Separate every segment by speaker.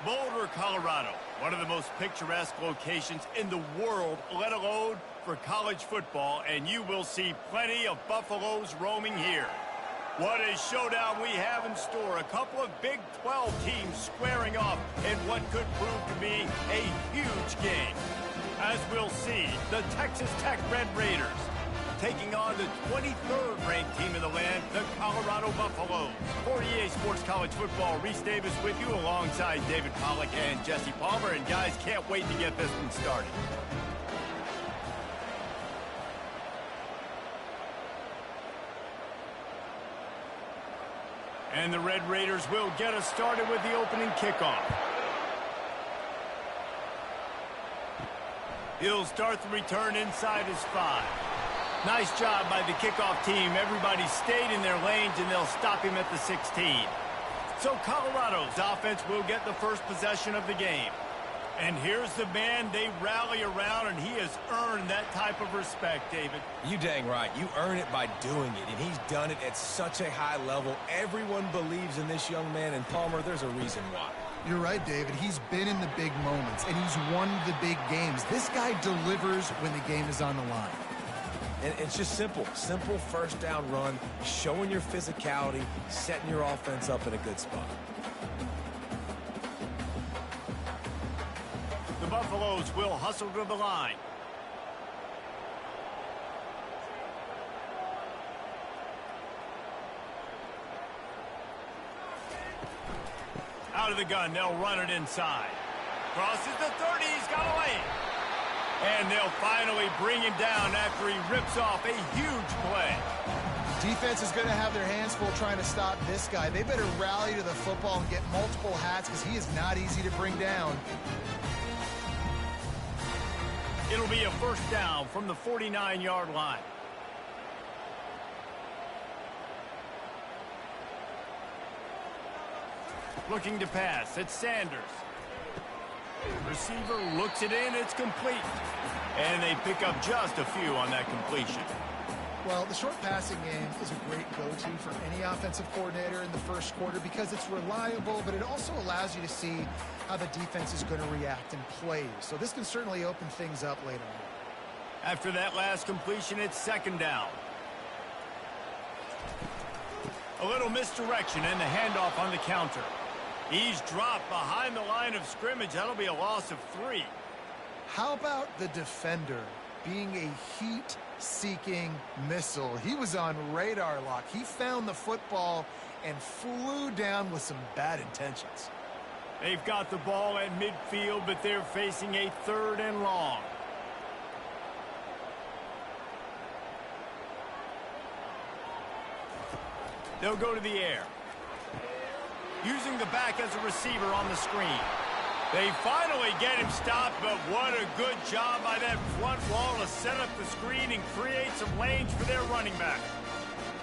Speaker 1: Boulder, Colorado, one of the most picturesque locations in the world, let alone for college football, and you will see plenty of Buffaloes roaming here. What a showdown we have in store. A couple of Big 12 teams squaring off in what could prove to be a huge game. As we'll see, the Texas Tech Red Raiders taking on the 23rd ranked team in the land, the Colorado Buffaloes. For EA Sports College Football, Reese Davis with you alongside David Pollack and Jesse Palmer. And guys, can't wait to get this one started. And the Red Raiders will get us started with the opening kickoff. He'll start the return inside his 5. Nice job by the kickoff team. Everybody stayed in their lanes, and they'll stop him at the 16. So Colorado's offense will get the first possession of the game. And here's the man they rally around, and he has earned that type of respect, David.
Speaker 2: You dang right. You earn it by doing it, and he's done it at such a high level. Everyone believes in this young man, and Palmer, there's a reason why.
Speaker 3: You're right, David. He's been in the big moments, and he's won the big games. This guy delivers when the game is on the line.
Speaker 2: And it's just simple first down run, showing your physicality, setting your offense up in a good spot.
Speaker 1: The Buffaloes will hustle to the line. Out of the gun, they'll run it inside. Crosses the 30, he's got a lane. And they'll finally bring him down after he rips off a huge play.
Speaker 3: Defense is going to have their hands full trying to stop this guy. They better rally to the football and get multiple hats because he is not easy to bring down.
Speaker 1: It'll be a first down from the 49-yard line. Looking to pass, it's Sanders. Receiver looks it in, it's complete. And they pick up just a few on that completion.
Speaker 3: Well, the short passing game is a great go-to for any offensive coordinator in the first quarter because it's reliable, but it also allows you to see how the defense is going to react in plays. So this can certainly open things up later on.
Speaker 1: After that last completion, it's second down. A little misdirection and the handoff on the counter. He's dropped behind the line of scrimmage. That'll be a loss of 3.
Speaker 3: How about the defender being a heat-seeking missile? He was on radar lock. He found the football and flew down with some bad intentions.
Speaker 1: They've got the ball at midfield, but they're facing a 3rd and long. They'll go to the air. Using the back as a receiver on the screen. They finally get him stopped, but what a good job by that front wall to set up the screen and create some lanes for their running back.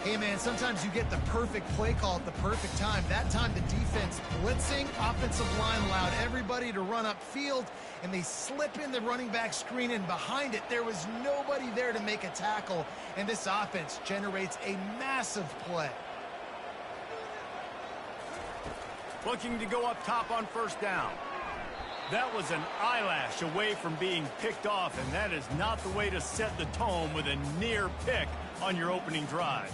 Speaker 3: Hey, man, sometimes you get the perfect play call at the perfect time. That time the defense blitzing, offensive line allowed everybody to run upfield, and they slip in the running back screen, and behind it there was nobody there to make a tackle, and this offense generates a massive play.
Speaker 1: Looking to go up top on first down. That was an eyelash away from being picked off, and that is not the way to set the tone with a near pick on your opening drive.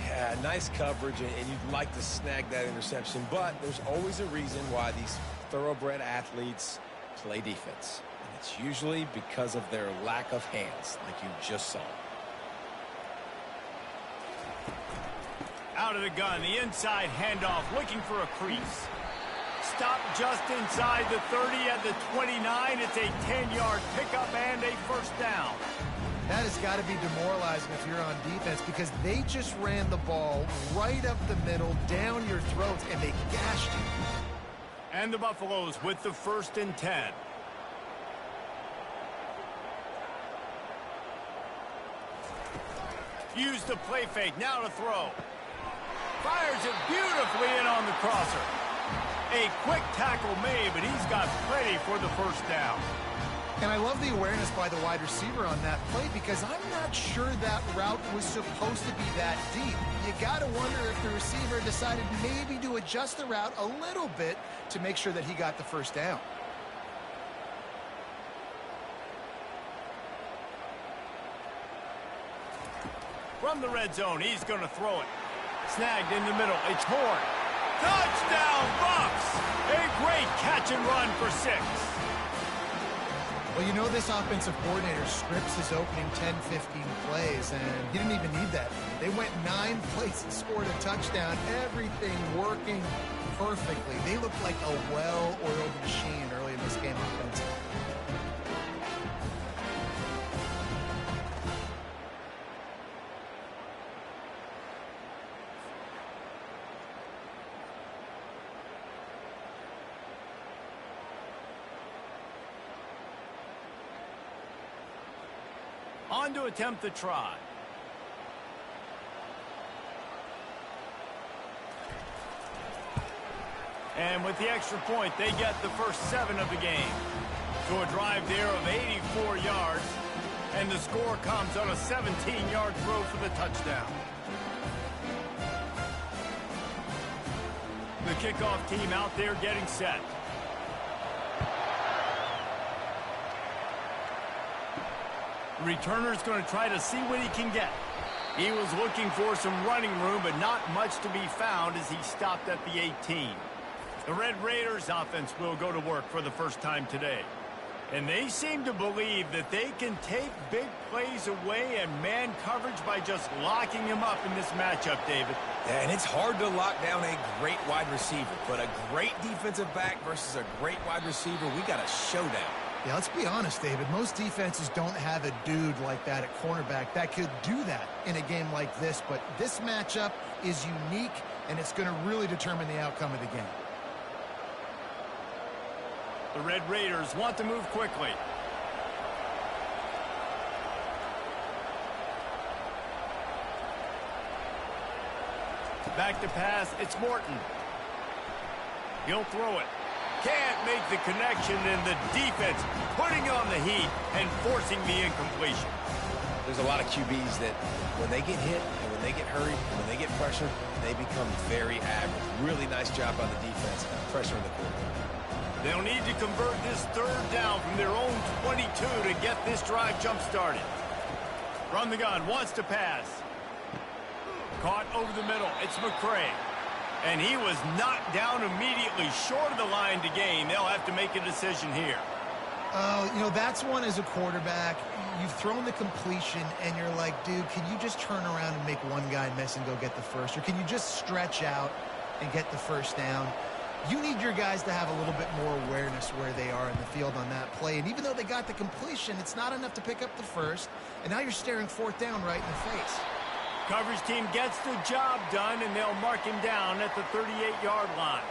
Speaker 2: Yeah, nice coverage, and you'd like to snag that interception, but there's always a reason why these thoroughbred athletes play defense. And it's usually because of their lack of hands, like you just saw.
Speaker 1: Out of the gun, the inside handoff, looking for a crease. Stop just inside the 30 at the 29. It's a 10-yard pickup and a first down.
Speaker 3: That has got to be demoralizing if you're on defense because they just ran the ball right up the middle, down your throats, and they gashed you.
Speaker 1: And the Buffaloes with the 1st and 10. Use the play fake, now to throw. Fires it beautifully in on the crosser. A quick tackle made, but he's got plenty for the first down.
Speaker 3: And I love the awareness by the wide receiver on that play because I'm not sure that route was supposed to be that deep. You got to wonder if the receiver decided maybe to adjust the route a little bit to make sure that he got the first down.
Speaker 1: From the red zone, he's going to throw it. Snagged in the middle. It's Horn. Touchdown, Bucs! A great catch and run for 6.
Speaker 3: Well, you know this offensive coordinator scripts his opening 10, 15 plays, and he didn't even need that. They went 9 plays and scored a touchdown. Everything working perfectly. They looked like a well-oiled machine early in this game offensively.
Speaker 1: On to attempt the try. And with the extra point, they get the first 7 of the game. So a drive there of 84 yards, and the score comes on a 17-yard throw for the touchdown. The kickoff team out there getting set. The returner's going to try to see what he can get. He was looking for some running room, but not much to be found as he stopped at the 18. The Red Raiders offense will go to work for the first time today. And they seem to believe that they can take big plays away and man coverage by just locking him up in this matchup, David.
Speaker 2: Yeah, and it's hard to lock down a great wide receiver, but a great defensive back versus a great wide receiver, we got a showdown.
Speaker 3: Yeah, let's be honest, David. Most defenses don't have a dude like that at cornerback that could do that in a game like this, but this matchup is unique, and it's going to really determine the outcome of the game.
Speaker 1: The Red Raiders want to move quickly. Back to pass, it's Morton. He'll throw it. Can't make the connection, and the defense putting on the heat and forcing the incompletion.
Speaker 2: There's a lot of QBs that when they get hit and when they get hurried and when they get pressured, they become very average. Really nice job by the defense pressuring the quarterback.
Speaker 1: They'll need to convert this 3rd down from their own 22 to get this drive jump-started. From the gun, wants to pass. Caught over the middle. It's McCray. And he was knocked down immediately short of the line to gain. They'll have to make a decision here.
Speaker 3: You know, that's one as a quarterback. You've thrown the completion, and you're like, dude, can you just turn around and make one guy miss and go get the first? Or can you just stretch out and get the first down? You need your guys to have a little bit more awareness where they are in the field on that play. And even though they got the completion, it's not enough to pick up the first. And now you're staring 4th down right in the face.
Speaker 1: Coverage team gets the job done, and they'll mark him down at the 38-yard line.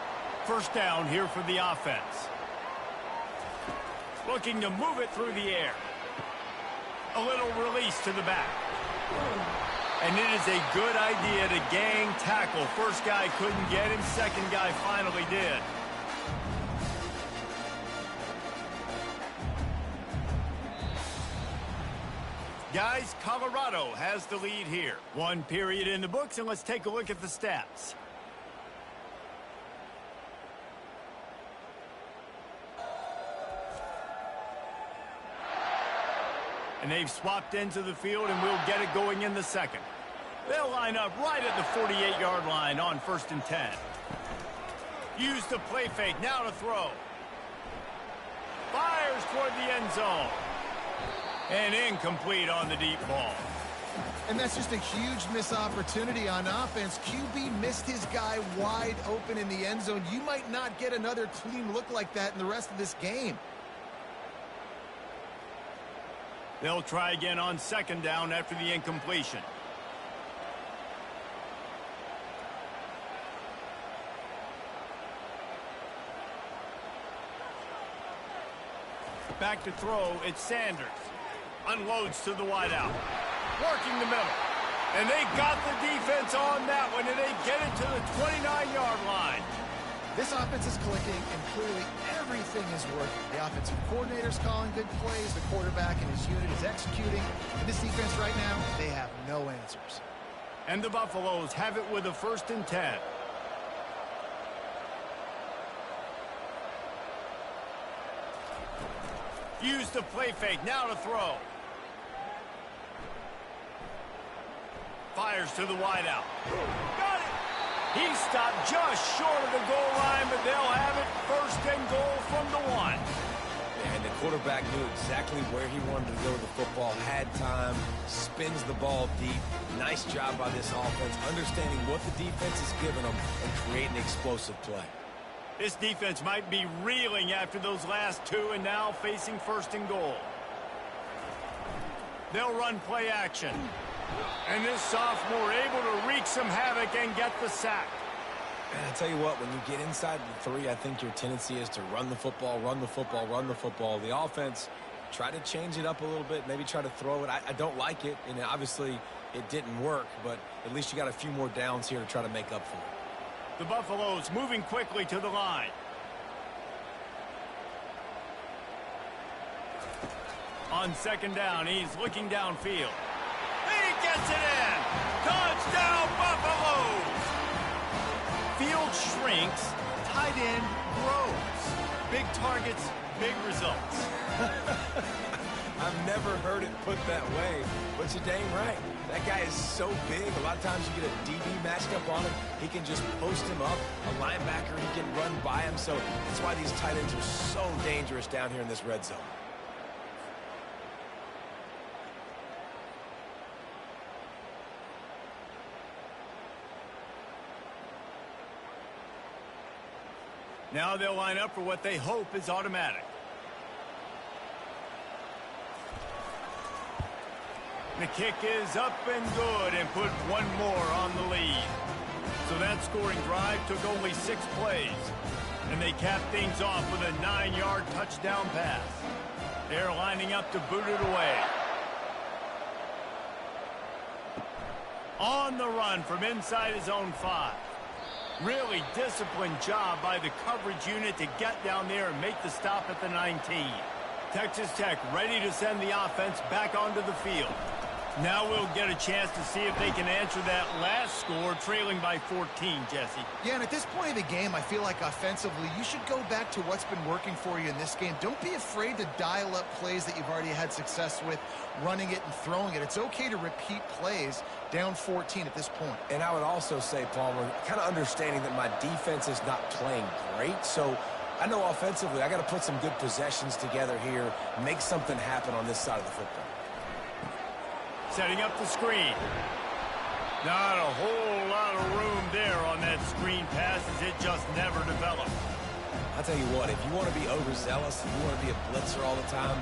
Speaker 1: First down here for the offense. Looking to move it through the air. A little release to the back. And it is a good idea to gang tackle. First guy couldn't get him. Second guy finally did. Guys, Colorado has the lead here. 1 period in the books, and let's take a look at the stats. And they've swapped into the field, and we'll get it going in the second. They'll line up right at the 48-yard line on 1st and 10. Use the play fake, now to throw. Fires toward the end zone. And incomplete on the deep ball.
Speaker 3: And that's just a huge missed opportunity on offense. QB missed his guy wide open in the end zone. You might not get another clean look like that in the rest of this game.
Speaker 1: They'll try again on 2nd down after the incompletion. Back to throw, it's Sanders. Unloads to the wideout. Working the middle. And they got the defense on that one, and they get it to the 29-yard line.
Speaker 3: This offense is clicking, and clearly everything is working. The offensive coordinator's calling good plays. The quarterback and his unit is executing. And this defense right now, they have no answers.
Speaker 1: And the Buffaloes have it with a 1st and 10. Use the play fake. Now to throw. Fires to the wideout. Got it! He stopped just short of the goal line, but they'll have it first and goal from the 1.
Speaker 2: And the quarterback knew exactly where he wanted to go with the football, had time, spins the ball deep. Nice job by this offense, understanding what the defense is giving them and creating explosive play.
Speaker 1: This defense might be reeling after those last 2 and now facing first and goal. They'll run play action. And this sophomore able to wreak some havoc and get the sack.
Speaker 2: And I tell you what, when you get inside the 3, I think your tendency is to run the football, run the football, run the football. The offense, try to change it up a little bit, maybe try to throw it. I don't like it, and obviously it didn't work, but at least you got a few more downs here to try to make up for it.
Speaker 1: The Buffaloes moving quickly to the line. On second down, he's looking downfield. He gets it in! Touchdown, Buffaloes! Field shrinks, tight end grows. Big targets, big results.
Speaker 2: I've never heard it put that way, but you're dang right. That guy is so big, a lot of times you get a DB matched up on him. He can just post him up. A linebacker, he can run by him. So that's why these tight ends are so dangerous down here in this red zone.
Speaker 1: Now they'll line up for what they hope is automatic. The kick is up and good and put one more on the lead. So that scoring drive took only 6 plays. And they capped things off with a 9-yard touchdown pass. They're lining up to boot it away. On the run from inside his own 5. Really disciplined job by the coverage unit to get down there and make the stop at the 19. Texas Tech ready to send the offense back onto the field. Now we'll get a chance to see if they can answer that last score, trailing by 14, Jesse.
Speaker 3: Yeah, and at this point of the game, I feel like offensively, you should go back to what's been working for you in this game. Don't be afraid to dial up plays that you've already had success with, running it and throwing it. It's okay to repeat plays down 14 at this point.
Speaker 2: And I would also say, Palmer, kind of understanding that my defense is not playing great, so I know offensively I got to put some good possessions together here, make something happen on this side of the football.
Speaker 1: Setting up the screen. Not a whole lot of room there on that screen pass as it just never developed.
Speaker 2: I'll tell you what, if you want to be overzealous, if you want to be a blitzer all the time,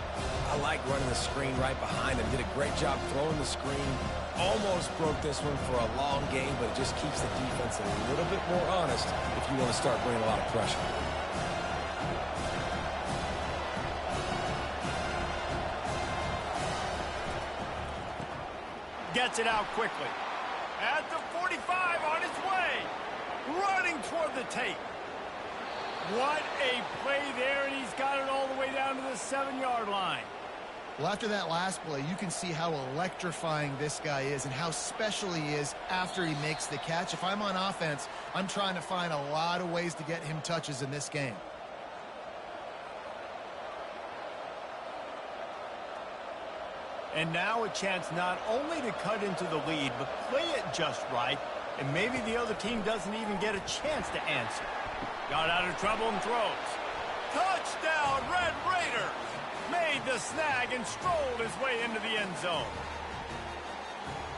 Speaker 2: I like running the screen right behind him. Did a great job throwing the screen. Almost broke this one for a long game, but it just keeps the defense a little bit more honest if you want to start bringing a lot of pressure.
Speaker 1: Gets it out quickly. At the 45 on his way. Running toward the tape. What a play there, and he's got it all the way down to the 7-yard line.
Speaker 3: Well, after that last play, you can see how electrifying this guy is and how special he is after he makes the catch. If I'm on offense, I'm trying to find a lot of ways to get him touches in this game.
Speaker 1: And now a chance not only to cut into the lead, but play it just right, and maybe the other team doesn't even get a chance to answer. Got out of trouble and throws. Touchdown, Red Raiders! Made the snag and strolled his way into the end zone.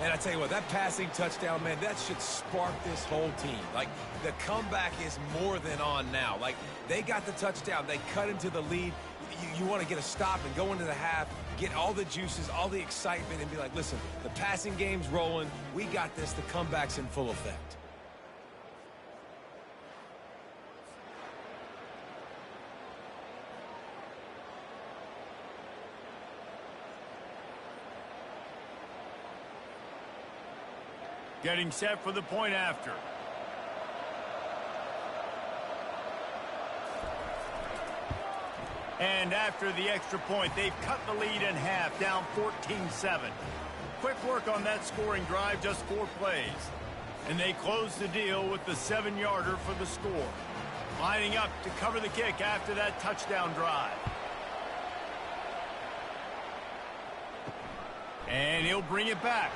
Speaker 2: And I tell you what, that passing touchdown, man, that should spark this whole team. Like, the comeback is more than on now. Like, they got the touchdown. They cut into the lead. You want to get a stop and go into the half, get all the juices, all the excitement, and be like, listen, the passing game's rolling. We got this. The comeback's in full effect.
Speaker 1: Getting set for the point after. And after the extra point, they've cut the lead in half, down 14-7. Quick work on that scoring drive, just 4 plays. And they close the deal with the 7-yarder for the score. Lining up to cover the kick after that touchdown drive. And he'll bring it back.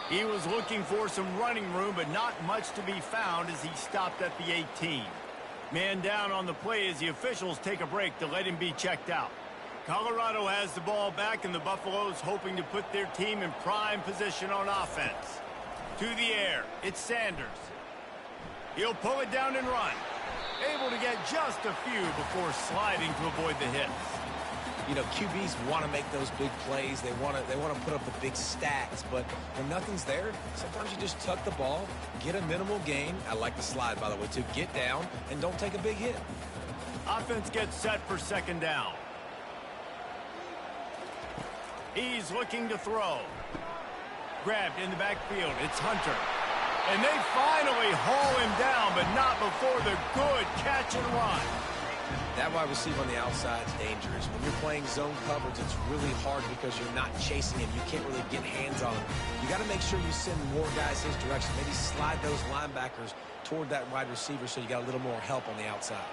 Speaker 1: He was looking for some running room, but not much to be found as he stopped at the 18. Man down on the play as the officials take a break to let him be checked out. Colorado has the ball back, and the Buffaloes hoping to put their team in prime position on offense. To the air, it's Sanders. He'll pull it down and run. Able to get just a few before sliding to avoid the hits.
Speaker 2: You know, QBs want to make those big plays. They want to put up the big stats. But when nothing's there, sometimes you just tuck the ball, get a minimal gain. I like the slide, by the way, too. Get down and don't take a big hit.
Speaker 1: Offense gets set for second down. He's looking to throw. Grabbed in the backfield. It's Hunter. And they finally haul him down, but not before the good catch and run.
Speaker 2: That wide receiver on the outside is dangerous. When you're playing zone coverage, it's really hard because you're not chasing him. You can't really get hands on him. You got to make sure you send more guys his direction. Maybe slide those linebackers toward that wide receiver so you got a little more help on the outside.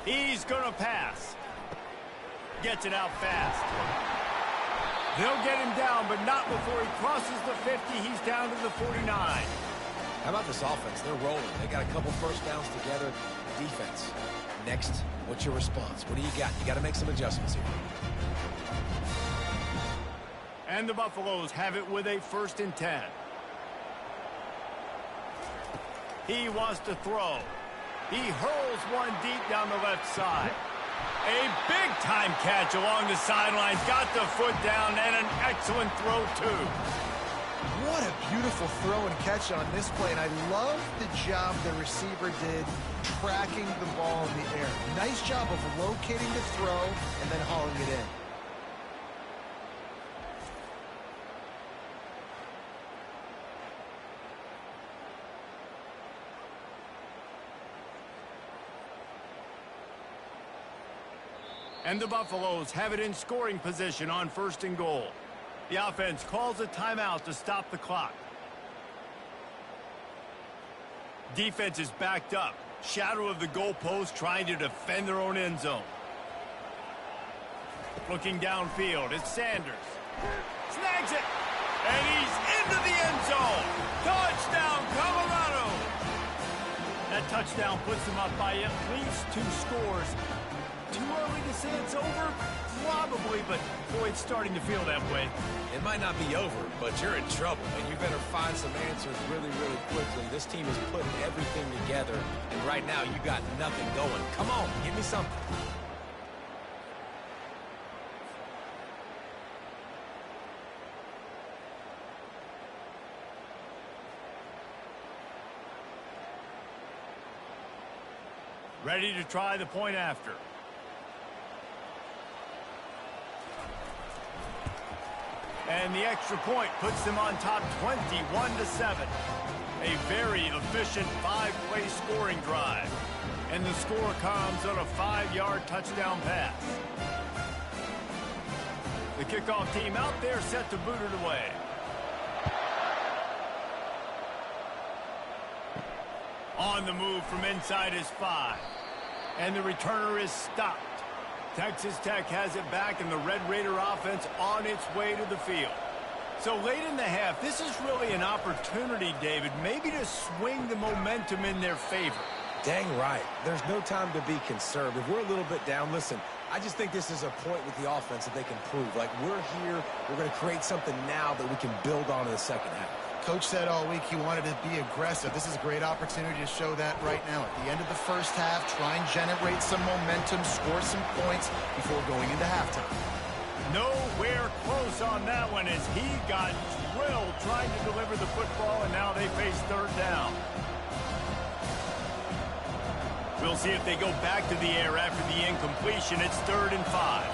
Speaker 1: He's going to pass. Gets it out fast. They'll get him down, but not before he crosses the 50. He's down to the 49.
Speaker 2: How about this offense? They're rolling. They got a couple first downs together. Defense. Next, what's your response? What do you got? You got to make some adjustments here.
Speaker 1: And the Buffaloes have it with a 1st and 10. He wants to throw. He hurls one deep down the left side. A big-time catch along the sidelines. Got the foot down and an excellent throw, too.
Speaker 3: What a beautiful throw and catch on this play, and I love the job the receiver did tracking the ball in the air. Nice job of locating the throw and then hauling it in.
Speaker 1: And the Buffaloes have it in scoring position on 1st and goal. The offense calls a timeout to stop the clock. Defense is backed up. Shadow of the goalpost trying to defend their own end zone. Looking downfield, it's Sanders. Snags it. And he's into the end zone. Touchdown, Colorado. That touchdown puts them up by at least 2 scores. Too early to say it's over? Probably, but boy, it's starting to feel that way.
Speaker 2: It might not be over, but you're in trouble, and you better find some answers really, really quickly. This team is putting everything together, and right now you got nothing going. Come on, give me something.
Speaker 1: Ready to try the point after. And the extra point puts them on top 21-7. A very efficient 5-play scoring drive. And the score comes on a 5-yard touchdown pass. The kickoff team out there set to boot it away. On the move from inside his 5. And the returner is stopped. Texas Tech has it back, and the Red Raider offense on its way to the field. So late in the half, this is really an opportunity, David, maybe to swing the momentum in their favor.
Speaker 2: Dang right. There's no time to be conservative. We're a little bit down. Listen, I just think this is a point with the offense that they can prove. Like, we're here, we're going to create something now that we can build on in the second half.
Speaker 3: Coach said all week he wanted to be aggressive. This is a great opportunity to show that right now. At the end of the first half, try and generate some momentum, score some points before going into halftime.
Speaker 1: Nowhere close on that one as he got drilled trying to deliver the football, and now they face 3rd down. We'll see if they go back to the air after the incompletion. It's 3rd and 5.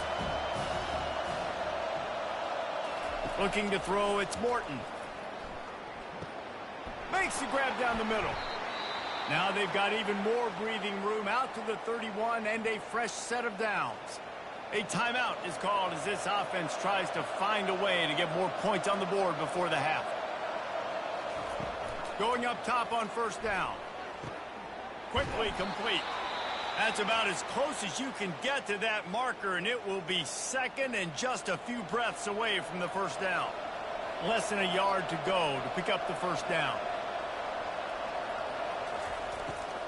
Speaker 1: Looking to throw, it's Morton. Makes the grab down the middle. Now they've got even more breathing room out to the 31 and a fresh set of downs. A timeout is called as this offense tries to find a way to get more points on the board before the half. Going up top on 1st down. Quickly complete. That's about as close as you can get to that marker, and it will be second and just a few breaths away from the first down. Less than a yard to go to pick up the first down.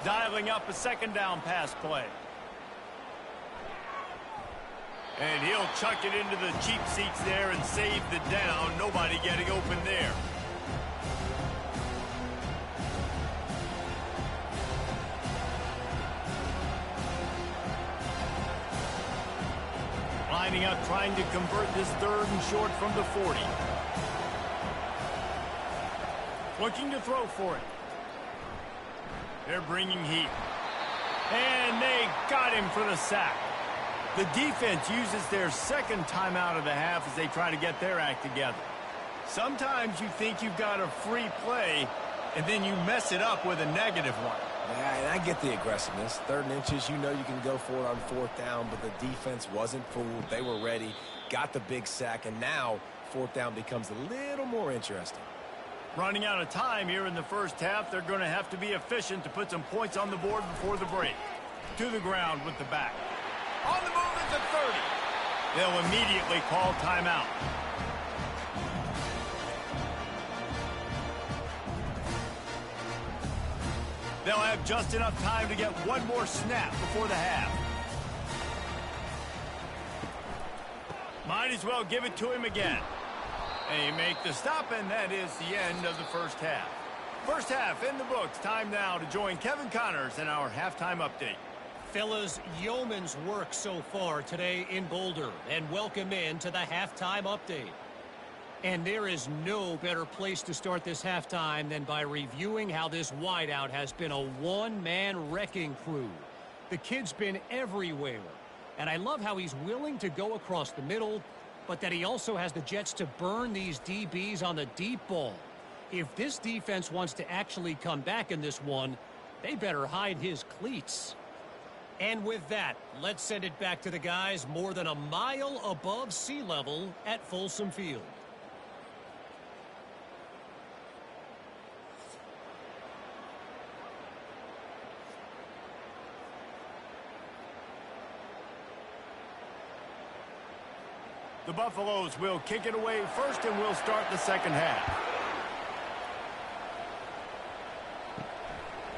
Speaker 1: Dialing up a second down pass play. And he'll chuck it into the cheap seats there and save the down. Nobody getting open there. Lining up, trying to convert this third and short from the 40. Looking to throw for it. They're bringing heat. And they got him for the sack. The defense uses their second timeout of the half as they try to get their act together. Sometimes you think you've got a free play, and then you mess it up with a negative one.
Speaker 2: Yeah, and I get the aggressiveness. 3rd and inches, you know you can go for it on 4th down, but the defense wasn't fooled. They were ready, got the big sack, and now 4th down becomes a little more interesting.
Speaker 1: Running out of time here in the first half, they're going to have to be efficient to put some points on the board before the break. To the ground with the back. On the move at the 30. They'll immediately call timeout. They'll have just enough time to get one more snap before the half. Might as well give it to him again. They make the stop, and that is the end of the first half. First half in the books. Time now to join Kevin Connors in our halftime update.
Speaker 4: Fellas, yeoman's work so far today in Boulder, and welcome in to the halftime update. And there is no better place to start this halftime than by reviewing how this wideout has been a one-man wrecking crew. The kid's been everywhere, and I love how he's willing to go across the middle, but that he also has the Jets to burn these DBs on the deep ball. If this defense wants to actually come back in this one, they better hide his cleats. And with that, let's send it back to the guys more than a mile above sea level at Folsom Field.
Speaker 1: The Buffaloes will kick it away first, and we'll start the second half.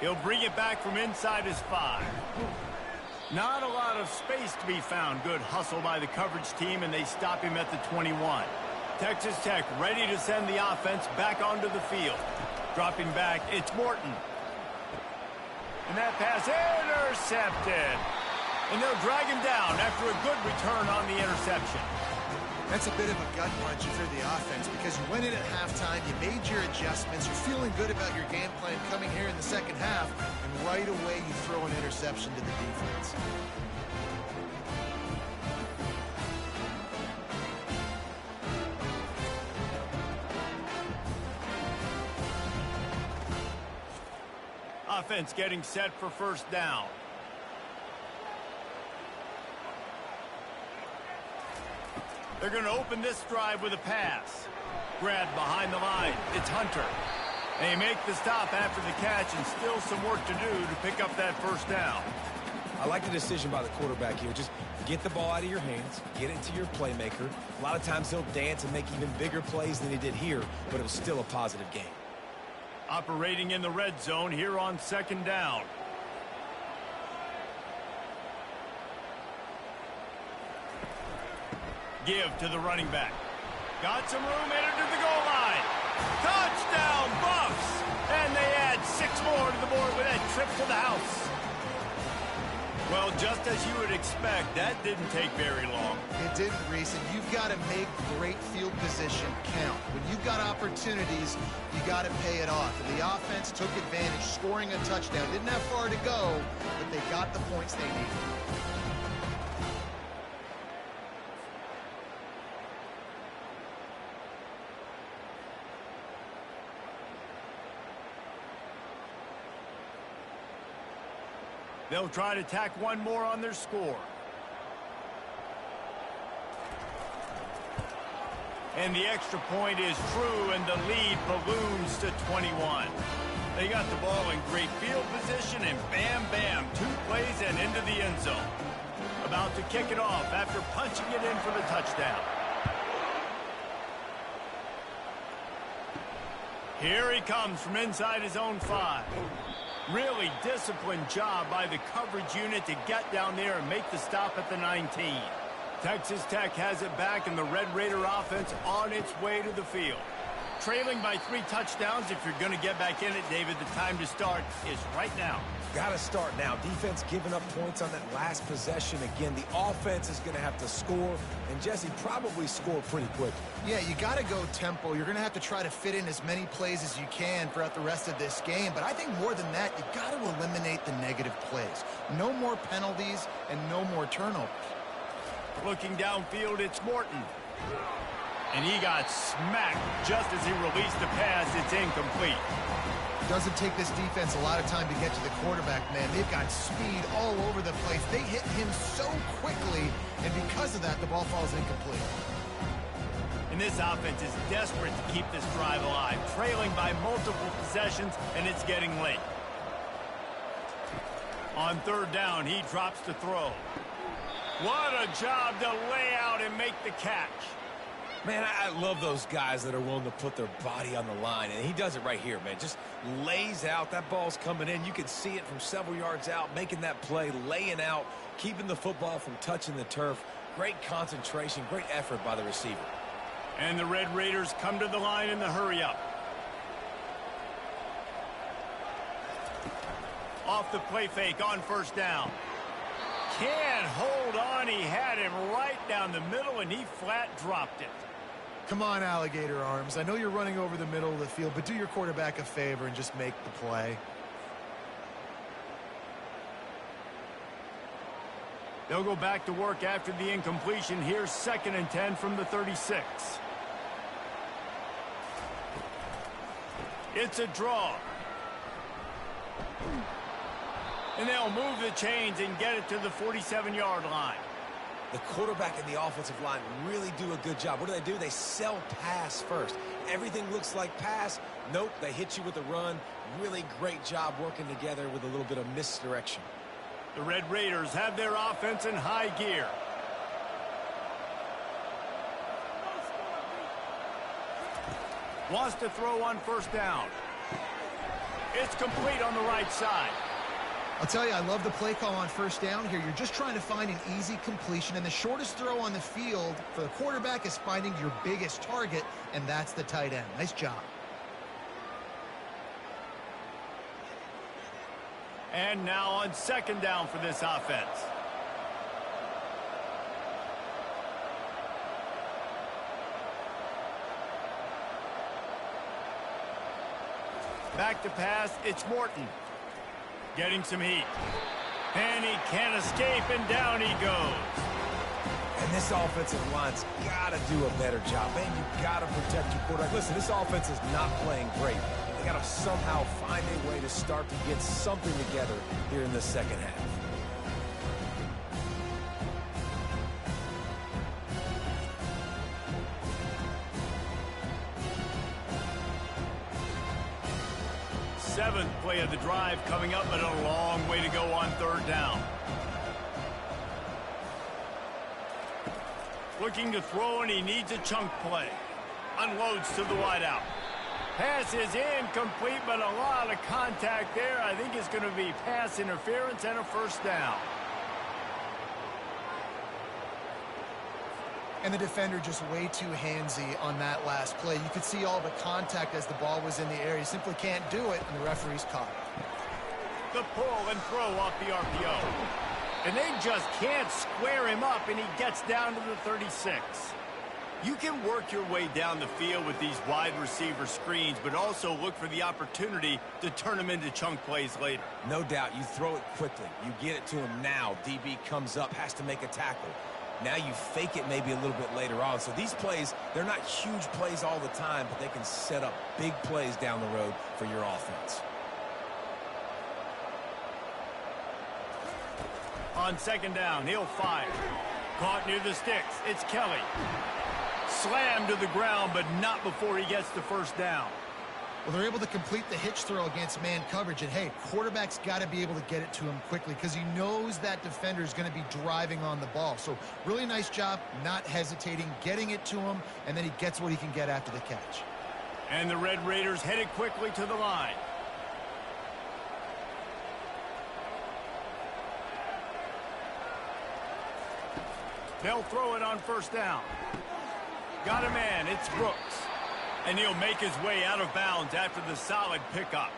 Speaker 1: He'll bring it back from inside his 5. Not a lot of space to be found. Good hustle by the coverage team, and they stop him at the 21. Texas Tech ready to send the offense back onto the field. Dropping back, it's Morton. And that pass intercepted. And they'll drag him down after a good return on the interception.
Speaker 3: That's a bit of a gut punch for the offense because you went in at halftime, you made your adjustments, you're feeling good about your game plan coming here in the second half, and right away you throw an interception to the defense.
Speaker 1: Offense getting set for first down. They're going to open this drive with a pass. Grabbed behind the line. It's Hunter. They make the stop after the catch, and still some work to do to pick up that first down.
Speaker 2: I like the decision by the quarterback here. Just get the ball out of your hands, get it to your playmaker. A lot of times he'll dance and make even bigger plays than he did here, but it was still a positive game.
Speaker 1: Operating in the red zone here on second down. Give to the running back. Got some room, entered to the goal line. Touchdown, Buffs! And they add 6 more to the board with that trip to the house. Well, just as you would expect, that didn't take very long.
Speaker 3: It didn't, Reese, and you've got to make great field position count. When you've got opportunities, you got to pay it off. And the offense took advantage, scoring a touchdown. Didn't have far to go, but they got the points they needed.
Speaker 1: They'll try to tack one more on their score. And the extra point is true, and the lead balloons to 21. They got the ball in great field position, and bam, bam, 2 plays and into the end zone. About to kick it off after punching it in for the touchdown. Here he comes from inside his own 5. Really disciplined job by the coverage unit to get down there and make the stop at the 19. Texas Tech has it back, and the Red Raider offense on its way to the field. Trailing by 3 touchdowns. If you're going to get back in it, David, the time to start is right now.
Speaker 2: Got to start now. Defense giving up points on that last possession. Again, the offense is going to have to score, and Jesse probably score pretty quickly.
Speaker 3: Yeah, you got to go tempo. You're going to have to try to fit in as many plays as you can throughout the rest of this game. But I think more than that, you got to eliminate the negative plays. No more penalties and no more turnovers.
Speaker 1: Looking downfield, it's Morton. And he got smacked just as he released the pass. It's incomplete.
Speaker 3: Doesn't take this defense a lot of time to get to the quarterback, man. They've got speed all over the place. They hit him so quickly, and because of that, the ball falls incomplete.
Speaker 1: And this offense is desperate to keep this drive alive, trailing by multiple possessions, and it's getting late. On 3rd down, he drops to throw. What a job to lay out and make the catch.
Speaker 2: Man, I love those guys that are willing to put their body on the line, and he does it right here, man. Just lays out. That ball's coming in. You can see it from several yards out, making that play, laying out, keeping the football from touching the turf. Great concentration, great effort by the receiver.
Speaker 1: And the Red Raiders come to the line in the hurry-up. Off the play fake on 1st down. Can't hold on. He had him right down the middle, and he flat dropped it.
Speaker 3: Come on, alligator arms. I know you're running over the middle of the field, but do your quarterback a favor and just make the play.
Speaker 1: They'll go back to work after the incompletion. Here's 2nd and 10 from the 36. It's a draw. And they'll move the chains and get it to the 47-yard line.
Speaker 2: The quarterback and the offensive line really do a good job. What do? They sell pass first. Everything looks like pass. Nope, they hit you with a run. Really great job working together with a little bit of misdirection.
Speaker 1: The Red Raiders have their offense in high gear. Wants to throw on 1st down. It's complete on the right side.
Speaker 3: I'll tell you, I love the play call on 1st down here. You're just trying to find an easy completion, and the shortest throw on the field for the quarterback is finding your biggest target, and that's the tight end. Nice job.
Speaker 1: And now on 2nd down for this offense. Back to pass, it's Morton. Getting some heat. And he can't escape, and down he goes.
Speaker 2: And this offensive line's got to do a better job. Man, you got to protect your quarterback. Listen, this offense is not playing great. They got to somehow find a way to start to get something together here in the 2nd half.
Speaker 1: Seventh play of the drive coming up, but a long way to go on 3rd down. Looking to throw, and he needs a chunk play. Unloads to the wideout. Pass is incomplete, but a lot of contact there. I think it's going to be pass interference and a 1st down.
Speaker 3: And the defender just way too handsy on that last play. You could see all the contact as the ball was in the air. He simply can't do it, and the referee's caught it.
Speaker 1: The pull and throw off the RPO. And they just can't square him up, and he gets down to the 36. You can work your way down the field with these wide receiver screens, but also look for the opportunity to turn them into chunk plays later.
Speaker 2: No doubt, you throw it quickly. You get it to him now. DB comes up, has to make a tackle. Now you fake it maybe a little bit later on. So these plays, they're not huge plays all the time, but they can set up big plays down the road for your offense.
Speaker 1: On 2nd down, he'll fire. Caught near the sticks. It's Kelly. Slammed to the ground, but not before he gets the 1st down.
Speaker 3: Well, they're able to complete the hitch throw against man coverage. And, hey, quarterback's got to be able to get it to him quickly because he knows that defender is going to be driving on the ball. So really nice job not hesitating, getting it to him, and then he gets what he can get after the catch.
Speaker 1: And the Red Raiders headed quickly to the line. They'll throw it on first down. Got a man. It's Brooks. And he'll make his way out of bounds after the solid pickup.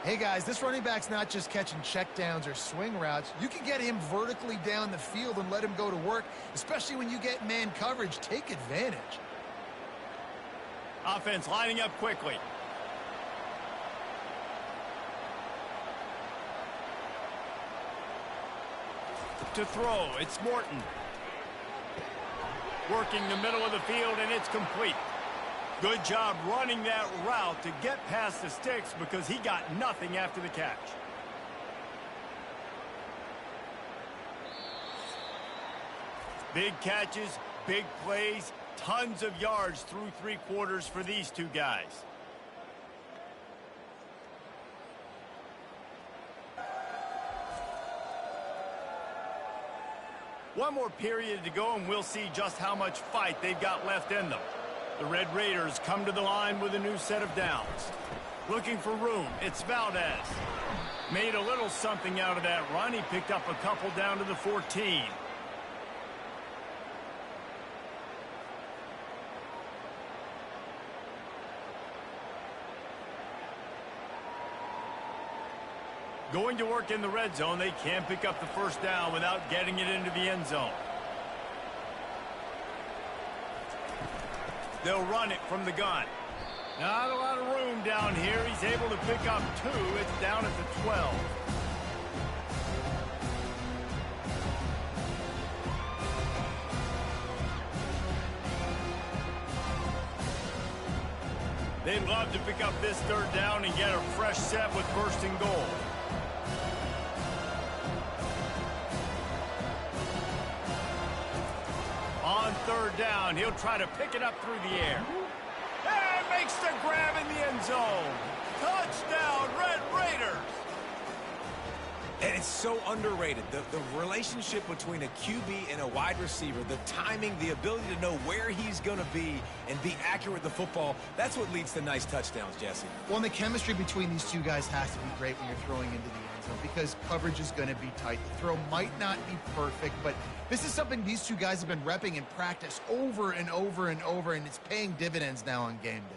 Speaker 3: Hey, guys, this running back's not just catching checkdowns or swing routes. You can get him vertically down the field and let him go to work, especially when you get man coverage. Take advantage.
Speaker 1: Offense lining up quickly. To throw, it's Morton. Working the middle of the field, and it's complete. Good job running that route to get past the sticks because he got nothing after the catch. Big catches, big plays, tons of yards through 3 quarters for these two guys. One more period to go, and we'll see just how much fight they've got left in them. The Red Raiders come to the line with a new set of downs. Looking for room, it's Valdez. Made a little something out of that run. He picked up a couple down to the 14. Going to work in the red zone. They can't pick up the first down without getting it into the end zone. They'll run it from the gun. Not a lot of room down here. He's able to pick up 2. It's down at the 12. They'd love to pick up this 3rd down and get a fresh set with 1st and goal. On 3rd down, he'll try to pick it up through the air. And makes the grab in the end zone. Touchdown, Red Raiders!
Speaker 2: And it's so underrated. The relationship between a QB and a wide receiver, the timing, the ability to know where he's going to be and be accurate with the football, that's what leads to nice touchdowns, Jesse.
Speaker 3: Well, and the chemistry between these two guys has to be great when you're throwing into the end zone because coverage is going to be tight. The throw might not be perfect, but this is something these two guys have been repping in practice over and over and over, and it's paying dividends now on game day.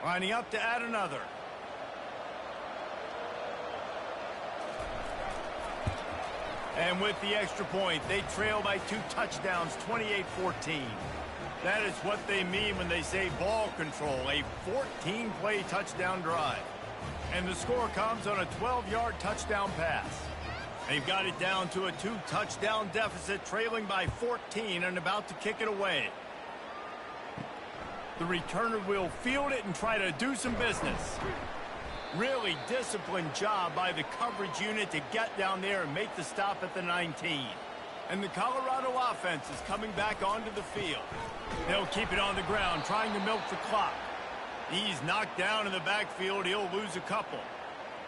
Speaker 1: Lining up to add another. And with the extra point, they trail by 2 touchdowns, 28-14. That is what they mean when they say ball control, a 14-play touchdown drive. And the score comes on a 12-yard touchdown pass. They've got it down to a 2-touchdown deficit, trailing by 14 and about to kick it away. The returner will field it and try to do some business. Really disciplined job by the coverage unit to get down there and make the stop at the 19. And the Colorado offense is coming back onto the field. They'll keep it on the ground, trying to milk the clock. He's knocked down in the backfield. He'll lose a couple.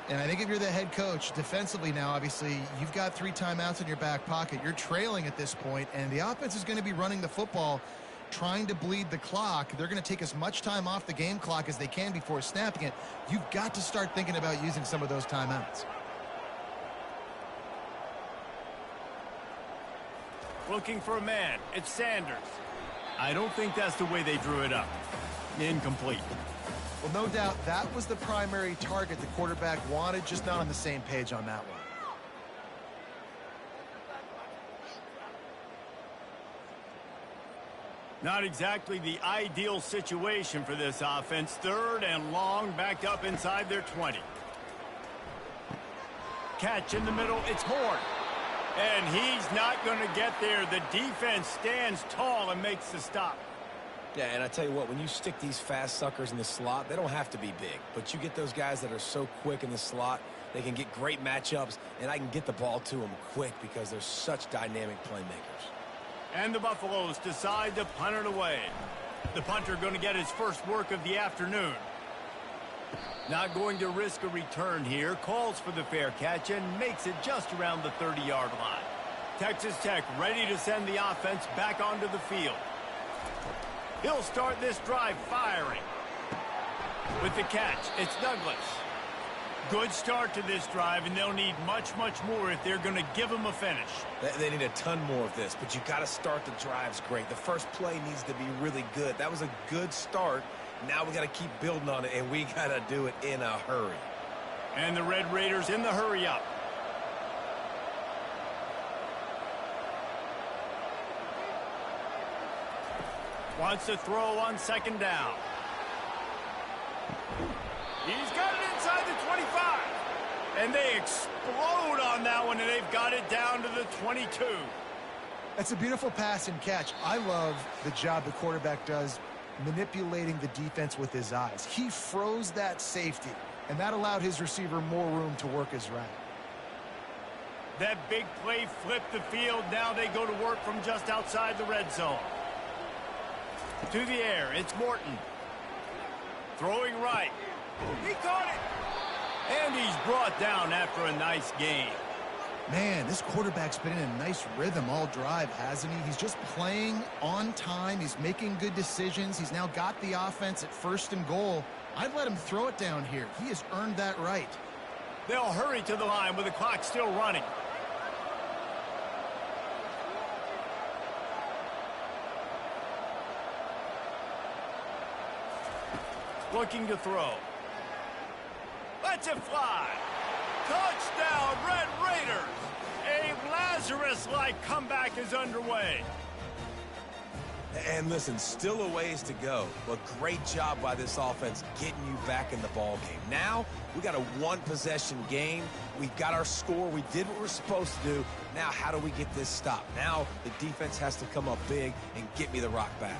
Speaker 3: And I think if you're the head coach, defensively now, obviously, you've got 3 timeouts in your back pocket. You're trailing at this point, and the offense is going to be running the football, trying to bleed the clock. They're going to take as much time off the game clock as they can before snapping it. You've got to start thinking about using some of those timeouts.
Speaker 1: Looking for a man. It's Sanders. I don't think that's the way they drew it up. Incomplete.
Speaker 3: Well, no doubt that was the primary target the quarterback wanted, just not on the same page on that one.
Speaker 1: Not exactly the ideal situation for this offense. 3rd and long, backed up inside their 20. Catch in the middle, it's Horn. And he's not going to get there. The defense stands tall and makes the stop.
Speaker 2: Yeah, and I tell you what, when you stick these fast suckers in the slot, they don't have to be big. But you get those guys that are so quick in the slot, They can get great matchups, and I can get the ball to them quick because they're such dynamic playmakers.
Speaker 1: And the Buffaloes decide to punt it away. The punter going to get his first work of the afternoon. Not going to risk a return here. Calls for the fair catch and makes it just around the 30-yard line. Texas Tech ready to send the offense back onto the field. He'll start this drive firing. With the catch, it's Douglas. Good start to this drive, and they'll need much, much more if they're going to give them a finish.
Speaker 2: They need a ton more of this, but you got to start the drives great. The first play needs to be really good. That was a good start. Now we got to keep building on it, and we got to do it in a hurry.
Speaker 1: And the Red Raiders in the hurry up. Wants to throw on second down. He's got it inside the 25. And they explode on that one, and they've got it down to the 22.
Speaker 3: That's a beautiful pass and catch. I love the job the quarterback does manipulating the defense with his eyes. He froze that safety, and that allowed his receiver more room to work his route.
Speaker 1: That big play flipped the field. Now they go to work from just outside the red zone. To the air, it's Morton. Throwing right. He caught it. And he's brought down after a nice gain.
Speaker 3: Man, this quarterback's been in a nice rhythm all drive, hasn't he? He's just playing on time. He's making good decisions. He's now got the offense at 1st and goal. I'd let him throw it down here. He has earned that right.
Speaker 1: They'll hurry to the line with the clock still running. Looking to throw. Lets it fly. Touchdown, Red Raiders. A Lazarus-like comeback is underway.
Speaker 2: And listen, still a ways to go, but great job by this offense getting you back in the ball game. Now, we got a one-possession game. We got our score. We did what we're supposed to do. Now, how do we get this stopped? Now, the defense has to come up big and get me the rock back.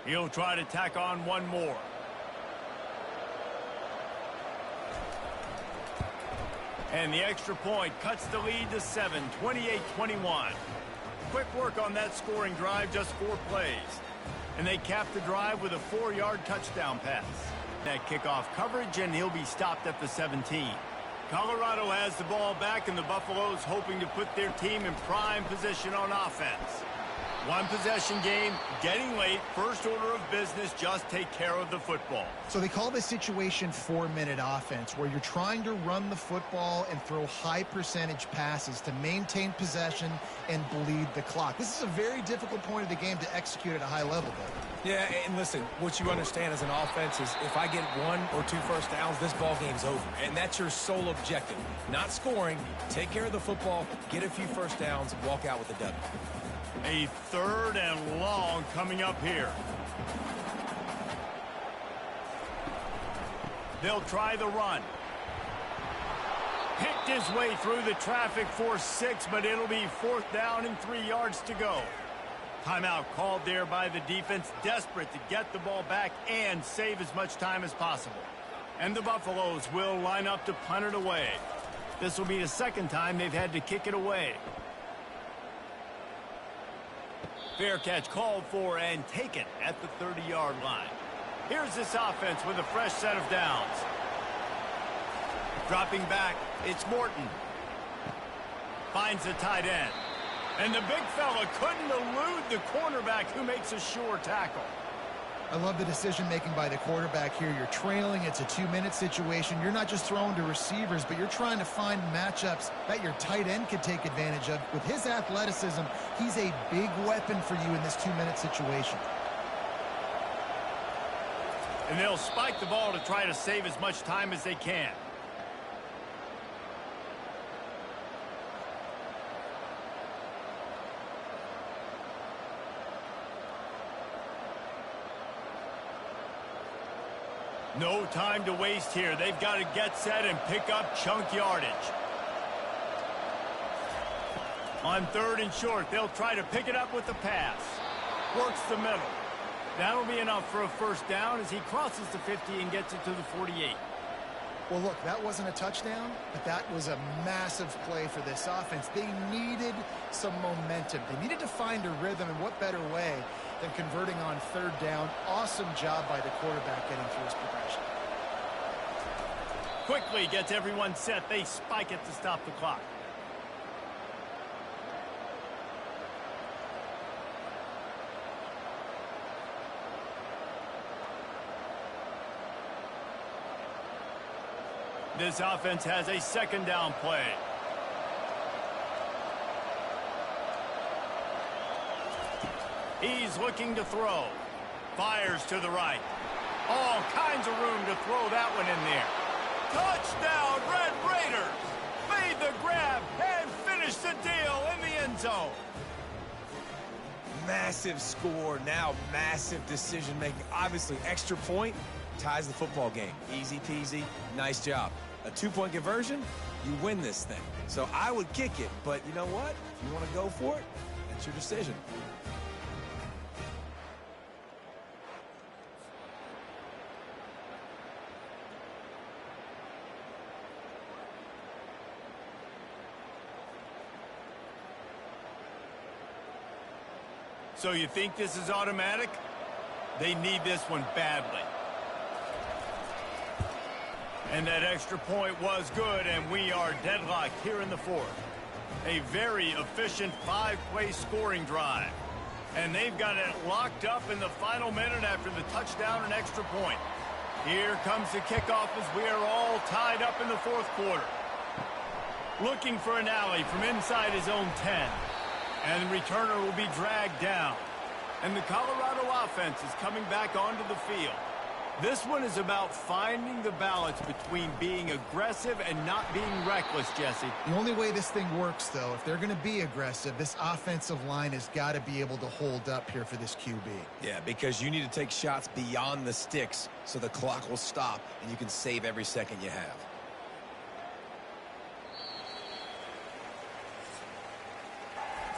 Speaker 1: He'll try to tack on one more. And the extra point cuts the lead to 7, 28-21. Quick work on that scoring drive, just 4 plays. And they cap the drive with a 4-yard touchdown pass. That kickoff coverage, and he'll be stopped at the 17. Colorado has the ball back, and the Buffaloes hoping to put their team in prime position on offense. One possession game, getting late, first order of business, just take care of the football.
Speaker 3: So they call this situation 4-minute offense, where you're trying to run the football and throw high percentage passes to maintain possession and bleed the clock. This is a very difficult point of the game to execute at a high level, though.
Speaker 2: Yeah, and listen, what you understand as an offense is if I get 1 or 2 first downs, this ball game's over. And that's your sole objective. Not scoring, take care of the football, get a few first downs, walk out with a W.
Speaker 1: A 3rd and long coming up here. They'll try the run. Picked his way through the traffic for 6, but it'll be 4th down and 3 yards to go. Timeout called there by the defense, desperate to get the ball back and save as much time as possible. And the Buffaloes will line up to punt it away. This will be the 2nd time they've had to kick it away. Fair catch called for and taken at the 30-yard line. Here's this offense with a fresh set of downs. Dropping back, it's Morton. Finds the tight end. And the big fella couldn't elude the cornerback who makes a sure tackle.
Speaker 3: I love the decision-making by the quarterback here. You're trailing. It's a 2-minute situation. You're not just throwing to receivers, but you're trying to find matchups that your tight end could take advantage of. With his athleticism, he's a big weapon for you in this 2-minute situation.
Speaker 1: And they'll spike the ball to try to save as much time as they can. No time to waste here. They've got to get set and pick up chunk yardage. On 3rd and short, they'll try to pick it up with the pass. Works the middle. That'll be enough for a first down as he crosses the 50 and gets it to the 48.
Speaker 3: Well, look, that wasn't a touchdown, but that was a massive play for this offense. They needed some momentum. They needed to find a rhythm, and what better way than converting on 3rd down. Awesome job by the quarterback getting through his progression.
Speaker 1: Quickly gets everyone set. They spike it to stop the clock. This offense has a 2nd down play. He's looking to throw. Fires to the right. All kinds of room to throw that one in there. Touchdown, Red Raiders! Made the grab and finished the deal in the end zone.
Speaker 2: Massive score, now massive decision-making. Obviously, extra point ties the football game. Easy peasy, nice job. A 2-point conversion, you win this thing. So I would kick it, but you know what? If you want to go for it, that's your decision.
Speaker 1: So you think this is automatic? They need this one badly. And that extra point was good, and we are deadlocked here in the 4th. A very efficient 5-play scoring drive. And they've got it locked up in the final minute after the touchdown and extra point. Here comes the kickoff as we are all tied up in the 4th quarter. Looking for an alley from inside his own 10. And the returner will be dragged down. And the Colorado offense is coming back onto the field. This one is about finding the balance between being aggressive and not being reckless, Jesse.
Speaker 3: The only way this thing works, though, if they're going to be aggressive, this offensive line has got to be able to hold up here for this QB.
Speaker 2: Yeah, because you need to take shots beyond the sticks so the clock will stop and you can save every second you have.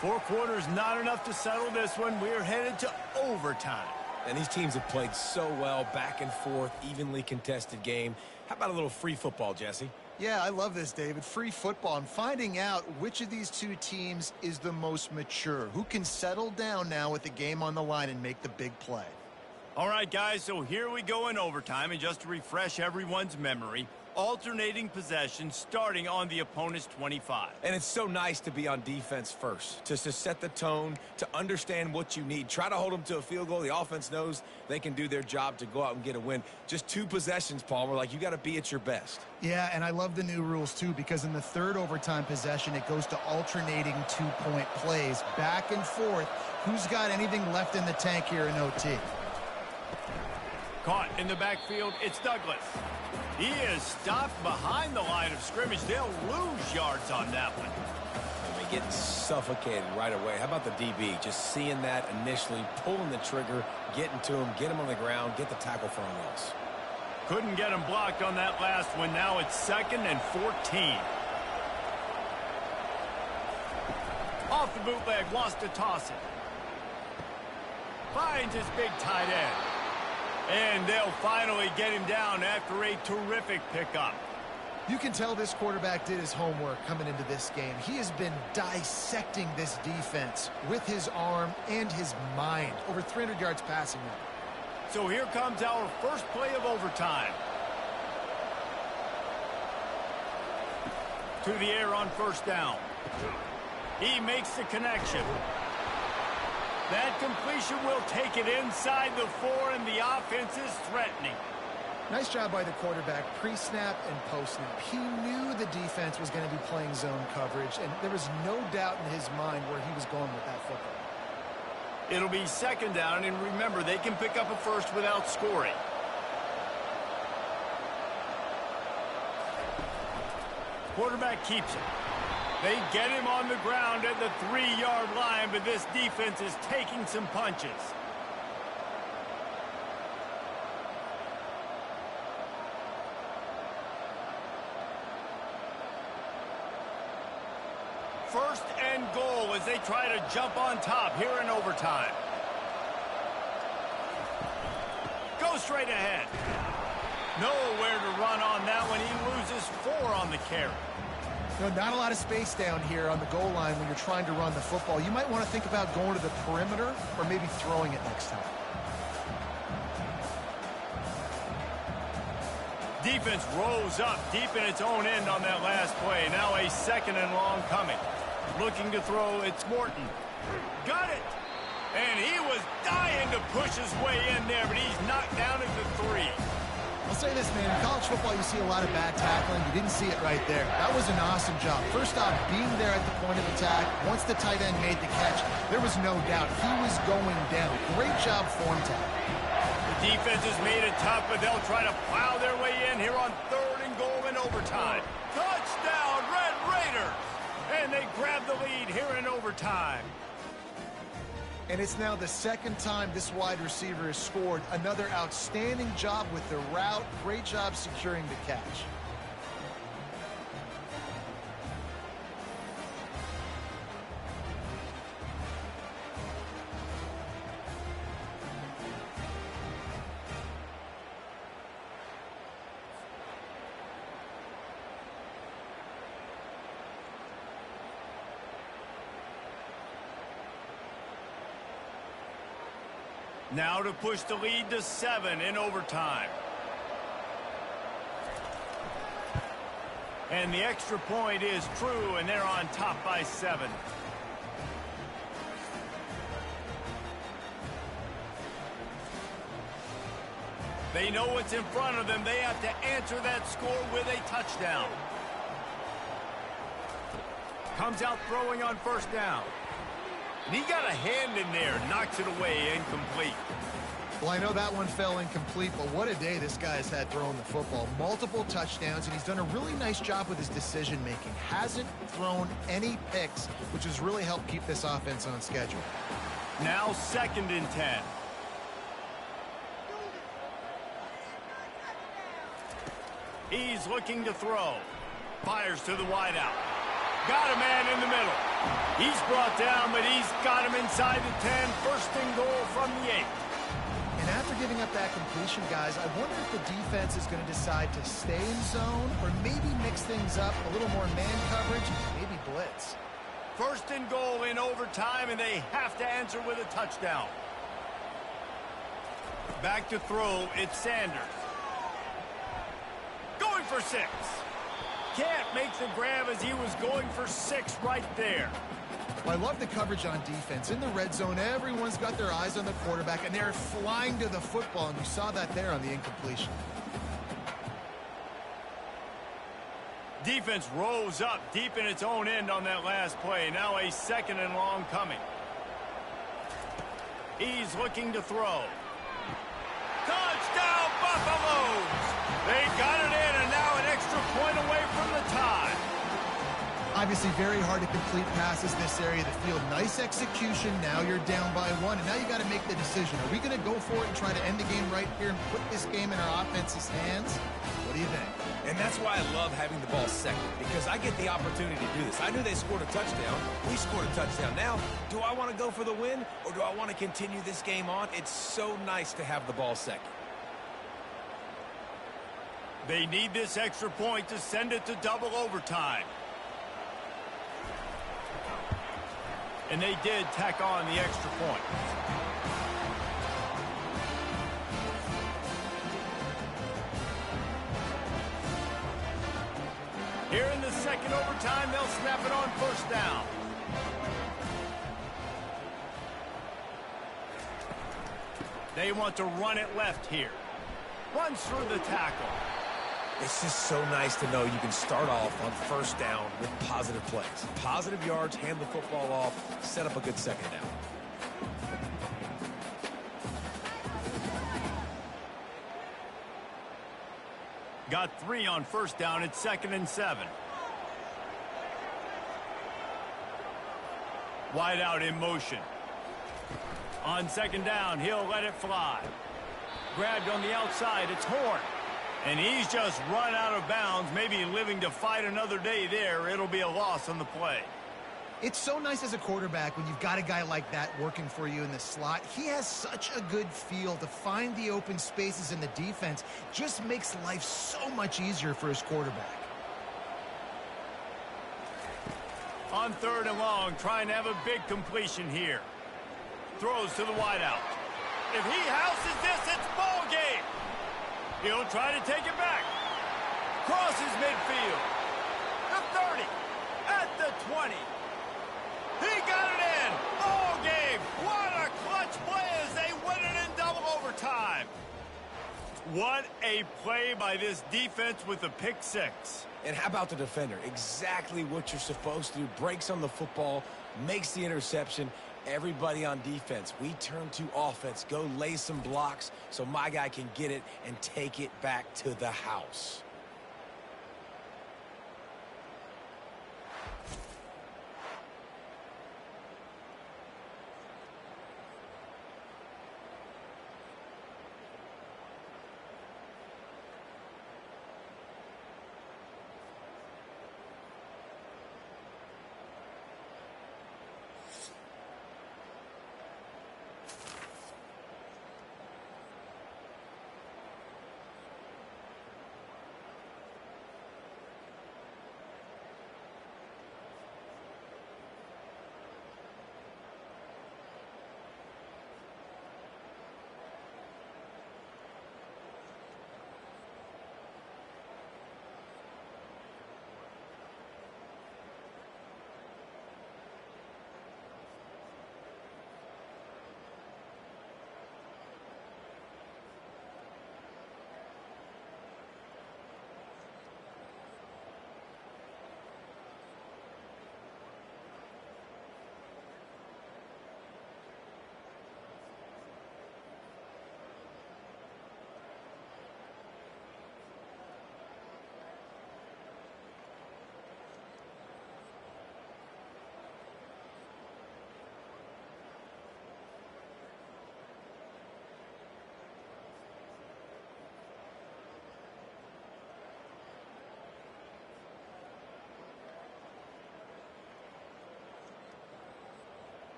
Speaker 1: Four quarters not enough to settle this one. We're headed to overtime.
Speaker 2: And these teams have played so well, back and forth, evenly contested game. How about a little free football, Jesse?
Speaker 3: Yeah, I love this, David. Free football. I'm finding out which of these two teams is the most mature. Who can settle down now with the game on the line and make the big play?
Speaker 1: All right, guys, so here we go in overtime. And just to refresh everyone's memory, alternating possession starting on the opponent's 25.
Speaker 2: And it's so nice to be on defense first, just to set the tone, to understand what you need. Try to hold them to a field goal. The offense knows they can do their job to go out and get a win. Just 2 possessions, Palmer, like you got to be at your best.
Speaker 3: Yeah, and I love the new rules, too, because in the 3rd overtime possession, it goes to alternating 2-point plays, back and forth. Who's got anything left in the tank here in OT?
Speaker 1: Caught in the backfield, it's Douglas. He is stopped behind the line of scrimmage. They'll lose yards on that one.
Speaker 2: And they get suffocated right away. How about the DB? Just seeing that initially, pulling the trigger, getting to him, get him on the ground, get the tackle for a loss.
Speaker 1: Couldn't get him blocked on that last one. Now it's 2nd and 14. Off the bootleg, wants to toss it. Finds his big tight end. And they'll finally get him down after a terrific pickup.
Speaker 3: You can tell this quarterback did his homework coming into this game. He has been dissecting this defense with his arm and his mind. Over 300 yards passing now.
Speaker 1: So here comes our first play of overtime. To the air on 1st down. He makes the connection. That completion will take it inside the 4, and the offense is threatening.
Speaker 3: Nice job by the quarterback, pre-snap and post-snap. He knew the defense was going to be playing zone coverage, and there was no doubt in his mind where he was going with that football.
Speaker 1: It'll be 2nd down, and remember, they can pick up a first without scoring. Quarterback keeps it. They get him on the ground at the 3-yard line, but this defense is taking some punches. First and goal as they try to jump on top here in overtime. Go straight ahead. Nowhere to run on that one. He loses 4 on the carry.
Speaker 3: You know, not a lot of space down here on the goal line when you're trying to run the football. You might want to think about going to the perimeter or maybe throwing it next time.
Speaker 1: Defense rose up deep in its own end on that last play. Now a 2nd and long coming. Looking to throw, it's Morton. Got it! And he was dying to push his way in there, but he's knocked down at the 3.
Speaker 3: I'll say this, man. In college football, you see a lot of bad tackling. You didn't see it right there. That was an awesome job. First off, being there at the point of attack. Once the tight end made the catch, there was no doubt he was going down. Great job form tackle.
Speaker 1: The defense has made it tough, but they'll try to plow their way in here on 3rd and goal in overtime. Touchdown, Red Raiders! And they grab the lead here in overtime.
Speaker 3: And it's now the 2nd time this wide receiver has scored. Another outstanding job with the route. Great job securing the catch.
Speaker 1: Now to push the lead to 7 in overtime. And the extra point is true, and they're on top by 7. They know what's in front of them. They have to answer that score with a touchdown. Comes out throwing on 1st down. And he got a hand in there, knocks it away, incomplete.
Speaker 3: Well, I know that one fell incomplete, but what a day this guy's had throwing the football. Multiple touchdowns, and he's done a really nice job with his decision-making. Hasn't thrown any picks, which has really helped keep this offense on schedule.
Speaker 1: Now 2nd and 10. He's looking to throw. Fires to the wideout. Got a man in the middle. He's brought down, but he's got him inside the 10. 1st and goal from the 8.
Speaker 3: And after giving up that completion, guys, I wonder if the defense is going to decide to stay in zone or maybe mix things up, a little more man coverage, maybe blitz.
Speaker 1: 1st and goal in overtime, and they have to answer with a touchdown. Back to throw, it's Sanders. Going for 6. Can't make the grab as he was going for 6 right there.
Speaker 3: Well, I love the coverage on defense. In the red zone, everyone's got their eyes on the quarterback, and they're flying to the football, and you saw that there on the incompletion.
Speaker 1: Defense rose up deep in its own end on that last play. Now a 2nd and long coming. He's looking to throw. Touchdown, Buffaloes! They got it in, and now an extra point away from the tie.
Speaker 3: Obviously very hard to complete passes this area of the field. Nice execution. Now you're down by 1, and now you got to make the decision. Are we going to go for it and try to end the game right here and put this game in our offense's hands? What do you think?
Speaker 2: And that's why I love having the ball 2nd, because I get the opportunity to do this. I knew they scored a touchdown. We scored a touchdown. Now, do I want to go for the win, or do I want to continue this game on? It's so nice to have the ball 2nd.
Speaker 1: They need this extra point to send it to double overtime. And they did tack on the extra point. Here in the 2nd overtime, they'll snap it on 1st down. They want to run it left here. Runs through the tackle.
Speaker 2: It's just so nice to know you can start off on 1st down with positive plays. Positive yards, hand the football off, set up a good 2nd down.
Speaker 1: Got 3 on 1st down. It's 2nd and 7. Wide out in motion. On 2nd down, he'll let it fly. Grabbed on the outside, it's Horn. And he's just run out of bounds, maybe living to fight another day there. It'll be a loss on the play.
Speaker 3: It's so nice as a quarterback when you've got a guy like that working for you in the slot. He has such a good feel to find the open spaces in the defense. Just makes life so much easier for his quarterback.
Speaker 1: On 3rd and long, trying to have a big completion here. Throws to the wideout. If he houses this, it's ball game. He'll try to take it back. Crosses midfield. The 30. At the 20. He got it in. Ball game. What a clutch play as they win it in double overtime. What a play by this defense with a pick 6.
Speaker 2: And how about the defender? Exactly what you're supposed to do. Breaks on the football, makes the interception. Everybody on defense, we turn to offense. Go lay some blocks so my guy can get it and take it back to the house.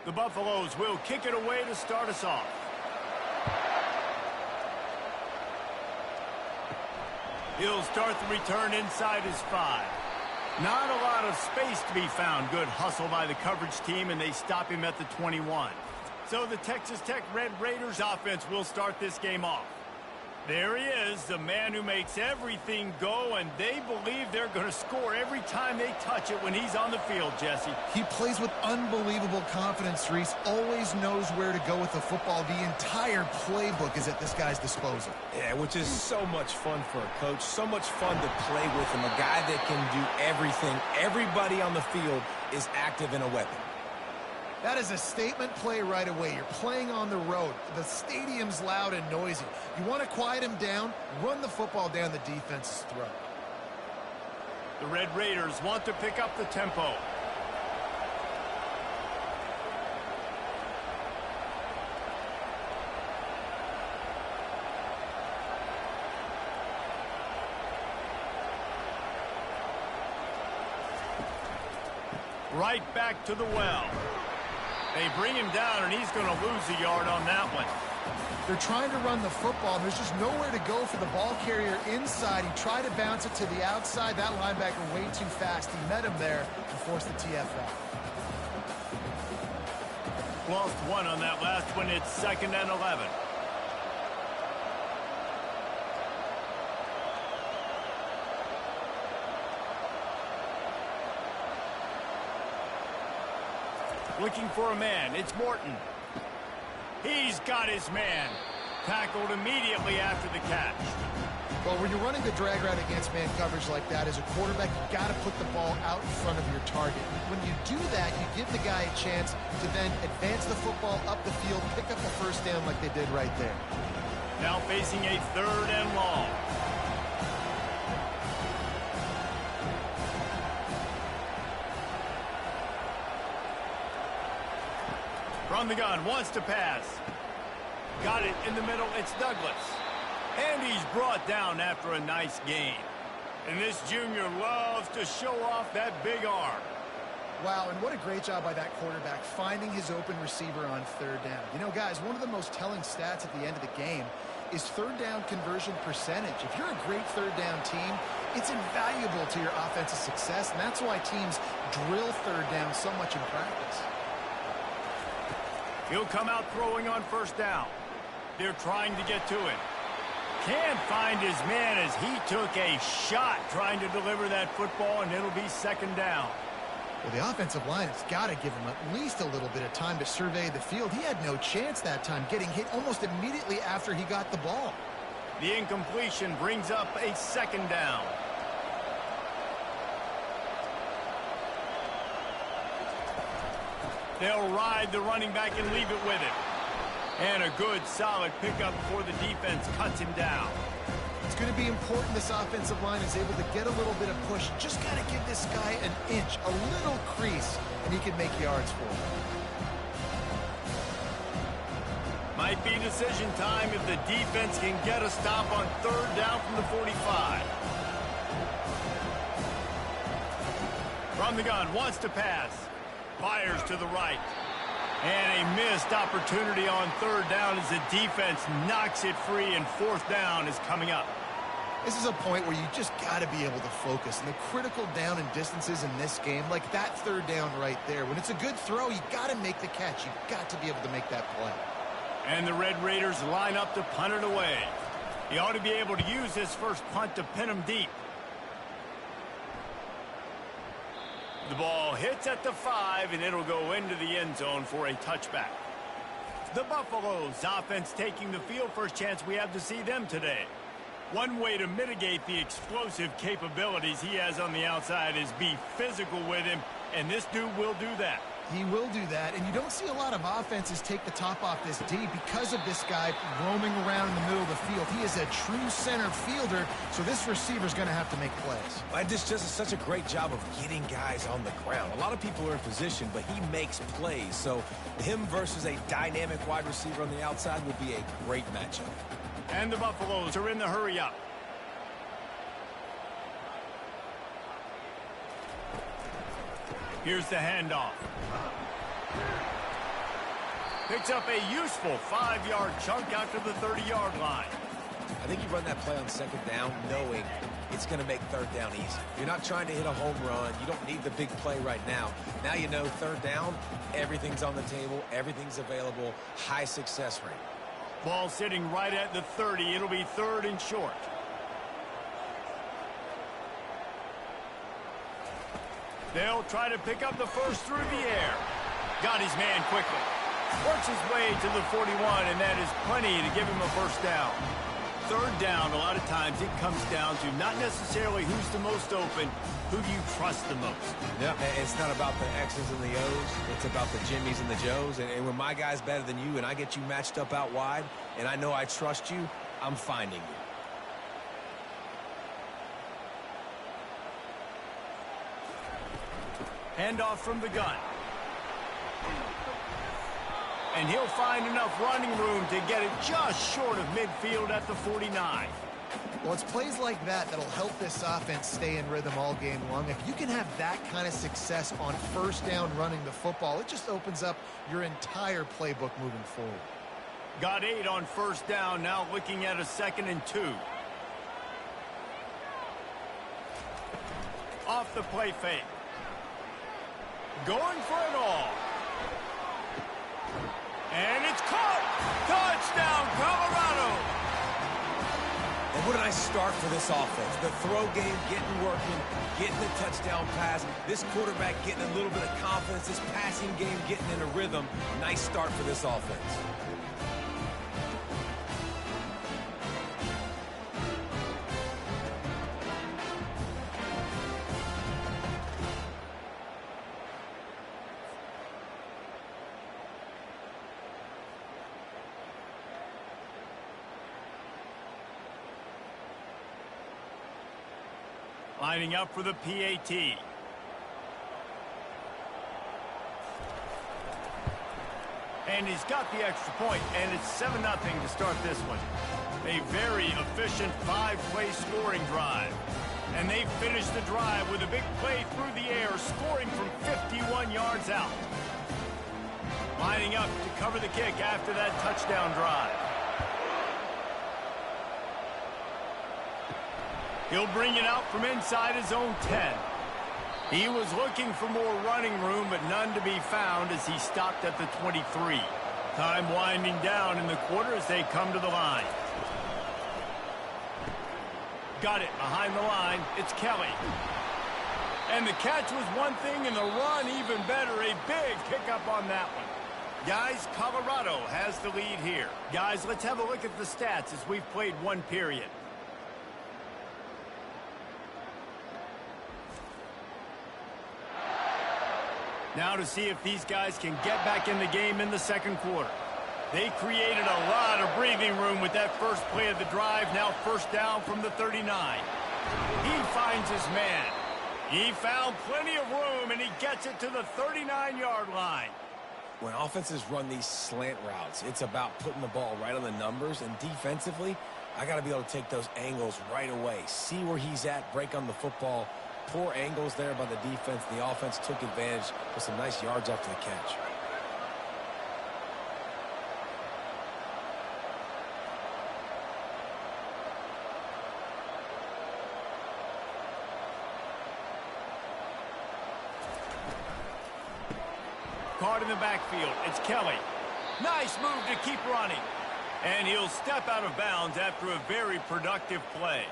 Speaker 1: The Buffaloes will kick it away to start us off. He'll start the return inside his 5. Not a lot of space to be found. Good hustle by the coverage team, and they stop him at the 21. So the Texas Tech Red Raiders offense will start this game off. There he is, the man who makes everything go, and they believe they're going to score every time they touch it when he's on the field, Jesse.
Speaker 3: He plays with unbelievable confidence, Reese. Always knows where to go with the football. The entire playbook is at this guy's disposal.
Speaker 2: Yeah, which is so much fun for a coach. So much fun to play with him. A guy that can do everything. Everybody on the field is active in a weapon.
Speaker 3: That is a statement play right away. You're playing on the road. The stadium's loud and noisy. You want to quiet him down, run the football down the defense's throat.
Speaker 1: The Red Raiders want to pick up the tempo. Right back to the well. They bring him down, and he's going to lose a yard on that one.
Speaker 3: They're trying to run the football. There's just nowhere to go for the ball carrier inside. He tried to bounce it to the outside. That linebacker way too fast. He met him there and forced the TFL.
Speaker 1: Lost one on that last one. It's 2nd and 11. Looking for a man. It's Morton. He's got his man. Tackled immediately after the catch.
Speaker 3: Well, when you're running the drag route against man coverage like that, as a quarterback, you got to put the ball out in front of your target. When you do that, you give the guy a chance to then advance the football up the field, pick up the first down like they did right there.
Speaker 1: Now facing a 3rd and long. From the gun, wants to pass. Got it in the middle, it's Douglas. And he's brought down after a nice gain. And this junior loves to show off that big arm.
Speaker 3: Wow, and what a great job by that quarterback, finding his open receiver on 3rd down. You know, guys, one of the most telling stats at the end of the game is 3rd down conversion percentage. If you're a great 3rd down team, it's invaluable to your offensive success, and that's why teams drill 3rd down so much in practice.
Speaker 1: He'll come out throwing on 1st down. They're trying to get to it. Can't find his man as he took a shot trying to deliver that football, and it'll be 2nd down.
Speaker 3: Well, the offensive line has got to give him at least a little bit of time to survey the field. He had no chance that time, getting hit almost immediately after he got the ball.
Speaker 1: The incompletion brings up a 2nd down. They'll ride the running back and leave it with him. And a good, solid pickup before the defense cuts him down.
Speaker 3: It's going to be important this offensive line is able to get a little bit of push. Just got to give this guy an inch, a little crease, and he can make yards for him.
Speaker 1: Might be decision time if the defense can get a stop on 3rd down from the 45. From the gun, wants to pass. Fires to the right. And a missed opportunity on 3rd down as the defense knocks it free, and 4th down is coming up.
Speaker 3: This is a point where you just got to be able to focus. And the critical down and distances in this game, like that 3rd down right there, when it's a good throw, you got to make the catch. You got to be able to make that play.
Speaker 1: And the Red Raiders line up to punt it away. He ought to be able to use this first punt to pin him deep. The ball hits at the 5, and it'll go into the end zone for a touchback. The Buffaloes offense taking the field. First chance we have to see them today. One way to mitigate the explosive capabilities he has on the outside is be physical with him, and this dude will do that.
Speaker 3: He will do that, and you don't see a lot of offenses take the top off this D because of this guy roaming around in the middle of the field. He is a true center fielder, so this receiver's going to have to make plays.
Speaker 2: And this just is such a great job of getting guys on the ground. A lot of people are in position, but he makes plays. So him versus a dynamic wide receiver on the outside would be a great matchup.
Speaker 1: And the Buffaloes are in the hurry up. Here's the handoff. Picks up a useful 5-yard chunk after the 30-yard line.
Speaker 2: I think you run that play on second down knowing it's going to make third down easy. You're not trying to hit a home run. You don't need the big play right now. Now you know third down, everything's on the table, everything's available, high success rate.
Speaker 1: Ball sitting right at the 30. It'll be third and short. They'll try to pick up the first through the air. Got his man quickly. Works his way to the 41, and that is plenty to give him a first down. Third down, a lot of times it comes down to not necessarily who's the most open, who do you trust the most.
Speaker 2: Yeah, it's not about the X's and the O's. It's about the Jimmys and the Joes. And when my guy's better than you and I get you matched up out wide and I know I trust you, I'm finding you.
Speaker 1: Handoff from the gun. And he'll find enough running room to get it just short of midfield at the 49.
Speaker 3: Well, it's plays like that that'll help this offense stay in rhythm all game long. If you can have that kind of success on first down running the football, it just opens up your entire playbook moving forward.
Speaker 1: Got 8 on first down, now looking at a 2nd and 2. Off the play fake. Going for it all. And it's caught! Touchdown, Colorado!
Speaker 2: And what did I start for this offense? The throw game getting working, getting the touchdown pass. This quarterback getting a little bit of confidence. This passing game getting in a rhythm. Nice start for this offense.
Speaker 1: Lining up for the PAT. And he's got the extra point, and it's 7-0 to start this one. A very efficient 5-play scoring drive. And they finished the drive with a big play through the air, scoring from 51 yards out. Lining up to cover the kick after that touchdown drive. He'll bring it out from inside his own 10. He was looking for more running room, but none to be found as he stopped at the 23. Time winding down in the quarter as they come to the line. Got it behind the line. It's Kelly. And the catch was one thing, and the run even better. A big pickup on that one. Guys, Colorado has the lead here. Guys, let's have a look at the stats as we've played one period. Now to see if these guys can get back in the game in the second quarter. They created a lot of breathing room with that first play of the drive. Now first down from the 39. He finds his man. He found plenty of room, and he gets it to the 39-yard line.
Speaker 2: When offenses run these slant routes, it's about putting the ball right on the numbers. And defensively, I got to be able to take those angles right away. See where he's at, break on the football. Poor angles there by the defense. The offense took advantage with some nice yards after the catch.
Speaker 1: Caught in the backfield. It's Kelly. Nice move to keep running. And he'll step out of bounds after a very productive play.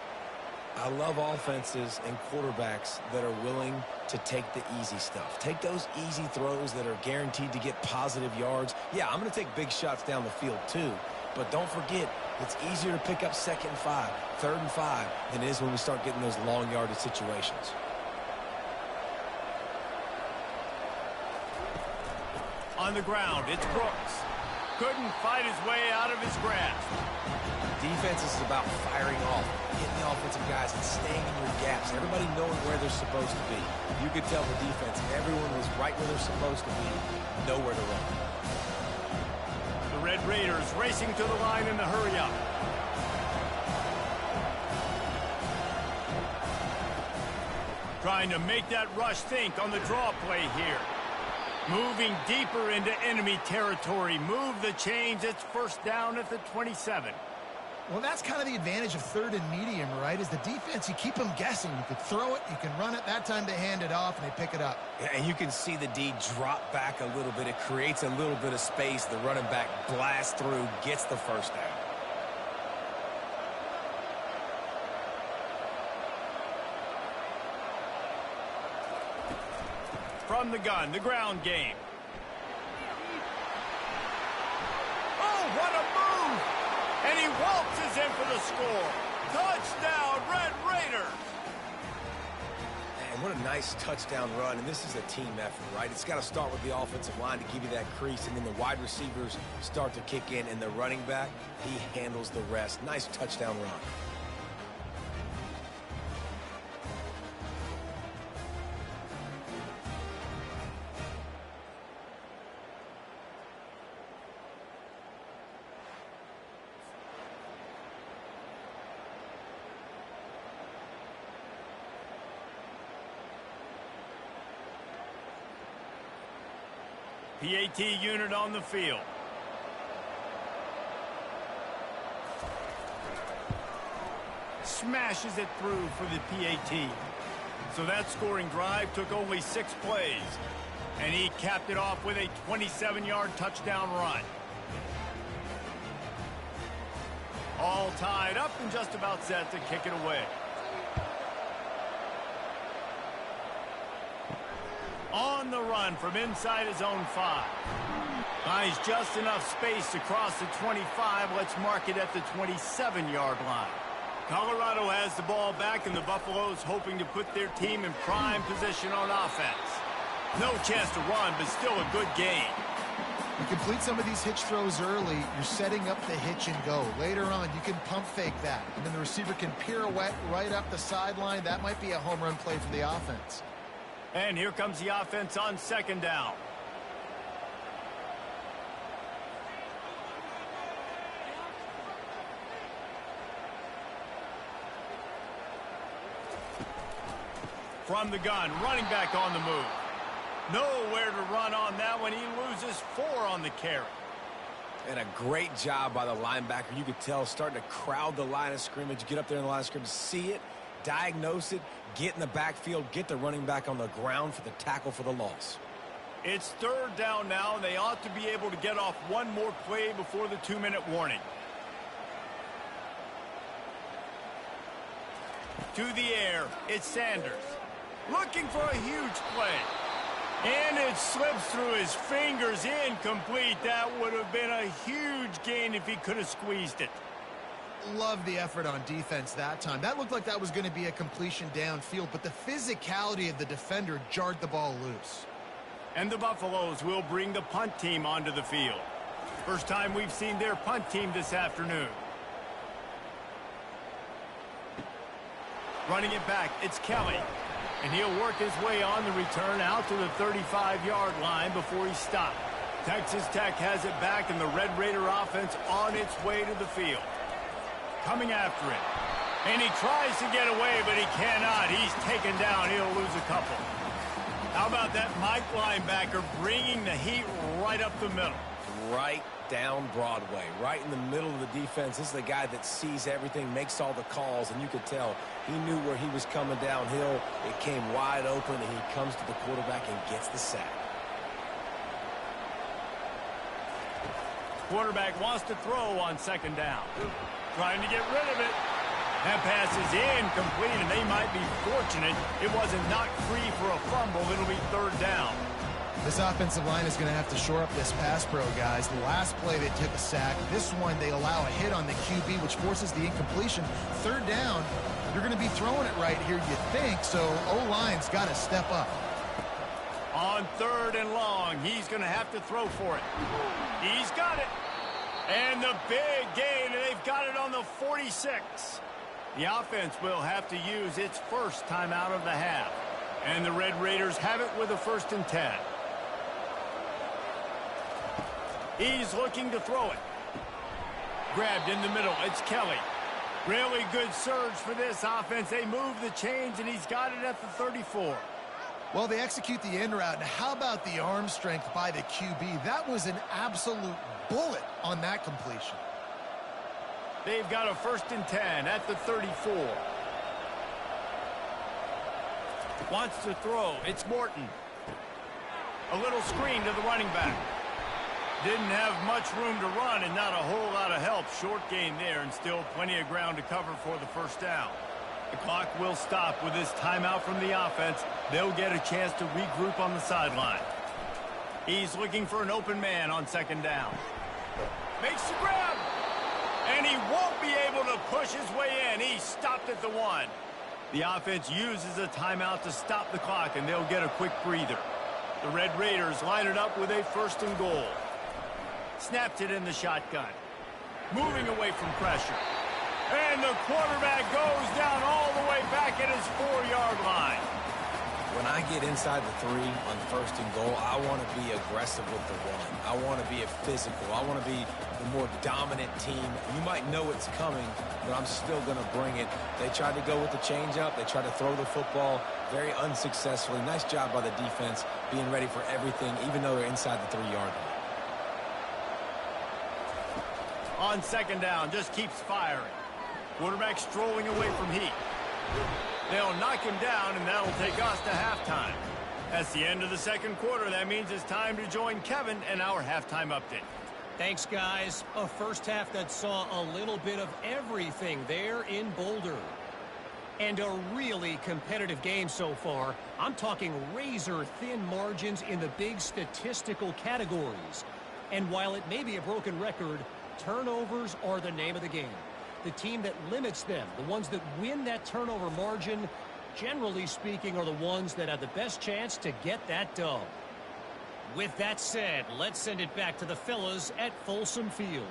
Speaker 2: I love offenses and quarterbacks that are willing to take the easy stuff. Take those easy throws that are guaranteed to get positive yards. Yeah, I'm going to take big shots down the field too. But don't forget, it's easier to pick up 2nd and 5, 3rd and 5 than it is when we start getting those long yardage situations.
Speaker 1: On the ground, it's Brooks. Couldn't fight his way out of his grasp.
Speaker 2: Defense is about firing off, hitting the offensive guys and staying in your gaps. Everybody knowing where they're supposed to be. You could tell the defense, everyone was right where they're supposed to be, nowhere to run.
Speaker 1: The Red Raiders racing to the line in the hurry-up. Trying to make that rush think on the draw play here. Moving deeper into enemy territory. Move the chains. It's first down at the 27.
Speaker 3: Well, that's kind of the advantage of third and medium, right? Is the defense, you keep them guessing. You can throw it, you can run it. That time they hand it off and they pick it up.
Speaker 2: Yeah, and you can see the D drop back a little bit. It creates a little bit of space. The running back blasts through, gets the first down.
Speaker 1: From the gun, the ground game. Oh, what a move! And he waltzes in for the score. Touchdown, Red Raiders!
Speaker 2: And what a nice touchdown run. And this is a team effort, right? It's got to start with the offensive line to give you that crease, and then the wide receivers start to kick in, and the running back, he handles the rest. Nice touchdown run.
Speaker 1: PAT unit on the field. Smashes it through for the PAT. So that scoring drive took only 6 plays. And he capped it off with a 27-yard touchdown run. All tied up and just about set to kick it away. On the run from inside his own 5. Finds just enough space to cross the 25. Let's mark it at the 27-yard line. Colorado has the ball back, and the Buffaloes hoping to put their team in prime position on offense. No chance to run, but still a good game.
Speaker 3: You complete some of these hitch throws early, you're setting up the hitch and go. Later on, you can pump fake that, and then the receiver can pirouette right up the sideline. That might be a home run play for the offense.
Speaker 1: And here comes the offense on second down. From the gun, running back on the move. Nowhere to run on that one. He loses 4 on the carry.
Speaker 2: And a great job by the linebacker. You could tell starting to crowd the line of scrimmage, get up there in the line of scrimmage, see it, diagnose it, get in the backfield, get the running back on the ground for the tackle for the loss.
Speaker 1: It's third down now, and they ought to be able to get off one more play before the 2-minute warning. To the air, it's Sanders. Looking for a huge play. And it slips through his fingers, incomplete. That would have been a huge gain if he could have squeezed it.
Speaker 3: Love the effort on defense that time. That looked like that was going to be a completion downfield, but the physicality of the defender jarred the ball loose.
Speaker 1: And the Buffaloes will bring the punt team onto the field. First time we've seen their punt team this afternoon. Running it back, it's Kelly. And he'll work his way on the return out to the 35-yard line before he's stopped. Texas Tech has it back, and the Red Raider offense on its way to the field. Coming after it. And he tries to get away, but he cannot. He's taken down. He'll lose a couple. How about that Mike linebacker bringing the heat right up the middle?
Speaker 2: Right down Broadway, right in the middle of the defense. This is the guy that sees everything, makes all the calls, and you could tell he knew where he was coming downhill. It came wide open, and he comes to the quarterback and gets the sack.
Speaker 1: Quarterback wants to throw on second down. Trying to get rid of it. That pass is incomplete, and they might be fortunate it wasn't knocked free for a fumble. It'll be third down.
Speaker 3: This offensive line is going to have to shore up this pass pro, guys. The last play they took a sack. This one they allow a hit on the QB, which forces the incompletion. Third down, you're going to be throwing it right here, you think, so O-line's got to step up.
Speaker 1: On third and long, he's going to have to throw for it. He's got it. And the big gain, and they've got it on the 46. The offense will have to use its first timeout of the half. And the Red Raiders have it with a 1st and 10. He's looking to throw it. Grabbed in the middle. It's Kelly. Really good surge for this offense. They move the chains, and he's got it at the 34.
Speaker 3: Well, they execute the in route. Now, how about the arm strength by the QB? That was an absolute bullet on that completion.
Speaker 1: They've got a 1st and 10 at the 34. Wants to throw. It's Morton. A little screen to the running back. Didn't have much room to run and not a whole lot of help. Short gain there and still plenty of ground to cover for the 1st down. The clock will stop with this timeout from the offense. They'll get a chance to regroup on the sideline. He's looking for an open man on 2nd down. Makes the grab. And he won't be able to push his way in. He stopped at the 1. The offense uses a timeout to stop the clock, and they'll get a quick breather. The Red Raiders line it up with a 1st and goal. Snapped it in the shotgun. Moving away from pressure. And the quarterback goes down all the way back at his 4-yard line.
Speaker 2: When I get inside the 3 on 1st and goal, I want to be aggressive with the run. I want to be a physical. I want to be the more dominant team. You might know it's coming, but I'm still going to bring it. They tried to go with the changeup. They tried to throw the football very unsuccessfully. Nice job by the defense being ready for everything, even though they're inside the 3-yard line.
Speaker 1: On 2nd down, just keeps firing. Quarterback strolling away from heat. They'll knock him down, and that'll take us to halftime. That's the end of the 2nd quarter. That means it's time to join Kevin and our halftime update.
Speaker 4: Thanks, guys. A first half that saw a little bit of everything there in Boulder. And a really competitive game so far. I'm talking razor-thin margins in the big statistical categories. And while it may be a broken record, turnovers are the name of the game. The team that limits them, the ones that win that turnover margin, generally speaking, are the ones that have the best chance to get that dub. With that said, let's send it back to the fellas at Folsom Field.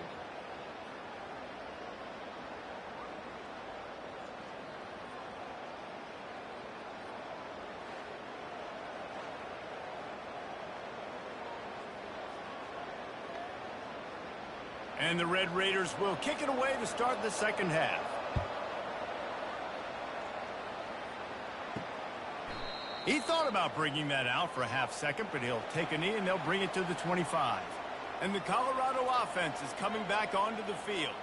Speaker 1: And the Red Raiders will kick it away to start the 2nd half. He thought about bringing that out for a half-second, but he'll take a knee and they'll bring it to the 25. And the Colorado offense is coming back onto the field.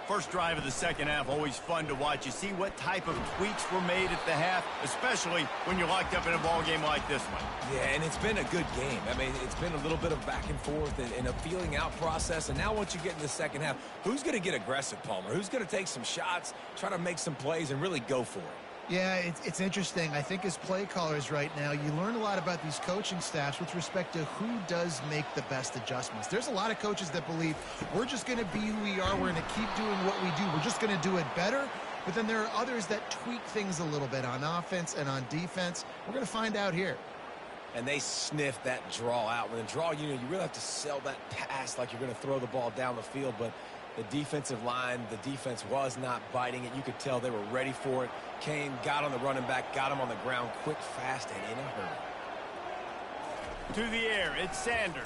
Speaker 1: First drive of the 2nd half, always fun to watch. You see what type of tweaks were made at the half, especially when you're locked up in a ball game like this one.
Speaker 2: Yeah, and it's been a good game. I mean, it's been a little bit of back and forth and a feeling out process. And now once you get in the 2nd half, who's going to get aggressive, Palmer? Who's going to take some shots, try to make some plays, and really go for it?
Speaker 3: Yeah, it's interesting. I think as play callers right now, you learn a lot about these coaching staffs with respect to who does make the best adjustments. There's a lot of coaches that believe we're just going to be who we are. We're going to keep doing what we do. We're just going to do it better. But then there are others that tweak things a little bit on offense and on defense. We're going to find out here.
Speaker 2: And they sniff that draw out. When the draw, you really have to sell that pass like you're going to throw the ball down the field. But the defensive line, the defense was not biting it. You could tell they were ready for it. Came, got on the running back, got him on the ground quick, fast, and in a hurry.
Speaker 1: To the air, it's Sanders.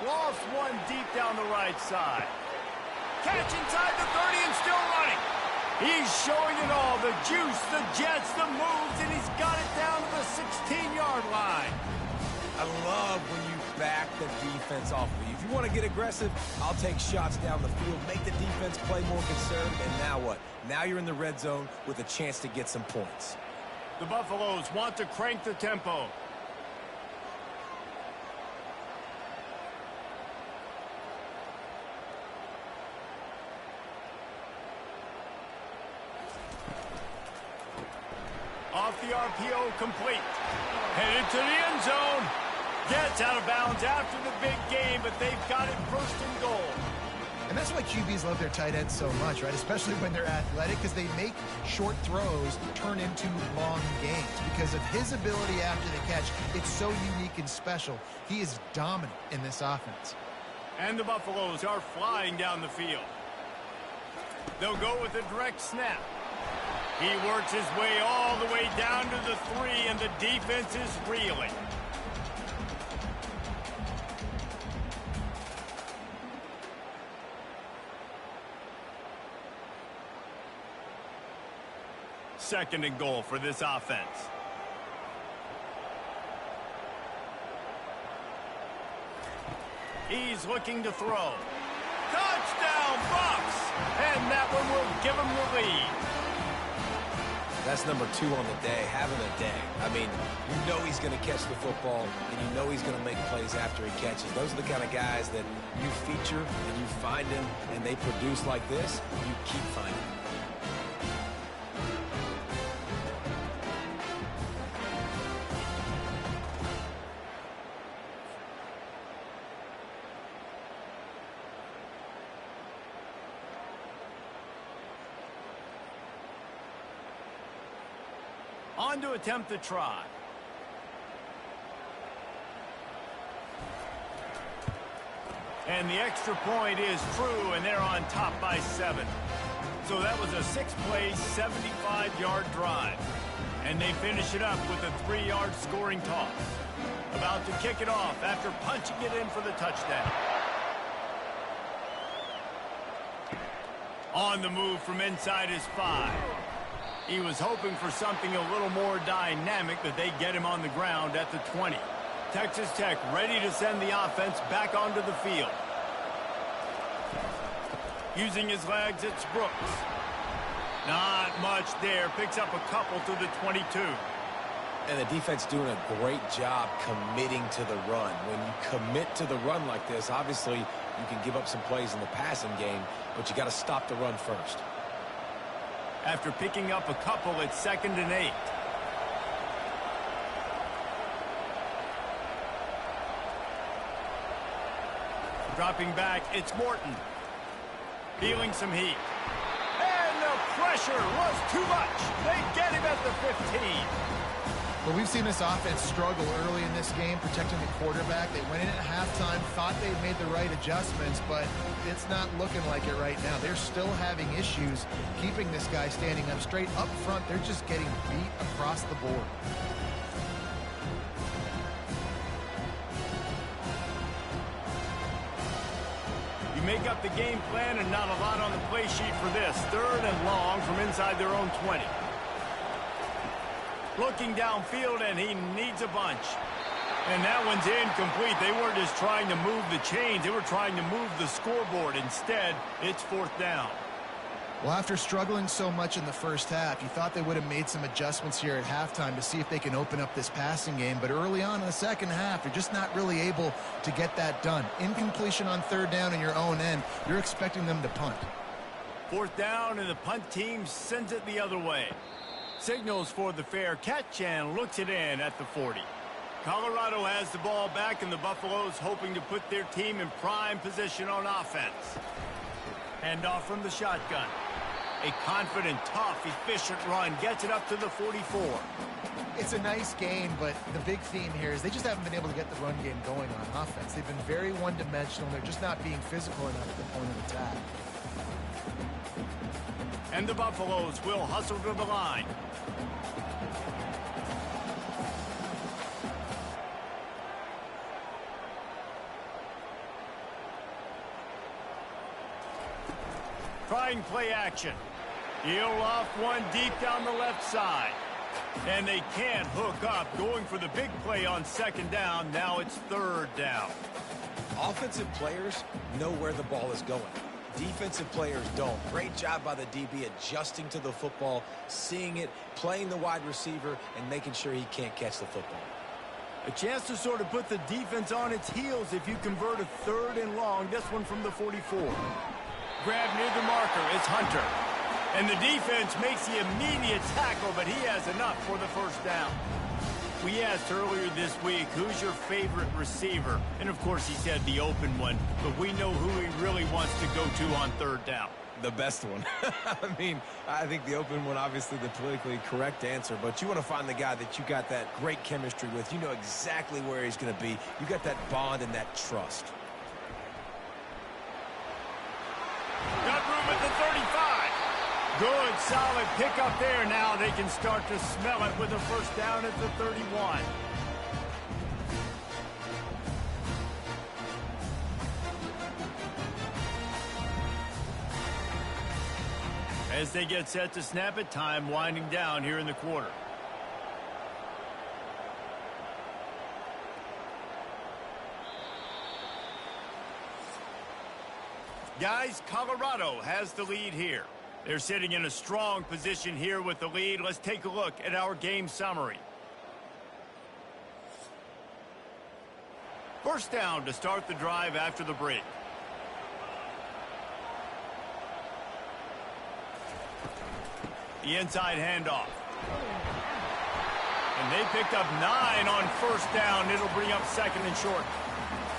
Speaker 1: Lost one deep down the right side. Catch inside the 30 and still running. He's showing it all, the juice, the jets, the moves, and he's got it down to the 16-yard line.
Speaker 2: I love when you back the defense off of you. If you want to get aggressive, I'll take shots down the field, make the defense play more conservative, and now what? Now you're in the red zone with a chance to get some points.
Speaker 1: The Buffaloes want to crank the tempo. Off the RPO, complete. Headed to the end zone. Gets out of bounds after the big game, but they've got it 1st and goal.
Speaker 3: And that's why QBs love their tight ends so much, right? Especially when they're athletic, because they make short throws turn into long gains. Because of his ability after the catch, it's so unique and special. He is dominant in this offense.
Speaker 1: And the Buffaloes are flying down the field. They'll go with a direct snap. He works his way all the way down to the 3, and the defense is reeling. Second and goal for this offense. He's looking to throw. Touchdown, Bucks! And that one will give him the lead.
Speaker 2: That's number 2 on the day, having a day. I mean, you know he's going to catch the football, and you know he's going to make plays after he catches. Those are the kind of guys that you feature, and you find them, and they produce like this, you keep finding them.
Speaker 1: On to attempt the try. And the extra point is true, and they're on top by 7. So that was a 6-play, 75-yard drive. And they finish it up with a 3-yard scoring toss. About to kick it off after punching it in for the touchdown. On the move from inside his 5. He was hoping for something a little more dynamic, that they get him on the ground at the 20. Texas Tech ready to send the offense back onto the field. Using his legs, it's Brooks. Not much there. Picks up a couple to the 22.
Speaker 2: And the defense doing a great job committing to the run. When you commit to the run like this, obviously you can give up some plays in the passing game, but you got to stop the run first.
Speaker 1: After picking up a couple, it's 2nd and 8. Dropping back, it's Morton. Feeling some heat. And the pressure was too much. They get him at the 15.
Speaker 3: Well, we've seen this offense struggle early in this game, protecting the quarterback. They went in at halftime, thought they'd made the right adjustments, but it's not looking like it right now. They're still having issues keeping this guy standing up straight. Up front, they're just getting beat across the board.
Speaker 1: You make up the game plan and not a lot on the play sheet for this. 3rd and long from inside their own 20. Looking downfield, and he needs a bunch. And that one's incomplete. They weren't just trying to move the chains. They were trying to move the scoreboard. Instead, it's 4th down.
Speaker 3: Well, after struggling so much in the first half, you thought they would have made some adjustments here at halftime to see if they can open up this passing game. But early on in the second half, they're just not really able to get that done. Incompletion on 3rd down in your own end. You're expecting them to punt.
Speaker 1: 4th down, and the punt team sends it the other way. Signals for the fair catch and looks it in at the 40. Colorado has the ball back, and the Buffaloes hoping to put their team in prime position on offense. Handoff from the shotgun. A confident, tough, efficient run gets it up to the 44.
Speaker 3: It's a nice game, but the big theme here is they just haven't been able to get the run game going on offense. They've been very one-dimensional. They're just not being physical enough at the point of attack.
Speaker 1: And the Buffaloes will hustle to the line. Trying play action. He'll off one deep down the left side. And they can't hook up. Going for the big play on 2nd down. Now it's 3rd down.
Speaker 2: Offensive players know where the ball is going. Defensive players don't. Great job by the DB adjusting to the football, seeing it, playing the wide receiver, and making sure he can't catch the football.
Speaker 1: A chance to sort of put the defense on its heels if you convert a 3rd and long. This one from the 44. Grab near the marker. It's Hunter. And the defense makes the immediate tackle, but he has enough for the 1st down. We asked earlier this week, who's your favorite receiver? And, of course, he said the open one. But we know who he really wants to go to on 3rd down.
Speaker 2: The best one. I mean, I think the open one, obviously the politically correct answer, but you want to find the guy that you got that great chemistry with. You know exactly where he's going to be. You got that bond and that trust.
Speaker 1: Got room at the 35. Good, solid pickup there. Now they can start to smell it with a 1st down at the 31. As they get set to snap it, time winding down here in the quarter. Guys, Colorado has the lead here. They're sitting in a strong position here with the lead. Let's take a look at our game summary. First down to start the drive after the break. The inside handoff. And they picked up 9 on first down. It'll bring up second and short.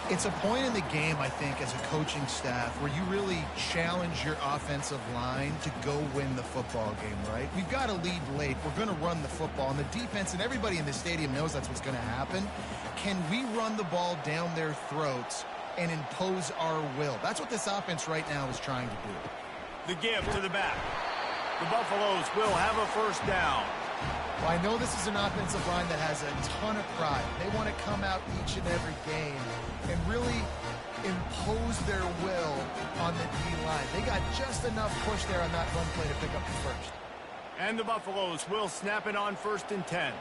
Speaker 3: It's a point in the game, I think, as a coaching staff where you really challenge your offensive line to go win the football game, right? We've got to lead late. We're going to run the football. And the defense and everybody in the stadium knows that's what's going to happen. Can we run the ball down their throats and impose our will? That's what this offense right now is trying to do.
Speaker 1: The give to the back. The Buffaloes will have a first down.
Speaker 3: Well, I know this is an offensive line that has a ton of pride. They want to come out each and every game and really impose their will on the D-line. They got just enough push there on that run play to pick up the first.
Speaker 1: And the Buffaloes will snap it on 1st and 10.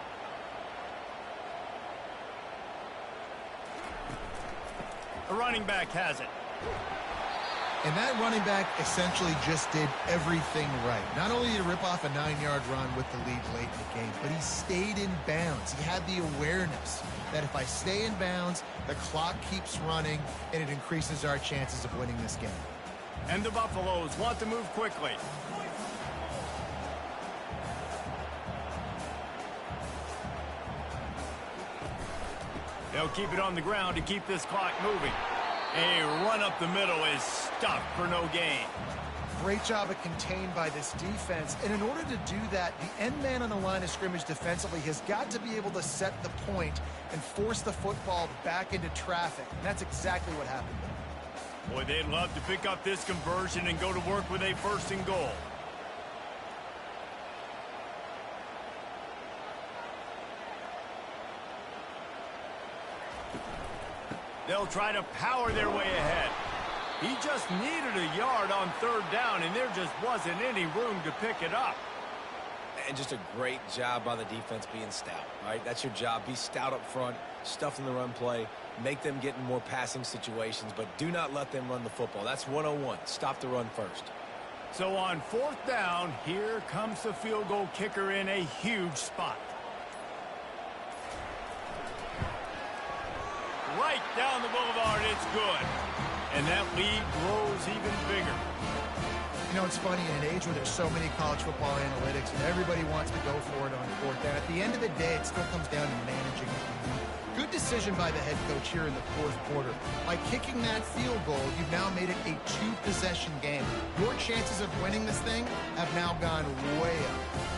Speaker 1: The running back has it.
Speaker 3: And that running back essentially just did everything right. Not only did he rip off a 9-yard run with the lead late in the game, but he stayed in bounds. He had the awareness that if I stay in bounds, the clock keeps running, and it increases our chances of winning this game.
Speaker 1: And the Buffaloes want to move quickly. They'll keep it on the ground to keep this clock moving. A run up the middle is stuffed for no gain.
Speaker 3: Great job of contained by this defense. And in order to do that, the end man on the line of scrimmage defensively has got to be able to set the point and force the football back into traffic. And that's exactly what happened.
Speaker 1: Boy, they'd love to pick up this conversion and go to work with a 1st and goal. They'll try to power their way ahead. He just needed a yard on 3rd down, and there just wasn't any room to pick it up.
Speaker 2: And just a great job by the defense being stout, right? That's your job. Be stout up front, stuff in the run play, make them get in more passing situations, but do not let them run the football. That's 101. Stop the run first.
Speaker 1: So on 4th down, here comes the field goal kicker in a huge spot. Right down the boulevard, it's good. And that lead grows even bigger.
Speaker 3: You know, it's funny, in an age where there's so many college football analytics and everybody wants to go for it on 4th down, at the end of the day, it still comes down to managing it. Good decision by the head coach here in the 4th quarter. By kicking that field goal, you've now made it a 2-possession game. Your chances of winning this thing have now gone way up.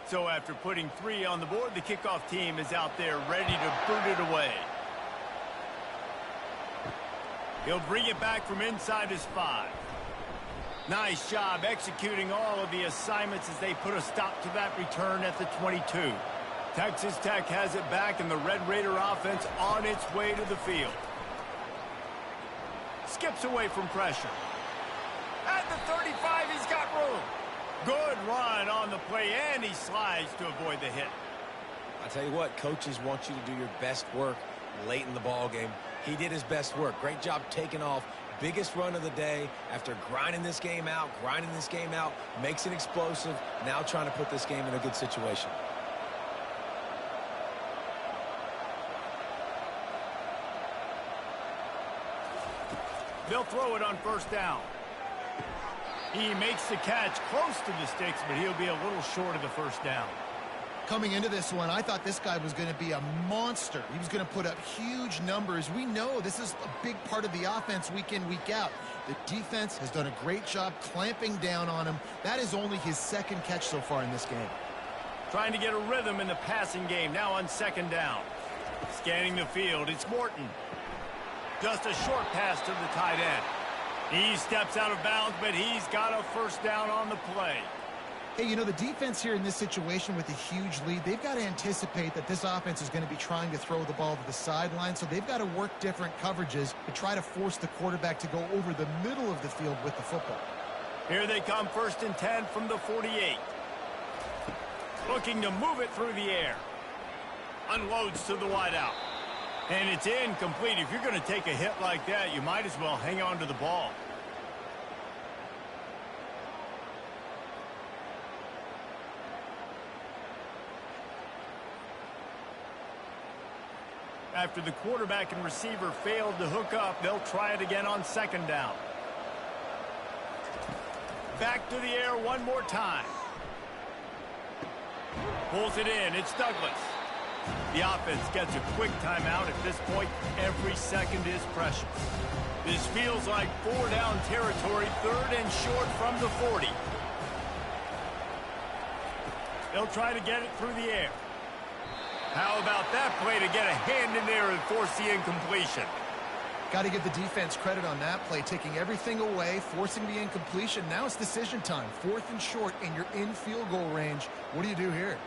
Speaker 1: So after putting 3 on the board, the kickoff team is out there ready to boot it away. He'll bring it back from inside his 5. Nice job executing all of the assignments as they put a stop to that return at the 22. Texas Tech has it back, and the Red Raider offense on its way to the field. Skips away from pressure. At the 35, he's got room. Good run on the play, and he slides to avoid the hit.
Speaker 2: I tell you what, coaches want you to do your best work late in the ball game. He did his best work. Great job taking off. Biggest run of the day after grinding this game out, makes it explosive, now trying to put this game in a good situation.
Speaker 1: They'll throw it on 1st down. He makes the catch close to the sticks, but he'll be a little short of the 1st down.
Speaker 3: Coming into this one, I thought this guy was going to be a monster. He was going to put up huge numbers. We know this is a big part of the offense week in, week out. The defense has done a great job clamping down on him. That is only his 2nd catch so far in this game.
Speaker 1: Trying to get a rhythm in the passing game, now on 2nd down. Scanning the field, it's Morton. Just a short pass to the tight end. He steps out of bounds, but he's got a 1st down on the play.
Speaker 3: Hey, you know, the defense here in this situation with a huge lead, they've got to anticipate that this offense is going to be trying to throw the ball to the sideline, so they've got to work different coverages to try to force the quarterback to go over the middle of the field with the football.
Speaker 1: Here they come, 1st and 10 from the 48. Looking to move it through the air. Unloads to the wideout. And it's incomplete. If you're going to take a hit like that, you might as well hang on to the ball. After the quarterback and receiver failed to hook up, they'll try it again on second down. Back to the air one more time. Pulls it in. It's Douglas. The offense gets a quick timeout. At this point, every second is precious. This feels like 4-down territory, third and short from the 40. They'll try to get it through the air. How about that play to get a hand in there and force the incompletion?
Speaker 3: Got to give the defense credit on that play, taking everything away, forcing the incompletion. Now it's decision time. Fourth and short, and you're in field goal range. What do you do here?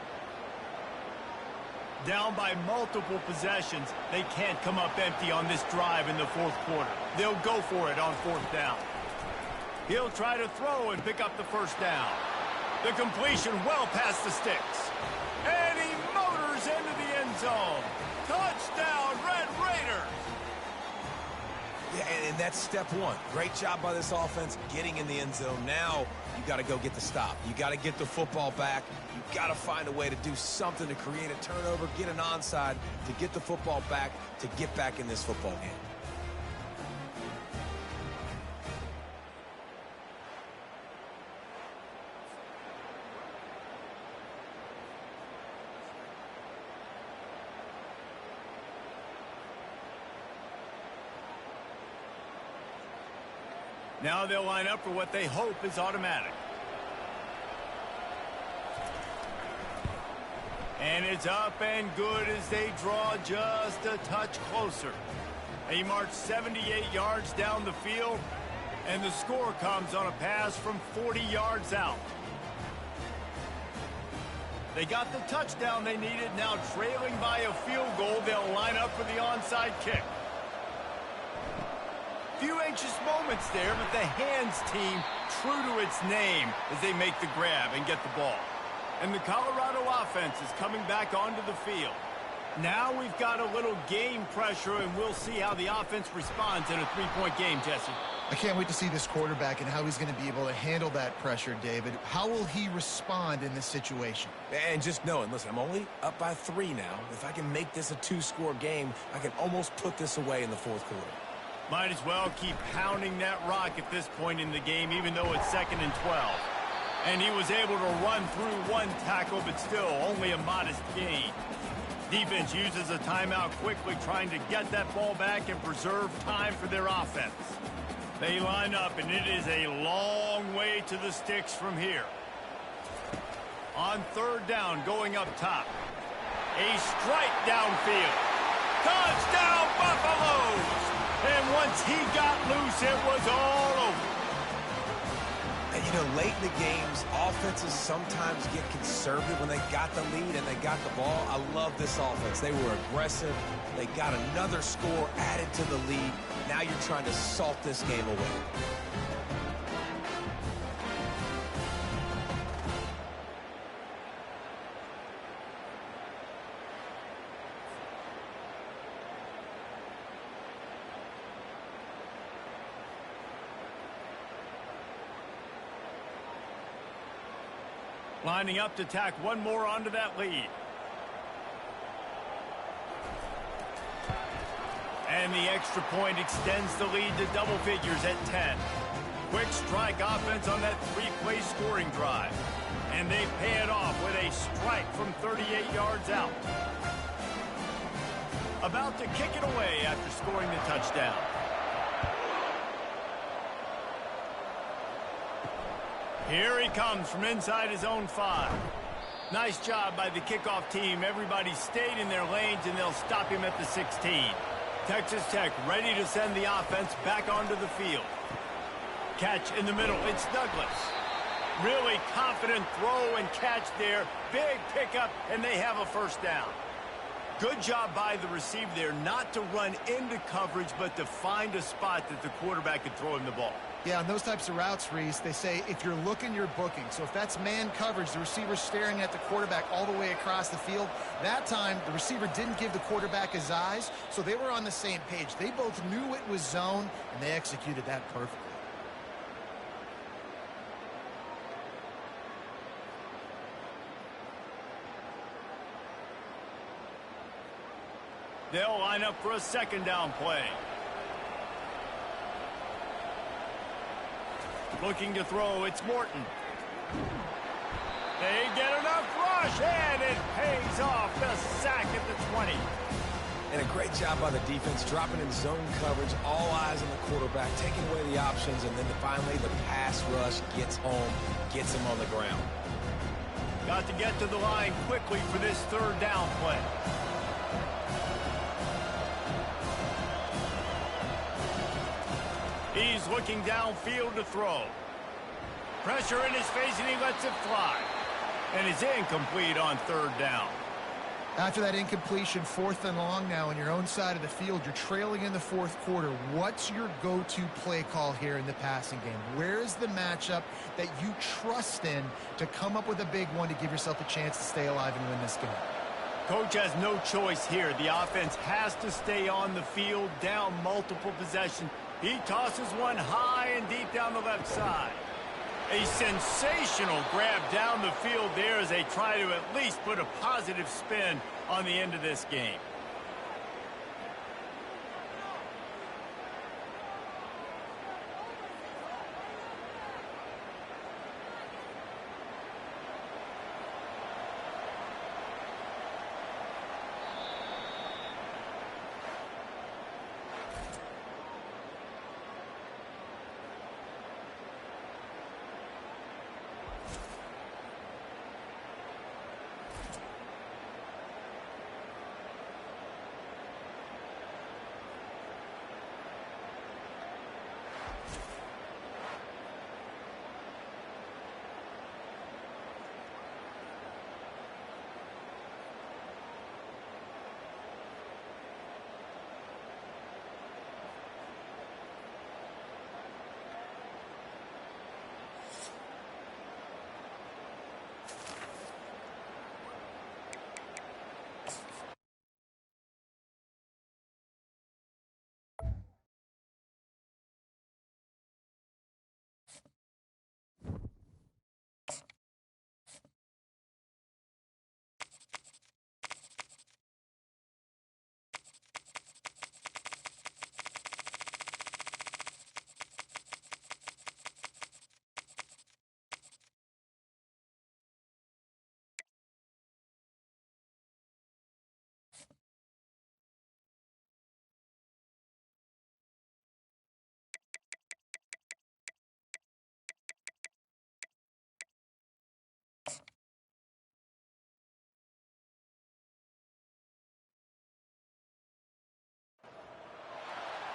Speaker 1: Down by multiple possessions, they can't come up empty on this drive in the fourth quarter. They'll go for it on fourth down. He'll try to throw and pick up the first down. The completion well past the sticks. And he motors into the end zone. Touchdown, Red Raiders!
Speaker 2: Yeah, and that's step one. Great job by this offense getting in the end zone. Now you got to go get the stop. You got to get the football back. You got to find a way to do something to create a turnover, get an onside, to get the football back, to get back in this football game.
Speaker 1: Now they'll line up for what they hope is automatic. And it's up and good as they draw just a touch closer. They march 78 yards down the field, and the score comes on a pass from 40 yards out. They got the touchdown they needed. Now trailing by a field goal, they'll line up for the onside kick. Few anxious moments there, but the hands team true to its name as they make the grab and get the ball. And the Colorado offense is coming back onto the field. Now we've got a little game pressure, and we'll see how the offense responds in a three-point game, Jesse.
Speaker 3: I can't wait to see this quarterback and how he's going to be able to handle that pressure, David. How will he respond in this situation?
Speaker 2: And just knowing, listen, I'm only up by 3 now. If I can make this a 2-score game, I can almost put this away in the fourth quarter.
Speaker 1: Might as well keep pounding that rock at this point in the game, even though it's 2nd and 12. And he was able to run through one tackle, but still only a modest gain. Defense uses a timeout quickly, trying to get that ball back and preserve time for their offense. They line up, and it is a long way to the sticks from here. On third down, going up top. A strike downfield. Touchdown, Buffaloes! And once he got loose, it was all over.
Speaker 2: And, you know, late in the games, offenses sometimes get conservative when they got the lead and they got the ball. I love this offense. They were aggressive. They got another score added to the lead. Now you're trying to salt this game away.
Speaker 1: Lining up to tack one more onto that lead. And the extra point extends the lead to double figures at 10. Quick strike offense on that 3-play scoring drive. And they pay it off with a strike from 38 yards out. About to kick it away after scoring the touchdown. Here he comes from inside his own 5. Nice job by the kickoff team. Everybody stayed in their lanes, and they'll stop him at the 16. Texas Tech ready to send the offense back onto the field. Catch in the middle. It's Douglas. Really confident throw and catch there. Big pickup, and they have a first down. Good job by the receiver there not to run into coverage, but to find a spot that the quarterback could throw him the ball.
Speaker 3: Yeah, on those types of routes, Reese, they say if you're looking, you're booking. So if that's man coverage, the receiver's staring at the quarterback all the way across the field, that time the receiver didn't give the quarterback his eyes, so they were on the same page. They both knew it was zone, and they executed that perfectly.
Speaker 1: They'll line up for a second down play. Looking to throw, it's Morton. They get enough rush, and it pays off. The sack at the 20.
Speaker 2: And a great job by the defense, dropping in zone coverage, all eyes on the quarterback, taking away the options, and then finally the pass rush gets home, gets him on the ground.
Speaker 1: Got to get to the line quickly for this third down play. He's looking downfield to throw. Pressure in his face, and he lets it fly. And it's incomplete on third down.
Speaker 3: After that incompletion, 4th and long now on your own side of the field, you're trailing in the 4th quarter. What's your go-to play call here in the passing game? Where's the matchup that you trust in to come up with a big one to give yourself a chance to stay alive and win this game?
Speaker 1: Coach has no choice here. The offense has to stay on the field, down multiple possessions. He tosses one high and deep down the left side. A sensational grab down the field there as they try to at least put a positive spin on the end of this game.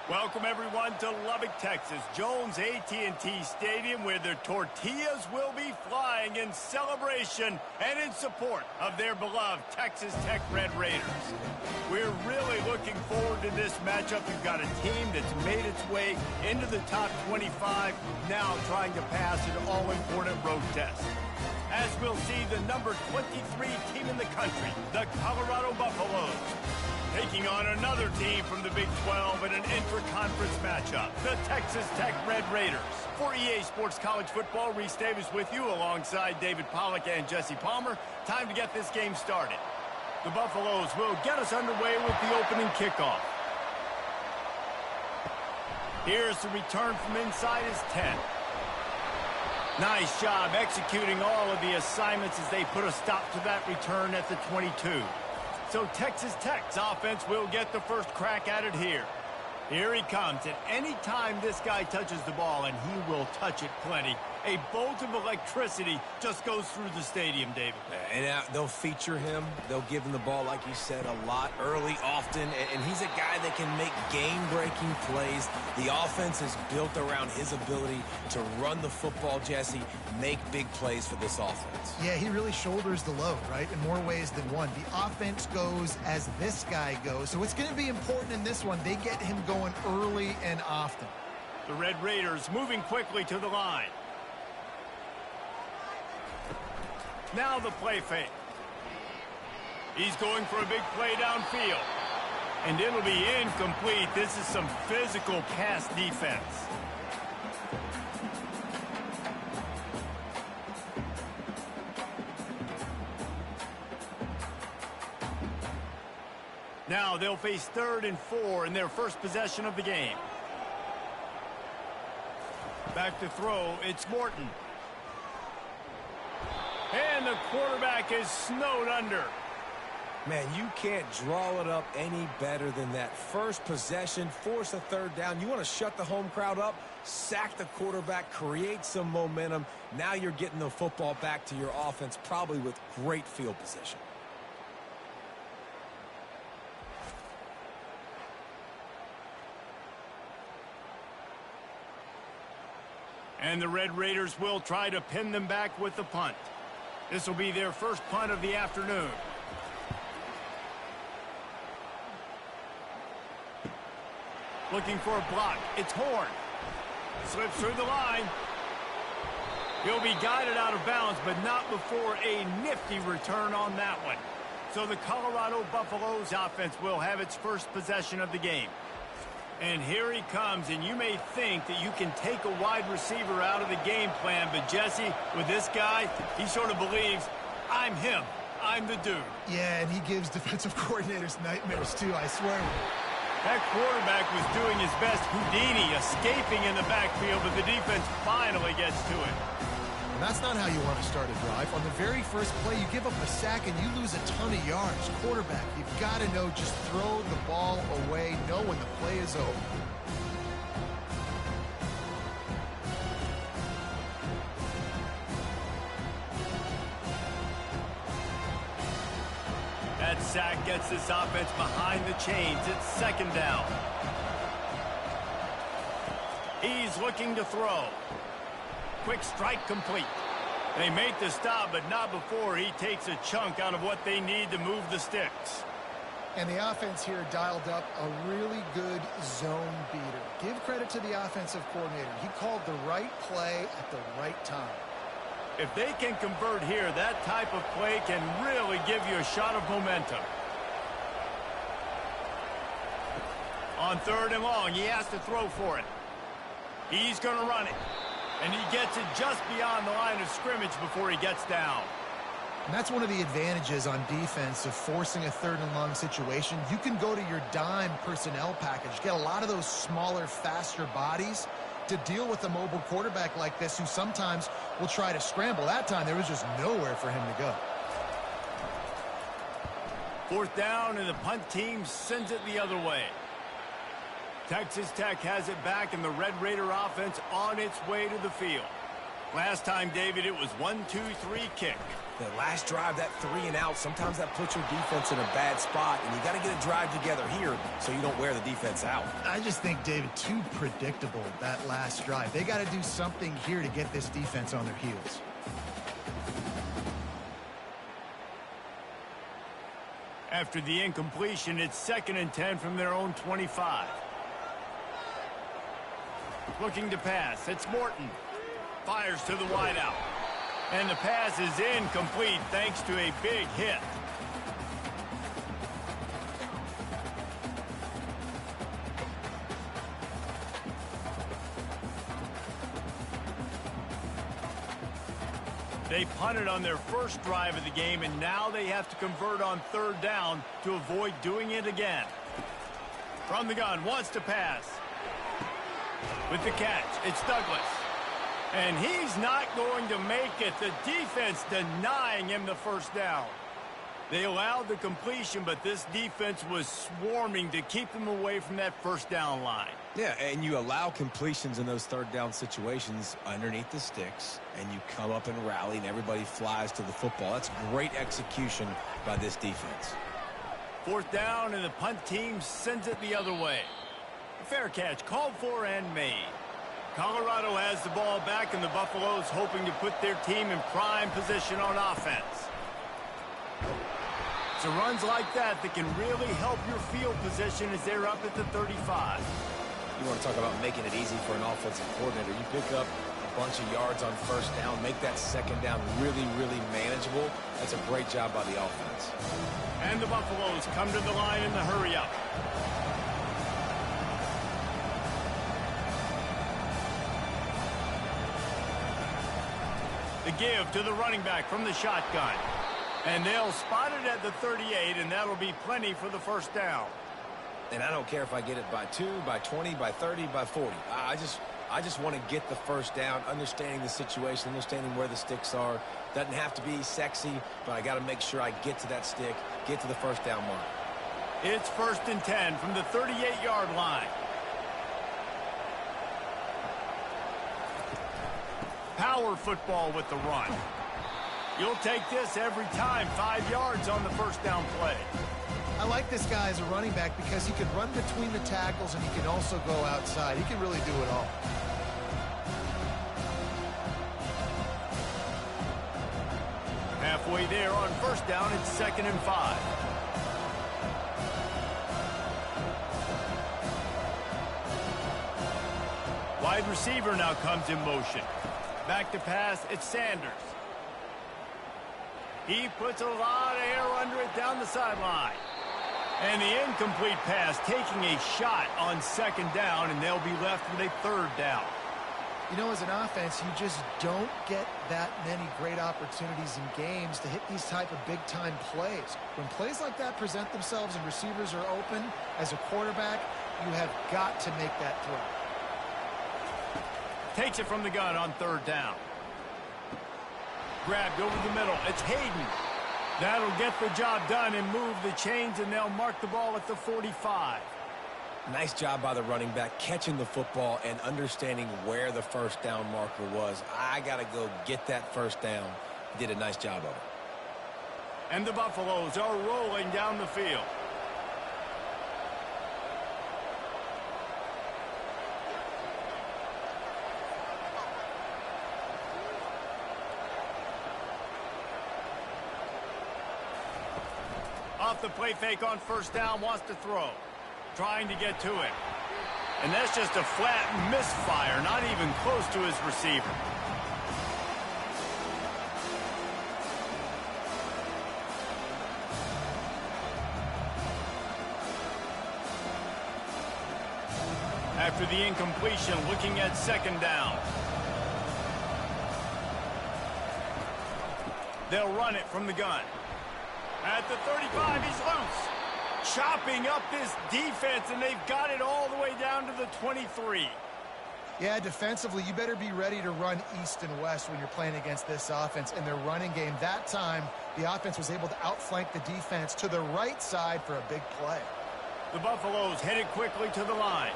Speaker 1: Welcome, everyone, to Lubbock, Texas, Jones AT&T Stadium, where the tortillas will be flying in celebration and in support of their beloved Texas Tech Red Raiders. We're really looking forward to this matchup. You've got a team that's made its way into the top 25, now trying to pass an all-important road test. As we'll see, the number 23 team in the country, the Colorado Buffaloes, taking on another team from the Big 12 in an intra-conference matchup, the Texas Tech Red Raiders. For EA Sports College Football, Reese Davis with you alongside David Pollack and Jesse Palmer. Time to get this game started. The Buffaloes will get us underway with the opening kickoff. Here's the return from inside his 10. Nice job executing all of the assignments as they put a stop to that return at the 22. So Texas Tech's offense will get the first crack at it here. Here he comes, and any time this guy touches the ball, and he will touch it plenty, a bolt of electricity just goes through the stadium, David.
Speaker 2: And they'll feature him. They'll give him the ball, like you said, a lot, early, often. And he's a guy that can make game-breaking plays. The offense is built around his ability to run the football, Jesse, make big plays for this offense.
Speaker 3: Yeah, he really shoulders the load, right, in more ways than one. The offense goes as this guy goes. So it's going to be important in this one. They get him going early and often.
Speaker 1: The Red Raiders moving quickly to the line. Now the play fake. He's going for a big play downfield. And it'll be incomplete. This is some physical pass defense. Now they'll face 3rd and 4 in their first possession of the game. Back to throw, it's Morton. And the quarterback is snowed under.
Speaker 2: Man, you can't draw it up any better than that. First possession, force a 3rd down. You want to shut the home crowd up, sack the quarterback, create some momentum. Now you're getting the football back to your offense, probably with great field position.
Speaker 1: And the Red Raiders will try to pin them back with the punt. This will be their first punt of the afternoon. Looking for a block. It's Horn. Slips through the line. He'll be guided out of bounds, but not before a nifty return on that one. So the Colorado Buffaloes offense will have its first possession of the game. And here he comes, and you may think that you can take a wide receiver out of the game plan, but Jesse, with this guy, he sort of believes, I'm him. I'm the dude.
Speaker 3: Yeah, and he gives defensive coordinators nightmares, too, I swear.
Speaker 1: That quarterback was doing his best Houdini, escaping in the backfield, but the defense finally gets to it.
Speaker 3: And that's not how you want to start a drive. On the very first play, you give up a sack and you lose a ton of yards. Quarterback, you've got to know, just throw the ball away, know when the play is over.
Speaker 1: That sack gets this offense behind the chains. It's 2nd down. He's looking to throw. Quick strike complete. They make the stop, but not before he takes a chunk out of what they need to move the sticks.
Speaker 3: And the offense here dialed up a really good zone beater. Give credit to the offensive coordinator. He called the right play at the right time.
Speaker 1: If they can convert here, that type of play can really give you a shot of momentum. On 3rd and long, he has to throw for it. He's going to run it. And he gets it just beyond the line of scrimmage before he gets down.
Speaker 3: And that's one of the advantages on defense of forcing a 3rd and long situation. You can go to your dime personnel package, get a lot of those smaller, faster bodies to deal with a mobile quarterback like this who sometimes will try to scramble. That time, there was just nowhere for him to go.
Speaker 1: 4th down, and the punt team sends it the other way. Texas Tech has it back, and the Red Raider offense on its way to the field. Last time, David, it was 1-2-3 kick.
Speaker 2: The last drive, that 3 and out, sometimes that puts your defense in a bad spot, and you got to get a drive together here so you don't wear the defense out.
Speaker 3: I just think, David, too predictable, that last drive. They got to do something here to get this defense on their heels.
Speaker 1: After the incompletion, it's 2nd and 10 from their own 25. Looking to pass. It's Morton. Fires to the wideout. And the pass is incomplete thanks to a big hit. They punted on their first drive of the game, and now they have to convert on 3rd down to avoid doing it again. From the gun, wants to pass. With the catch, it's Douglas. And he's not going to make it. The defense denying him the 1st down. They allowed the completion, but this defense was swarming to keep them away from that 1st down line.
Speaker 2: Yeah, and you allow completions in those 3rd down situations underneath the sticks, and you come up and rally, and everybody flies to the football. That's great execution by this defense.
Speaker 1: 4th down, and the punt team sends it the other way. Fair catch, called for and made. Colorado has the ball back, and the Buffaloes hoping to put their team in prime position on offense. So runs like that can really help your field position as they're up at the 35.
Speaker 2: You want to talk about making it easy for an offensive coordinator. You pick up a bunch of yards on first down, make that second down really, really manageable. That's a great job by the offense.
Speaker 1: And the Buffaloes come to the line in the hurry-up. The give to the running back from the shotgun. And they'll spot it at the 38, and that'll be plenty for the first down.
Speaker 2: And I don't care if I get it by 2, by 20, by 30, by 40. I just want to get the first down, understanding the situation, understanding where the sticks are. Doesn't have to be sexy, but I got to make sure I get to that stick, get to the first down mark.
Speaker 1: It's 1st and 10 from the 38-yard line. Power football with the run. You'll take this every time. 5 yards on the first down play.
Speaker 3: I like this guy as a running back because he can run between the tackles and he can also go outside. He can really do it all.
Speaker 1: Halfway there on first down, it's 2nd and 5. Wide receiver now comes in motion. Back to pass, it's Sanders. He puts a lot of air under it down the sideline. And the incomplete pass taking a shot on 2nd down, and they'll be left with a 3rd down.
Speaker 3: You know, as an offense, you just don't get that many great opportunities in games to hit these type of big-time plays. When plays like that present themselves and receivers are open, as a quarterback, you have got to make that throw.
Speaker 1: Takes it from the gun on 3rd down. Grabbed over the middle. It's Hayden. That'll get the job done and move the chains, and they'll mark the ball at the 45.
Speaker 2: Nice job by the running back, catching the football and understanding where the first down marker was. I got to go get that first down. He did a nice job of it.
Speaker 1: And the Buffaloes are rolling down the field. Off the play fake on first down, wants to throw. Trying to get to it. And that's just a flat misfire, not even close to his receiver. After the incompletion, looking at 2nd down. They'll run it from the gun. At the 35, he's loose. Chopping up this defense, and they've got it all the way down to the 23.
Speaker 3: Yeah, defensively, you better be ready to run east and west when you're playing against this offense. In their running game, that time, the offense was able to outflank the defense to the right side for a big play.
Speaker 1: The Buffaloes headed quickly to the line.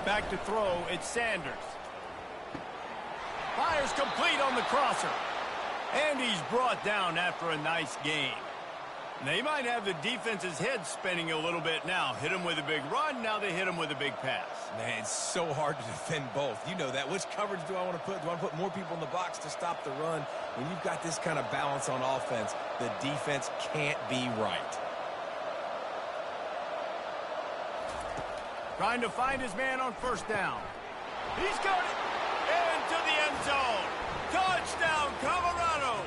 Speaker 1: Back to throw, it's Sanders. Fires complete on the crosser. And he's brought down after a nice gain. They might have the defense's head spinning a little bit now. Hit him with a big run, now they hit him with a big pass.
Speaker 2: Man, it's so hard to defend both. You know that. Which coverage do I want to put? Do I want to put more people in the box to stop the run? When you've got this kind of balance on offense, the defense can't be right.
Speaker 1: Trying to find his man on first down. He's got it into the end zone. Touchdown, Colorado.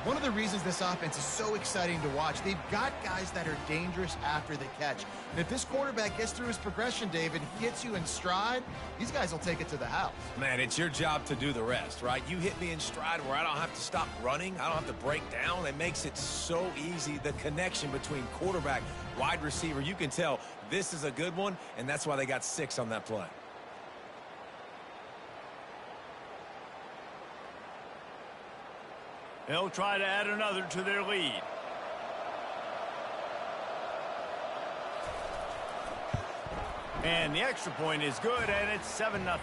Speaker 3: One of the reasons this offense is so exciting to watch, they've got guys that are dangerous after the catch. And if this quarterback gets through his progression, David, gets you in stride, these guys will take it to the house.
Speaker 2: Man, it's your job to do the rest, right? You hit me in stride where I don't have to stop running. I don't have to break down. It makes it so easy. The connection between quarterback, wide receiver, you can tell this is a good one, and that's why they got 6 on that play.
Speaker 1: They'll try to add another to their lead. And the extra point is good, and it's 7-0.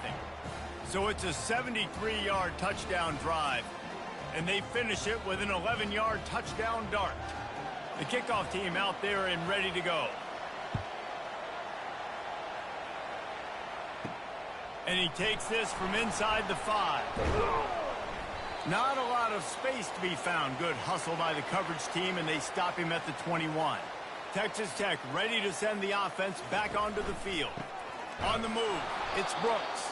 Speaker 1: So it's a 73-yard touchdown drive. And they finish it with an 11-yard touchdown dart. The kickoff team out there and ready to go. And he takes this from inside the 5. Not a lot of space to be found. Good hustle by the coverage team, and they stop him at the 21. Texas Tech ready to send the offense back onto the field. On the move, it's Brooks.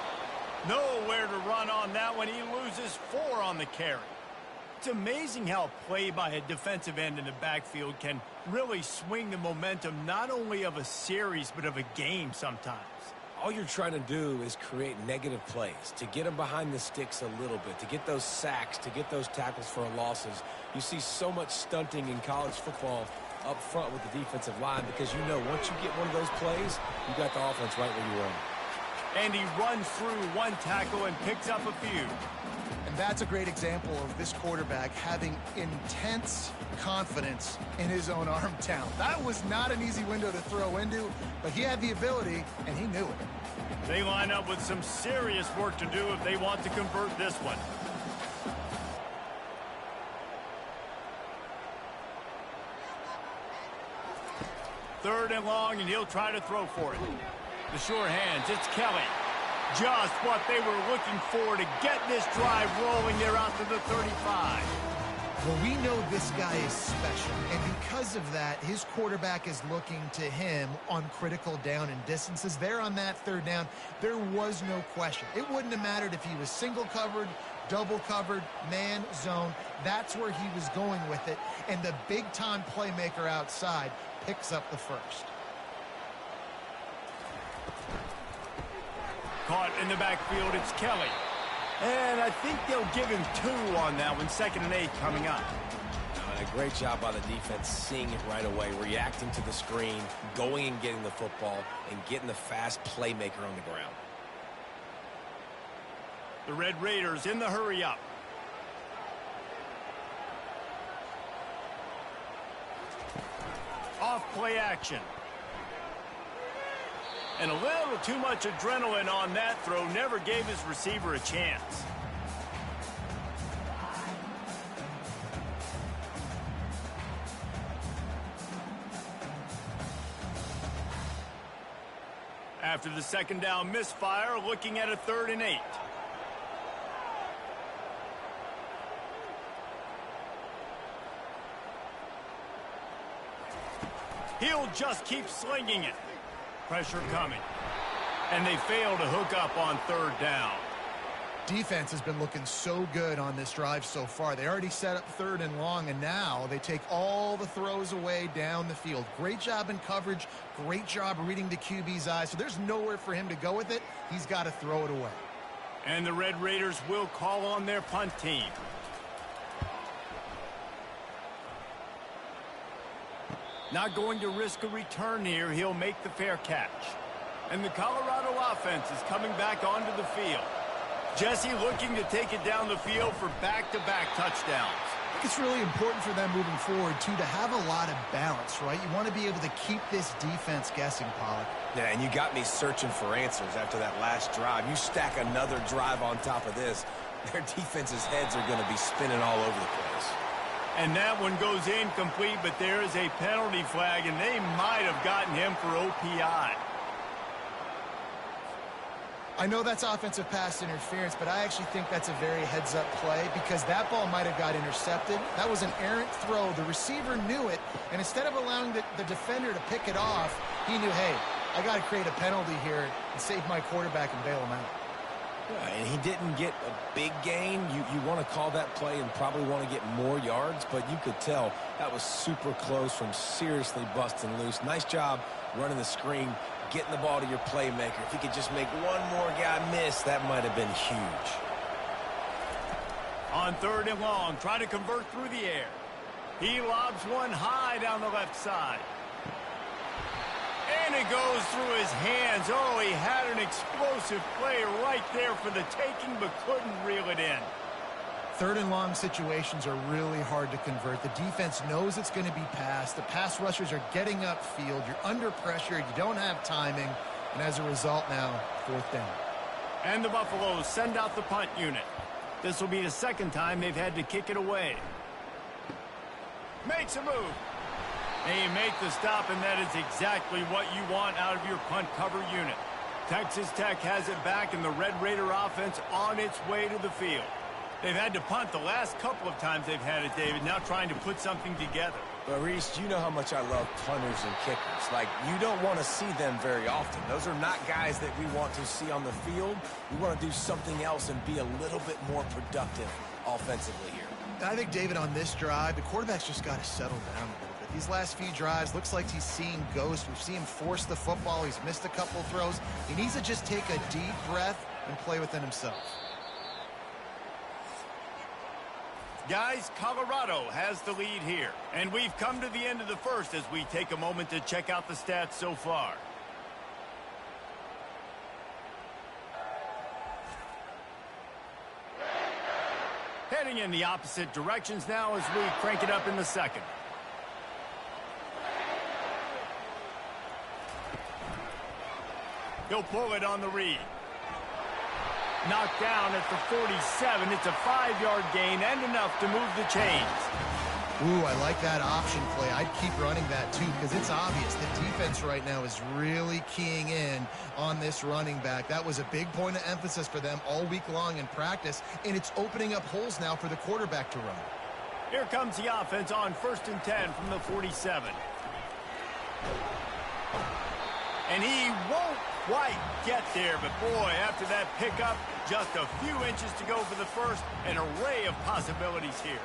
Speaker 1: Nowhere to run on that one. He loses 4 on the carry. It's amazing how play by a defensive end in the backfield can really swing the momentum not only of a series but of a game sometimes.
Speaker 2: All you're trying to do is create negative plays, to get them behind the sticks a little bit, to get those sacks, to get those tackles for losses. You see so much stunting in college football up front with the defensive line because you know once you get one of those plays, you got the offense right where you want it.
Speaker 1: And he runs through one tackle and picks up a few.
Speaker 3: And that's a great example of this quarterback having intense confidence in his own arm talent. That was not an easy window to throw into, but he had the ability, and he knew it.
Speaker 1: They line up with some serious work to do if they want to convert this one. Third and long, and he'll try to throw for it. The sure hands, it's Kelly. Just what they were looking for to get this drive rolling there out to the 35.
Speaker 3: Well, we know this guy is special, and because of that, his quarterback is looking to him on critical down and distances. There on that third down, there was no question. It wouldn't have mattered if he was single covered, double covered, man, zone. That's where he was going with it, and the big-time playmaker outside picks up the first.
Speaker 1: Caught in the backfield, it's Kelly. And I think they'll give him 2 on that one. 2nd and 8 coming up.
Speaker 2: And a great job by the defense seeing it right away, reacting to the screen, going and getting the football, and getting the fast playmaker on the ground.
Speaker 1: The Red Raiders in the hurry-up. Off play action. And a little too much adrenaline on that throw. Never gave his receiver a chance. After the 2nd down misfire, looking at a 3rd and 8. He'll just keep slinging it. Pressure coming. And they fail to hook up on 3rd down.
Speaker 3: Defense has been looking so good on this drive so far. They already set up 3rd and long, and now they take all the throws away down the field. Great job in coverage. Great job reading the QB's eyes. So there's nowhere for him to go with it. He's got to throw it away.
Speaker 1: And the Red Raiders will call on their punt team. Not going to risk a return here. He'll make the fair catch. And the Colorado offense is coming back onto the field. Jesse looking to take it down the field for back-to-back touchdowns.
Speaker 3: I think it's really important for them moving forward, too, to have a lot of balance, right? You want to be able to keep this defense guessing, Pollack.
Speaker 2: Yeah, and you got me searching for answers after that last drive. You stack another drive on top of this, their defense's heads are going to be spinning all over the place.
Speaker 1: And that one goes incomplete, but there is a penalty flag, and they might have gotten him for OPI.
Speaker 3: I know that's offensive pass interference, but I actually think that's a very heads-up play because that ball might have got intercepted. That was an errant throw. The receiver knew it, and instead of allowing the defender to pick it off, he knew, hey, I got to create a penalty here and save my quarterback and bail him out.
Speaker 2: Yeah, and he didn't get a big gain. You want to call that play and probably want to get more yards, but you could tell that was super close from seriously busting loose. Nice job running the screen, getting the ball to your playmaker. If he could just make one more guy miss, that might have been huge.
Speaker 1: On 3rd and long, trying to convert through the air. He lobs one high down the left side. And it goes through his hands. Oh, he had an explosive play right there for the taking, but couldn't reel it in.
Speaker 3: 3rd and long situations are really hard to convert. The defense knows it's going to be passed. The pass rushers are getting upfield. You're under pressure. You don't have timing. And as a result now, 4th down.
Speaker 1: And the Buffaloes send out the punt unit. This will be the 2nd time they've had to kick it away. Makes a move. They make the stop, and that is exactly what you want out of your punt cover unit. Texas Tech has it back, and the Red Raider offense on its way to the field. They've had to punt the last couple of times they've had it, David, now trying to put something together.
Speaker 2: But, Reese, you know how much I love punters and kickers. Like, you don't want to see them very often. Those are not guys that we want to see on the field. We want to do something else and be a little bit more productive offensively here.
Speaker 3: I think, David, on this drive, the quarterback's just got to settle down a little bit. These last few drives, looks like he's seeing ghosts. We've seen him force the football. He's missed a couple of throws. He needs to just take a deep breath and play within himself.
Speaker 1: Guys, Colorado has the lead here. And we've come to the end of the first as we take a moment to check out the stats so far. Heading in the opposite directions now as we crank it up in the second. He'll pull it on the read. Knocked down at the 47. It's a 5-yard gain and enough to move the chains.
Speaker 3: Ooh, I like that option play. I'd keep running that too because it's obvious the defense right now is really keying in on this running back. That was a big point of emphasis for them all week long in practice, and it's opening up holes now for the quarterback to run.
Speaker 1: Here comes the offense on 1st and 10 from the 47. And he won't quite get there, but boy, after that pickup, just a few inches to go for the first, an array of possibilities here.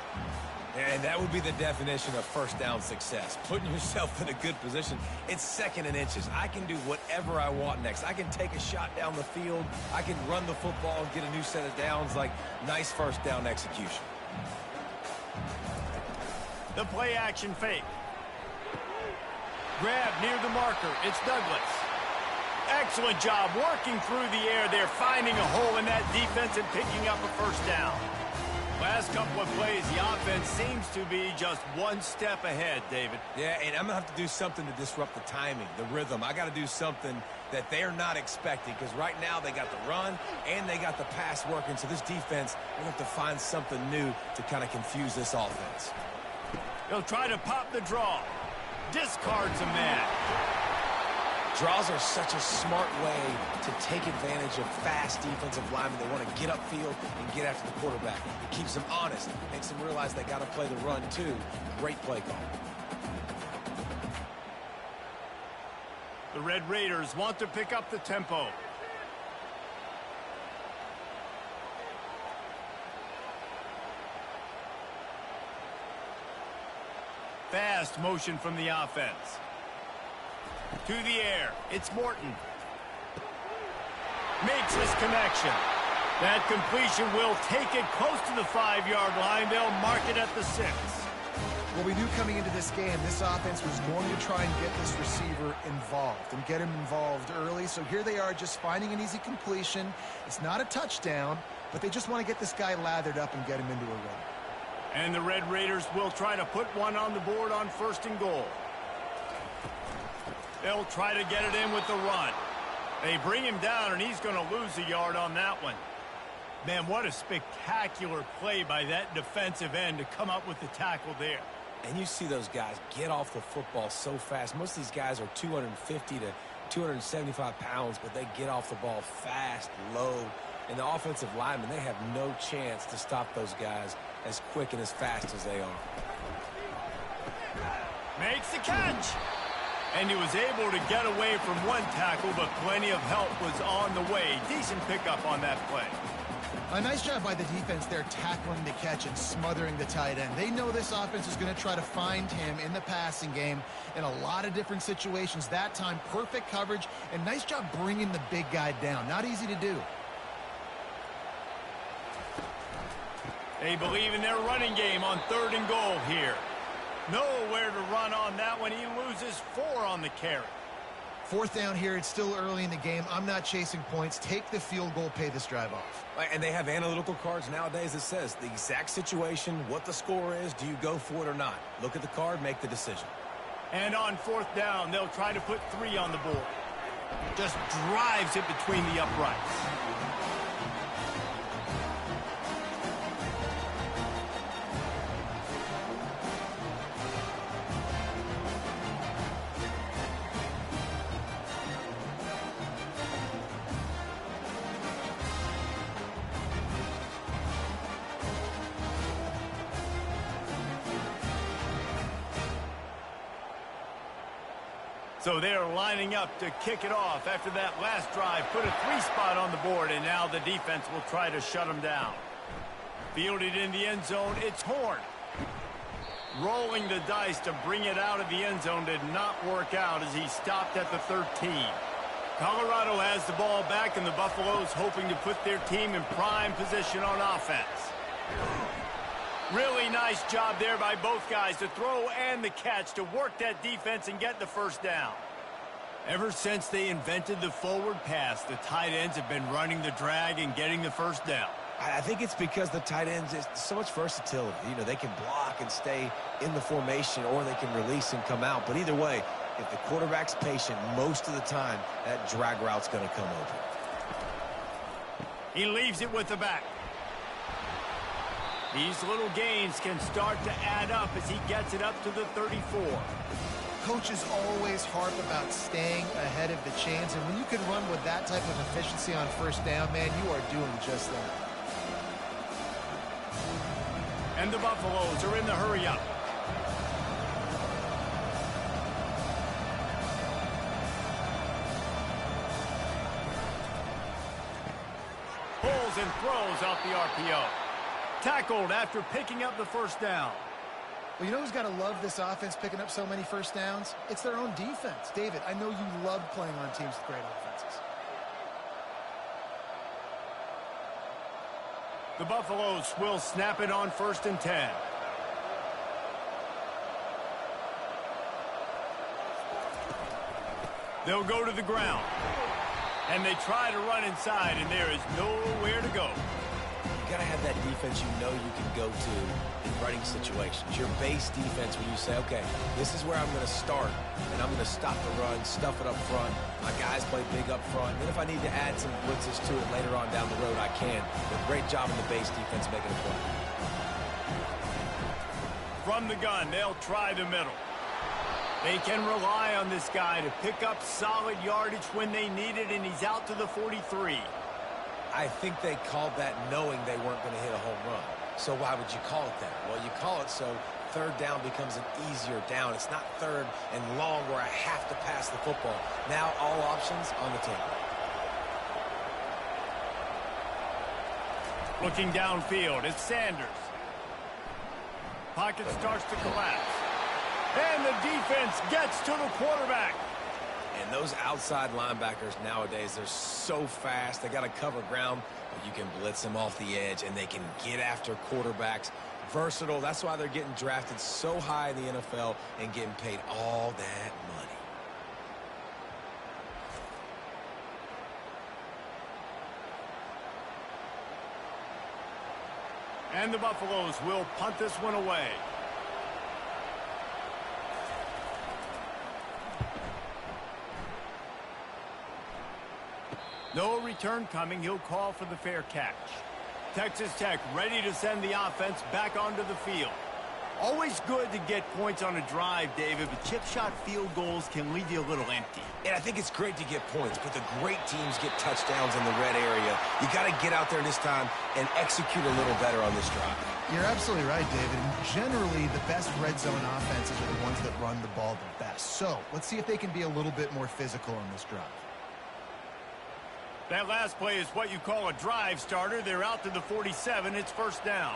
Speaker 2: And that would be the definition of first down success. Putting yourself in a good position. It's 2nd and inches. I can do whatever I want next. I can take a shot down the field. I can run the football and get a new set of downs. Like, nice first down execution.
Speaker 1: The play action fake. Grab near the marker. It's Douglas. Excellent job working through the air there, finding a hole in that defense and picking up a first down. Last couple of plays, the offense seems to be just one step ahead, David.
Speaker 2: Yeah, and I'm going to have to do something to disrupt the timing, the rhythm. I got to do something that they're not expecting because right now they got the run and they got the pass working. So this defense, we're going to have to find something new to kind of confuse this offense.
Speaker 1: He'll try to pop the draw. Discards a man.
Speaker 2: Draws are such a smart way to take advantage of fast defensive linemen. They want to get upfield and get after the quarterback. It keeps them honest. Makes them realize they got to play the run, too. Great play call.
Speaker 1: The Red Raiders want to pick up the tempo. Fast motion from the offense. To the air. It's Morton. Makes his connection. That completion will take it close to the 5-yard line. They'll mark it at the 6.
Speaker 3: Well, we knew coming into this game, this offense was going to try and get this receiver involved and get him involved early. So here they are just finding an easy completion. It's not a touchdown, but they just want to get this guy lathered up and get him into a run.
Speaker 1: And the Red Raiders will try to put one on the board on 1st and goal. They'll try to get it in with the run. They bring him down, and he's going to lose a yard on that one. Man, what a spectacular play by that defensive end to come up with the tackle there.
Speaker 2: And you see those guys get off the football so fast. Most of these guys are 250 to 275 pounds, but they get off the ball fast, low. And the offensive linemen, they have no chance to stop those guys as quick and as fast as they are.
Speaker 1: Makes the catch. And he was able to get away from one tackle, but plenty of help was on the way. Decent pickup on that play.
Speaker 3: A nice job by the defense there tackling the catch and smothering the tight end. They know this offense is going to try to find him in the passing game in a lot of different situations. That time, perfect coverage, and nice job bringing the big guy down. Not easy to do.
Speaker 1: They believe in their running game on 3rd and goal here. Nowhere to run on that one. He loses 4 on the carry.
Speaker 3: 4th down here. It's still early in the game. I'm not chasing points. Take the field goal, pay this drive off.
Speaker 2: And they have analytical cards nowadays that says the exact situation, what the score is, do you go for it or not? Look at the card, make the decision.
Speaker 1: And on 4th down, they'll try to put 3 on the board. Just drives it between the uprights. So they're lining up to kick it off after that last drive. Put a 3-spot on the board, and now the defense will try to shut them down. Fielded in the end zone, it's Horn. Rolling the dice to bring it out of the end zone did not work out as he stopped at the 13. Colorado has the ball back, and the Buffaloes hoping to put their team in prime position on offense. Really nice job there by both guys to throw and the catch to work that defense and get the first down. Ever since they invented the forward pass, the tight ends have been running the drag and getting the first down.
Speaker 2: I think it's because the tight ends is so much versatility. You know, they can block and stay in the formation, or they can release and come out. But either way, if the quarterback's patient, most of the time, that drag route's going to come open.
Speaker 1: He leaves it with the back. These little gains can start to add up as he gets it up to the 34.
Speaker 3: Coaches always harp about staying ahead of the chains, and when you can run with that type of efficiency on first down, man, you are doing just that.
Speaker 1: And the Buffaloes are in the hurry-up. Pulls and throws off the RPO. Tackled after picking up the first down.
Speaker 3: Well, you know who's got to love this offense picking up so many first downs? It's their own defense. David, I know you love playing on teams with great offenses.
Speaker 1: The Buffaloes will snap it on 1st and 10. They'll go to the ground. And they try to run inside, and there is nowhere to go.
Speaker 2: You got to have that defense you know you can go to in running situations. Your base defense where you say, okay, this is where I'm going to start, and I'm going to stop the run, stuff it up front. My guys play big up front. Then if I need to add some blitzes to it later on down the road, I can. But great job in the base defense making a play.
Speaker 1: From the gun, they'll try the middle. They can rely on this guy to pick up solid yardage when they need it, and he's out to the 43.
Speaker 2: I think they called that knowing they weren't going to hit a home run. So why would you call it that? Well, you call it so 3rd down becomes an easier down. It's not 3rd and long where I have to pass the football. Now all options on the table.
Speaker 1: Looking downfield, it's Sanders. Pocket starts to collapse. And the defense gets to the quarterback.
Speaker 2: And those outside linebackers nowadays, they're so fast. They got to cover ground, but you can blitz them off the edge, and they can get after quarterbacks. Versatile. That's why they're getting drafted so high in the NFL and getting paid all that money.
Speaker 1: And the Buffaloes will punt this one away. No return coming. He'll call for the fair catch. Texas Tech ready to send the offense back onto the field. Always good to get points on a drive, David, but chip shot field goals can leave you a little empty.
Speaker 2: And I think it's great to get points, but the great teams get touchdowns in the red area. You got to get out there this time and execute a little better on this drive.
Speaker 3: You're absolutely right, David. Generally, the best red zone offenses are the ones that run the ball the best. So let's see if they can be a little bit more physical on this drive.
Speaker 1: That last play is what you call a drive starter. They're out to the 47. It's 1st down.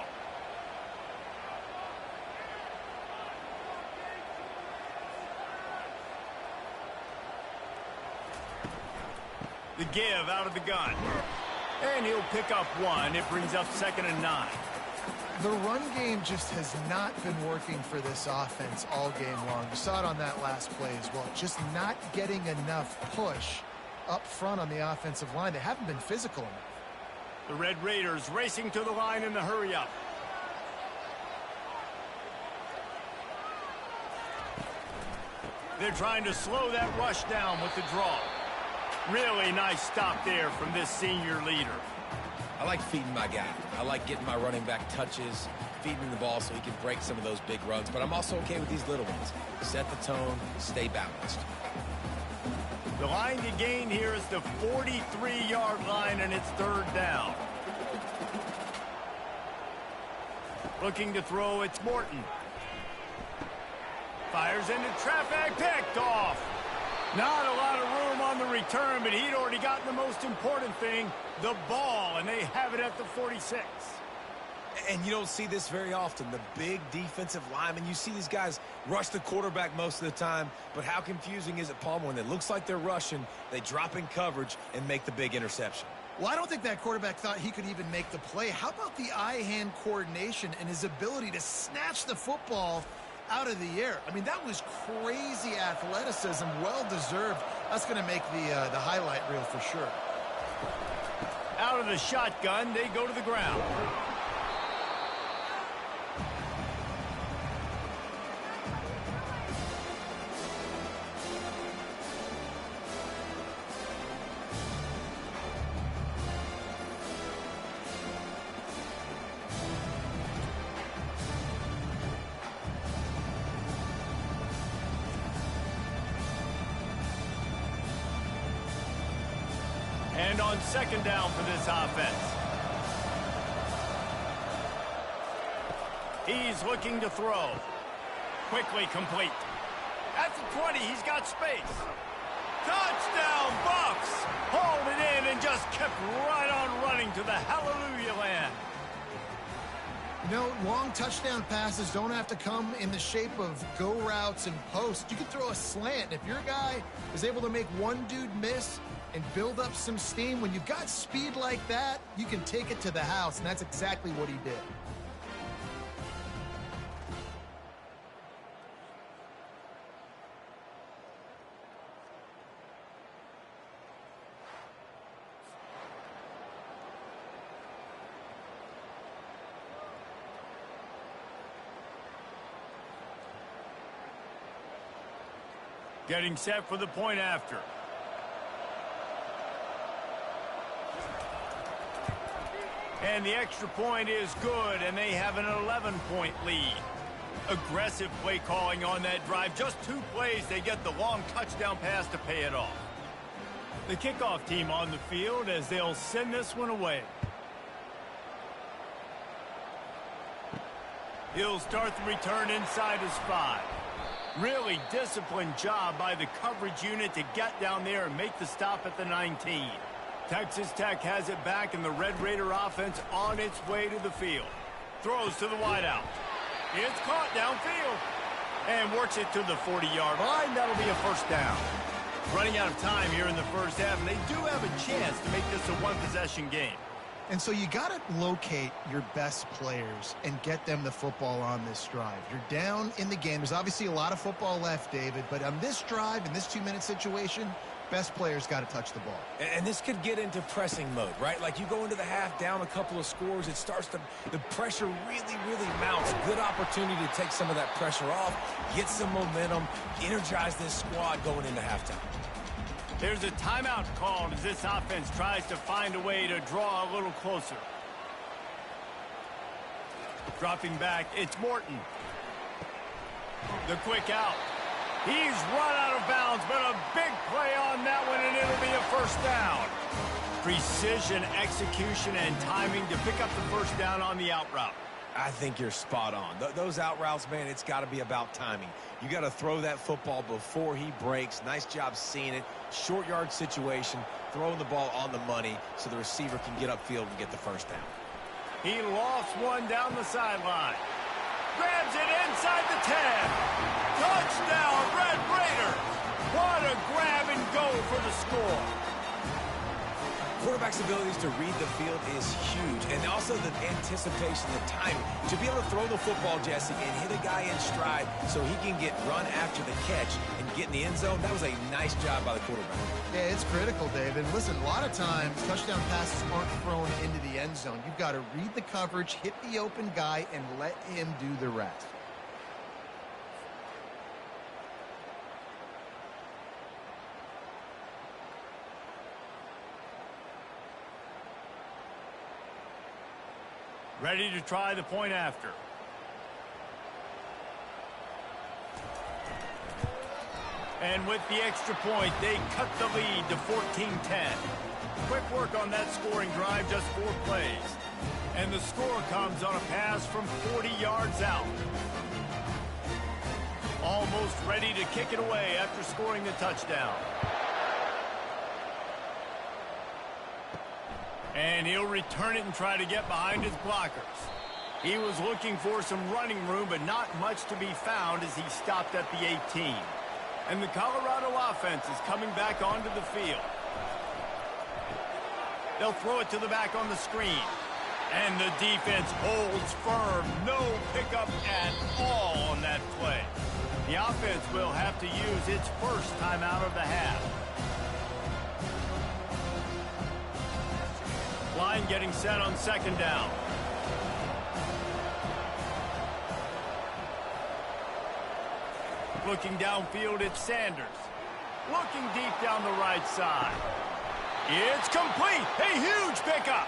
Speaker 1: The give out of the gun. And he'll pick up one. It brings up 2nd and 9.
Speaker 3: The run game just has not been working for this offense all game long. You saw it on that last play as well. Just not getting enough push up front on the offensive line. They haven't been physical enough.
Speaker 1: The Red Raiders racing to the line in the hurry-up. They're trying to slow that rush down with the draw. Really nice stop there from this senior leader.
Speaker 2: I like feeding my guy. I like getting my running back touches, feeding him the ball so he can break some of those big runs. But I'm also okay with these little ones. Set the tone, stay balanced.
Speaker 1: The line to gain here is the 43-yard line, and it's 3rd down. Looking to throw, it's Morton. Fires into traffic, picked off. Not a lot of room on the return, but he'd already gotten the most important thing, the ball, and they have it at the 46.
Speaker 2: And you don't see this very often, the big defensive linemen. You see these guys rush the quarterback most of the time, but how confusing is it, Palmer, when it looks like they're rushing, they drop in coverage and make the big interception?
Speaker 3: Well, I don't think that quarterback thought he could even make the play. How about the eye-hand coordination and his ability to snatch the football out of the air? I mean, that was crazy athleticism, well-deserved. That's going to make the highlight reel for sure.
Speaker 1: Out of the shotgun, they go to the ground. And on second down for this offense. He's looking to throw. Quickly complete. At the 20, he's got space. Touchdown, Buffs! Hauled it in and just kept right on running to the hallelujah land.
Speaker 3: You know, long touchdown passes don't have to come in the shape of go routes and posts. You can throw a slant. If your guy is able to make one dude miss and build up some steam, when you've got speed like that, you can take it to the house, and that's exactly what he did.
Speaker 1: Getting set for the point after. And the extra point is good, and they have an 11-point lead. Aggressive play calling on that drive. Just 2 plays, they get the long touchdown pass to pay it off. The kickoff team on the field as they'll send this one away. He'll start the return inside his 5. Really disciplined job by the coverage unit to get down there and make the stop at the 19. Texas Tech has it back, and the Red Raider offense on its way to the field. Throws to the wideout. It's caught downfield. And works it to the 40-yard line. That'll be a first down. Running out of time here in the first half, and they do have a chance to make this a one-possession game.
Speaker 3: And so you got to locate your best players and get them the football on this drive. You're down in the game. There's obviously a lot of football left, David, but on this drive, in this 2-minute situation, best players got to touch the ball.
Speaker 2: And this could get into pressing mode, right? Like you go into the half down a couple of scores, it starts to, the pressure really mounts. Good opportunity to take some of that pressure off, get some momentum, energize this squad going into halftime.
Speaker 1: There's a timeout called as this offense tries to find a way to draw a little closer. Dropping back, it's Morton. The quick out. He's run out of bounds, but a big play on that one, and it'll be a first down. Precision, execution, and timing to pick up the first down on the out route.
Speaker 2: I think you're spot on. Those out routes, man, it's got to be about timing. You got to throw that football before he breaks. Nice job seeing it. Short yard situation, throwing the ball on the money so the receiver can get upfield and get the first down.
Speaker 1: He lost one down the sideline. Grabs it inside the 10. Touchdown, Red Raiders. What a grab and go for the score.
Speaker 2: Quarterback's abilities to read the field is huge, and also the anticipation, the timing. To be able to throw the football, Jesse, and hit a guy in stride so he can get run after the catch and get in the end zone, that was a nice job by the quarterback.
Speaker 3: Yeah, it's critical, David. Listen, a lot of times, touchdown passes aren't thrown into the end zone. You've got to read the coverage, hit the open guy, and let him do the rest.
Speaker 1: Ready to try the point after. And with the extra point, they cut the lead to 14-10. Quick work on that scoring drive, just 4 plays. And the score comes on a pass from 40 yards out. Almost ready to kick it away after scoring the touchdown. And he'll return it and try to get behind his blockers. He was looking for some running room, but not much to be found as he stopped at the 18. And the Colorado offense is coming back onto the field. They'll throw it to the back on the screen. And the defense holds firm. No pickup at all on that play. The offense will have to use its first timeout of the half. Line getting set on second down. Looking downfield, it's Sanders. Looking deep down the right side. It's complete. A huge pickup.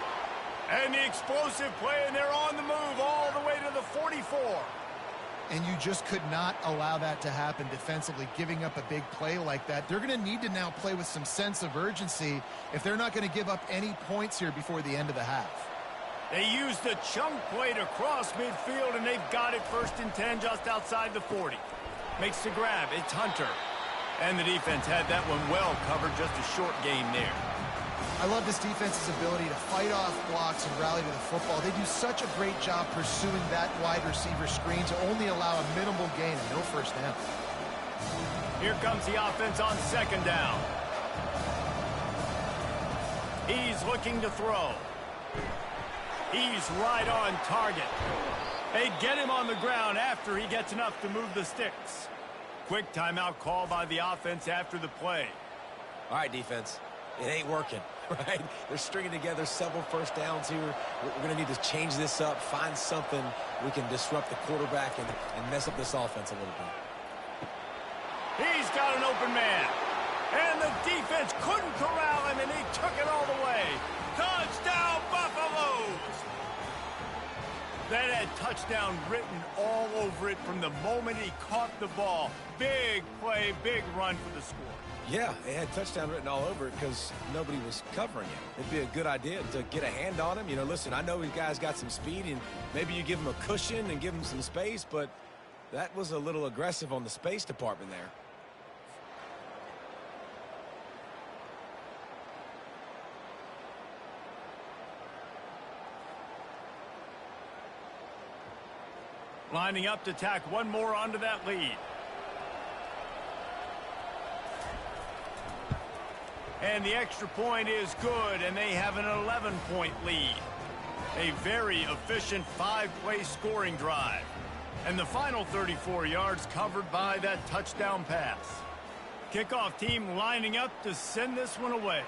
Speaker 1: And the explosive play, and they're on the move all the way to the 44.
Speaker 3: And you just could not allow that to happen defensively, giving up a big play like that. They're going to need to now play with some sense of urgency if they're not going to give up any points here before the end of the half.
Speaker 1: They used the chunk play to cross midfield, and they've got it 1st and 10 just outside the 40. Makes the grab. It's Hunter. And the defense had that one well covered, just a short gain there.
Speaker 3: I love this defense's ability to fight off blocks and rally to the football. They do such a great job pursuing that wide receiver screen to only allow a minimal gain and no first down.
Speaker 1: Here comes the offense on second down. He's looking to throw. He's right on target. They get him on the ground after he gets enough to move the sticks. Quick timeout call by the offense after the play.
Speaker 2: All right, defense. It ain't working, right? They're stringing together several first downs here. We're going to need to change this up, find something we can disrupt the quarterback and mess up this offense a little bit.
Speaker 1: He's got an open man. And the defense couldn't corral him, and he took it all the way. Touchdown, Buffaloes! That had touchdown written all over it from the moment he caught the ball. Big play, big run for the score.
Speaker 2: Yeah, it had touchdown written all over it because nobody was covering him. It'd be a good idea to get a hand on him. You know, listen, I know these guys got some speed, and maybe you give him a cushion and give him some space, but that was a little aggressive on the space department there.
Speaker 1: Lining up to tack one more onto that lead. And the extra point is good, and they have an 11-point lead. A very efficient 5-play scoring drive. And the final 34 yards covered by that touchdown pass. Kickoff team lining up to send this one away.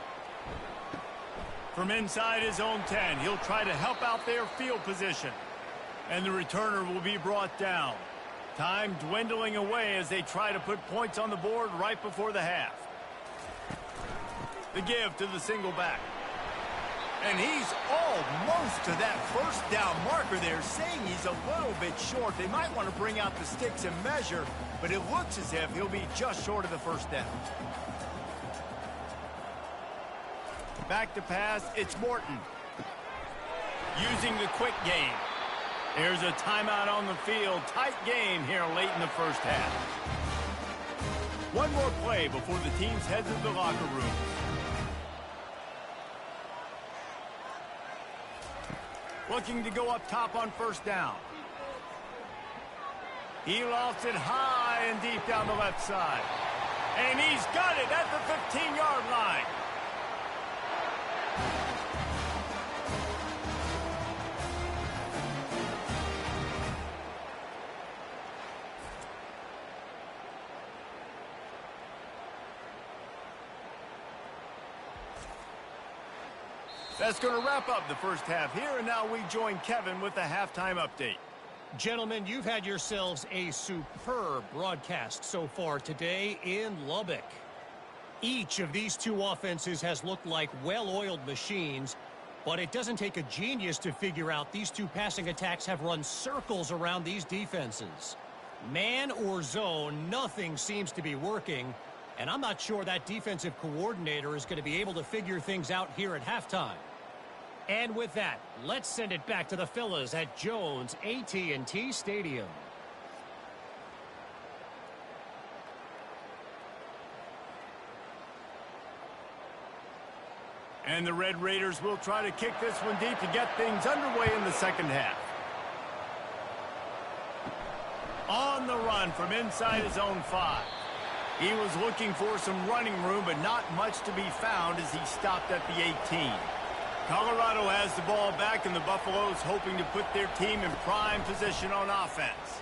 Speaker 1: From inside his own 10, he'll try to help out their field position. And the returner will be brought down. Time dwindling away as they try to put points on the board right before the half. The give to the single back. And he's almost to that first down marker there, saying he's a little bit short. They might want to bring out the sticks and measure, but it looks as if he'll be just short of the first down. Back to pass, it's Morton. Using the quick game. There's a timeout on the field. Tight game here late in the first half. One more play before the teams head to the locker room. Looking to go up top on first down. He lofts it high and deep down the left side. And he's got it at the 15-yard line. That's going to wrap up the first half here, and now we join Kevin with the halftime update.
Speaker 4: Gentlemen, you've had yourselves a superb broadcast so far today in Lubbock. Each of these two offenses has looked like well-oiled machines, but it doesn't take a genius to figure out these two passing attacks have run circles around these defenses. Man or zone, nothing seems to be working, and I'm not sure that defensive coordinator is going to be able to figure things out here at halftime. And with that, let's send it back to the fellas at Jones AT&T Stadium.
Speaker 1: And the Red Raiders will try to kick this one deep to get things underway in the second half. On the run from inside his own 5. He was looking for some running room, but not much to be found as he stopped at the 18. Colorado has the ball back, and the Buffaloes hoping to put their team in prime position on offense.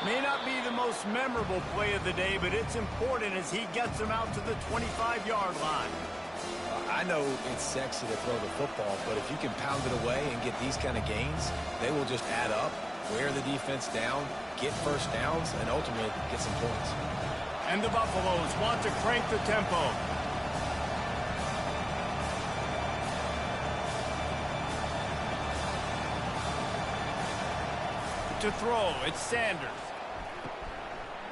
Speaker 1: May not be the most memorable play of the day, but it's important as he gets them out to the 25-yard line.
Speaker 2: I know it's sexy to throw the football, but if you can pound it away and get these kind of gains, they will just add up, wear the defense down, get first downs, and ultimately get some points.
Speaker 1: And the Buffaloes want to crank the tempo. To throw, it's Sanders.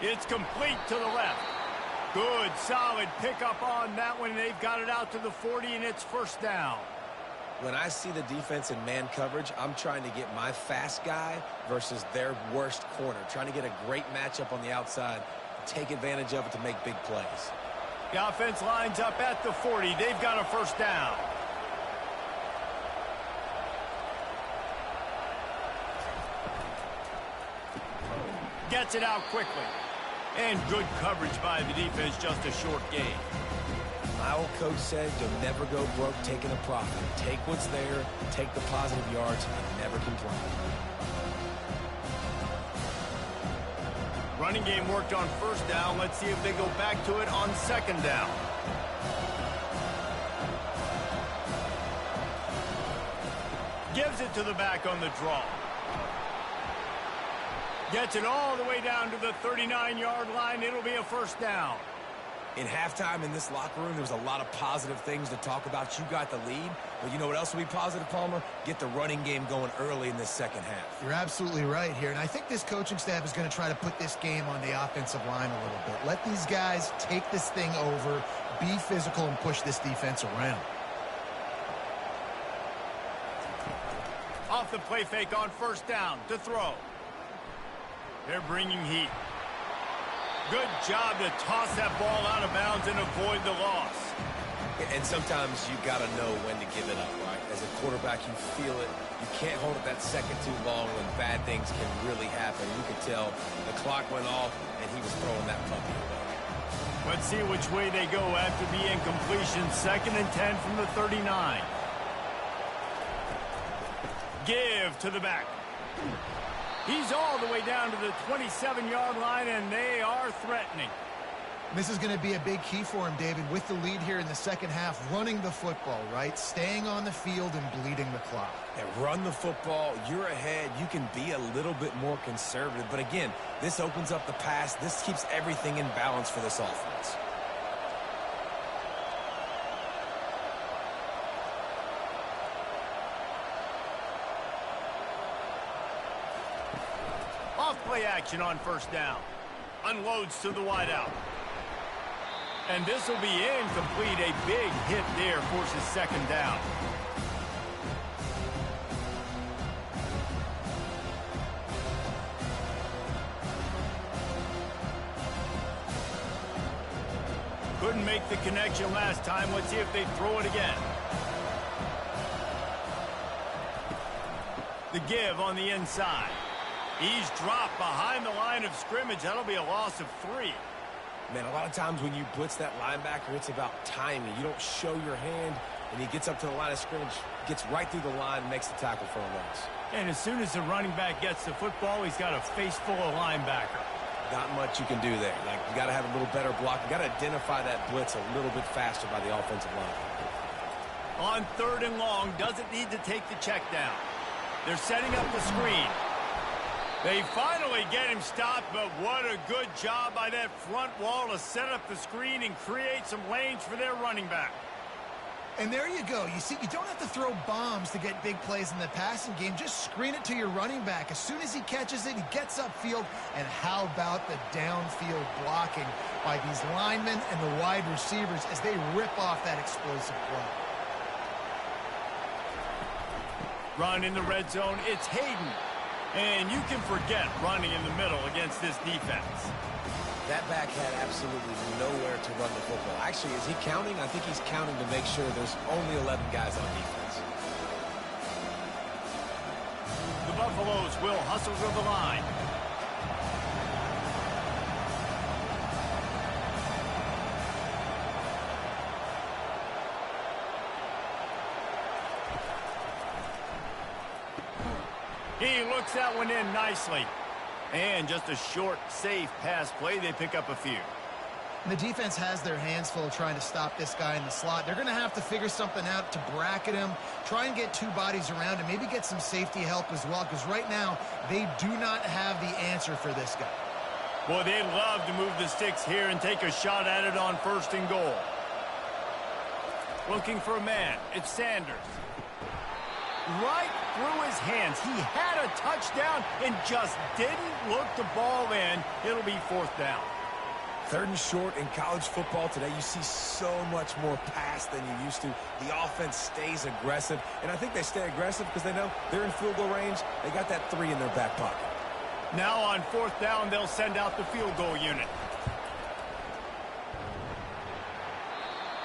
Speaker 1: It's complete to the left. Good, solid pickup on that one. They've got it out to the 40, and it's first down.
Speaker 2: When I see the defense in man coverage, I'm trying to get my fast guy versus their worst corner, trying to get a great matchup on the outside, take advantage of it to make big plays.
Speaker 1: The offense lines up at the 40. They've got a first down. Gets it out quickly. And good coverage by the defense, just a short gain.
Speaker 2: My old coach said you'll never go broke taking a profit. Take what's there, take the positive yards, and never complain.
Speaker 1: Running game worked on first down. Let's see if they go back to it on second down. Gives it to the back on the draw. Gets it all the way down to the 39-yard line. It'll be a first down.
Speaker 2: In halftime in this locker room, there was a lot of positive things to talk about. You got the lead, but you know what else will be positive, Palmer? Get the running game going early in this second half.
Speaker 3: You're absolutely right here, and I think this coaching staff is going to try to put this game on the offensive line a little bit. Let these guys take this thing over, be physical, and push this defense around.
Speaker 1: Off the play fake on first down to throw. They're bringing heat. Good job to toss that ball out of bounds and avoid the loss.
Speaker 2: And sometimes you got to know when to give it up, right? As a quarterback, you feel it. You can't hold it that second too long when bad things can really happen. You could tell the clock went off, and he was throwing that puppy away.
Speaker 1: Let's see which way they go after the incompletion. 2nd and 10 from the 39. Give to the back. He's all the way down to the 27-yard line, and they are threatening.
Speaker 3: This is going to be a big key for him, David, with the lead here in the second half, running the football, right? Staying on the field and bleeding the clock.
Speaker 2: Yeah, run the football. You're ahead. You can be a little bit more conservative. But again, this opens up the pass. This keeps everything in balance for this offense.
Speaker 1: Play action on first down. Unloads to the wideout. And this will be incomplete. A big hit there forces second down. Couldn't make the connection last time. Let's see if they throw it again. The give on the inside. He's dropped behind the line of scrimmage. That'll be a loss of 3.
Speaker 2: Man, a lot of times when you blitz that linebacker, it's about timing. You don't show your hand, and he gets up to the line of scrimmage, gets right through the line, and makes the tackle for a loss.
Speaker 1: And as soon as the running back gets the football, he's got a face full of linebacker.
Speaker 2: Not much you can do there. Like, you got to have a little better block. You got to identify that blitz a little bit faster by the offensive line.
Speaker 1: On 3rd and long, doesn't need to take the check down. They're setting up the screen. They finally get him stopped, but what a good job by that front wall to set up the screen and create some lanes for their running back.
Speaker 3: And there you go. You see, you don't have to throw bombs to get big plays in the passing game. Just screen it to your running back. As soon as he catches it, he gets upfield. And how about the downfield blocking by these linemen and the wide receivers as they rip off that explosive play.
Speaker 1: Run in the red zone. It's Hayden. And you can forget running in the middle against this defense.
Speaker 2: That back had absolutely nowhere to run the football. Actually, is he counting? I think he's counting to make sure there's only 11 guys on defense.
Speaker 1: The Buffaloes will hustle to the line. He looks that one in nicely. And just a short, safe pass play. They pick up a few.
Speaker 3: The defense has their hands full trying to stop this guy in the slot. They're going to have to figure something out to bracket him, try and get two bodies around him, maybe get some safety help as well, because right now they do not have the answer for this guy.
Speaker 1: Boy, they'd love to move the sticks here and take a shot at it on 1st and goal. Looking for a man. It's Sanders. Right through his hands. He had a touchdown and just didn't look the ball in. It'll be 4th down.
Speaker 2: 3rd and short in college football today. You see so much more pass than you used to. The offense stays aggressive, and I think they stay aggressive because they know they're in field goal range. They got that 3 in their back pocket.
Speaker 1: Now on 4th down, they'll send out the field goal unit.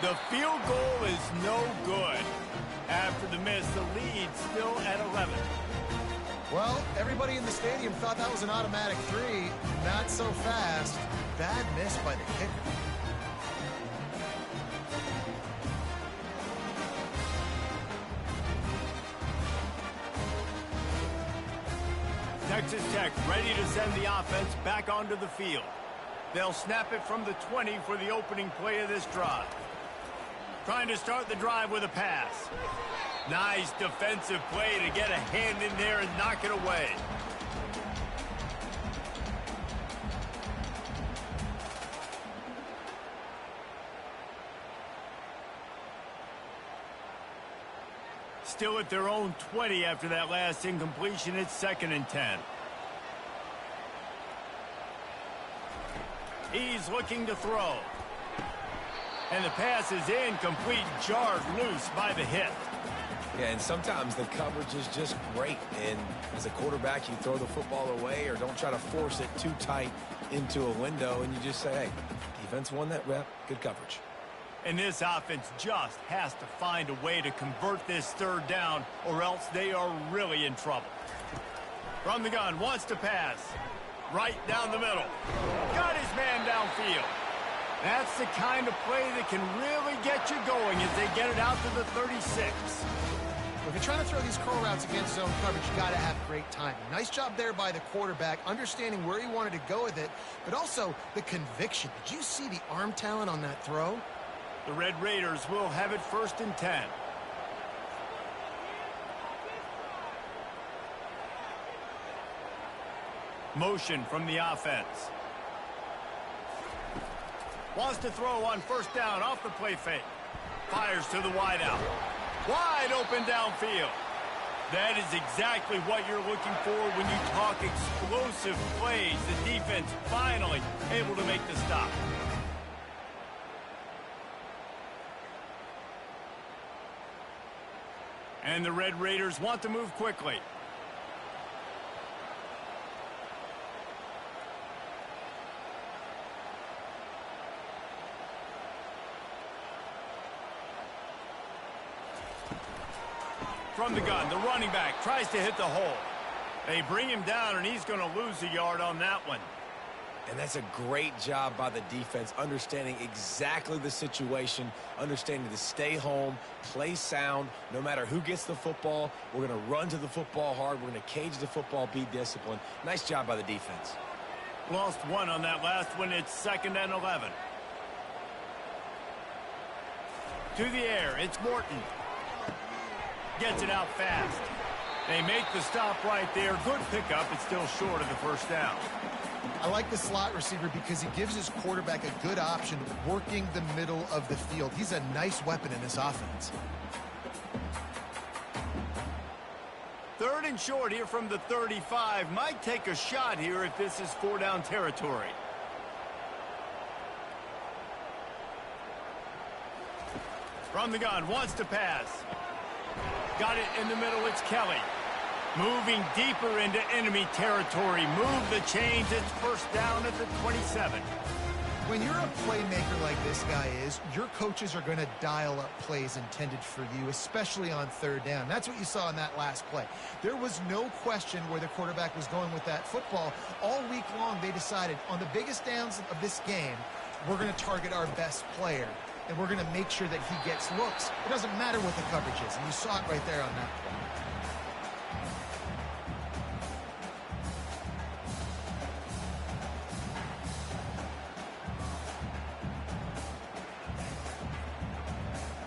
Speaker 1: The field goal is no good. After the miss, the lead still at 11.
Speaker 3: Well, everybody in the stadium thought that was an automatic 3. Not so fast. Bad miss by the kicker.
Speaker 1: Texas Tech ready to send the offense back onto the field. They'll snap it from the 20 for the opening play of this drive. Trying to start the drive with a pass. Nice defensive play to get a hand in there and knock it away. Still at their own 20 after that last incompletion. It's 2nd and 10. He's looking to throw. And the pass is incomplete, jarred loose by the hit.
Speaker 2: Yeah, and sometimes the coverage is just great. And as a quarterback, you throw the football away or don't try to force it too tight into a window, and you just say, hey, defense won that rep, good coverage.
Speaker 1: And this offense just has to find a way to convert this 3rd down, or else they are really in trouble. From the gun, wants to pass. Right down the middle. Got his man downfield. That's the kind of play that can really get you going as they get it out to the 36.
Speaker 3: If you're trying to throw these curl routes against zone coverage, you got to have great timing. Nice job there by the quarterback, understanding where he wanted to go with it, but also the conviction. Did you see the arm talent on that throw?
Speaker 1: The Red Raiders will have it 1st and 10. Motion from the offense. Wants to throw on 1st down off the play fake. Fires to the wideout. Wide open downfield. That is exactly what you're looking for when you talk explosive plays. The defense finally able to make the stop. And the Red Raiders want to move quickly. From the gun, the running back tries to hit the hole. They bring him down, and he's going to lose a yard on that one.
Speaker 2: And that's a great job by the defense, understanding exactly the situation, understanding to stay home, play sound. No matter who gets the football, we're going to run to the football hard. We're going to cage the football, be disciplined. Nice job by the defense.
Speaker 1: Lost one on that last one. It's 2nd and 11. To the air, it's Morton. Gets it out fast. They make the stop right there. Good pickup. It's still short of the 1st down.
Speaker 3: I like the slot receiver because he gives his quarterback a good option working the middle of the field. He's a nice weapon in this offense.
Speaker 1: 3rd and short here from the 35. Might take a shot here if this is 4-down territory. From the gun, wants to pass. Got it in the middle, it's Kelly. Moving deeper into enemy territory. Move the chains. It's first down at the 27.
Speaker 3: When you're a playmaker like this guy is, your coaches are going to dial up plays intended for you, especially on third down. That's what you saw in that last play. There was no question where the quarterback was going with that football. All week long, they decided on the biggest downs of this game, we're going to target our best player, and we're going to make sure that he gets looks. It doesn't matter what the coverage is, and you saw it right there on that play.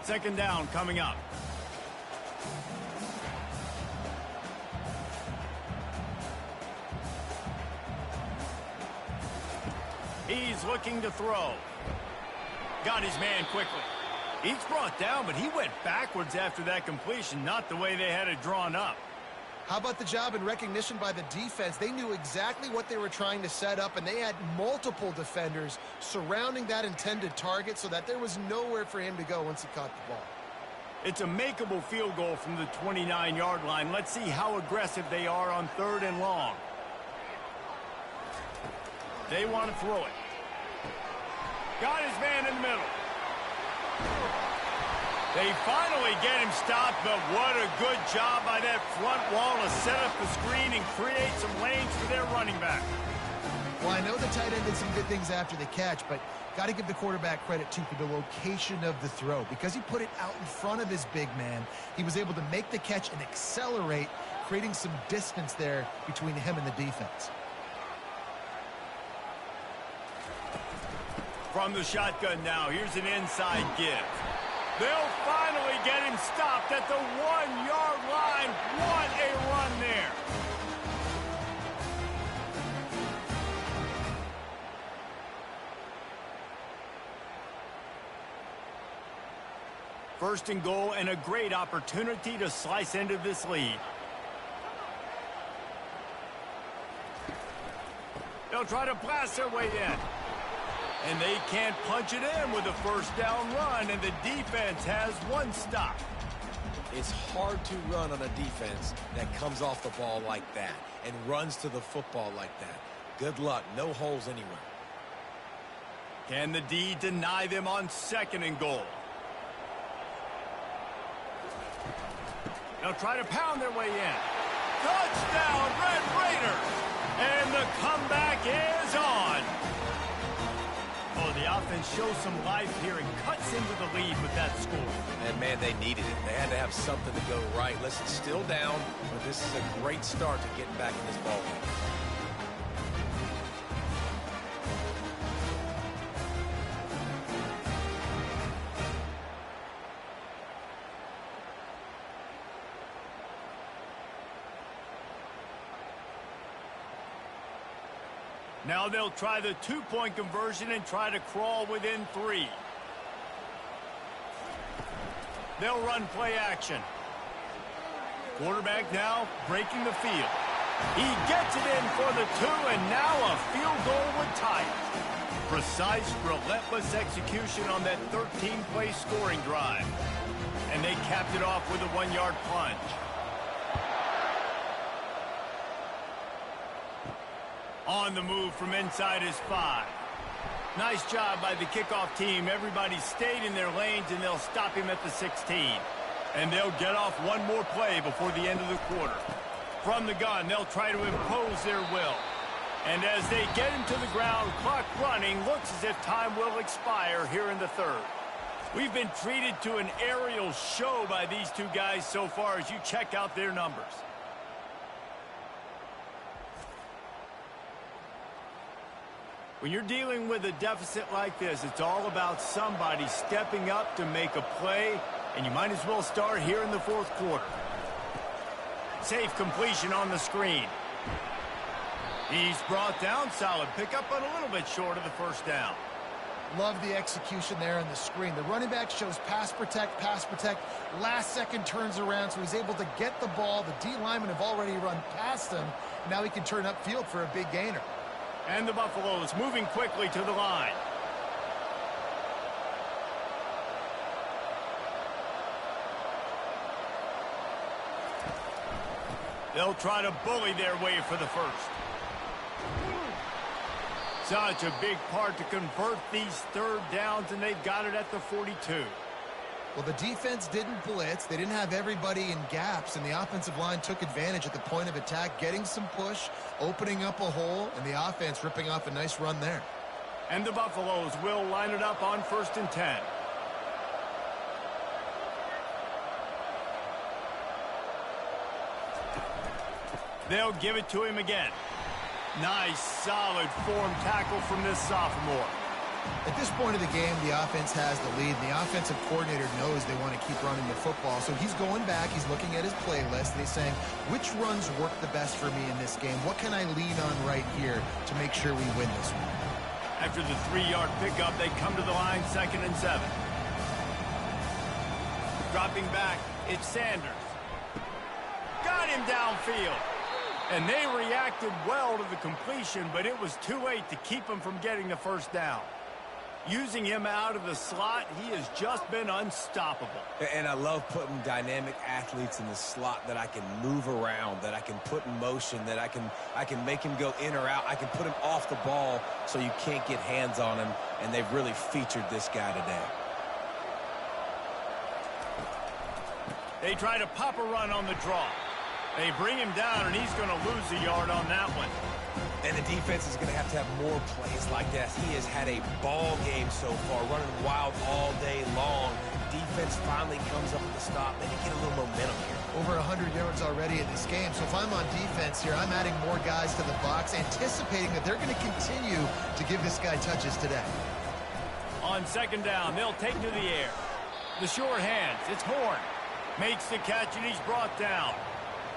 Speaker 1: Second down coming up. He's looking to throw. Got his man quickly. He's brought down, but he went backwards after that completion, not the way they had it drawn up.
Speaker 3: How about the job and recognition by the defense? They knew exactly what they were trying to set up, and they had multiple defenders surrounding that intended target so that there was nowhere for him to go once he caught the ball.
Speaker 1: It's a makeable field goal from the 29-yard line. Let's see how aggressive they are on third and long. They want to throw it. Got his man in the middle. They finally get him stopped, but what a good job by that front wall to set up the screen and create some lanes for their running back.
Speaker 3: Well, I know the tight end did some good things after the catch, but got to give the quarterback credit, too, for the location of the throw. Because he put it out in front of his big man, he was able to make the catch and accelerate, creating some distance there between him and the defense.
Speaker 1: From the shotgun now, here's an inside give. They'll finally get him stopped at the 1-yard line. What a run there. First and goal, and a great opportunity to slice into this lead. They'll try to blast their way in. And they can't punch it in with a first down run, and the defense has one stop.
Speaker 2: It's hard to run on a defense that comes off the ball like that and runs to the football like that. Good luck. No holes anywhere.
Speaker 1: Can the D deny them on second and goal? They'll try to pound their way in. Touchdown, Red Raiders! And the comeback is on. Oh, the offense shows some life here and cuts into the lead with that score.
Speaker 2: And, man, they needed it. They had to have something to go right. Listen, still down, but this is a great start to getting back in this ballgame.
Speaker 1: Now they'll try the two-point conversion and try to crawl within 3. They'll run play action. Quarterback now breaking the field. He gets it in for the 2, and now a field goal would tie it. Precise, relentless execution on that 13-play scoring drive. And they capped it off with a 1-yard plunge. On the move from inside his 5. Nice job by the kickoff team. Everybody stayed in their lanes, and they'll stop him at the 16. And they'll get off one more play before the end of the quarter. From the gun, they'll try to impose their will. And as they get him to the ground, clock running, looks as if time will expire here in the third. We've been treated to an aerial show by these two guys so far as you check out their numbers. When you're dealing with a deficit like this, it's all about somebody stepping up to make a play, and you might as well start here in the fourth quarter. Safe completion on the screen. He's brought down. Solid pickup, but a little bit short of the first down.
Speaker 3: Love the execution there on the screen. The running back shows pass protect, last second turns around, so he's able to get the ball. The D linemen have already run past him. Now he can turn upfield for a big gainer.
Speaker 1: And the Buffaloes moving quickly to the line. They'll try to bully their way for the first. Such a big part to convert these third downs, and they've got it at the 42.
Speaker 3: Well, the defense didn't blitz. They didn't have everybody in gaps, and the offensive line took advantage at the point of attack, getting some push, opening up a hole, and the offense ripping off a nice run there.
Speaker 1: And the Buffaloes will line it up on 1st and 10. They'll give it to him again. Nice, solid form tackle from this sophomore.
Speaker 3: At this point of the game, the offense has the lead, and the offensive coordinator knows they want to keep running the football. So he's going back, he's looking at his playlist, and he's saying, which runs work the best for me in this game? What can I lean on right here to make sure we win this one?
Speaker 1: After the 3-yard pickup, they come to the line, 2nd and 7. Dropping back, it's Sanders. Got him downfield. And they reacted well to the completion, but it was too late to keep him from getting the first down. Using him out of the slot, he has just been unstoppable.
Speaker 2: And I love putting dynamic athletes in the slot that I can move around, that I can put in motion, that I can make him go in or out. I can put him off the ball so you can't get hands on him, and they've really featured this guy today.
Speaker 1: They try to pop a run on the draw. They bring him down, and he's going to lose a yard on that one.
Speaker 2: And the defense is going to have more plays like that. He has had a ball game so far, running wild all day long. Defense finally comes up with a stop. Maybe get a little momentum here.
Speaker 3: Over 100 yards already in this game. So if I'm on defense here, I'm adding more guys to the box, anticipating that they're going to continue to give this guy touches today.
Speaker 1: On 2nd down, they'll take to the air. The short hands, it's Horn. Makes the catch, and he's brought down.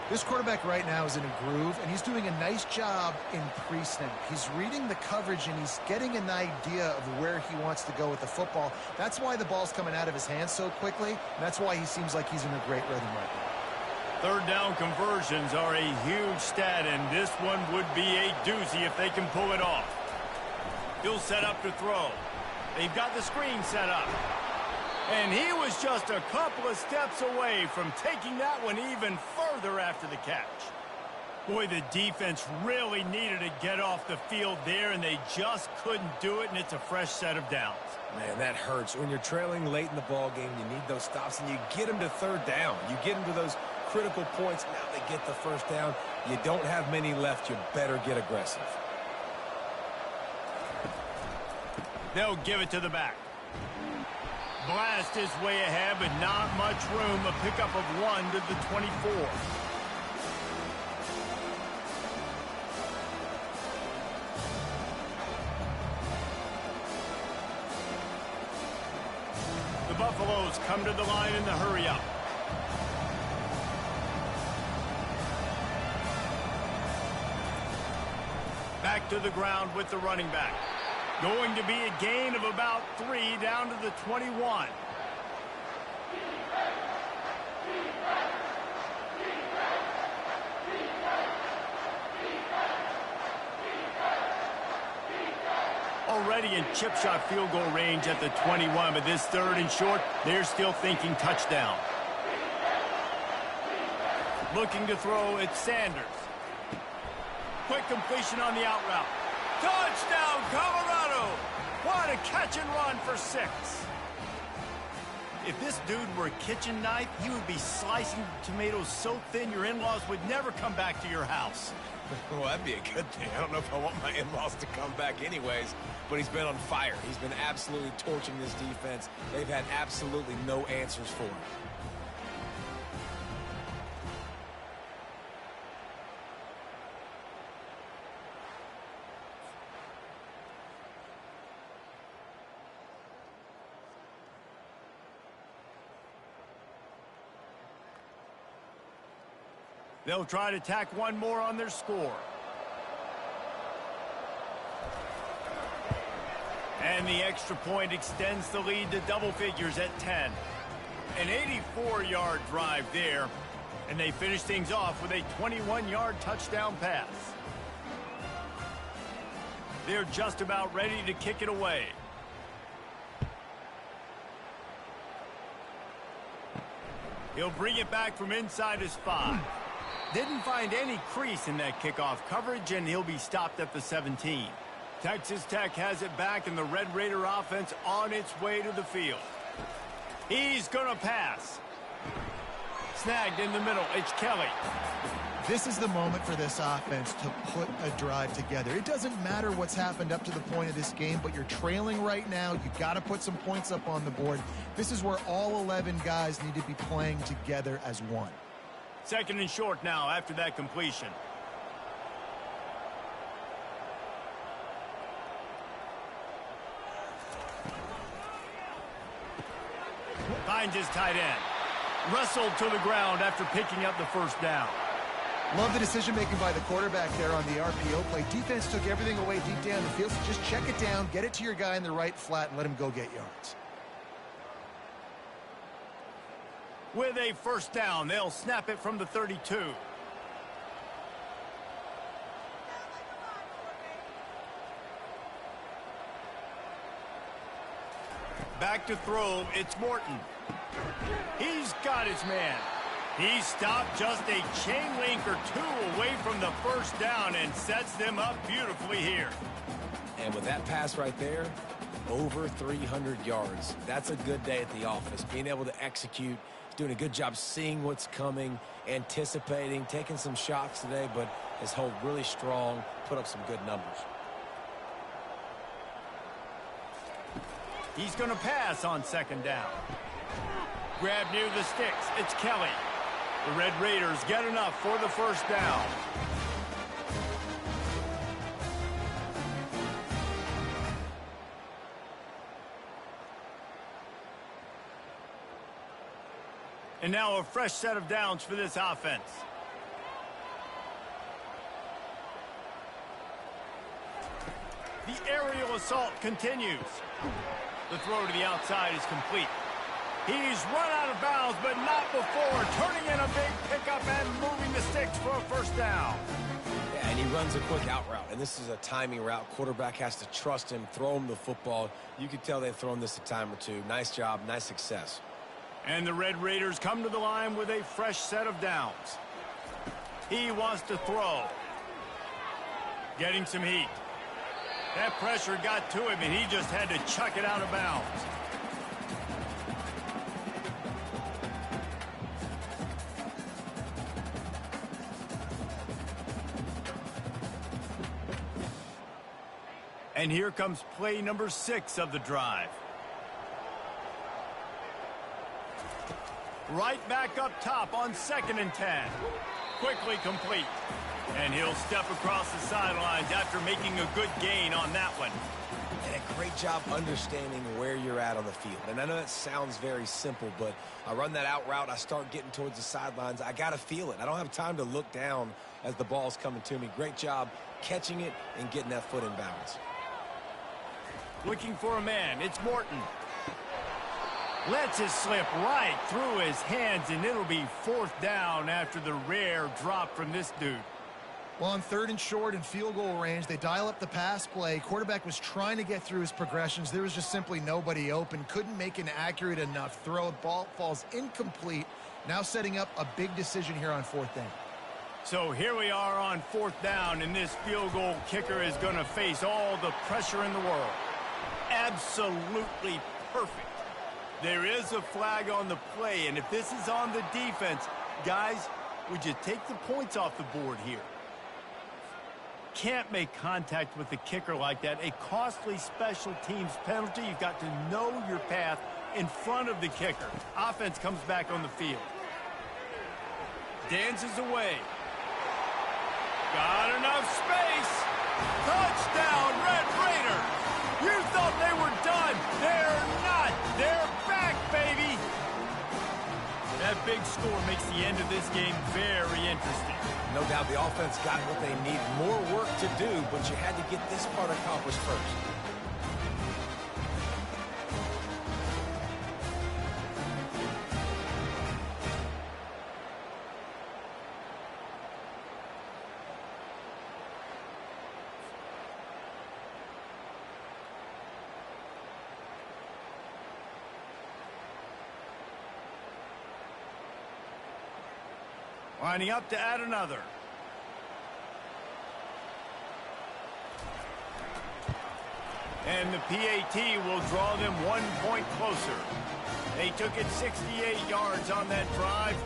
Speaker 3: This quarterback right now is in a groove, and he's doing a nice job in pre-snap. He's reading the coverage, and he's getting an idea of where he wants to go with the football. That's why the ball's coming out of his hands so quickly, and that's why he seems like he's in a great rhythm right now.
Speaker 1: 3rd down conversions are a huge stat, and this one would be a doozy if they can pull it off. He'll set up to throw. They've got the screen set up. And he was just a couple of steps away from taking that one even further after the catch. Boy, the defense really needed to get off the field there, and they just couldn't do it, and it's a fresh set of downs.
Speaker 2: Man, that hurts. When you're trailing late in the ball game, you need those stops, and you get them to 3rd down. You get them to those critical points. Now they get the 1st down. You don't have many left. You better get aggressive.
Speaker 1: They'll give it to the back. Blast is way ahead, but not much room. A pickup of 1 to the 24. The Buffaloes come to the line in the hurry-up. Back to the ground with the running back. Going to be a gain of about 3 down to the 21. Already in chip shot field goal range at the 21, but this 3rd and short, they're still thinking touchdown. Looking to throw, it's Sanders. Quick completion on the out route. Touchdown, Colorado! What a catch and run for 6. If this dude were a kitchen knife, he would be slicing tomatoes so thin your in-laws would never come back to your house.
Speaker 2: Well, that'd be a good thing. I don't know if I want my in-laws to come back anyways, but he's been on fire. He's been absolutely torching this defense. They've had absolutely no answers for him.
Speaker 1: They'll try to tack one more on their score. And the extra point extends the lead to double figures at 10. An 84-yard drive there, and they finish things off with a 21-yard touchdown pass. They're just about ready to kick it away. He'll bring it back from inside his 5. Didn't find any crease in that kickoff coverage, and he'll be stopped at the 17. Texas Tech has it back, and the Red Raider offense on its way to the field. He's going to pass. Snagged in the middle. It's Kelly.
Speaker 3: This is the moment for this offense to put a drive together. It doesn't matter what's happened up to the point of this game, but you're trailing right now. You got to put some points up on the board. This is where all 11 guys need to be playing together as one.
Speaker 1: Second and short now after that completion. Finds his tight end. Wrestled to the ground after picking up the first down.
Speaker 3: Love the decision-making by the quarterback there on the RPO play. Defense took everything away deep down the field, so just check it down, get it to your guy in the right flat, and let him go get yards.
Speaker 1: With a first down, they'll snap it from the 32. Back to throw, it's Morton. He's got his man. He stopped just a chain link or two away from the first down and sets them up beautifully here.
Speaker 2: And with that pass right there, over 300 yards. That's a good day at the office. Being able to execute, doing a good job seeing what's coming, anticipating, taking some shots today, but has held really strong, put up some good numbers.
Speaker 1: He's going to pass on second down. Grab near the sticks. It's Kelly. The Red Raiders get enough for the first down. And now a fresh set of downs for this offense. The aerial assault continues. The throw to the outside is complete. He's run out of bounds, but not before turning in a big pickup and moving the sticks for a first down.
Speaker 2: Yeah, and he runs a quick out route, and this is a timing route. Quarterback has to trust him, throw him the football. You can tell they've thrown this a time or two. Nice job, nice success.
Speaker 1: And the Red Raiders come to the line with a fresh set of downs. He wants to throw. Getting some heat. That pressure got to him, and he just had to chuck it out of bounds. And here comes play number 6 of the drive. Right back up top on 2nd and 10. Quickly complete. And he'll step across the sidelines after making a good gain on that one.
Speaker 2: And a great job understanding where you're at on the field. And I know that sounds very simple, but I run that out route, I start getting towards the sidelines. I got to feel it. I don't have time to look down as the ball's coming to me. Great job catching it and getting that foot in bounds.
Speaker 1: Looking for a man. It's Morton. Lets it slip right through his hands, and it'll be 4th down after the rare drop from this dude.
Speaker 3: Well, on 3rd and short and field goal range, they dial up the pass play. Quarterback was trying to get through his progressions. There was just simply nobody open. Couldn't make an accurate enough throw. Ball falls incomplete. Now setting up a big decision here on 4th down.
Speaker 1: So here we are on 4th down, and this field goal kicker is going to face all the pressure in the world. Absolutely perfect. There is a flag on the play, and if this is on the defense, guys, would you take the points off the board here? Can't make contact with the kicker like that. A costly special teams penalty. You've got to know your path in front of the kicker. Offense comes back on the field. Dances away. Got enough space. Touchdown, Red Raiders. You thought they were done. They're not. They're back, baby. That big score makes the end of this game very interesting.
Speaker 2: No doubt the offense got what they need. More work to do, but you had to get this part accomplished first.
Speaker 1: Lining up to add another. And the PAT will draw them 1 point closer. They took it 68 yards on that drive,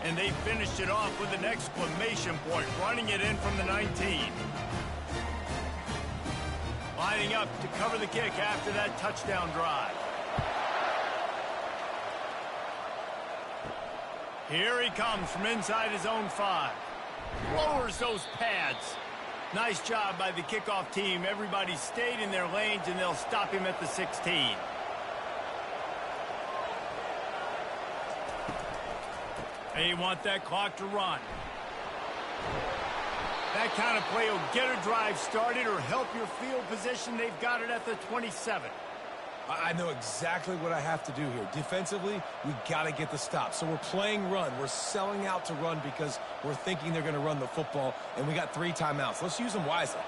Speaker 1: and they finished it off with an exclamation point, running it in from the 19. Lining up to cover the kick after that touchdown drive. Here he comes from inside his own 5. Lowers those pads. Nice job by the kickoff team. Everybody stayed in their lanes, and they'll stop him at the 16. They want that clock to run. That kind of play will get a drive started or help your field position. They've got it at the 27.
Speaker 2: I know exactly what I have to do here. Defensively, we got to get the stop. So we're playing run. We're selling out to run because we're thinking they're going to run the football, and we got 3 timeouts. Let's use them wisely.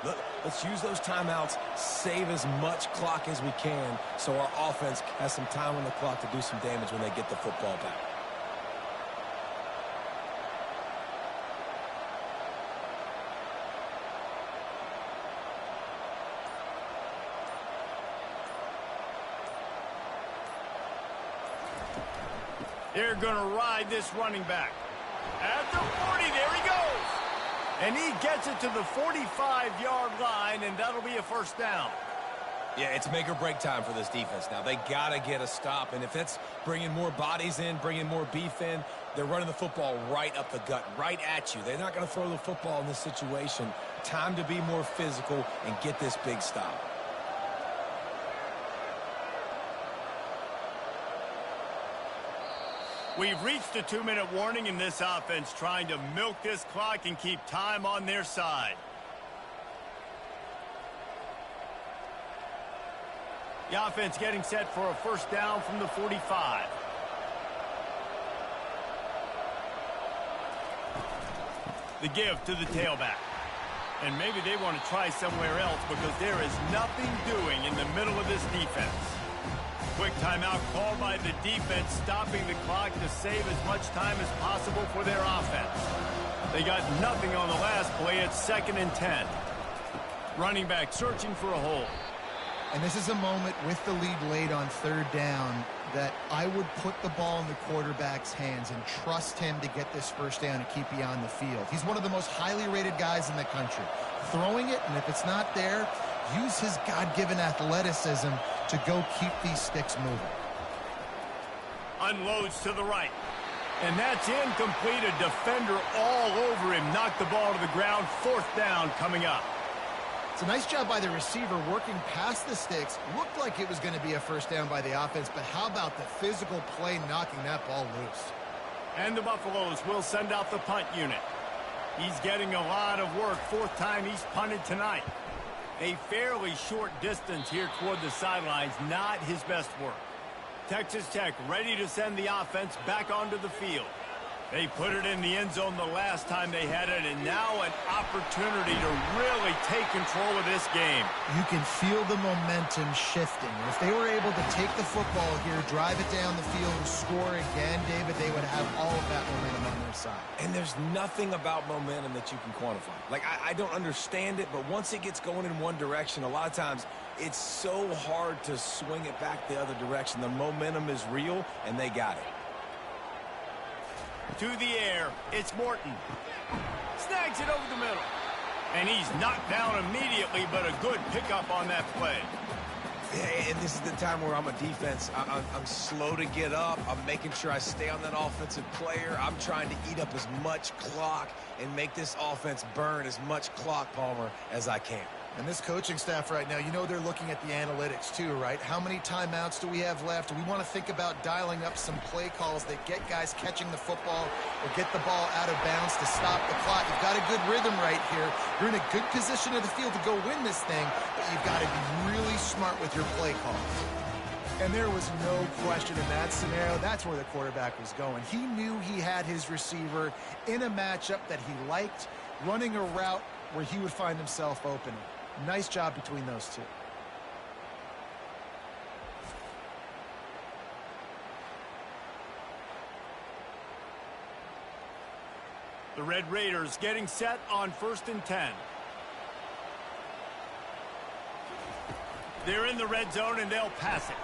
Speaker 2: Let's use those timeouts, save as much clock as we can so our offense has some time on the clock to do some damage when they get the football back.
Speaker 1: They're going to ride this running back. At the 40, there he goes. And he gets it to the 45-yard line, and that'll be a first down.
Speaker 2: Yeah, it's make or break time for this defense now. They got to get a stop, and if it's bringing more bodies in, bringing more beef in, they're running the football right up the gut, right at you. They're not going to throw the football in this situation. Time to be more physical and get this big stop.
Speaker 1: We've reached the 2-minute warning in this offense, trying to milk this clock and keep time on their side. The offense getting set for a first down from the 45. The give to the tailback. And maybe they want to try somewhere else because there is nothing doing in the middle of this defense. Quick timeout called by the defense, stopping the clock to save as much time as possible for their offense. They got nothing on the last play. It's 2nd and 10. Running back searching for a hole.
Speaker 3: And this is a moment with the lead late on 3rd down that I would put the ball in the quarterback's hands and trust him to get this first down and keep you on the field. He's one of the most highly rated guys in the country. Throwing it, and if it's not there, use his God-given athleticism to go keep these sticks moving.
Speaker 1: Unloads to the right. And that's incomplete. A defender all over him. Knocked the ball to the ground. 4th down coming up.
Speaker 3: It's a nice job by the receiver working past the sticks. Looked like it was going to be a first down by the offense, but how about the physical play knocking that ball loose?
Speaker 1: And the Buffaloes will send out the punt unit. He's getting a lot of work. 4th time he's punted tonight. A fairly short distance here toward the sidelines, not his best work. Texas Tech ready to send the offense back onto the field. They put it in the end zone the last time they had it, and now an opportunity to really take control of this game.
Speaker 3: You can feel the momentum shifting. If they were able to take the football here, drive it down the field, and score again, David, they would have all of that momentum on their side.
Speaker 2: And there's nothing about momentum that you can quantify. Like, I don't understand it, but once it gets going in one direction, a lot of times it's so hard to swing it back the other direction. The momentum is real, and they got it.
Speaker 1: To the air, it's Morton. Snags it over the middle. And he's knocked down immediately, but a good pickup on that play.
Speaker 2: Yeah, and this is the time where I'm a defense. I'm slow to get up. I'm making sure I stay on that offensive player. I'm trying to eat up as much clock and make this offense burn as much clock, Palmer, as I can.
Speaker 3: And this coaching staff right now, you know they're looking at the analytics too, right? How many timeouts do we have left? We want to think about dialing up some play calls that get guys catching the football or get the ball out of bounds to stop the clock. You've got a good rhythm right here. You're in a good position of the field to go win this thing, but you've got to be really smart with your play calls. And there was no question in that scenario. That's where the quarterback was going. He knew he had his receiver in a matchup that he liked, running a route where he would find himself open. Nice job between those two.
Speaker 1: The Red Raiders getting set on 1st and 10. They're in the red zone, and they'll pass it.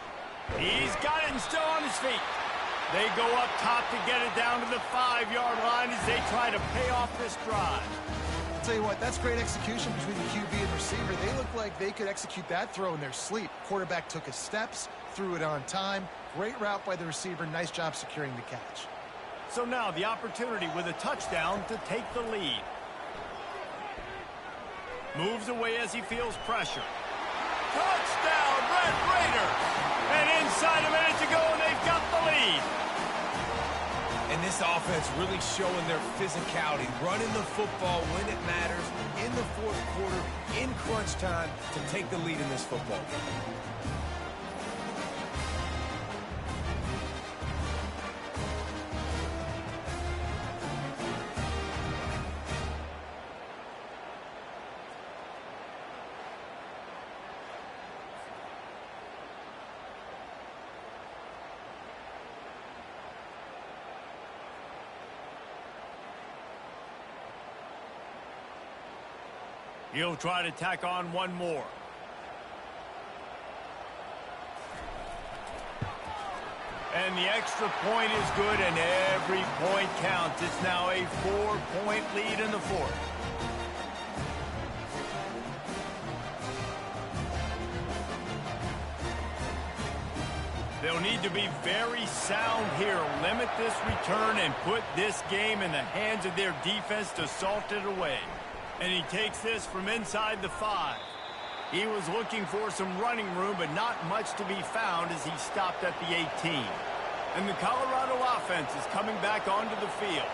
Speaker 1: He's got it and still on his feet. They go up top to get it down to the 5-yard line as they try to pay off this drive.
Speaker 3: I'll tell you what, that's great execution between the QB and receiver. They look like they could execute that throw in their sleep. Quarterback took his steps, threw it on time. Great route by the receiver. Nice job securing the catch.
Speaker 1: So now the opportunity with a touchdown to take the lead. Moves away as he feels pressure. Touchdown, Red Raiders! And inside a minute to go, and they've got the lead.
Speaker 2: And this offense really showing their physicality, running the football when it matters, in the fourth quarter, in crunch time, to take the lead in this football game.
Speaker 1: He'll try to tack on one more. And the extra point is good, and every point counts. It's now a 4-point lead in the fourth. They'll need to be very sound here, limit this return, and put this game in the hands of their defense to salt it away. And he takes this from inside the 5. He was looking for some running room, but not much to be found as he stopped at the 18. And the Colorado offense is coming back onto the field.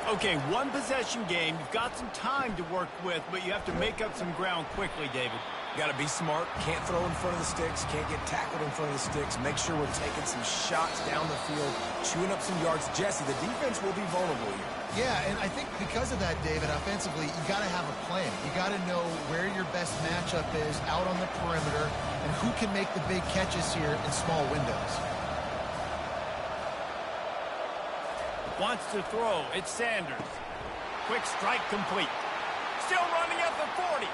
Speaker 1: Okay, one possession game. You've got some time to work with, but you have to make up some ground quickly, David.
Speaker 2: Got to be smart. Can't throw in front of the sticks. Can't get tackled in front of the sticks. Make sure we're taking some shots down the field, chewing up some yards. Jesse, the defense will be vulnerable here.
Speaker 3: Yeah, and I think because of that, David, offensively, you got to have a plan. You got to know where your best matchup is out on the perimeter and who can make the big catches here in small windows.
Speaker 1: Wants to throw. It's Sanders. Quick strike complete. Still running at the 40.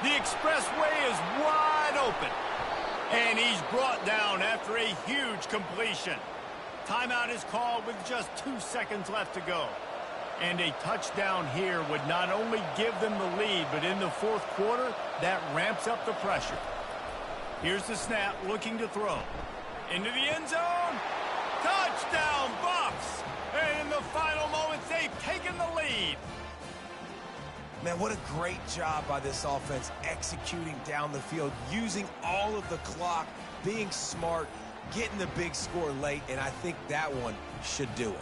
Speaker 1: The expressway is wide open. And he's brought down after a huge completion. Timeout is called with just 2 seconds left to go. And a touchdown here would not only give them the lead, but in the fourth quarter, that ramps up the pressure. Here's the snap, looking to throw. Into the end zone. Touchdown, Buffs! And in the final moments, they've taken the lead.
Speaker 2: Man, what a great job by this offense executing down the field, using all of the clock, being smart, getting the big score late, and I think that one should do it.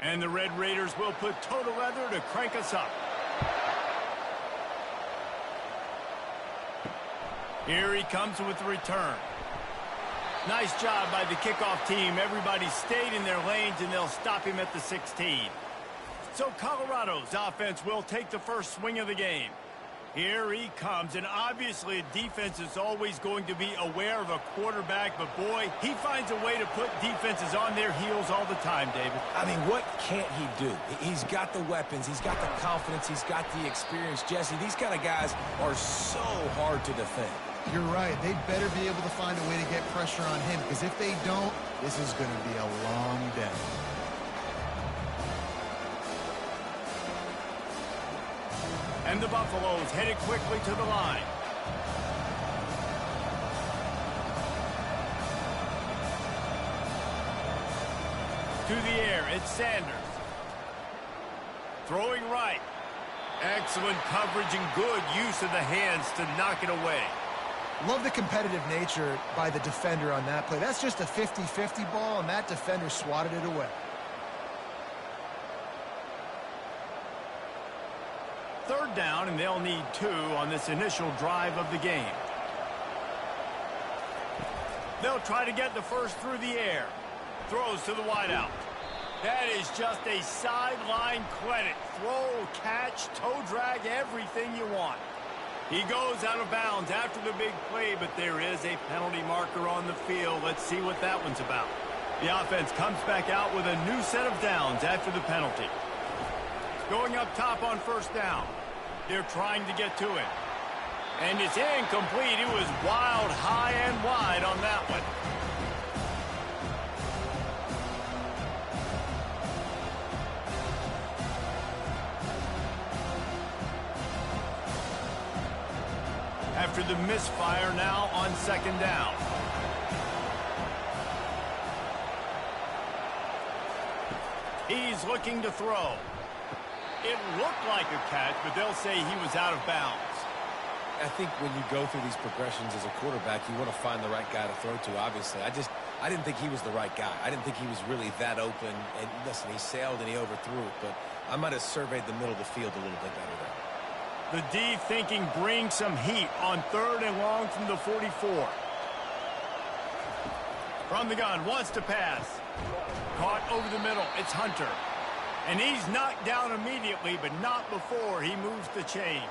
Speaker 1: And the Red Raiders will put total leather to crank us up. Here he comes with the return. Nice job by the kickoff team. Everybody stayed in their lanes, and they'll stop him at the 16. So Colorado's offense will take the first swing of the game. Here he comes, and obviously a defense is always going to be aware of a quarterback, but boy, he finds a way to put defenses on their heels all the time, David.
Speaker 2: I mean, what can't he do? He's got the weapons, he's got the confidence, he's got the experience. Jesse, these kind of guys are so hard to defend.
Speaker 3: You're right. They'd better be able to find a way to get pressure on him, because if they don't, this is going to be a long day.
Speaker 1: And the Buffaloes headed quickly to the line. To the air, it's Sanders. Throwing right. Excellent coverage and good use of the hands to knock it away.
Speaker 3: Love the competitive nature by the defender on that play. That's just a 50-50 ball, and that defender swatted it away.
Speaker 1: Third down, and they'll need 2 on this initial drive of the game. They'll try to get the first through the air. Throws to the wideout. That is just a sideline credit. Throw, catch, toe drag, everything you want. He goes out of bounds after the big play, but there is a penalty marker on the field. Let's see what that one's about. The offense comes back out with a new set of downs after the penalty. Going up top on first down. They're trying to get to it. And it's incomplete. It was wild, high and wide on that one. After the misfire, now on second down. He's looking to throw. It looked like a catch, but they'll say he was out of bounds.
Speaker 2: I think when you go through these progressions as a quarterback, you want to find the right guy to throw to, obviously. I didn't think he was the right guy. I didn't think he was really that open. And listen, he sailed and he overthrew it, but I might have surveyed the middle of the field a little bit better there.
Speaker 1: The D thinking brings some heat on 3rd and long from the 44. From the gun, wants to pass. Caught over the middle. It's Hunter. And he's knocked down immediately, but not before he moves the chains.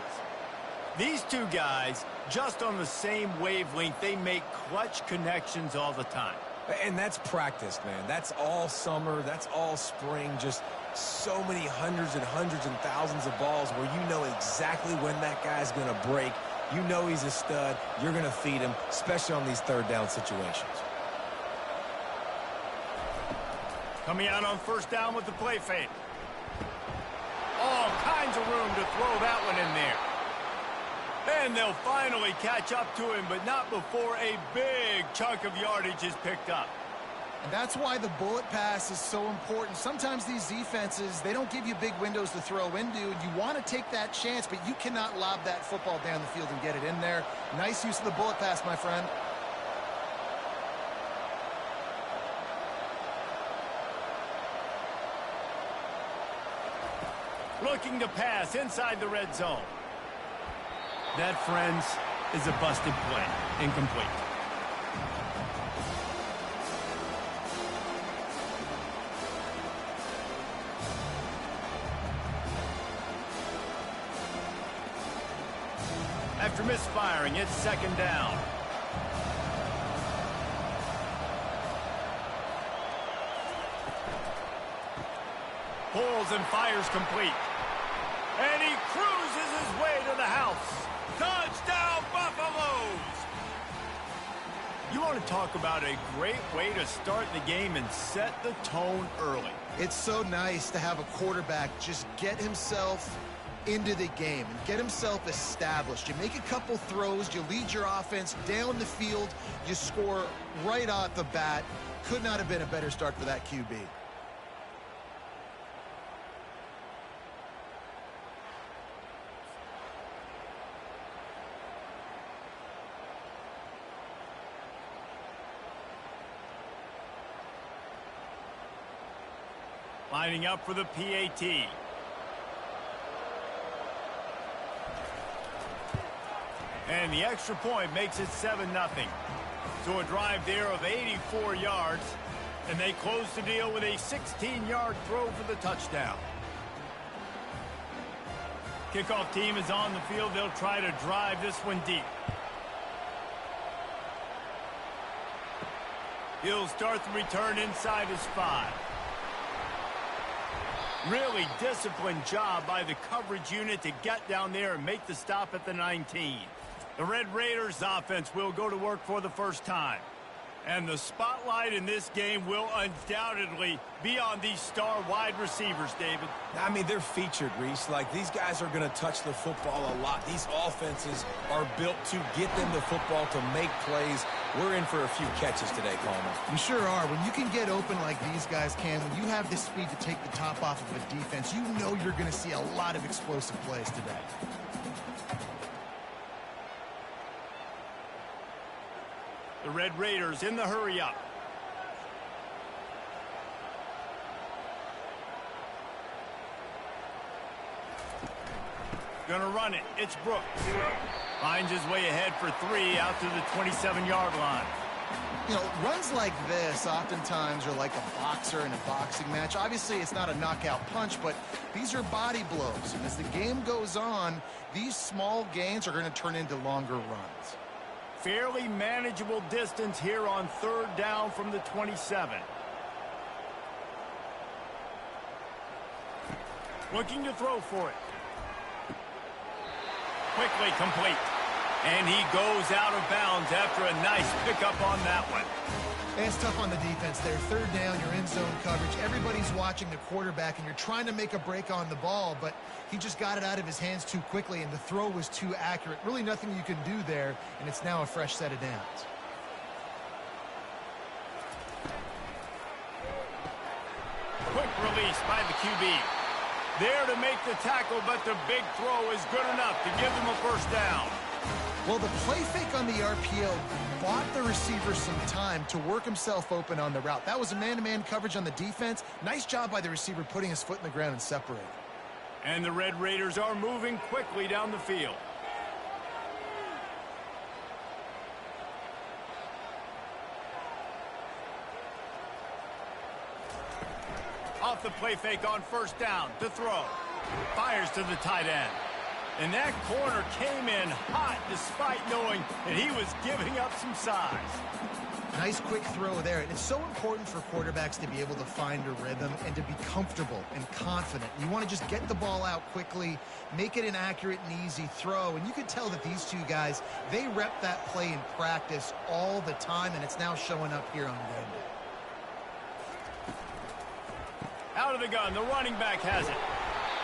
Speaker 1: These two guys, just on the same wavelength, they make clutch connections all the time.
Speaker 2: And that's practice, man. That's all summer. That's all spring. Just so many hundreds and thousands of balls where you know exactly when that guy's going to break. You know he's a stud. You're going to feed him, especially on these third down situations.
Speaker 1: Coming out on first down with the play fake. All kinds of room to throw that one in there. And they'll finally catch up to him, but not before a big chunk of yardage is picked up.
Speaker 3: And that's why the bullet pass is so important. Sometimes these defenses, they don't give you big windows to throw into, and you want to take that chance, but you cannot lob that football down the field and get it in there. Nice use of the bullet pass, my friend.
Speaker 1: Looking to pass inside the red zone. That, friends, is a busted play. Incomplete. After misfiring, it's second down. Pulls and fires complete. And he cruises his way to the house. Touchdown, Buffaloes! You want to talk about a great way to start the game and set the tone early.
Speaker 3: It's so nice to have a quarterback just get himself into the game and get himself established. You make a couple throws, you lead your offense down the field, you score right off the bat. Could not have been a better start for that QB.
Speaker 1: Lining up for the PAT. And the extra point makes it 7-0. So a drive there of 84 yards. And they close the deal with a 16-yard throw for the touchdown. Kickoff team is on the field. They'll try to drive this one deep. He'll start the return inside his 5. Really disciplined job by the coverage unit to get down there and make the stop at the 19. The Red Raiders offense will go to work for the first time. And the spotlight in this game will undoubtedly be on these star wide receivers, David.
Speaker 2: I mean, they're featured, Reese. Like, these guys are going to touch the football a lot. These offenses are built to get them the football, to make plays. We're in for a few catches today, Coleman.
Speaker 3: You sure are. When you can get open like these guys can, when you have the speed to take the top off of a defense, you know you're going to see a lot of explosive plays today.
Speaker 1: The Red Raiders in the hurry-up. Gonna run it. It's Brooks. Finds his way ahead for 3 out to the 27-yard line.
Speaker 3: You know, runs like this oftentimes are like a boxer in a boxing match. Obviously, it's not a knockout punch, but these are body blows. And as the game goes on, these small gains are going to turn into longer runs.
Speaker 1: Fairly manageable distance here on 3rd down from the 27. Looking to throw for it. Quickly complete. And he goes out of bounds after a nice pickup on that one.
Speaker 3: And it's tough on the defense there. 3rd down, you're in zone coverage. Everybody's watching the quarterback, and you're trying to make a break on the ball, but he just got it out of his hands too quickly, and the throw was too accurate. Really nothing you can do there, and it's now a fresh set of downs.
Speaker 1: Quick release by the QB. There to make the tackle, but the big throw is good enough to give them a first down.
Speaker 3: Well, the play fake on the RPO bought the receiver some time to work himself open on the route. That was a man-to-man coverage on the defense. Nice job by the receiver putting his foot in the ground and separating.
Speaker 1: And the Red Raiders are moving quickly down the field. Off the play fake on 1st down to throw. Fires to the tight end. And that corner came in hot despite knowing that he was giving up some size.
Speaker 3: Nice quick throw there. And it's so important for quarterbacks to be able to find a rhythm and to be comfortable and confident. You want to just get the ball out quickly, make it an accurate and easy throw. And you can tell that these two guys, they rep that play in practice all the time, and it's now showing up here on game day.
Speaker 1: Out of the gun, the running back has it.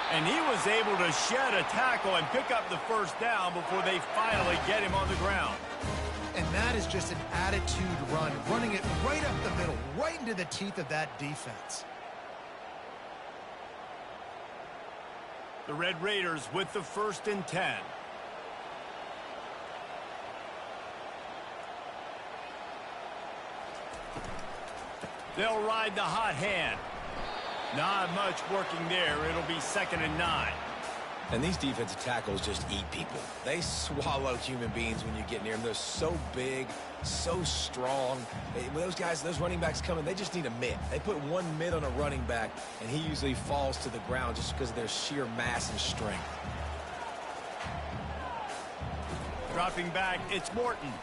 Speaker 1: And he was able to shed a tackle and pick up the 1st down before they finally get him on the ground.
Speaker 3: And that is just an attitude run, running it right up the middle, right into the teeth of that defense.
Speaker 1: The Red Raiders with the 1st and 10. They'll ride the hot hand. Not much working there. It'll be 2nd and 9.
Speaker 2: And these defensive tackles just eat people. They swallow human beings when you get near them. They're so big, so strong. When those guys, those running backs come in, they just need a mid. They put one mid on a running back, and he usually falls to the ground just because of their sheer mass and strength.
Speaker 1: Dropping back, it's Morton.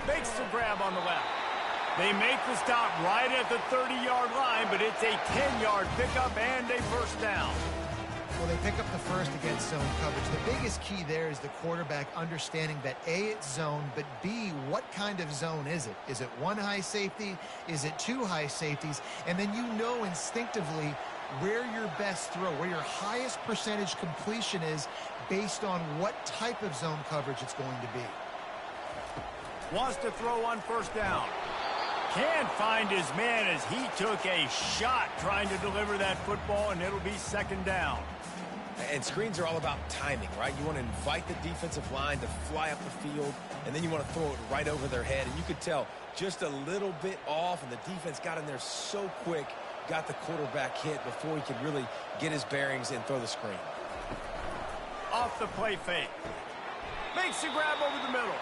Speaker 1: Makes the grab on the left. They make the stop right at the 30-yard line, but it's a 10-yard pickup and a 1st down.
Speaker 3: Well, they pick up the 1st against zone coverage. The biggest key there is the quarterback understanding that A, it's zone, but B, what kind of zone is it? Is it 1 high safety? Is it 2 high safeties? And then you know instinctively where your best throw, where your highest percentage completion is based on what type of zone coverage it's going to be.
Speaker 1: Wants to throw on 1st down. Can't find his man as he took a shot trying to deliver that football, and it'll be 2nd down.
Speaker 2: And screens are all about timing, right? You want to invite the defensive line to fly up the field, and then you want to throw it right over their head. And you could tell just a little bit off, and the defense got in there so quick, got the quarterback hit before he could really get his bearings and throw the screen.
Speaker 1: Off the play fake. Makes the grab over the middle.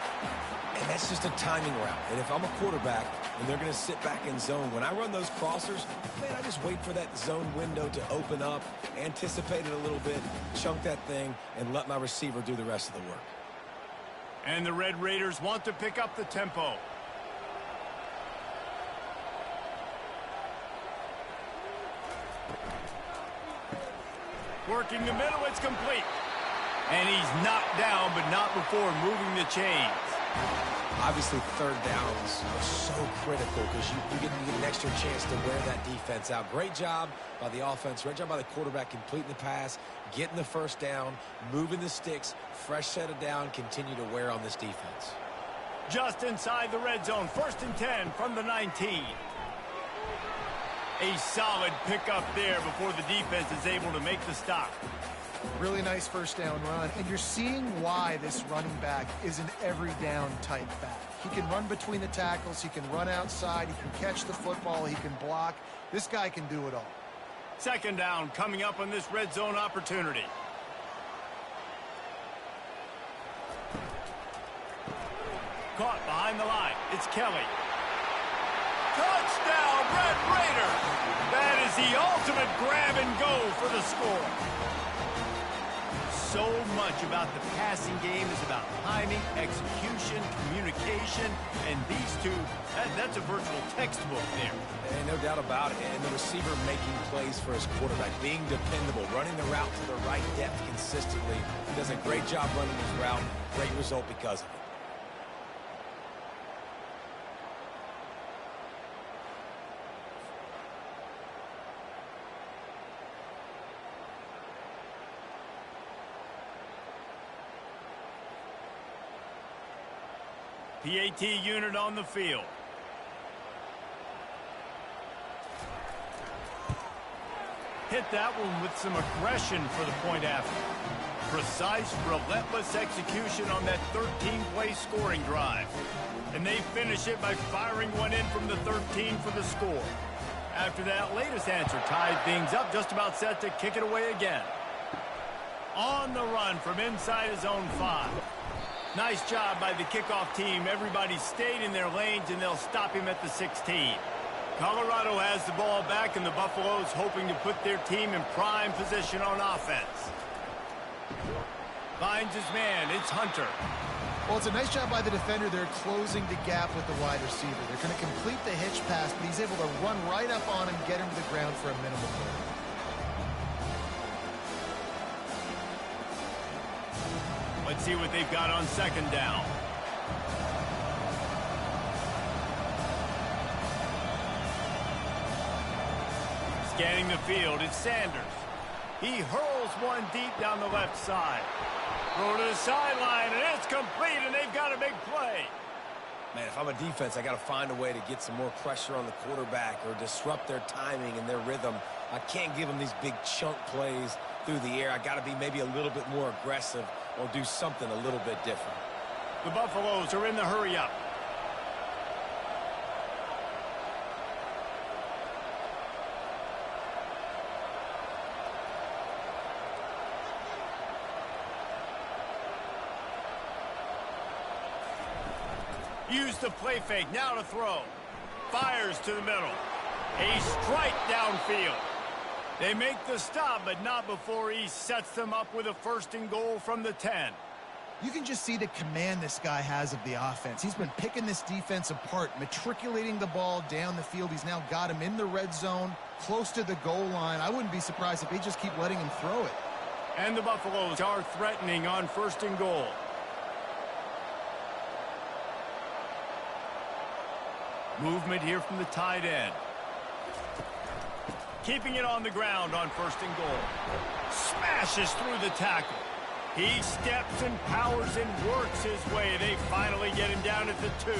Speaker 2: And that's just a timing route. And if I'm a quarterback and they're going to sit back in zone, when I run those crossers, man, I just wait for that zone window to open up, anticipate it a little bit, chunk that thing, and let my receiver do the rest of the work.
Speaker 1: And the Red Raiders want to pick up the tempo. Working the middle, it's complete. And he's knocked down, but not before moving the chains.
Speaker 2: Obviously, third downs are so critical because you get an extra chance to wear that defense out. Great job by the offense. Great job by the quarterback completing the pass, getting the first down, moving the sticks, fresh set of down, continue to wear on this defense.
Speaker 1: Just inside the red zone, 1st and 10 from the 19. A solid pickup there before the defense is able to make the stop.
Speaker 3: Really nice first down run, and you're seeing why this running back is an every down type back. He can run between the tackles, he can run outside, he can catch the football, he can block. This guy can do it all.
Speaker 1: 2nd down coming up on this red zone opportunity. Caught behind the line. It's Kelly. Touchdown, Red Raiders! That is the ultimate grab and go for the score. So much about the passing game is about timing, execution, communication, and these two, that's a virtual textbook there.
Speaker 2: And no doubt about it. And the receiver making plays for his quarterback, being dependable, running the route to the right depth consistently. He does a great job running his route. Great result because of it.
Speaker 1: PAT unit on the field. Hit that one with some aggression for the point after. Precise, relentless execution on that 13-play scoring drive. And they finish it by firing one in from the 13 for the score. After that latest answer tied things up, just about set to kick it away again. On the run from inside his own 5. Nice job by the kickoff team. Everybody stayed in their lanes, and they'll stop him at the 16. Colorado has the ball back, and the Buffaloes hoping to put their team in prime position on offense. Finds his man. It's Hunter.
Speaker 3: Well, it's a nice job by the defender there closing the gap with the wide receiver. They're going to complete the hitch pass, but he's able to run right up on him, get him to the ground for a minimal gain.
Speaker 1: Let's see what they've got on 2nd down. Scanning the field, it's Sanders. He hurls one deep down the left side. Throw to the sideline, and it's complete, and they've got a big play.
Speaker 2: Man, if I'm a defense, I got to find a way to get some more pressure on the quarterback or disrupt their timing and their rhythm. I can't give them these big chunk plays through the air. I got to be maybe a little bit more aggressive or do something a little bit different.
Speaker 1: The Buffaloes are in the hurry-up. Use the play fake, now to throw. Fires to the middle. A strike downfield. They make the stop, but not before he sets them up with a 1st and goal from the 10.
Speaker 3: You can just see the command this guy has of the offense. He's been picking this defense apart, matriculating the ball down the field. He's now got him in the red zone, close to the goal line. I wouldn't be surprised if they just keep letting him throw it.
Speaker 1: And the Buffaloes are threatening on 1st and goal. Movement here from the tight end. Keeping it on the ground on 1st and goal. Smashes through the tackle. He steps and powers and works his way. They finally get him down at the 2.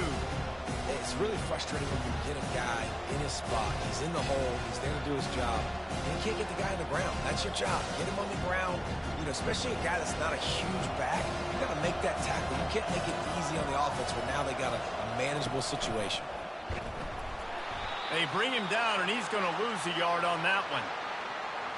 Speaker 2: It's really frustrating when you get a guy in his spot. He's in the hole. He's there to do his job. And you can't get the guy on the ground. That's your job. Get him on the ground. You know, especially a guy that's not a huge back. You got to make that tackle. You can't make it easy on the offense where now they got a manageable situation.
Speaker 1: They bring him down, and he's going to lose a yard on that one.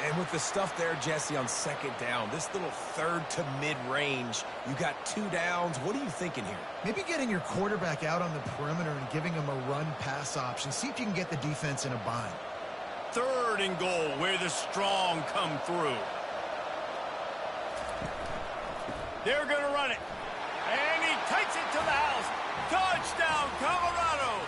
Speaker 2: And with the stuff there, Jesse, on second down, this little third to mid-range, you got 2 downs. What are you thinking here?
Speaker 3: Maybe getting your quarterback out on the perimeter and giving him a run-pass option. See if you can get the defense in a bind.
Speaker 1: 3rd and goal, where the strong come through. They're going to run it. And he takes it to the house. Touchdown, Colorado.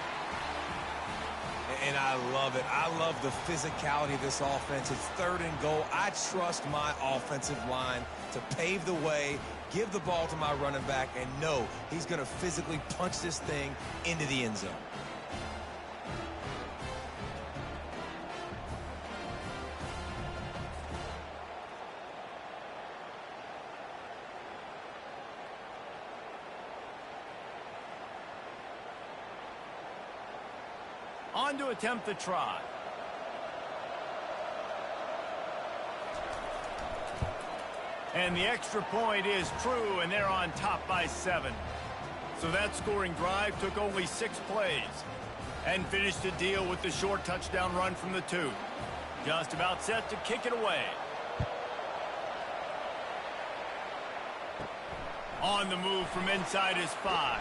Speaker 2: And I love it. I love the physicality of this offense. It's 3rd and goal. I trust my offensive line to pave the way, give the ball to my running back, and know he's going to physically punch this thing into the end zone.
Speaker 1: On to attempt the try. And the extra point is true, and they're on top by 7. So that scoring drive took only 6 plays and finished the deal with the short touchdown run from the 2. Just about set to kick it away. On the move from inside his 5.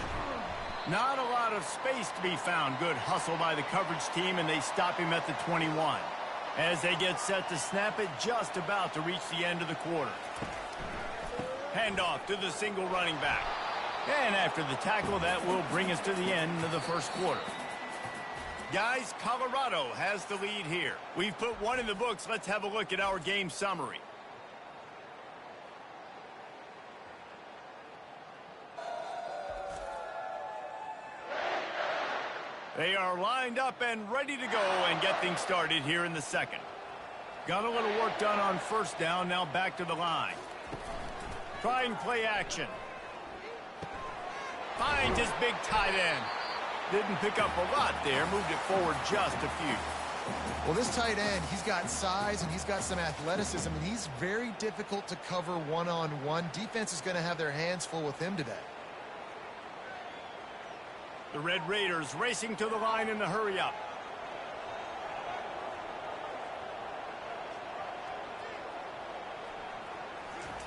Speaker 1: Not a lot of space to be found. Good hustle by the coverage team, and they stop him at the 21. As they get set to snap it, just about to reach the end of the quarter. Handoff to the single running back. And after the tackle, that will bring us to the end of the first quarter. Guys, Colorado has the lead here. We've put 1 in the books. Let's have a look at our game summary. They are lined up and ready to go and get things started here in the second. Got a little work done on first down, now back to the line. Trying play action. Finds his big tight end. Didn't pick up a lot there, moved it forward just a few.
Speaker 3: Well, this tight end, he's got size and he's got some athleticism, and he's very difficult to cover one-on-one. Defense is going to have their hands full with him today.
Speaker 1: The Red Raiders racing to the line in the hurry-up.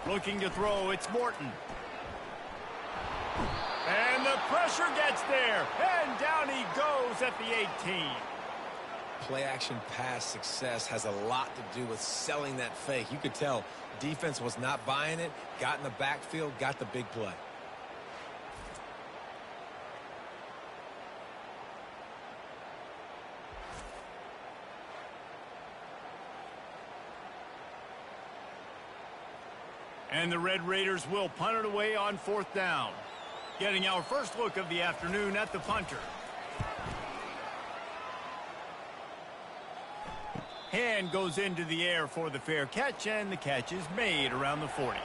Speaker 1: Looking to throw, it's Morton. And the pressure gets there, and down he goes at the 18.
Speaker 2: Play-action pass success has a lot to do with selling that fake. You could tell defense was not buying it, got in the backfield, got the big play.
Speaker 1: And the Red Raiders will punt it away on 4th down. Getting our first look of the afternoon at the punter. Hand goes into the air for the fair catch, and the catch is made around the 40.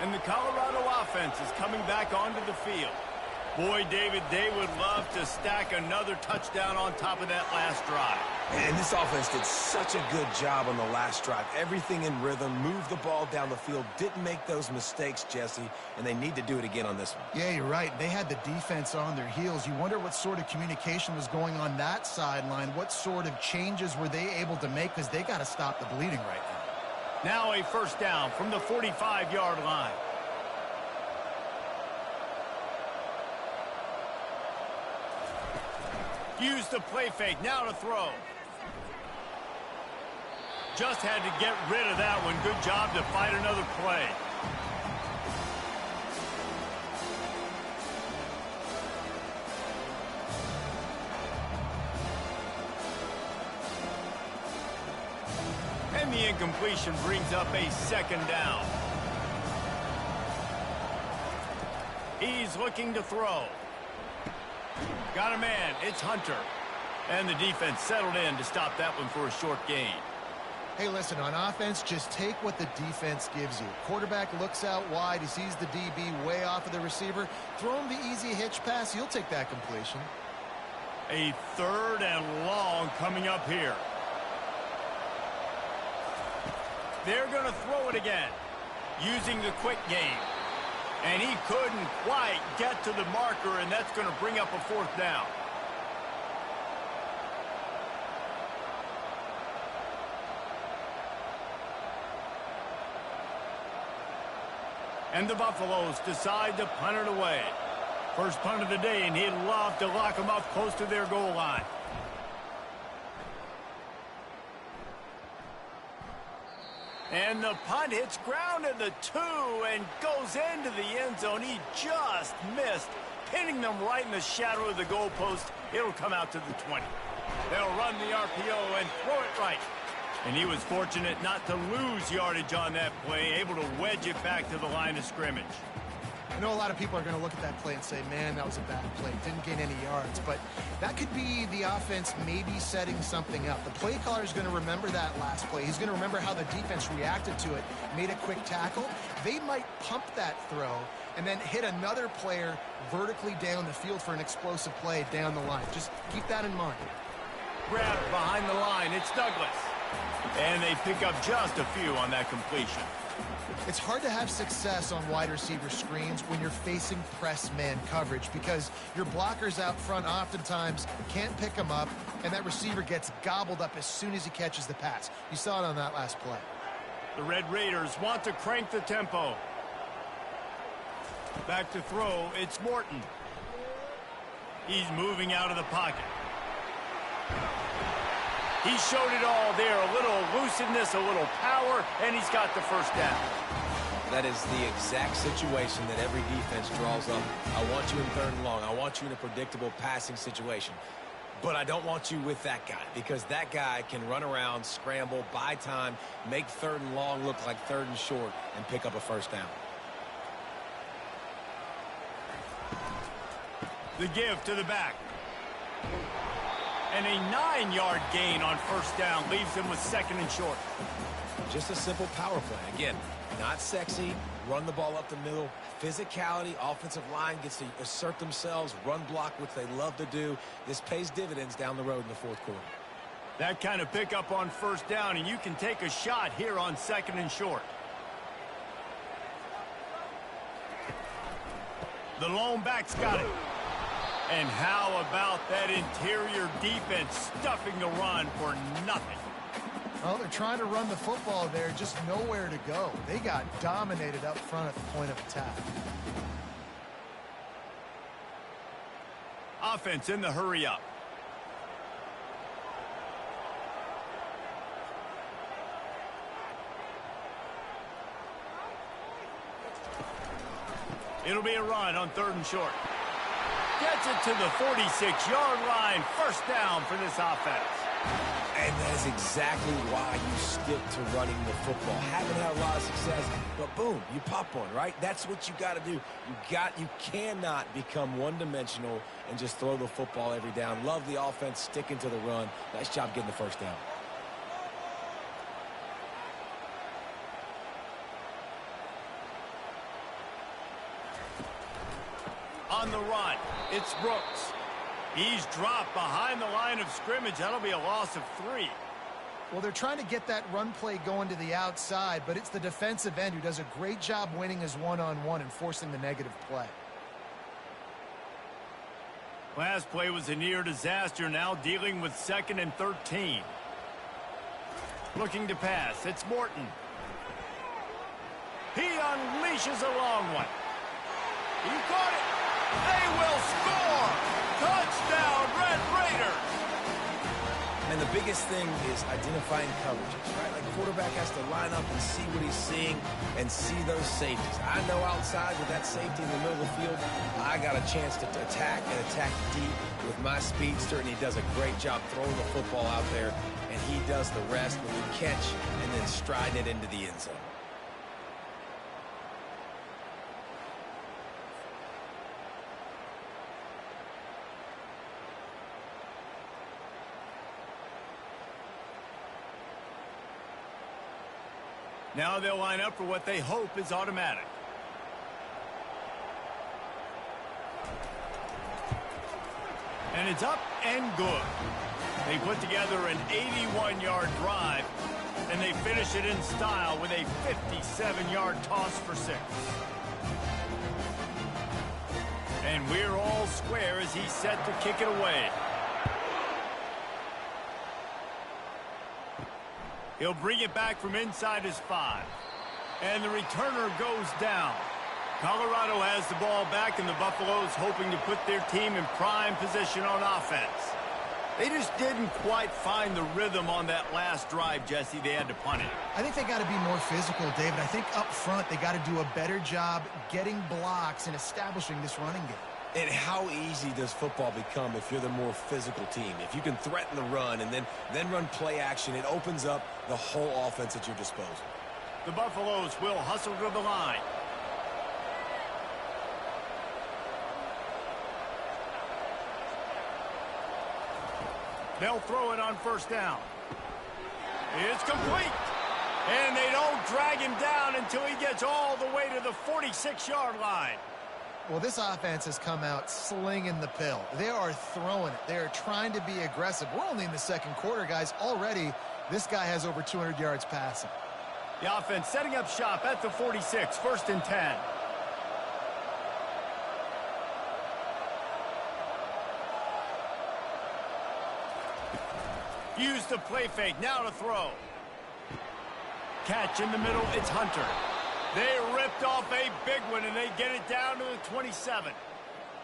Speaker 1: And the Colorado offense is coming back onto the field. Boy, David, they would love to stack another touchdown on top of that last drive.
Speaker 2: And this offense did such a good job on the last drive. Everything in rhythm, moved the ball down the field, didn't make those mistakes, Jesse, and they need to do it again on this one.
Speaker 3: Yeah, you're right. They had the defense on their heels. You wonder what sort of communication was going on that sideline. What sort of changes were they able to make, because they got to stop the bleeding right now.
Speaker 1: Now a first down from the 45-yard line. Use the play fake, now to throw. Just had to get rid of that one. Good job to fight another play. And the incompletion brings up a 2nd down. He's looking to throw. Got a man, it's Hunter. And the defense settled in to stop that one for a short gain.
Speaker 3: Hey, listen, on offense, just take what the defense gives you. Quarterback looks out wide, he sees the DB way off of the receiver. Throw him the easy hitch pass, he'll take that completion.
Speaker 1: A 3rd and long coming up here. They're going to throw it again, using the quick game. And he couldn't quite get to the marker, and that's going to bring up a 4th down. And the Buffaloes decide to punt it away. First punt of the day, and he'd love to lock them up close to their goal line. And the punt hits ground at the 2 and goes into the end zone. He just missed, pinning them right in the shadow of the goalpost. It'll come out to the 20. They'll run the RPO and throw it right. And he was fortunate not to lose yardage on that play, able to wedge it back to the line of scrimmage.
Speaker 3: I know a lot of people are going to look at that play and say, man, that was a bad play. Didn't gain any yards. But that could be the offense maybe setting something up. The play caller is going to remember that last play. He's going to remember how the defense reacted to it, made a quick tackle. They might pump that throw and then hit another player vertically down the field for an explosive play down the line. Just keep that in mind.
Speaker 1: Grab behind the line. It's Douglas. And they pick up just a few on that completion.
Speaker 3: It's hard to have success on wide receiver screens when you're facing press man coverage because your blockers out front oftentimes can't pick them up, and that receiver gets gobbled up as soon as he catches the pass. You saw it on that last play.
Speaker 1: The Red Raiders want to crank the tempo. Back to throw, it's Morton. He's moving out of the pocket. He showed it all there, a little elusiveness, a little power, and he's got the first down.
Speaker 2: That is the exact situation that every defense draws up. I want you in 3rd and long. I want you in a predictable passing situation. But I don't want you with that guy because that guy can run around, scramble, buy time, make 3rd and long look like 3rd and short, and pick up a first down.
Speaker 1: The give to the back. And a 9-yard gain on first down leaves them with 2nd and short.
Speaker 2: Just a simple power play. Again, not sexy, run the ball up the middle, physicality, offensive line gets to assert themselves, run block, which they love to do. This pays dividends down the road in the 4th quarter.
Speaker 1: That kind of pickup on first down, and you can take a shot here on 2nd and short. The lone back's got it. And how about that interior defense stuffing the run for nothing?
Speaker 3: Well, they're trying to run the football there, just nowhere to go. They got dominated up front at the point of attack.
Speaker 1: Offense in the hurry up. It'll be a run on 3rd and short. Gets it to the 46-yard line. First down for this offense.
Speaker 2: And that is exactly why you stick to running the football. Haven't had a lot of success, but boom, you pop one, right? That's what you got to do. You cannot become one-dimensional and just throw the football every down. Love the offense sticking to the run. Nice job getting the first down.
Speaker 1: On the run, it's Brooks. He's dropped behind the line of scrimmage. That'll be a loss of 3.
Speaker 3: Well, they're trying to get that run play going to the outside, but it's the defensive end who does a great job winning his one-on-one and forcing the negative play.
Speaker 1: Last play was a near disaster, now dealing with 2nd and 13. Looking to pass, it's Morton. He unleashes a long one. He caught it. They will score! Touchdown, Red Raiders!
Speaker 2: And the biggest thing is identifying coverages, right? Like, quarterback has to line up and see what he's seeing and see those safeties. I know outside with that safety in the middle of the field, I got a chance to attack and attack deep with my speedster, and he does a great job throwing the football out there, and he does the rest when you catch and then stride it into the end zone.
Speaker 1: Now they'll line up for what they hope is automatic. And it's up and good. They put together an 81-yard drive, and they finish it in style with a 57-yard toss for 6. And we're all square as he's set to kick it away. He'll bring it back from inside his 5. And the returner goes down. Colorado has the ball back, and the Buffaloes hoping to put their team in prime position on offense. They just didn't quite find the rhythm on that last drive, Jesse. They had to punt it.
Speaker 3: I think they got to be more physical, David. I think up front they got to do a better job getting blocks and establishing this running game.
Speaker 2: And how easy does football become if you're the more physical team? If you can threaten the run and then run play action, it opens up the whole offense at your disposal.
Speaker 1: The Buffaloes will hustle to the line. They'll throw it on first down. It's complete. And they don't drag him down until he gets all the way to the 46-yard line.
Speaker 3: Well, this offense has come out slinging the pill. They are throwing it. They are trying to be aggressive. We're only in the second quarter, guys. Already, this guy has over 200 yards passing.
Speaker 1: The offense setting up shop at the 46, 1st and 10. Use the play fake, now to throw. Catch in the middle, it's Hunter. They ripped off a big one, and they get it down to the 27.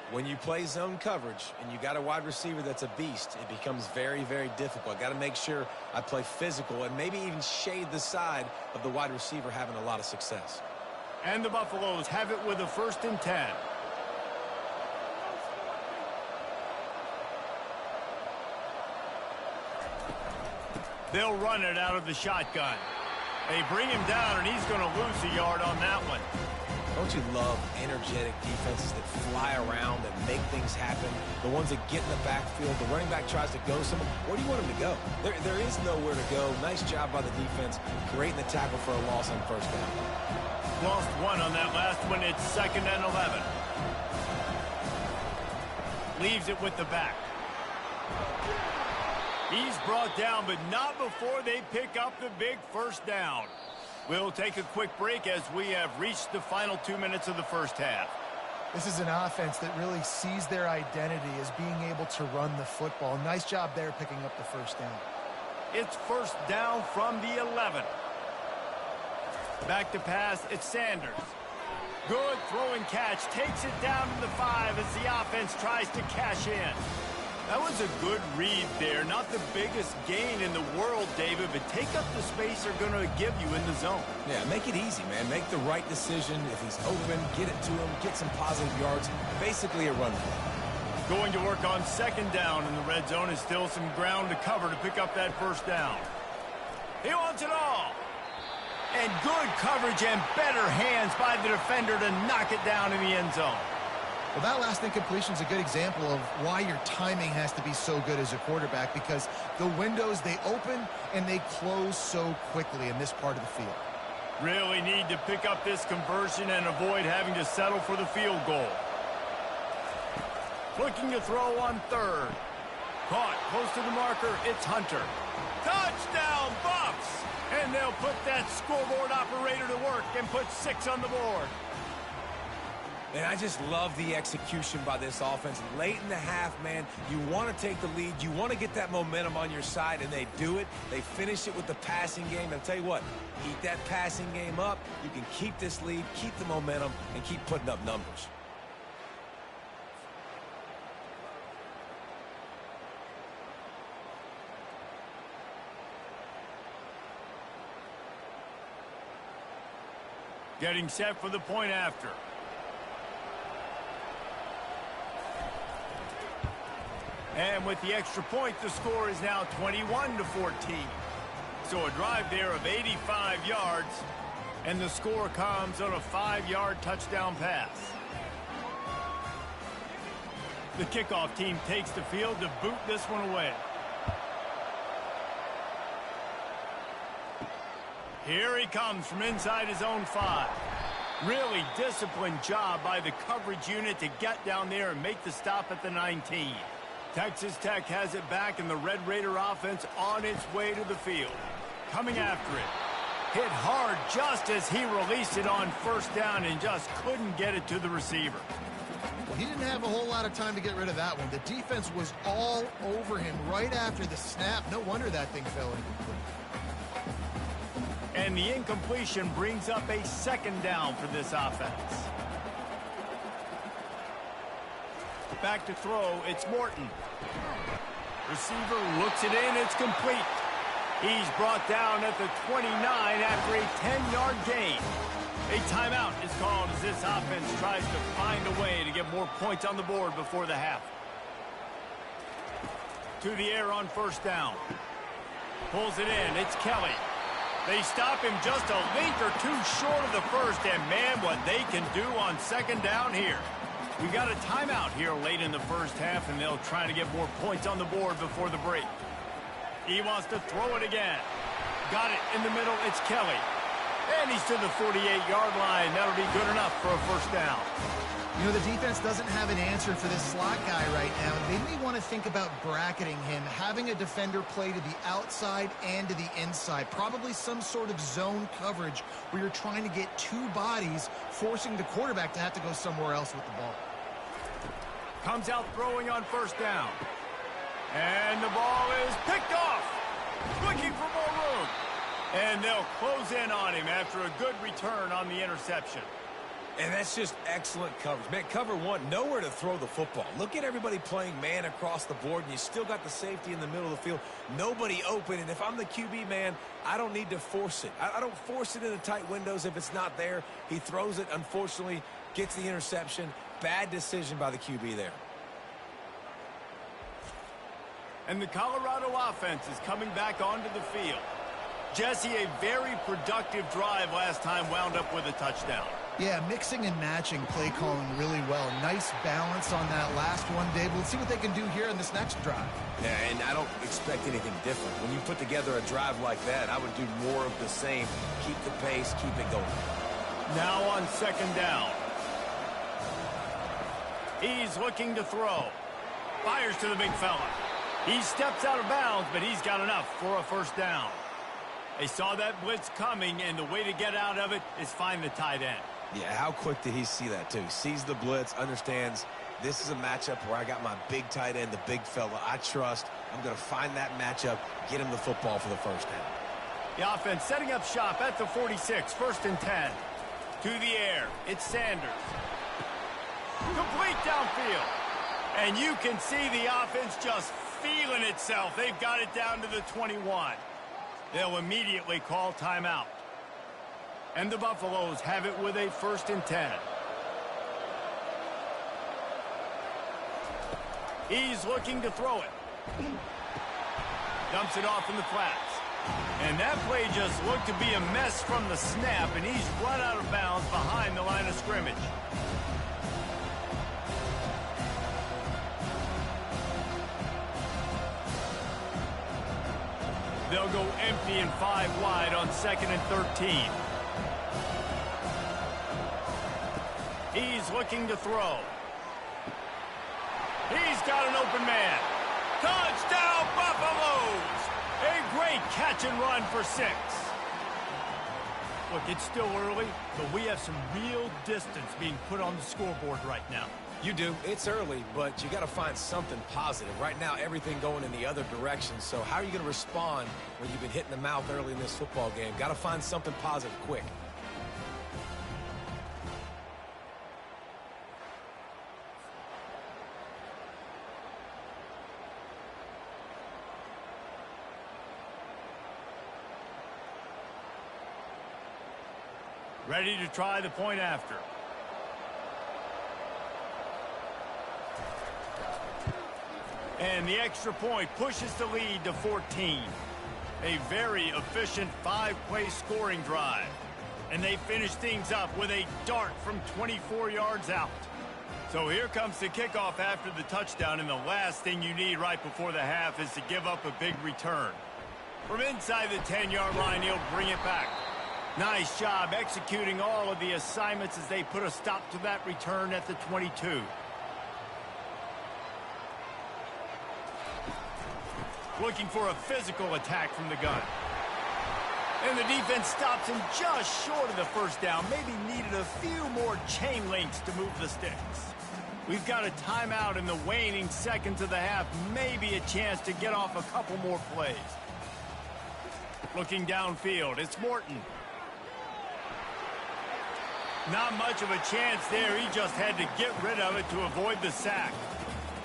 Speaker 2: When you play zone coverage and you got a wide receiver that's a beast, it becomes very, very difficult. I got to make sure I play physical and maybe even shade the side of the wide receiver having a lot of success.
Speaker 1: And the Buffaloes have it with a 1st and 10. They'll run it out of the shotgun. They bring him down, and he's going to lose a yard on that one.
Speaker 2: Don't you love energetic defenses that fly around, that make things happen? The ones that get in the backfield, the running back tries to go somewhere. Where do you want him to go? There is nowhere to go. Nice job by the defense, creating the tackle for a loss on first down.
Speaker 1: Lost one on that last one. It's 2nd and 11. Leaves it with the back. He's brought down, but not before they pick up the big first down. We'll take a quick break as we have reached the final 2 minutes of the first half.
Speaker 3: This is an offense that really sees their identity as being able to run the football. Nice job there picking up the first down.
Speaker 1: It's 1st down from the 11. Back to pass, it's Sanders. Good throwing catch, takes it down to the 5 as the offense tries to cash in. That was a good read there. Not the biggest gain in the world, David, but take up the space they're going to give you in the zone.
Speaker 2: Yeah, make it easy, man. Make the right decision. If he's open, get it to him, get some positive yards. Basically a run play.
Speaker 1: Going to work on 2nd down in the red zone is still some ground to cover to pick up that first down. He wants it all. And good coverage and better hands by the defender to knock it down in the end zone.
Speaker 3: Well, that last incompletion is a good example of why your timing has to be so good as a quarterback, because the windows, they open and they close so quickly in this part of the field.
Speaker 1: Really need to pick up this conversion and avoid having to settle for the field goal. Looking to throw on 3rd. Caught close to the marker, it's Hunter. Touchdown, Buffs! And they'll put that scoreboard operator to work and put 6 on the board.
Speaker 2: And I just love the execution by this offense. Late in the half, man, you want to take the lead. You want to get that momentum on your side, and they do it. They finish it with the passing game. I'll tell you what, keep that passing game up. You can keep this lead, keep the momentum, and keep putting up numbers.
Speaker 1: Getting set for the point after. And with the extra point, the score is now 21-14. So a drive there of 85 yards, and the score comes on a 5-yard touchdown pass. The kickoff team takes the field to boot this one away. Here he comes from inside his own 5. Really disciplined job by the coverage unit to get down there and make the stop at the 19. Texas Tech has it back, and the Red Raider offense on its way to the field. Coming after it. Hit hard just as he released it on 1st down and just couldn't get it to the receiver.
Speaker 3: Well, he didn't have a whole lot of time to get rid of that one. The defense was all over him right after the snap. No wonder that thing fell incomplete.
Speaker 1: And the incompletion brings up a 2nd down for this offense. Back to throw, it's Morton. Receiver looks it in, it's complete. He's brought down at the 29 after a 10-yard gain. A timeout is called as this offense tries to find a way to get more points on the board before the half. To the air on first down. Pulls it in, it's Kelly. They stop him just a link or two short of the first, and man, what they can do on second down here. We got a timeout here late in the first half, and they'll try to get more points on the board before the break. He wants to throw it again. Got it in the middle, it's Kelly. And he's to the 48-yard line. That'll be good enough for a first down.
Speaker 3: You know, the defense doesn't have an answer for this slot guy right now. They may want to think about bracketing him, having a defender play to the outside and to the inside. Probably some sort of zone coverage where you're trying to get two bodies, forcing the quarterback to have to go somewhere else with the ball.
Speaker 1: Comes out throwing on first down. And the ball is picked off. Looking for more room. And they'll close in on him after a good return on the interception.
Speaker 2: And that's just excellent coverage. Man, cover one, nowhere to throw the football. Look at everybody playing man across the board, and you still got the safety in the middle of the field. Nobody open, and if I'm the QB, man, I don't need to force it. I don't force it into tight windows if it's not there. He throws it, unfortunately, gets the interception. Bad decision by the QB there.
Speaker 1: And the Colorado offense is coming back onto the field. Jesse, a very productive drive last time, wound up with a touchdown.
Speaker 3: Yeah, mixing and matching play calling really well. Nice balance on that last one, Dave. We'll see what they can do here in this next drive.
Speaker 2: Yeah, and I don't expect anything different. When you put together a drive like that, I would do more of the same. Keep the pace, keep it going.
Speaker 1: Now on second down. He's looking to throw. Fires to the big fella. He steps out of bounds, but he's got enough for a first down. They saw that blitz coming, and the way to get out of it is find the tight end.
Speaker 2: Yeah, how quick did he see that, too? Sees the blitz, understands this is a matchup where I got my big tight end, the big fella I trust. I'm going to find that matchup, get him the football for the first down.
Speaker 1: The offense setting up shop at the 46, first and 10. To the air, it's Sanders. Complete downfield. And you can see the offense just feeling itself. They've got it down to the 21. They'll immediately call timeout. And the Buffaloes have it with a first and 10. He's looking to throw it. Dumps it off in the flats. And that play just looked to be a mess from the snap, and he's run out of bounds behind the line of scrimmage. They'll go empty and 5 wide on second and 13. He's looking to throw. He's got an open man. Touchdown, Buffaloes! A great catch and run for 6. Look, it's still early, but we have some real distance being put on the scoreboard right now.
Speaker 2: You do. It's early, but you got to find something positive. Right now, everything going in the other direction. So how are you going to respond when you've been hit in the mouth early in this football game? Got to find something positive quick.
Speaker 1: Ready to try the point after. And the extra point pushes the lead to 14. A very efficient 5-play scoring drive. And they finish things up with a dart from 24 yards out. So here comes the kickoff after the touchdown, and the last thing you need right before the half is to give up a big return. From inside the 10-yard line, he'll bring it back. Nice job executing all of the assignments as they put a stop to that return at the 22. Looking for a physical attack from the gun. And the defense stops him just short of the first down. Maybe needed a few more chain links to move the sticks. We've got a timeout in the waning seconds of the half. Maybe a chance to get off a couple more plays. Looking downfield, it's Morton. Not much of a chance there. He just had to get rid of it to avoid the sack.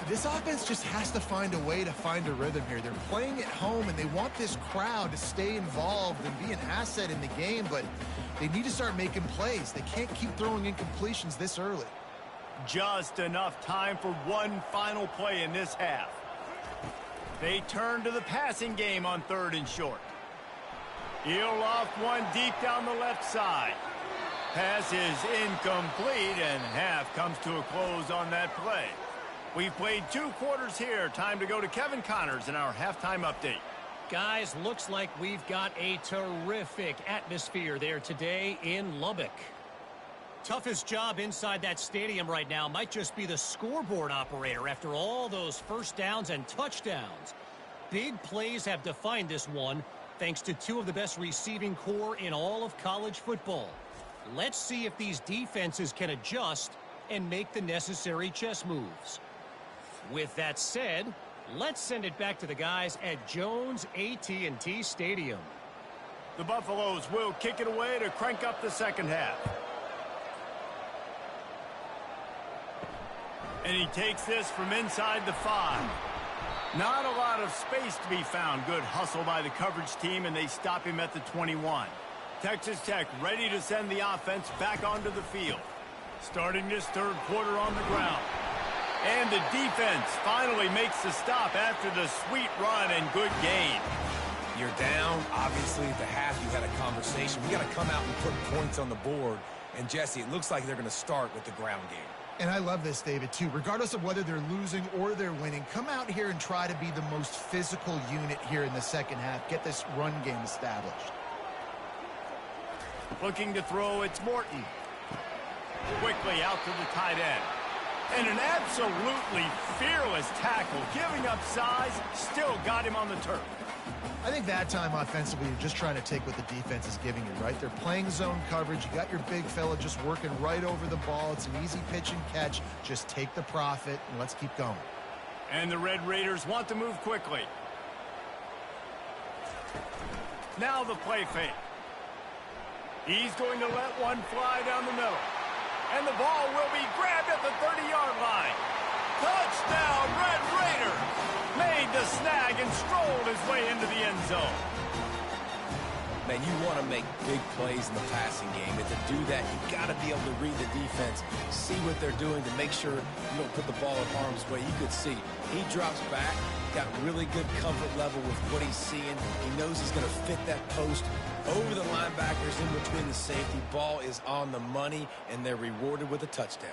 Speaker 3: This offense just has to find a way to find a rhythm here. They're playing at home, and they want this crowd to stay involved and be an asset in the game, but they need to start making plays. They can't keep throwing incompletions this early.
Speaker 1: Just enough time for one final play in this half. They turn to the passing game on 3rd and short. He'll loft one deep down the left side. Pass is incomplete, and half comes to a close on that play. We've played 2 quarters here. Time to go to Kevin Connors in our halftime update.
Speaker 4: Guys, looks like we've got a terrific atmosphere there today in Lubbock. Toughest job inside that stadium right now might just be the scoreboard operator after all those first downs and touchdowns. Big plays have defined this one, thanks to 2 of the best receiving core in all of college football. Let's see if these defenses can adjust and make the necessary chess moves. With that said, let's send it back to the guys at Jones AT&T Stadium.
Speaker 1: The Buffaloes will kick it away to crank up the second half. And he takes this from inside the 5. Not a lot of space to be found. Good hustle by the coverage team, and they stop him at the 21. Texas Tech ready to send the offense back onto the field. Starting this 3rd quarter on the ground. And the defense finally makes the stop after the sweet run and good gain.
Speaker 2: You're down. Obviously, at the half, you had a conversation. We got to come out and put points on the board. And, Jesse, it looks like they're going to start with the ground game.
Speaker 3: And I love this, David, too. Regardless of whether they're losing or they're winning, come out here and try to be the most physical unit here in the second half. Get this run game established.
Speaker 1: Looking to throw, it's Morton. Quickly out to the tight end. And an absolutely fearless tackle, giving up size, still got him on the turf.
Speaker 3: I think that time offensively, you're just trying to take what the defense is giving you, right? They're playing zone coverage. You got your big fella just working right over the ball. It's an easy pitch and catch. Just take the profit, and let's keep going.
Speaker 1: And the Red Raiders want to move quickly. Now the play fake. He's going to let one fly down the middle. And the ball will be grabbed at the 30-yard line. Touchdown, Red Raider! Made the snag and strolled his way into the end zone.
Speaker 2: Man, you want to make big plays in the passing game, and to do that, you got to be able to read the defense, see what they're doing to make sure you don't put the ball in harm's way. You could see he drops back, got really good comfort level with what he's seeing. He knows he's going to fit that post over the linebackers in between the safety. Ball is on the money, and they're rewarded with a touchdown.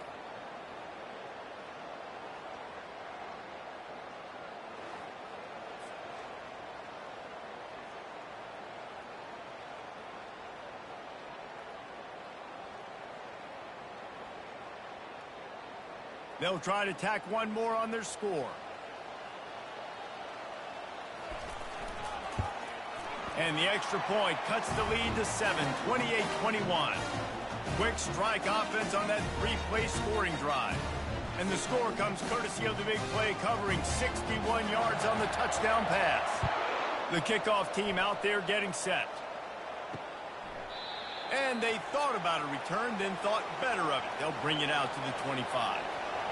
Speaker 1: They'll try to tack one more on their score. And the extra point cuts the lead to 7, 28-21. Quick strike offense on that 3-play scoring drive. And the score comes courtesy of the big play, covering 61 yards on the touchdown pass. The kickoff team out there getting set. And they thought about a return, then thought better of it. They'll bring it out to the 25.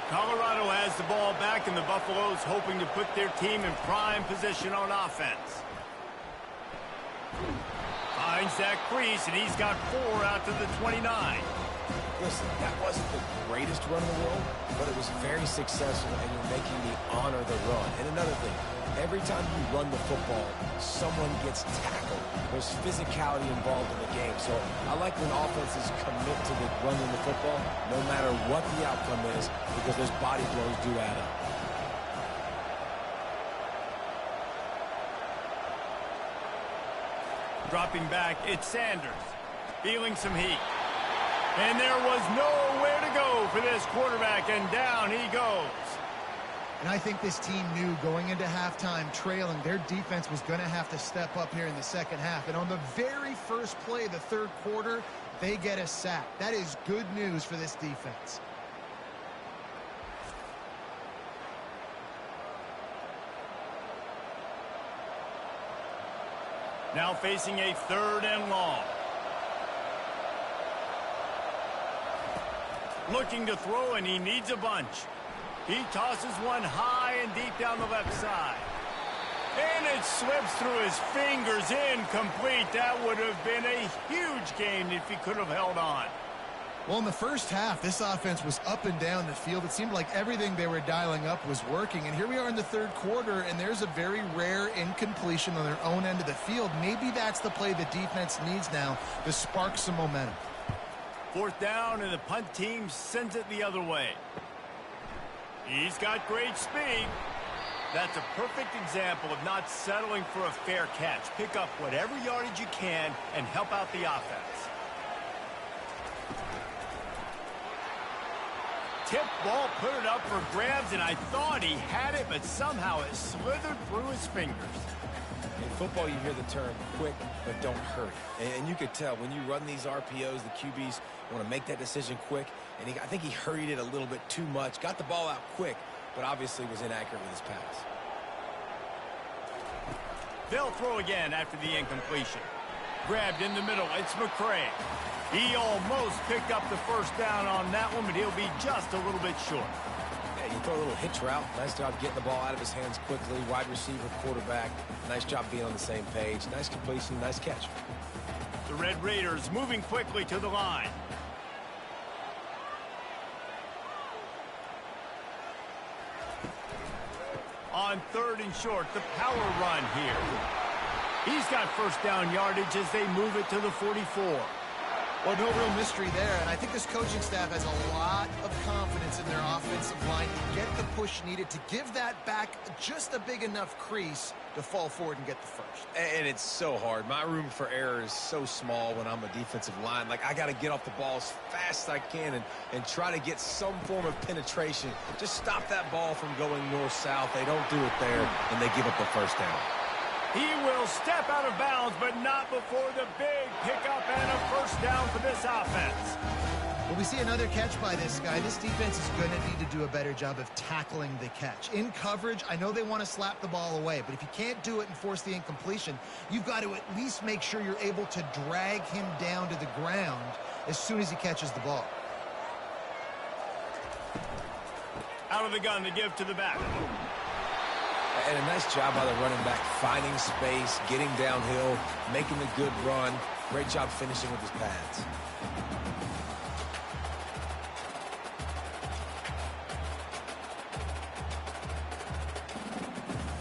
Speaker 1: Colorado has the ball back, and the Buffaloes hoping to put their team in prime position on offense. Finds that crease, and he's got 4 out to the 29.
Speaker 2: Listen, that wasn't the greatest run in the world, but it was very successful, and you're making me honor the run. And another thing, every time you run the football, someone gets tackled. There's physicality involved in the game. So I like when offenses commit to the running the football, no matter what the outcome is, because those body blows do add up.
Speaker 1: Dropping back, it's Sanders. Feeling some heat. And there was nowhere to go for this quarterback, and down he goes.
Speaker 3: And I think this team knew going into halftime trailing, their defense was going to have to step up here in the second half. And on the very first play of the third quarter, they get a sack. That is good news for this defense.
Speaker 1: Now facing a 3rd and long. Looking to throw, and he needs a bunch. He tosses one high and deep down the left side. And it slips through his fingers, incomplete. That would have been a huge gain if he could have held on.
Speaker 3: Well, in the first half, this offense was up and down the field. It seemed like everything they were dialing up was working. And here we are in the third quarter, and there's a very rare incompletion on their own end of the field. Maybe that's the play the defense needs now to spark some momentum.
Speaker 1: Fourth down, and the punt team sends it the other way. He's got great speed. That's a perfect example of not settling for a fair catch. Pick up whatever yardage you can and help out the offense. Tip ball, put it up for grabs, and I thought he had it, but somehow it slithered through his fingers.
Speaker 2: In football, you hear the term quick, but don't hurry. And you could tell when you run these RPOs, the QBs want to make that decision quick. And I think he hurried it a little bit too much. Got the ball out quick, but obviously was inaccurate with his pass.
Speaker 1: They'll throw again after the incompletion. Grabbed in the middle. It's McCray. He almost picked up the first down on that one, but he'll be just a little bit short.
Speaker 2: Yeah, you throw a little hitch route. Nice job getting the ball out of his hands quickly. Wide receiver, quarterback. Nice job being on the same page. Nice completion, nice catch.
Speaker 1: The Red Raiders moving quickly to the line. On third and short, the power run here. He's got first down yardage as they move it to the 44.
Speaker 3: Well, no real mystery there, and I think this coaching staff has a lot of confidence in their offensive line to get the push needed to give that back just a big enough crease to fall forward and get the first.
Speaker 2: And it's so hard. My room for error is so small when I'm a defensive line. Like, I got to get off the ball as fast as I can and try to get some form of penetration. Just stop that ball from going north-south. They don't do it there, and they give up the first down.
Speaker 1: He will step out of bounds, but not before the big pickup and a first down for this offense.
Speaker 3: Well, we see another catch by this guy. This defense is going to need to do a better job of tackling the catch. In coverage, I know they want to slap the ball away, but if you can't do it and force the incompletion, you've got to at least make sure you're able to drag him down to the ground as soon as he catches the ball.
Speaker 1: Out of the gun to give to the back.
Speaker 2: And a nice job by the running back, finding space, getting downhill, making a good run. Great job finishing with his pads.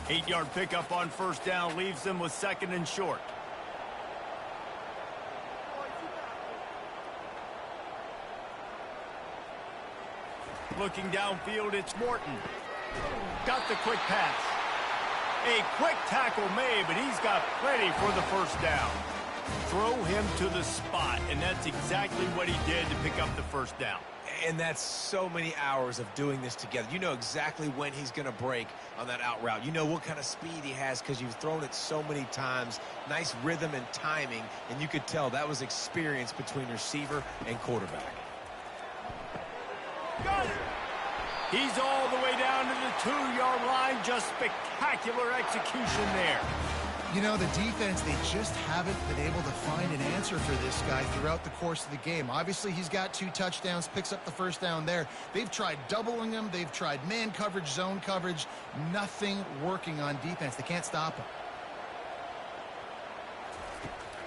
Speaker 1: Eight-yard pickup on first down leaves them with second and short. Looking downfield, it's Morton. Got the quick pass. A quick tackle made, but he's got plenty for the first down. Throw him to the spot, and that's exactly what he did to pick up the first down.
Speaker 2: And that's so many hours of doing this together. You know exactly when he's going to break on that out route. You know what kind of speed he has because you've thrown it so many times. Nice rhythm and timing, and you could tell that was experience between receiver and quarterback.
Speaker 1: Got it. He's all the way down to the 2-yard line. Just spectacular execution there.
Speaker 3: You know, the defense, they just haven't been able to find an answer for this guy throughout the course of the game. Obviously, he's got 2 touchdowns, picks up the first down there. They've tried doubling him. They've tried man coverage, zone coverage. Nothing working on defense. They can't stop him.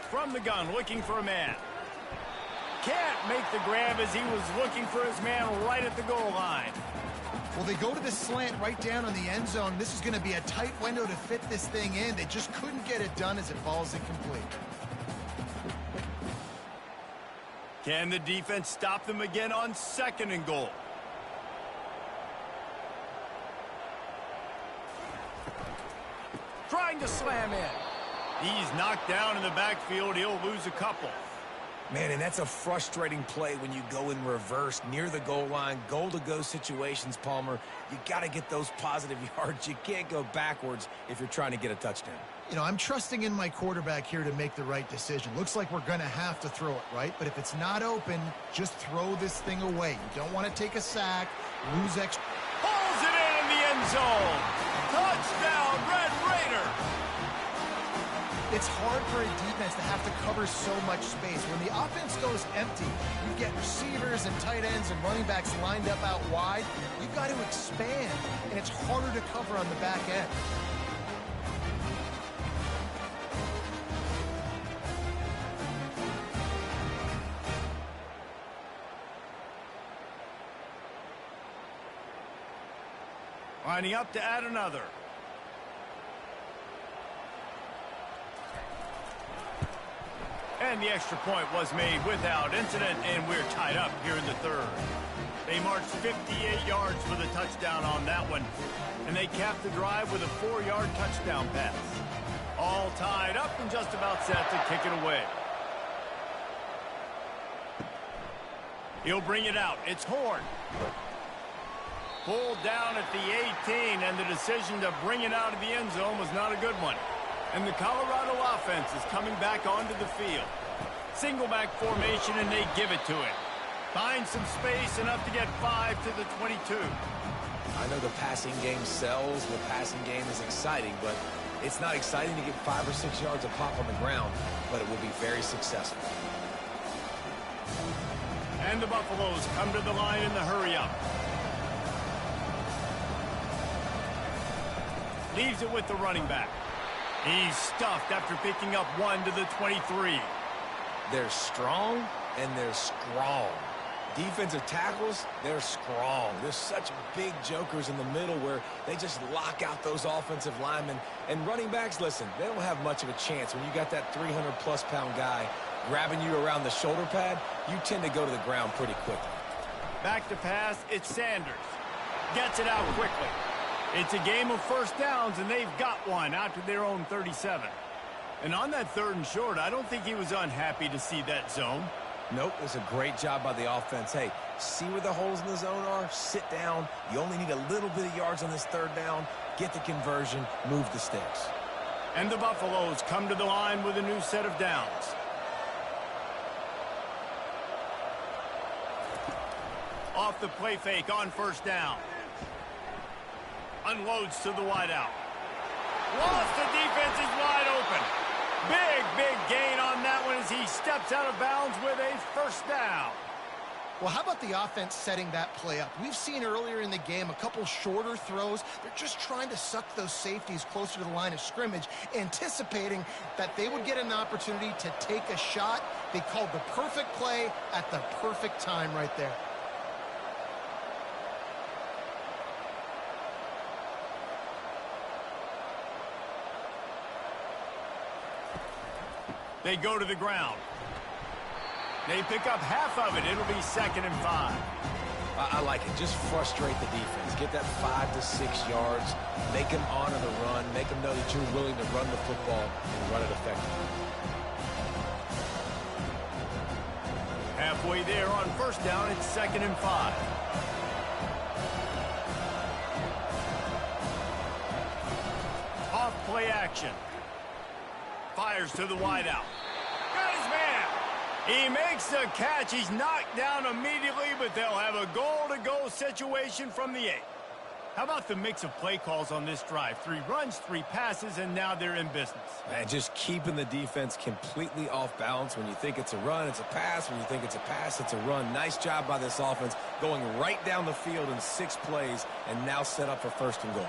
Speaker 1: From the gun, looking for a man. Can't make the grab as he was looking for his man right at the goal line.
Speaker 3: Well, they go to the slant right down on the end zone. This is going to be a tight window to fit this thing in. They just couldn't get it done as it falls incomplete.
Speaker 1: Can the defense stop them again on second and goal? Trying to slam in. He's knocked down in the backfield. He'll lose a couple.
Speaker 2: Man, and that's a frustrating play when you go in reverse near the goal line, goal-to-go situations, Palmer. You got to get those positive yards. You can't go backwards if you're trying to get a touchdown.
Speaker 3: You know, I'm trusting in my quarterback here to make the right decision. Looks like we're going to have to throw it, right? But if it's not open, just throw this thing away. You don't want to take a sack, lose extra.
Speaker 1: Pulls it in the end zone. Touchdown, Red Raiders.
Speaker 3: It's hard for a defense to have to cover so much space. When the offense goes empty, you get receivers and tight ends and running backs lined up out wide. You've got to expand, and it's harder to cover on the back end.
Speaker 1: Lining up to add another. And the extra point was made without incident, and we're tied up here in the third. They marched 58 yards for the touchdown on that one, and they capped the drive with a 4-yard touchdown pass. All tied up and just about set to kick it away. He'll bring it out. It's Horn. Pulled down at the 18, and the decision to bring it out of the end zone was not a good one. And the Colorado offense is coming back onto the field. Single back formation, and they give it to him. Finds some space, enough to get 5 to the 22.
Speaker 2: I know the passing game sells. The passing game is exciting, but it's not exciting to get 5 or 6 yards of pop on the ground, but it will be very successful.
Speaker 1: And the Buffaloes come to the line in the hurry-up. Leaves it with the running back. He's stuffed after picking up 1 to the 23.
Speaker 2: They're strong, and they're strong. Defensive tackles, they're strong. There's such big jokers in the middle where they just lock out those offensive linemen. And running backs, listen, they don't have much of a chance. When you got that 300-plus pound guy grabbing you around the shoulder pad, you tend to go to the ground pretty quickly.
Speaker 1: Back to pass, it's Sanders. Gets it out quickly. It's a game of first downs, and they've got one out to their own 37. And on that 3rd and short, I don't think he was unhappy to see that zone.
Speaker 2: Nope, it's a great job by the offense. Hey, see where the holes in the zone are? Sit down. You only need a little bit of yards on this 3rd down. Get the conversion. Move the sticks.
Speaker 1: And the Buffaloes come to the line with a new set of downs. Off the play fake on first down. Unloads to the wideout. Lost, the defense is wide open. Big gain on that one as he steps out of bounds with a first down.
Speaker 3: Well, how about the offense setting that play up? We've seen earlier in the game a couple shorter throws. They're just trying to suck those safeties closer to the line of scrimmage, anticipating that they would get an opportunity to take a shot. They called the perfect play at the perfect time right there.
Speaker 1: They go to the ground. They pick up half of it. It'll be 2nd and 5.
Speaker 2: I like it. Just frustrate the defense. Get that 5 to 6 yards. Make them honor the run. Make them know that you're willing to run the football and run it effectively.
Speaker 1: Halfway there on first down, it's 2nd and 5. Off play action. Fires to the wideout. Got his man. He makes the catch. He's knocked down immediately, but they'll have a goal-to-go situation from the 8. How about the mix of play calls on this drive? 3 runs, 3 passes, and now they're in business.
Speaker 2: Man, just keeping the defense completely off balance. When you think it's a run, it's a pass. When you think it's a pass, it's a run. Nice job by this offense going right down the field in 6 plays and now set up for 1st and goal.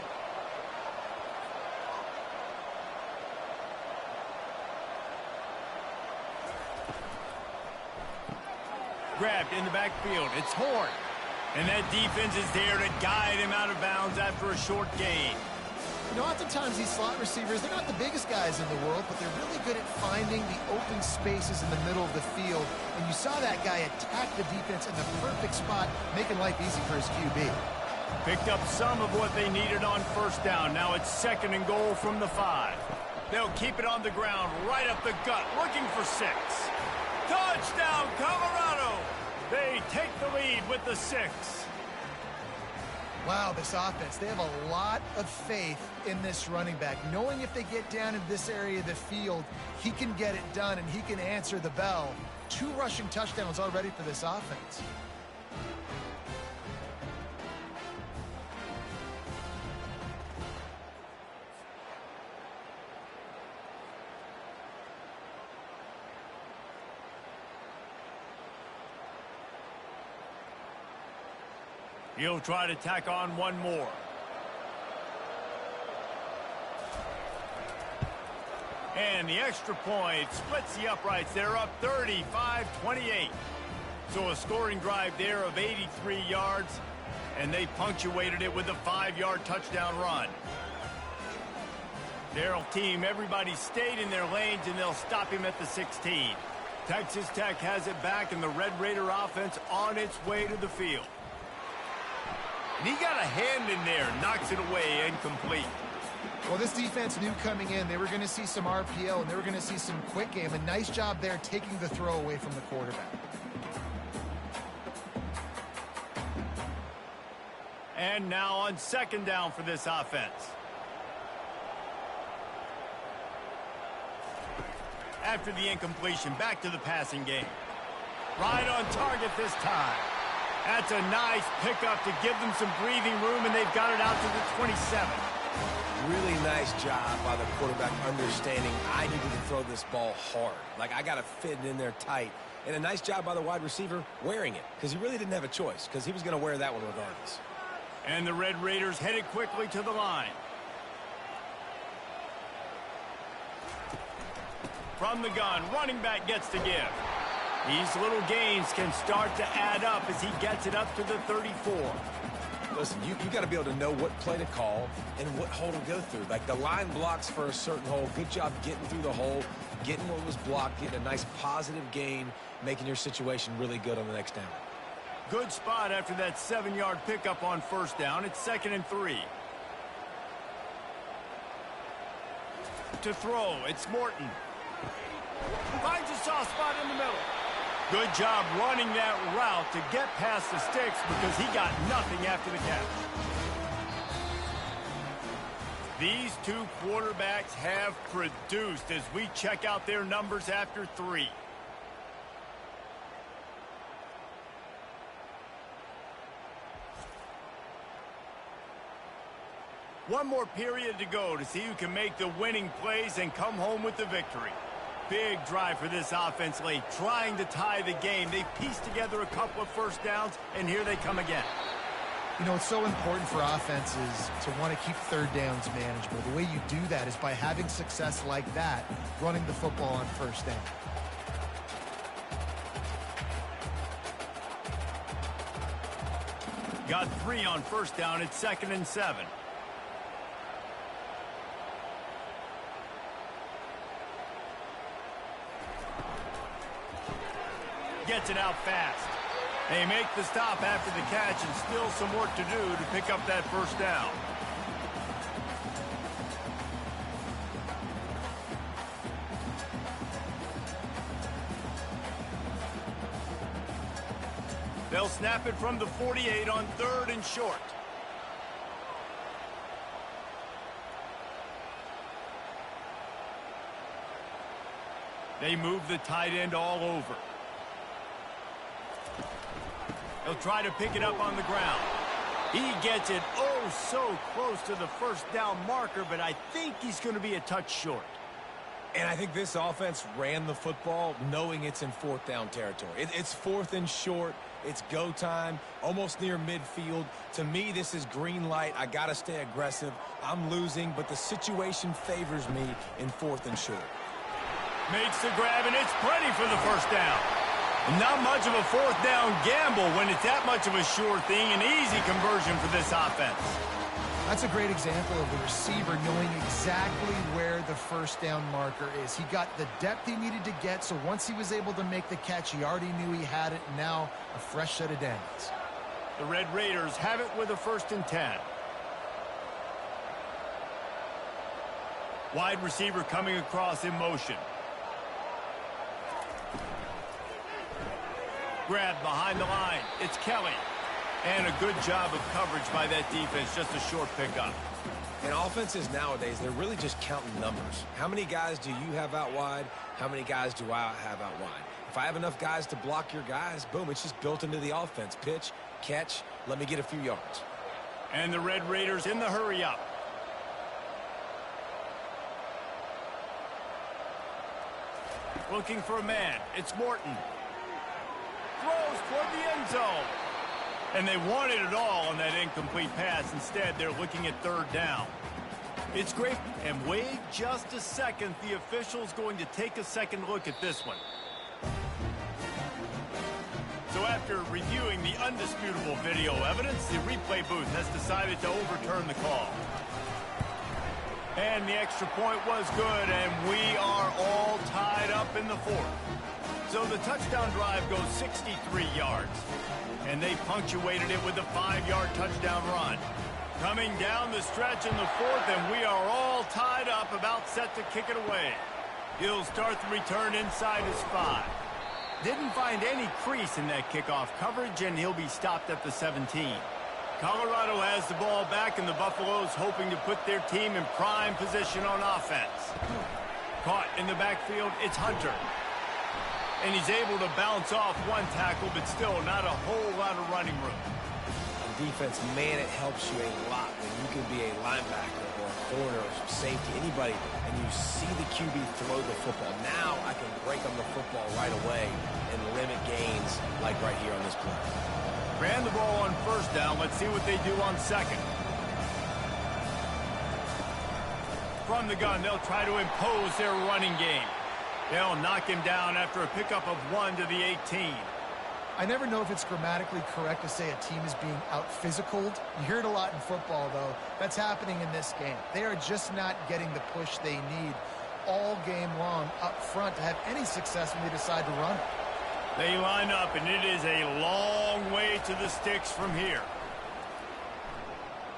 Speaker 1: Grabbed in the backfield. It's Horn. And that defense is there to guide him out of bounds after a short gain.
Speaker 3: You know, oftentimes these slot receivers, they're not the biggest guys in the world, but they're really good at finding the open spaces in the middle of the field. And you saw that guy attack the defense in the perfect spot, making life easy for his QB.
Speaker 1: Picked up some of what they needed on first down. Now it's 2nd and goal from the 5. They'll keep it on the ground, right up the gut, looking for 6. Touchdown, Colorado! They take the lead with the 6.
Speaker 3: Wow, this offense, they have a lot of faith in this running back, knowing if they get down in this area of the field, he can get it done and he can answer the bell. 2 rushing touchdowns already for this offense.
Speaker 1: He'll try to tack on one more. And the extra point splits the uprights. They're up 35-28. So a scoring drive there of 83 yards, and they punctuated it with a 5-yard touchdown run. Their team, everybody stayed in their lanes, and they'll stop him at the 16. Texas Tech has it back, and the Red Raider offense on its way to the field. And he got a hand in there, knocks it away, incomplete.
Speaker 3: Well, this defense knew coming in they were going to see some RPO, and they were going to see some quick game. A nice job there taking the throw away from the quarterback.
Speaker 1: And now on second down for this offense. After the incompletion, back to the passing game. Right on target this time. That's a nice pickup to give them some breathing room, and they've got it out to the 27.
Speaker 2: Really nice job by the quarterback understanding I needed to throw this ball hard. Like, I got to fit it in there tight. And a nice job by the wide receiver wearing it, because he really didn't have a choice, because he was going to wear that one regardless.
Speaker 1: And the Red Raiders headed quickly to the line. From the gun, running back gets to give. These little gains can start to add up as he gets it up to the 34.
Speaker 2: Listen, you got to be able to know what play to call and what hole to go through. Like, the line blocks for a certain hole. Good job getting through the hole, getting what was blocked, getting a nice positive gain, making your situation really good on the next down.
Speaker 1: Good spot after that 7-yard pickup on first down. It's 2nd and 3. To throw, it's Morton. Finds a soft spot in the middle. Good job running that route to get past the sticks because he got nothing after the catch. These two quarterbacks have produced as we check out their numbers after 3. One more period to go to see who can make the winning plays and come home with the victory. Big drive for this offense late, trying to tie the game. They pieced together a couple of first downs, and here they come again.
Speaker 3: You know, it's so important for offenses to want to keep third downs manageable. The way you do that is by having success like that, running the football on first down.
Speaker 1: Got 3 on first down. It's 2nd and 7. Gets it out fast. They make the stop after the catch and still some work to do to pick up that first down. They'll snap it from the 48 on 3rd and short. They move the tight end all over. He'll try to pick it up on the ground. He gets it oh so close to the first down marker, but I think he's going to be a touch short.
Speaker 2: And I think this offense ran the football knowing it's in 4th down territory. It's 4th and short. It's go time, almost near midfield. To me, this is green light. I got to stay aggressive. I'm losing, but the situation favors me in 4th and short.
Speaker 1: Makes the grab, and it's plenty for the first down. Not much of a 4th down gamble when it's that much of a sure thing. An easy conversion for this offense.
Speaker 3: That's a great example of the receiver knowing exactly where the first down marker is. He got the depth he needed to get, so once he was able to make the catch, he already knew he had it, and now a fresh set of downs.
Speaker 1: The Red Raiders have it with a 1st and 10. Wide receiver coming across in motion. Grab behind the line. It's Kelly. And a good job of coverage by that defense. Just a short pickup.
Speaker 2: And offenses nowadays, they're really just counting numbers. How many guys do you have out wide? How many guys do I have out wide? If I have enough guys to block your guys, boom, it's just built into the offense. Pitch, catch, let me get a few yards.
Speaker 1: And the Red Raiders in the hurry up. Looking for a man. It's Morton. Throws toward the end zone. And they wanted it all on that incomplete pass. Instead, they're looking at third down. It's great. And wait just a second. The official's going to take a second look at this one. So after reviewing the undisputable video evidence, the replay booth has decided to overturn the call. And the extra point was good, and we are all tied up in the fourth. So the touchdown drive goes 63 yards. And they punctuated it with a 5-yard touchdown run. Coming down the stretch in the fourth, and we are all tied up, about set to kick it away. He'll start the return inside his 5. Didn't find any crease in that kickoff coverage, and he'll be stopped at the 17. Colorado has the ball back, and the Buffaloes hoping to put their team in prime position on offense. Caught in the backfield, it's Hunter. And he's able to bounce off one tackle, but still not a whole lot of running room.
Speaker 2: On defense, man, it helps you a lot when you can be a linebacker or a corner or safety, anybody, and you see the QB throw the football. Now I can break on the football right away and limit gains like right here on this play.
Speaker 1: Ran the ball on first down. Let's see what they do on second. From the gun, they'll try to impose their running game. They'll knock him down after a pickup of 1 to the 18.
Speaker 3: I never know if it's grammatically correct to say a team is being out-physicaled. You hear it a lot in football, though. That's happening in this game. They are just not getting the push they need all game long up front to have any success when they decide to run it.
Speaker 1: They line up, and it is a long way to the sticks from here.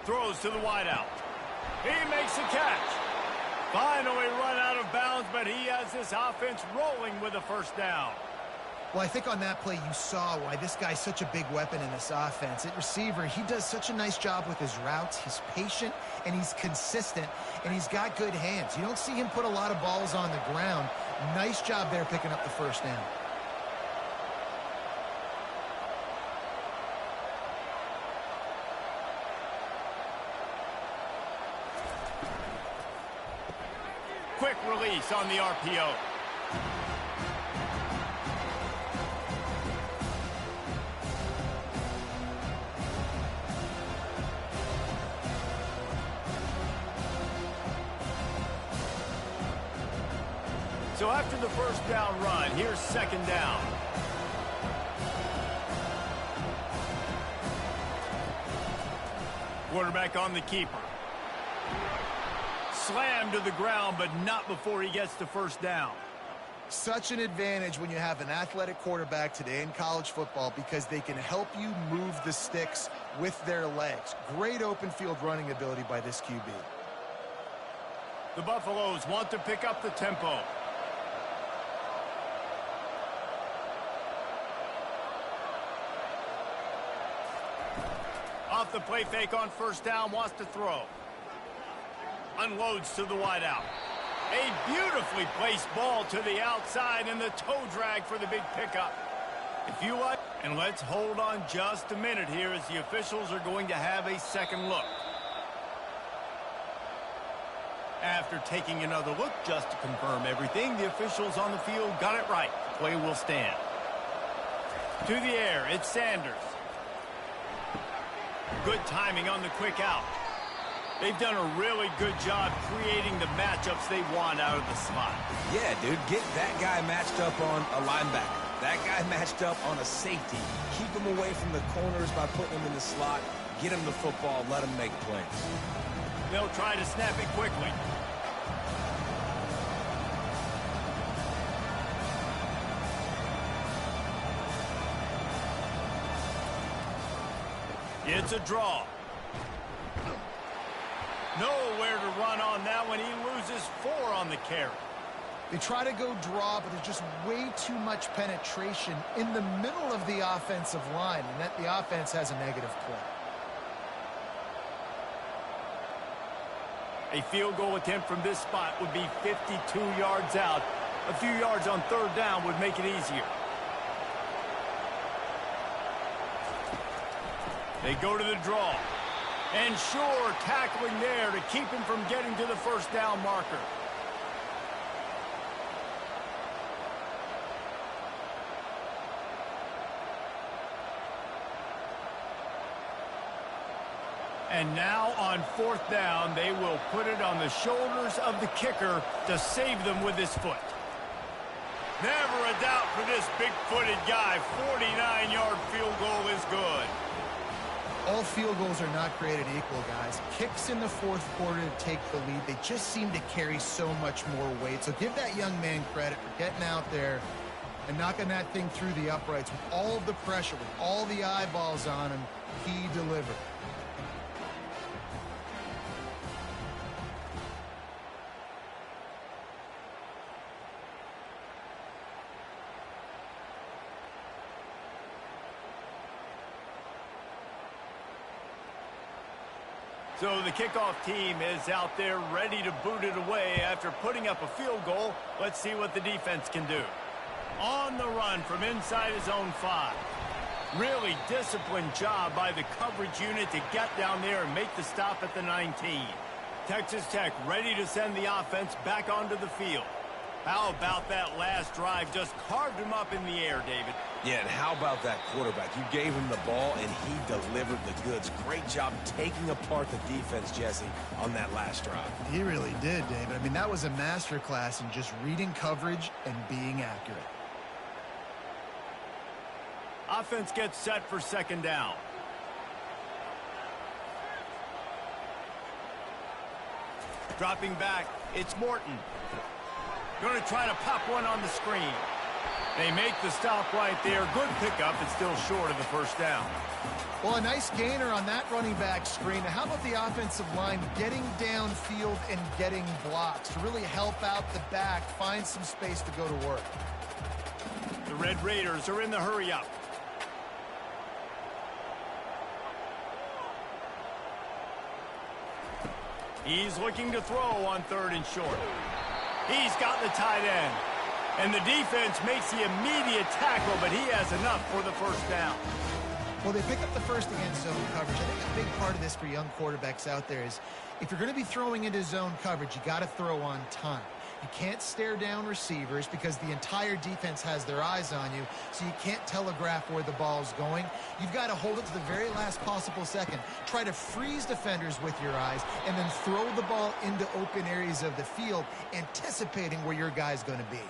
Speaker 1: Throws to the wideout. He makes the catch. Finally run out of bounds, but he has this offense rolling with a first down.
Speaker 3: Well, I think on that play you saw why this guy's such a big weapon in this offense. At receiver, he does such a nice job with his routes. He's patient, and he's consistent, and he's got good hands. You don't see him put a lot of balls on the ground. Nice job there picking up the first down.
Speaker 1: Quick release on the RPO. So after the first down run, here's second down. Quarterback on the keeper. Slammed to the ground, but not before he gets the first down.
Speaker 3: Such an advantage when you have an athletic quarterback today in college football because they can help you move the sticks with their legs. Great open field running ability by this QB.
Speaker 1: The Buffaloes want to pick up the tempo. Off the play fake on first down, wants to throw. Unloads to the wideout. A beautifully placed ball to the outside, and the toe drag for the big pickup. If you like, and let's hold on just a minute here as the officials are going to have a second look. After taking another look just to confirm everything, the officials on the field got it right. The play will stand. To the air, it's Sanders. Good timing on the quick out. They've done a really good job creating the matchups they want out of the slot.
Speaker 2: Yeah, dude, get that guy matched up on a linebacker. That guy matched up on a safety. Keep him away from the corners by putting him in the slot. Get him the football, let him make plays.
Speaker 1: They'll try to snap it quickly. It's a draw. Nowhere to run on that one. He loses 4 on the carry.
Speaker 3: They try to go draw, but there's just way too much penetration in the middle of the offensive line, and that the offense has a negative play.
Speaker 1: A field goal attempt from this spot would be 52 yards out. A few yards on third down would make it easier. They go to the draw. And sure, tackling there to keep him from getting to the first down marker. And now on fourth down, they will put it on the shoulders of the kicker to save them with his foot. Never a doubt for this big-footed guy. 49-yard field goal is good.
Speaker 3: All field goals are not created equal, guys. Kicks in the fourth quarter to take the lead. They just seem to carry so much more weight. So give that young man credit for getting out there and knocking that thing through the uprights with all of the pressure, with all the eyeballs on him. He delivered.
Speaker 1: So the kickoff team is out there ready to boot it away after putting up a field goal. Let's see what the defense can do. On the run from inside his own 5. Really disciplined job by the coverage unit to get down there and make the stop at the 19. Texas Tech ready to send the offense back onto the field. How about that last drive? Just carved him up in the air, David.
Speaker 2: Yeah, and how about that quarterback? You gave him the ball, and he delivered the goods. Great job taking apart the defense, Jesse, on that last drive.
Speaker 3: He really did, David. I mean, that was a masterclass in just reading coverage and being accurate.
Speaker 1: Offense gets set for second down. Dropping back, it's Morton. Going to try to pop one on the screen. They make the stop right there. Good pickup. It's still short of the first down.
Speaker 3: Well, a nice gainer on that running back screen. Now, how about the offensive line getting downfield and getting blocks to really help out the back, find some space to go to work?
Speaker 1: The Red Raiders are in the hurry-up. He's looking to throw on third and short. He's got the tight end. And the defense makes the immediate tackle, but he has enough for the first down.
Speaker 3: Well, they pick up the first against zone coverage. I think a big part of this for young quarterbacks out there is if you're going to be throwing into zone coverage, you got to throw on time. You can't stare down receivers because the entire defense has their eyes on you, so you can't telegraph where the ball's going. You've got to hold it to the very last possible second. Try to freeze defenders with your eyes and then throw the ball into open areas of the field, anticipating where your guy's going to be.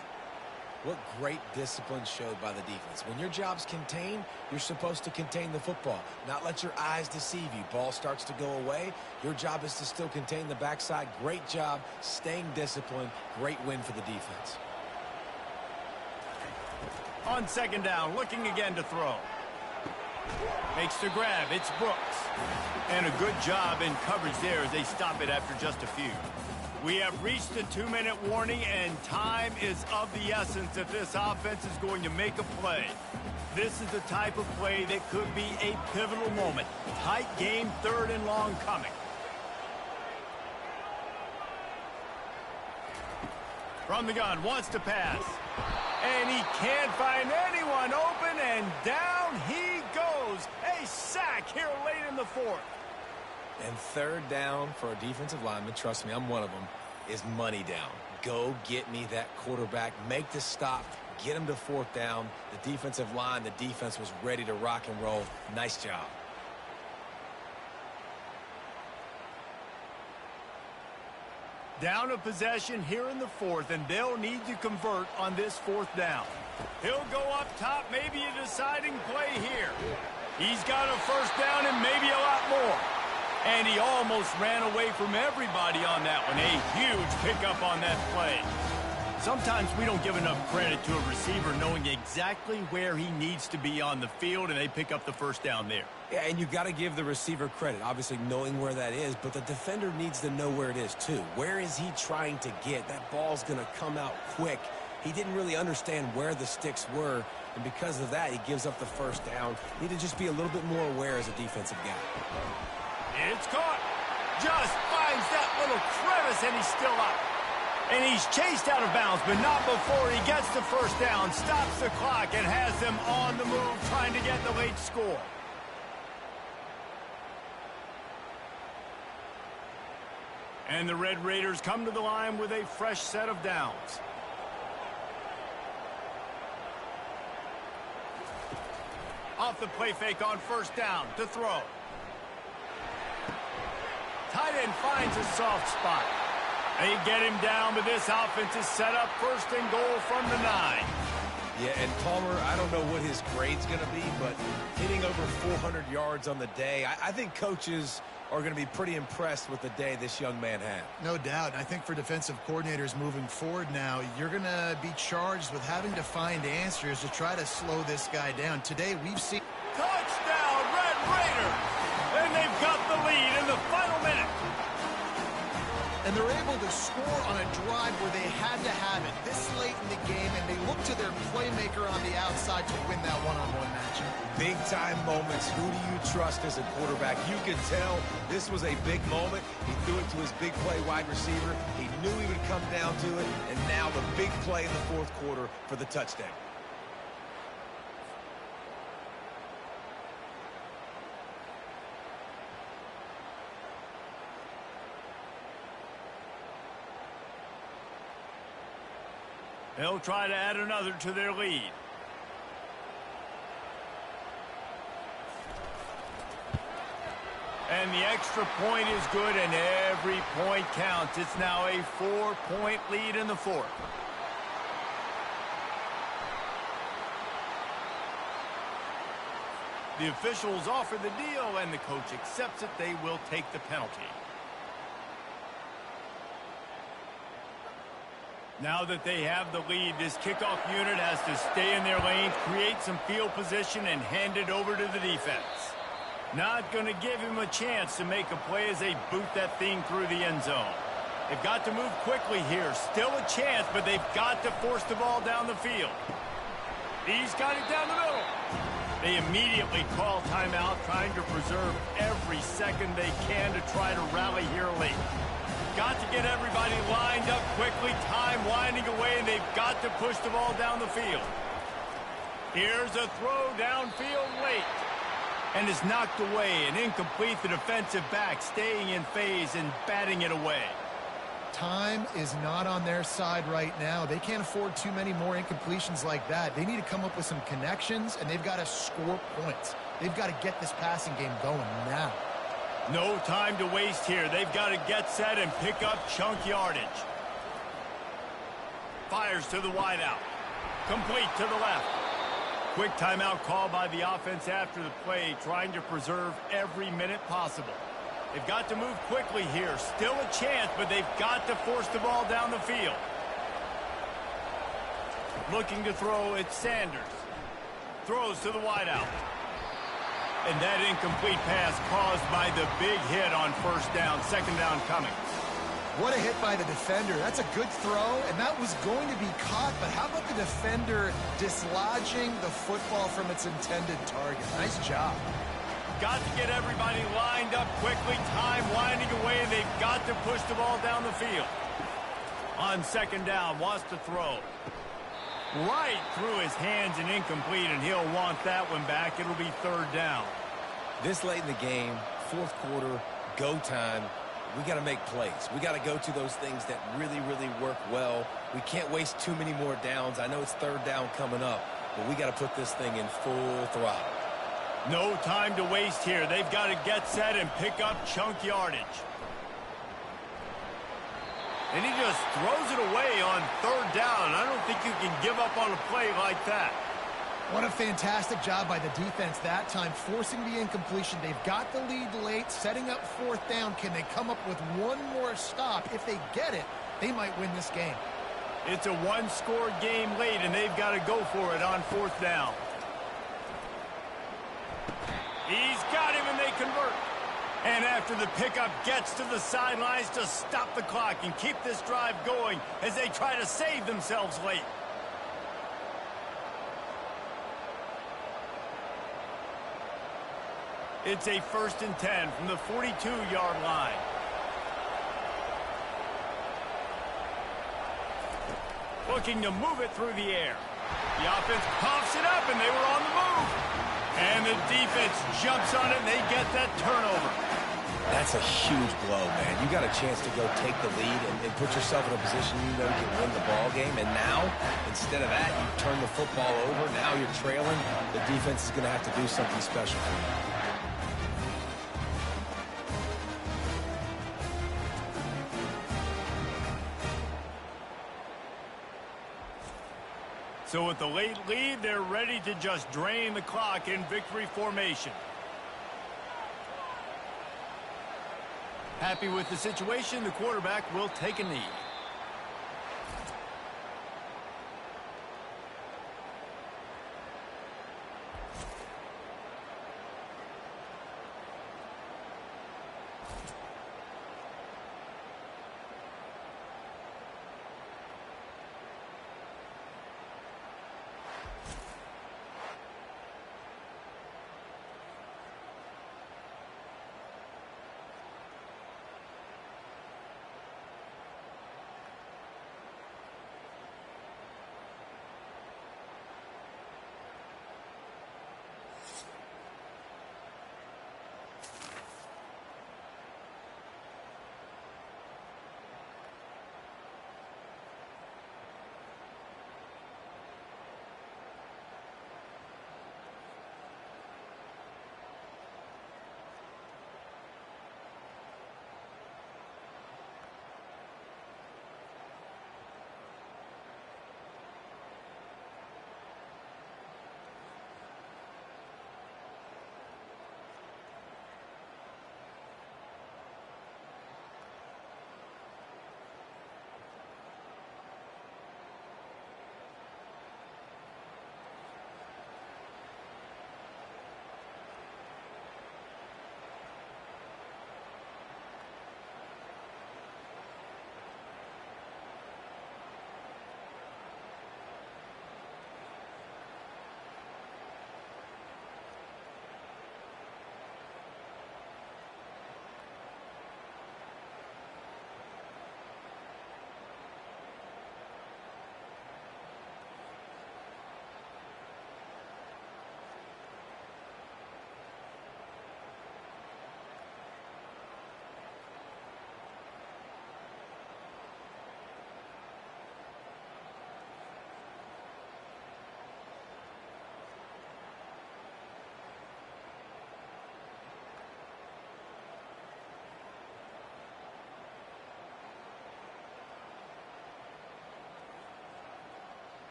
Speaker 2: What great discipline showed by the defense. When your job's contained, you're supposed to contain the football, not let your eyes deceive you. Ball starts to go away. Your job is to still contain the backside. Great job staying disciplined. Great win for the defense.
Speaker 1: On second down, looking again to throw. Makes the grab. It's Brooks. And a good job in coverage there as they stop it after just a few. We have reached the 2-minute warning, and time is of the essence if this offense is going to make a play. This is the type of play that could be a pivotal moment. Tight game, third and long coming. From the gun, wants to pass. And he can't find anyone open, and down he goes. A sack here late in the fourth.
Speaker 2: And third down for a defensive lineman, trust me, I'm one of them, is money down. Go get me that quarterback, make the stop, get him to fourth down. The defensive line, the defense was ready to rock and roll. Nice job.
Speaker 1: Down a possession here in the fourth, and they'll need to convert on this fourth down. He'll go up top, maybe a deciding play here. He's got a first down and maybe a lot more. And he almost ran away from everybody on that one. A huge pickup on that play. Sometimes we don't give enough credit to a receiver knowing exactly where he needs to be on the field, and they pick up the first down there.
Speaker 2: Yeah, and you got to give the receiver credit, obviously knowing where that is, but the defender needs to know where it is too. Where is he trying to get? That ball's going to come out quick. He didn't really understand where the sticks were, and because of that, he gives up the first down. Need to just be a little bit more aware as a defensive guy.
Speaker 1: It's caught. Just finds that little crevice, and he's still up. And he's chased out of bounds, but not before he gets the first down, stops the clock, and has them on the move trying to get the late score. And the Red Raiders come to the line with a fresh set of downs. Off the play fake on first down to throw. Tight end finds a soft spot. They get him down, but this offense is set up first and goal from the 9.
Speaker 2: Yeah, and Palmer, I don't know what his grade's going to be, but hitting over 400 yards on the day, I think coaches are going to be pretty impressed with the day this young man had.
Speaker 3: No doubt. I think for defensive coordinators moving forward now, you're going to be charged with having to find answers to try to slow this guy down. Today, we've seen...
Speaker 1: Touchdown, Red Raiders! And they've got the lead in the final minute.
Speaker 3: And they're able to score on a drive where they had to have it this late in the game, and they look to their playmaker on the outside to win that one-on-one matchup.
Speaker 2: Big-time moments. Who do you trust as a quarterback? You can tell this was a big moment. He threw it to his big play wide receiver. He knew he would come down to it, and now the big play in the fourth quarter for the touchdown.
Speaker 1: They'll try to add another to their lead. And the extra point is good, and every point counts. It's now a 4-point lead in the fourth. The officials offer the deal, and the coach accepts it. They will take the penalty. Now that they have the lead, this kickoff unit has to stay in their lanes, create some field position, and hand it over to the defense. Not going to give him a chance to make a play as they boot that thing through the end zone. They've got to move quickly here. Still a chance, but they've got to force the ball down the field. He's got it down the middle. They immediately call timeout, trying to preserve every second they can to try to rally here late. Got to get everybody lined up quickly, time winding away, and they've got to push the ball down the field. Here's a throw downfield late. And it's knocked away and incomplete. The defensive back staying in phase and batting it away.
Speaker 3: Time is not on their side right now. They can't afford too many more incompletions like that. They need to come up with some connections, and they've got to score points. They've got to get this passing game going now.
Speaker 1: No time to waste here. They've got to get set and pick up chunk yardage. Fires to the wideout. Complete to the left. Quick timeout call by the offense after the play, trying to preserve every minute possible. They've got to move quickly here. Still a chance, but they've got to force the ball down the field. Looking to throw, it's Sanders. Throws to the wideout. And that incomplete pass caused by the big hit on first down. Second down coming.
Speaker 3: What a hit by the defender. That's a good throw, and that was going to be caught. But how about the defender dislodging the football from its intended target? Nice job.
Speaker 1: Got to get everybody lined up quickly. Time winding away. They've got to push the ball down the field. On second down, wants to throw. Right through his hands and incomplete, and he'll want that one back. It'll be third down.
Speaker 2: This late in the game, fourth quarter, go time, we got to make plays. We got to go to those things that really, really work well. We can't waste too many more downs. I know it's third down coming up, but we got to put this thing in full throttle.
Speaker 1: No time to waste here. They've got to get set and pick up chunk yardage. And he just throws it away on third down. I don't think you can give up on a play like that.
Speaker 3: What a fantastic job by the defense that time, forcing the incompletion. They've got the lead late, setting up fourth down. Can they come up with one more stop? If they get it, they might win this game.
Speaker 1: It's a one-score game late, and they've got to go for it on fourth down. He's got him, and they convert. And after the pickup, gets to the sidelines to stop the clock and keep this drive going as they try to save themselves late. It's a 1st and 10 from the 42-yard line. Looking to move it through the air. The offense puffs it up, and they were on the move. And the defense jumps on it, and they get that turnover.
Speaker 2: That's a huge blow, man. You got a chance to go take the lead and put yourself in a position you know you can win the ball game. And now, instead of that, you turn the football over. Now you're trailing. The defense is going to have to do something special for you.
Speaker 1: So with the late lead, they're ready to just drain the clock in victory formation. Happy with the situation, the quarterback will take a knee.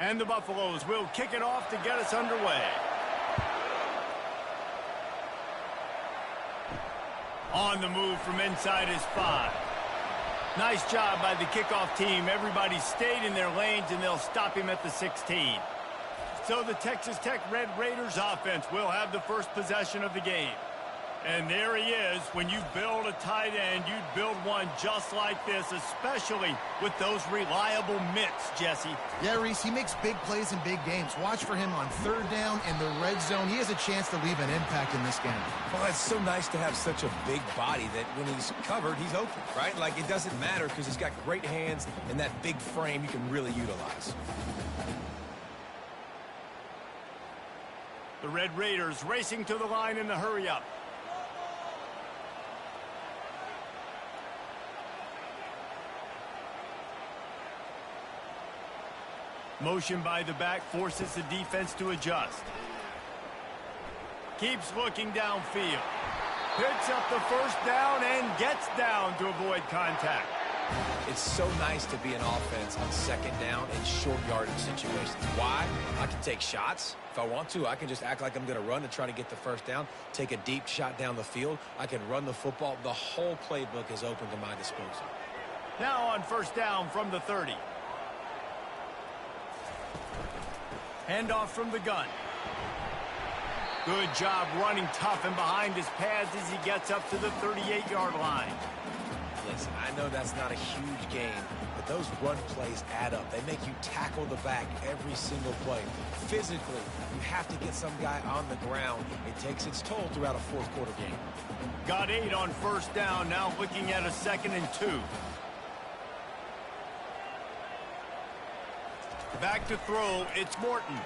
Speaker 1: And the Buffaloes will kick it off to get us underway. On the move from inside his 5. Nice job by the kickoff team. Everybody stayed in their lanes, and they'll stop him at the 16. So the Texas Tech Red Raiders offense will have the first possession of the game. And there he is. When you build a tight end, you build one just like this, especially with those reliable mitts, Jesse.
Speaker 3: Yeah, Reese, he makes big plays in big games. Watch for him on third down in the red zone. He has a chance to leave an impact in this game.
Speaker 2: Well, it's so nice to have such a big body that when he's covered, he's open, right? Like, it doesn't matter because he's got great hands and that big frame you can really utilize.
Speaker 1: The Red Raiders racing to the line in the hurry-up. Motion by the back forces the defense to adjust. Keeps looking downfield. Picks up the first down and gets down to avoid contact.
Speaker 2: It's so nice to be an offense on second down in short yardage situations. Why? I can take shots. If I want to, I can just act like I'm going to run to try to get the first down, take a deep shot down the field. I can run the football. The whole playbook is open to my disposal.
Speaker 1: Now on first down from the 30. Handoff from the gun. Good job running tough and behind his pads as he gets up to the 38-yard line.
Speaker 2: Listen, I know that's not a huge gain, but those run plays add up. They make you tackle the back every single play. Physically, you have to get some guy on the ground. It takes its toll throughout a fourth-quarter game.
Speaker 1: Got 8 on first down, now looking at a 2nd and 2. Back to throw, it's Morton.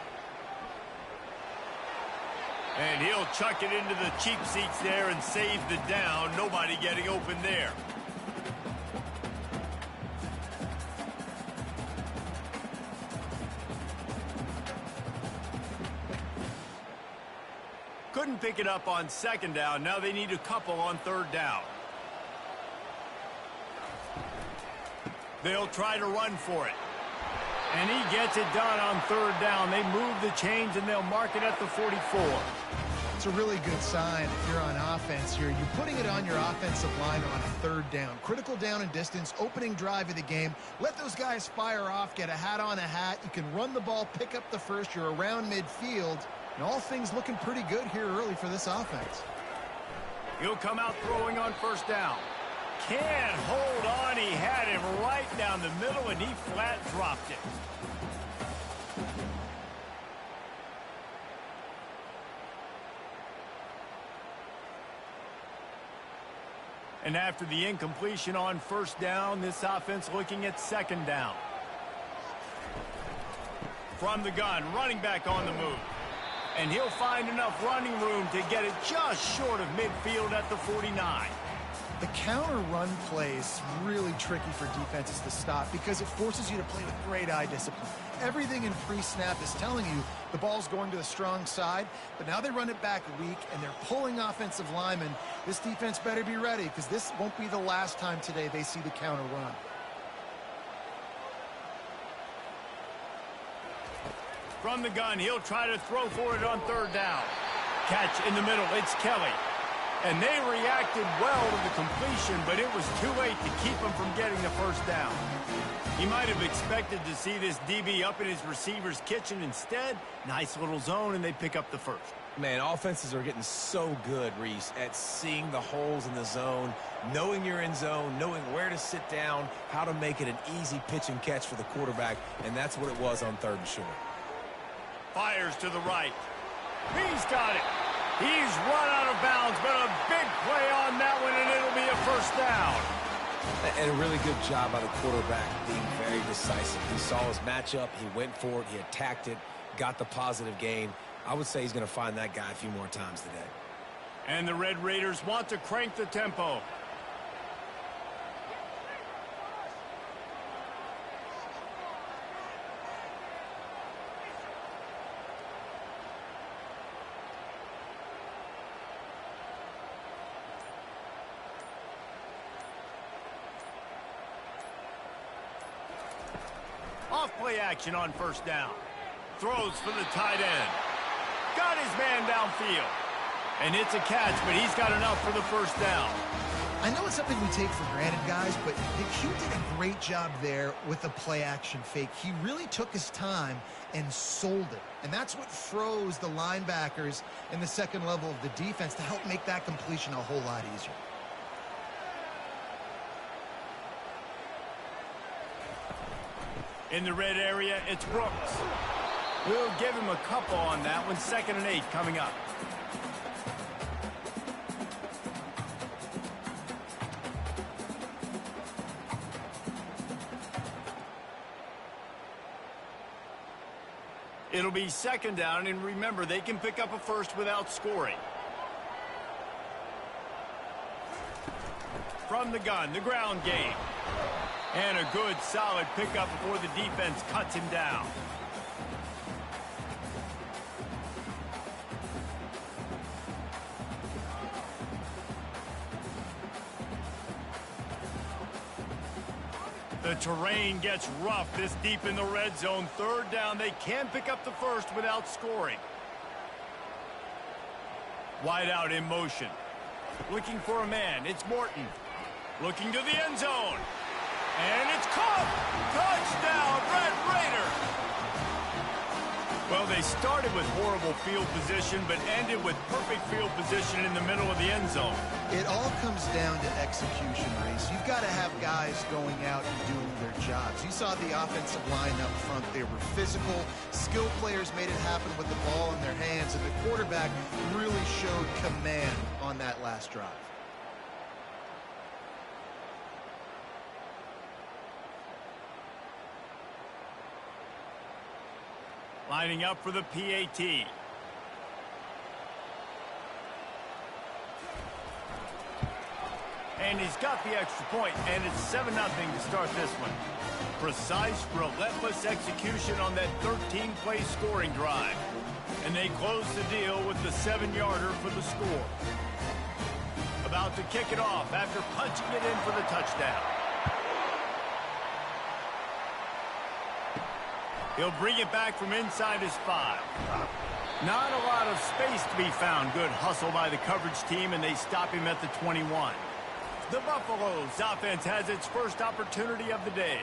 Speaker 1: And he'll chuck it into the cheap seats there and save the down. Nobody getting open there. Couldn't pick it up on 2nd down. Now they need a couple on 3rd down. They'll try to run for it. And he gets it done on 3rd down. They move the chains, and they'll mark it at the 44.
Speaker 3: It's a really good sign if you're on offense here. You're putting it on your offensive line on 3rd down. Critical down and distance, opening drive of the game. Let those guys fire off, get a hat on a hat. You can run the ball, pick up the first. You're around midfield. And all things looking pretty good here early for this offense.
Speaker 1: He'll come out throwing on 1st down. Can't hold on. He had him right down the middle, and he flat dropped it. And after the incompletion on 1st down, this offense looking at 2nd down. From the gun, running back on the move. And he'll find enough running room to get it just short of midfield at the 49.
Speaker 3: The counter run play is really tricky for defenses to stop because it forces you to play with great eye discipline. Everything in pre-snap is telling you the ball's going to the strong side, but now they run it back weak and they're pulling offensive linemen. This defense better be ready because this won't be the last time today they see the counter run.
Speaker 1: From the gun, he'll try to throw for it on 3rd down. Catch in the middle, it's Kelly. And they reacted well to the completion, but it was too late to keep him from getting the 1st down. He might have expected to see this DB up in his receiver's kitchen. Instead, nice little zone, and they pick up the 1st.
Speaker 2: Man, offenses are getting so good, Reese, at seeing the holes in the zone, knowing you're in zone, knowing where to sit down, how to make it an easy pitch and catch for the quarterback, and that's what it was on 3rd and short.
Speaker 1: Fires to the right. He's got it. He's run out of bounds, but a big play on that one, and it'll be a 1st down.
Speaker 2: And a really good job by the quarterback being very decisive. He saw his matchup, he went for it, he attacked it, got the positive gain. I would say he's going to find that guy a few more times today.
Speaker 1: And the Red Raiders want to crank the tempo. Off-play action on 1st down. Throws for the tight end. Got his man downfield. And it's a catch, but he's got enough for the 1st down.
Speaker 3: I know it's something we take for granted, guys, but Q did a great job there with the play action fake. He really took his time and sold it. And that's what froze the linebackers in the 2nd level of the defense to help make that completion a whole lot easier.
Speaker 1: In the red area, it's Brooks. We'll give him a couple on that one. 2nd and 8 coming up. It'll be 2nd down, and remember, they can pick up a 1st without scoring. From the gun, the ground game. And a good, solid pickup before the defense cuts him down. The terrain gets rough this deep in the red zone. 3rd down, they can pick up the 1st without scoring. Wide out in motion. Looking for a man, it's Morton. Looking to the end zone. And it's caught! Touchdown, Red Well, they started with horrible field position, but ended with perfect field position in the middle of the end zone.
Speaker 3: It all comes down to execution, Reese. You've got to have guys going out and doing their jobs. You saw the offensive line up front. They were physical. Skilled players made it happen with the ball in their hands, and the quarterback really showed command on that last drive.
Speaker 1: Lining up for the PAT. And he's got the extra point, and it's 7-0 to start this one. Precise, relentless execution on that 13-play scoring drive. And they close the deal with the 7-yarder for the score. About to kick it off after punching it in for the touchdown. He'll bring it back from inside his 5. Not a lot of space to be found. Good hustle by the coverage team, and they stop him at the 21. The Buffaloes offense has its first opportunity of the day.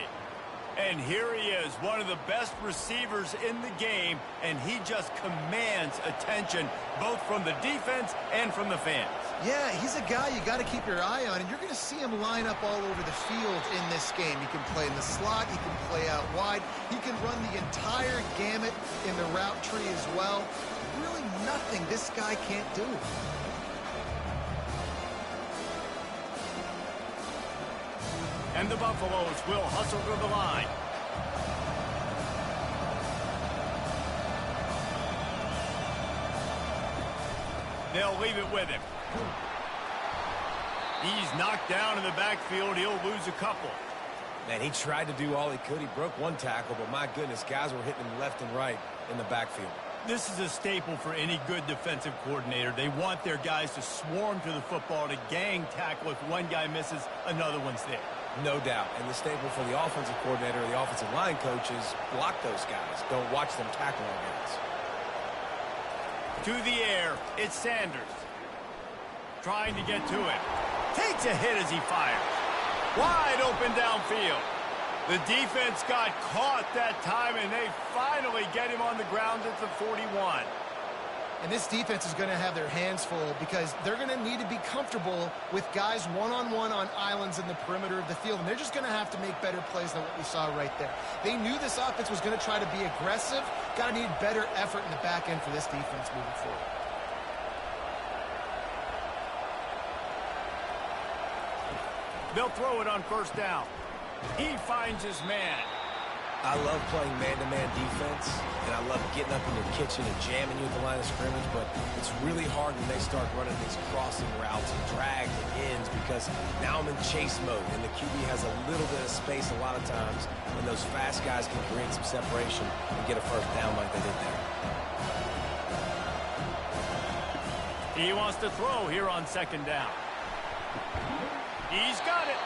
Speaker 1: And here he is, one of the best receivers in the game, and he just commands attention both from the defense and from the fans.
Speaker 3: Yeah, he's a guy you got to keep your eye on, and you're going to see him line up all over the field in this game. He can play in the slot, he can play out wide, he can run the entire gamut in the route tree as well. Really nothing this guy can't do.
Speaker 1: And the Buffaloes will hustle to the line. They'll leave it with him. He's knocked down in the backfield. He'll lose a couple.
Speaker 2: Man, he tried to do all he could. He broke one tackle, but my goodness, guys were hitting him left and right in the backfield.
Speaker 1: This is a staple for any good defensive coordinator. They want their guys to swarm to the football, to gang tackle. If one guy misses, another one's there.
Speaker 2: No doubt. And the staple for the offensive coordinator or the offensive line coach is block those guys. Don't watch them tackle our guys.
Speaker 1: To the air, it's Sanders. Trying to get to it. Takes a hit as he fires. Wide open downfield. The defense got caught that time, and they finally get him on the ground at the 41.
Speaker 3: And this defense is going to have their hands full because they're going to need to be comfortable with guys one-on-one on islands in the perimeter of the field. And they're just going to have to make better plays than what we saw right there. They knew this offense was going to try to be aggressive. Got to need better effort in the back end for this defense moving forward.
Speaker 1: They'll throw it on first down. He finds his man.
Speaker 2: I love playing man-to-man defense, and I love getting up in your kitchen and jamming you at the line of scrimmage, but it's really hard when they start running these crossing routes and drag and ends because now I'm in chase mode, and the QB has a little bit of space a lot of times when those fast guys can create some separation and get a first down like they did there.
Speaker 1: He wants to throw here on second down. He's got it.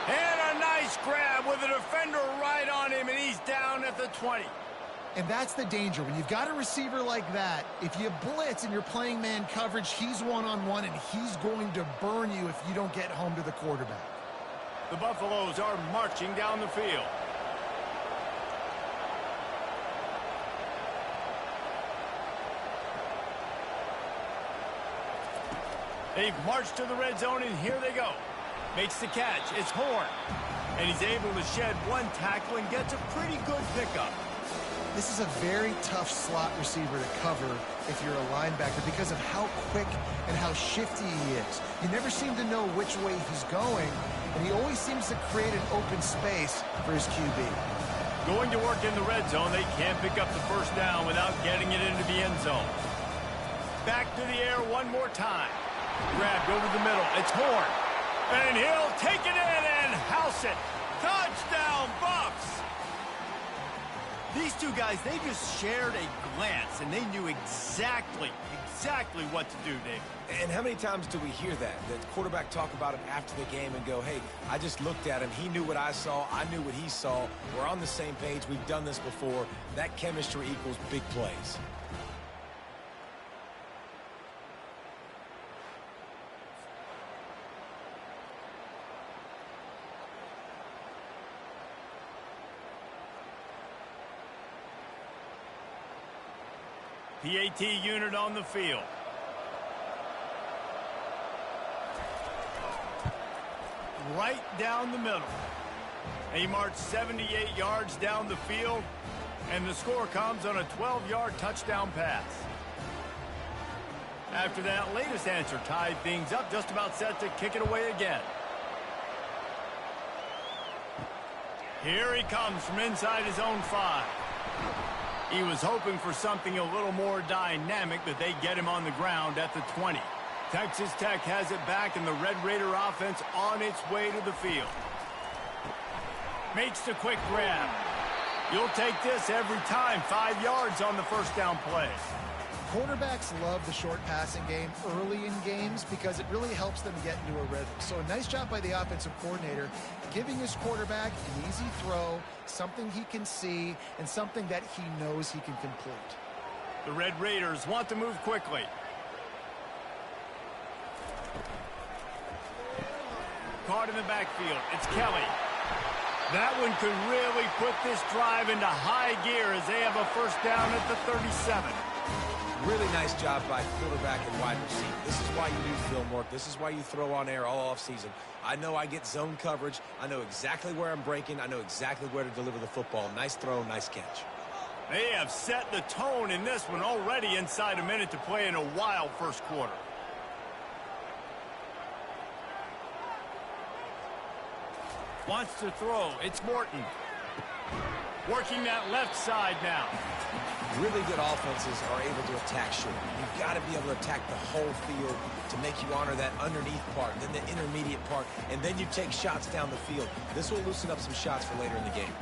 Speaker 1: And a nice grab with a defender right on him, and he's down at the 20.
Speaker 3: And that's the danger. When you've got a receiver like that, if you blitz and you're playing man coverage, he's one-on-one, and he's going to burn you if you don't get home to the quarterback.
Speaker 1: The Buffaloes are marching down the field. They've marched to the red zone, and here they go. Makes the catch. It's Horn. And he's able to shed one tackle and gets a pretty good pickup.
Speaker 3: This is a very tough slot receiver to cover if you're a linebacker because of how quick and how shifty he is. You never seem to know which way he's going, and he always seems to create an open space for his QB.
Speaker 1: Going to work in the red zone, they can't pick up the first down without getting it into the end zone. Back to the air one more time. Grabbed over the middle. It's Horn. And he'll take it in and house it. Touchdown, Buffs! These two guys, they just shared a glance, and they knew exactly what to do, David.
Speaker 2: And how many times do we hear that? The quarterback talk about it after the game and go, hey, I just looked at him. He knew what I saw. I knew what he saw. We're on the same page. We've done this before. That chemistry equals big plays.
Speaker 1: PAT unit on the field. Right down the middle. He marched 78 yards down the field, and the score comes on a 12-yard touchdown pass. After that latest answer tied things up, just about set to kick it away again. Here he comes from inside his own 5. He was hoping for something a little more dynamic, but they get him on the ground at the 20. Texas Tech has it back, and the Red Raider offense on its way to the field. Makes the quick grab. You'll take this every time. 5 yards on the first down play.
Speaker 3: Quarterbacks love the short passing game early in games because it really helps them get into a rhythm. So a nice job by the offensive coordinator giving his quarterback an easy throw, something he can see, and something that he knows he can complete.
Speaker 1: The Red Raiders want to move quickly. Caught in the backfield. It's Kelly. That one could really put this drive into high gear as they have a first down at the 37.
Speaker 2: Really nice job by quarterback and wide receiver. This is why you do film work. This is why you throw on air all offseason. I know I get zone coverage. I know exactly where I'm breaking. I know exactly where to deliver the football. Nice throw, nice catch.
Speaker 1: They have set the tone in this one already inside a minute to play in a wild first quarter. Wants to throw. It's Morton. Working that left side now.
Speaker 2: Really good offenses are able to attack short. You've got to be able to attack the whole field to make you honor that underneath part, then the intermediate part, and then you take shots down the field. This will loosen up some shots for later in the game.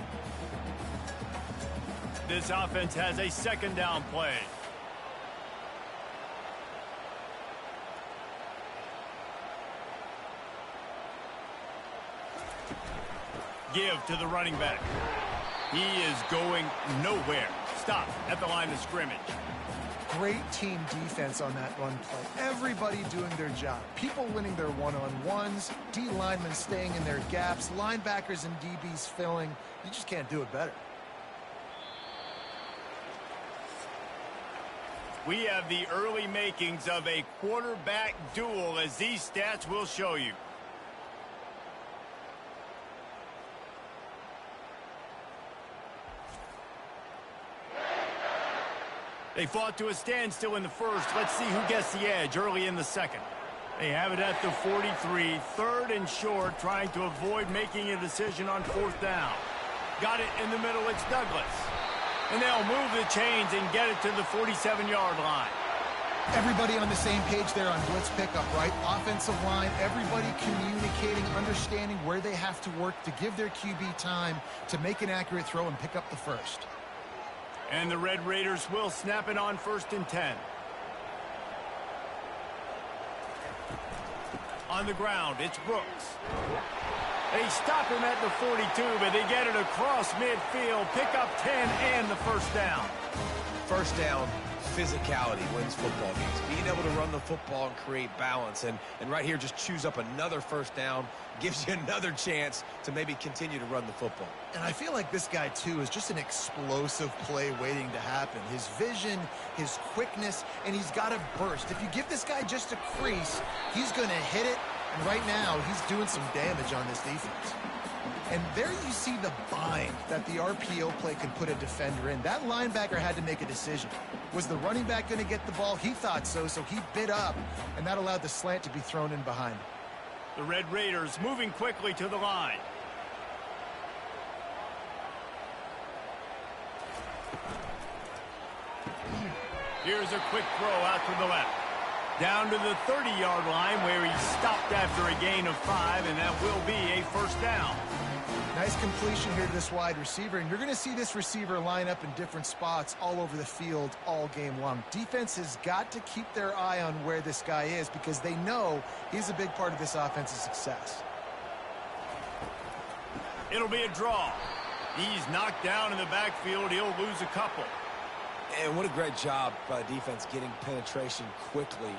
Speaker 1: This offense has a second down play. Give to the running back. He is going nowhere. Stop at the line of scrimmage.
Speaker 3: Great team defense on that run play. Everybody doing their job. People winning their one-on-ones, D linemen staying in their gaps, linebackers and DBs filling. You just can't do it better.
Speaker 1: We have the early makings of a quarterback duel, as these stats will show you. They fought to a standstill in the first. Let's see who gets the edge early in the second. They have it at the 43, third and short, trying to avoid making a decision on fourth down. Got it in the middle. It's Douglas. And they'll move the chains and get it to the 47-yard line.
Speaker 3: Everybody on the same page there on blitz pickup, right? Offensive line, everybody communicating, understanding where they have to work to give their QB time to make an accurate throw and pick up the first.
Speaker 1: And the Red Raiders will snap it on 1st and 10. On the ground, it's Brooks. They stop him at the 42, but they get it across midfield. Pick up 10 and the first down.
Speaker 2: First down, physicality wins football games. Being able to run the football and create balance. And right here, just choose up another first down. Gives you another chance to maybe continue to run the football.
Speaker 3: And I feel like this guy, too, is just an explosive play waiting to happen. His vision, his quickness, and he's got a burst. If you give this guy just a crease, he's going to hit it. And right now, he's doing some damage on this defense. And there you see the bind that the RPO play could put a defender in. That linebacker had to make a decision. Was the running back going to get the ball? He thought so, so he bit up, and that allowed the slant to be thrown in behind him.
Speaker 1: The Red Raiders moving quickly to the line. Here's a quick throw out to the left. Down to the 30-yard line where he stopped after a gain of 5, and that will be a first down.
Speaker 3: Nice completion here to this wide receiver, and you're going to see this receiver line up in different spots all over the field all game long. Defense has got to keep their eye on where this guy is because they know he's a big part of this offense's success.
Speaker 1: It'll be a draw. He's knocked down in the backfield. He'll lose a couple.
Speaker 2: And what a great job by defense getting penetration quickly,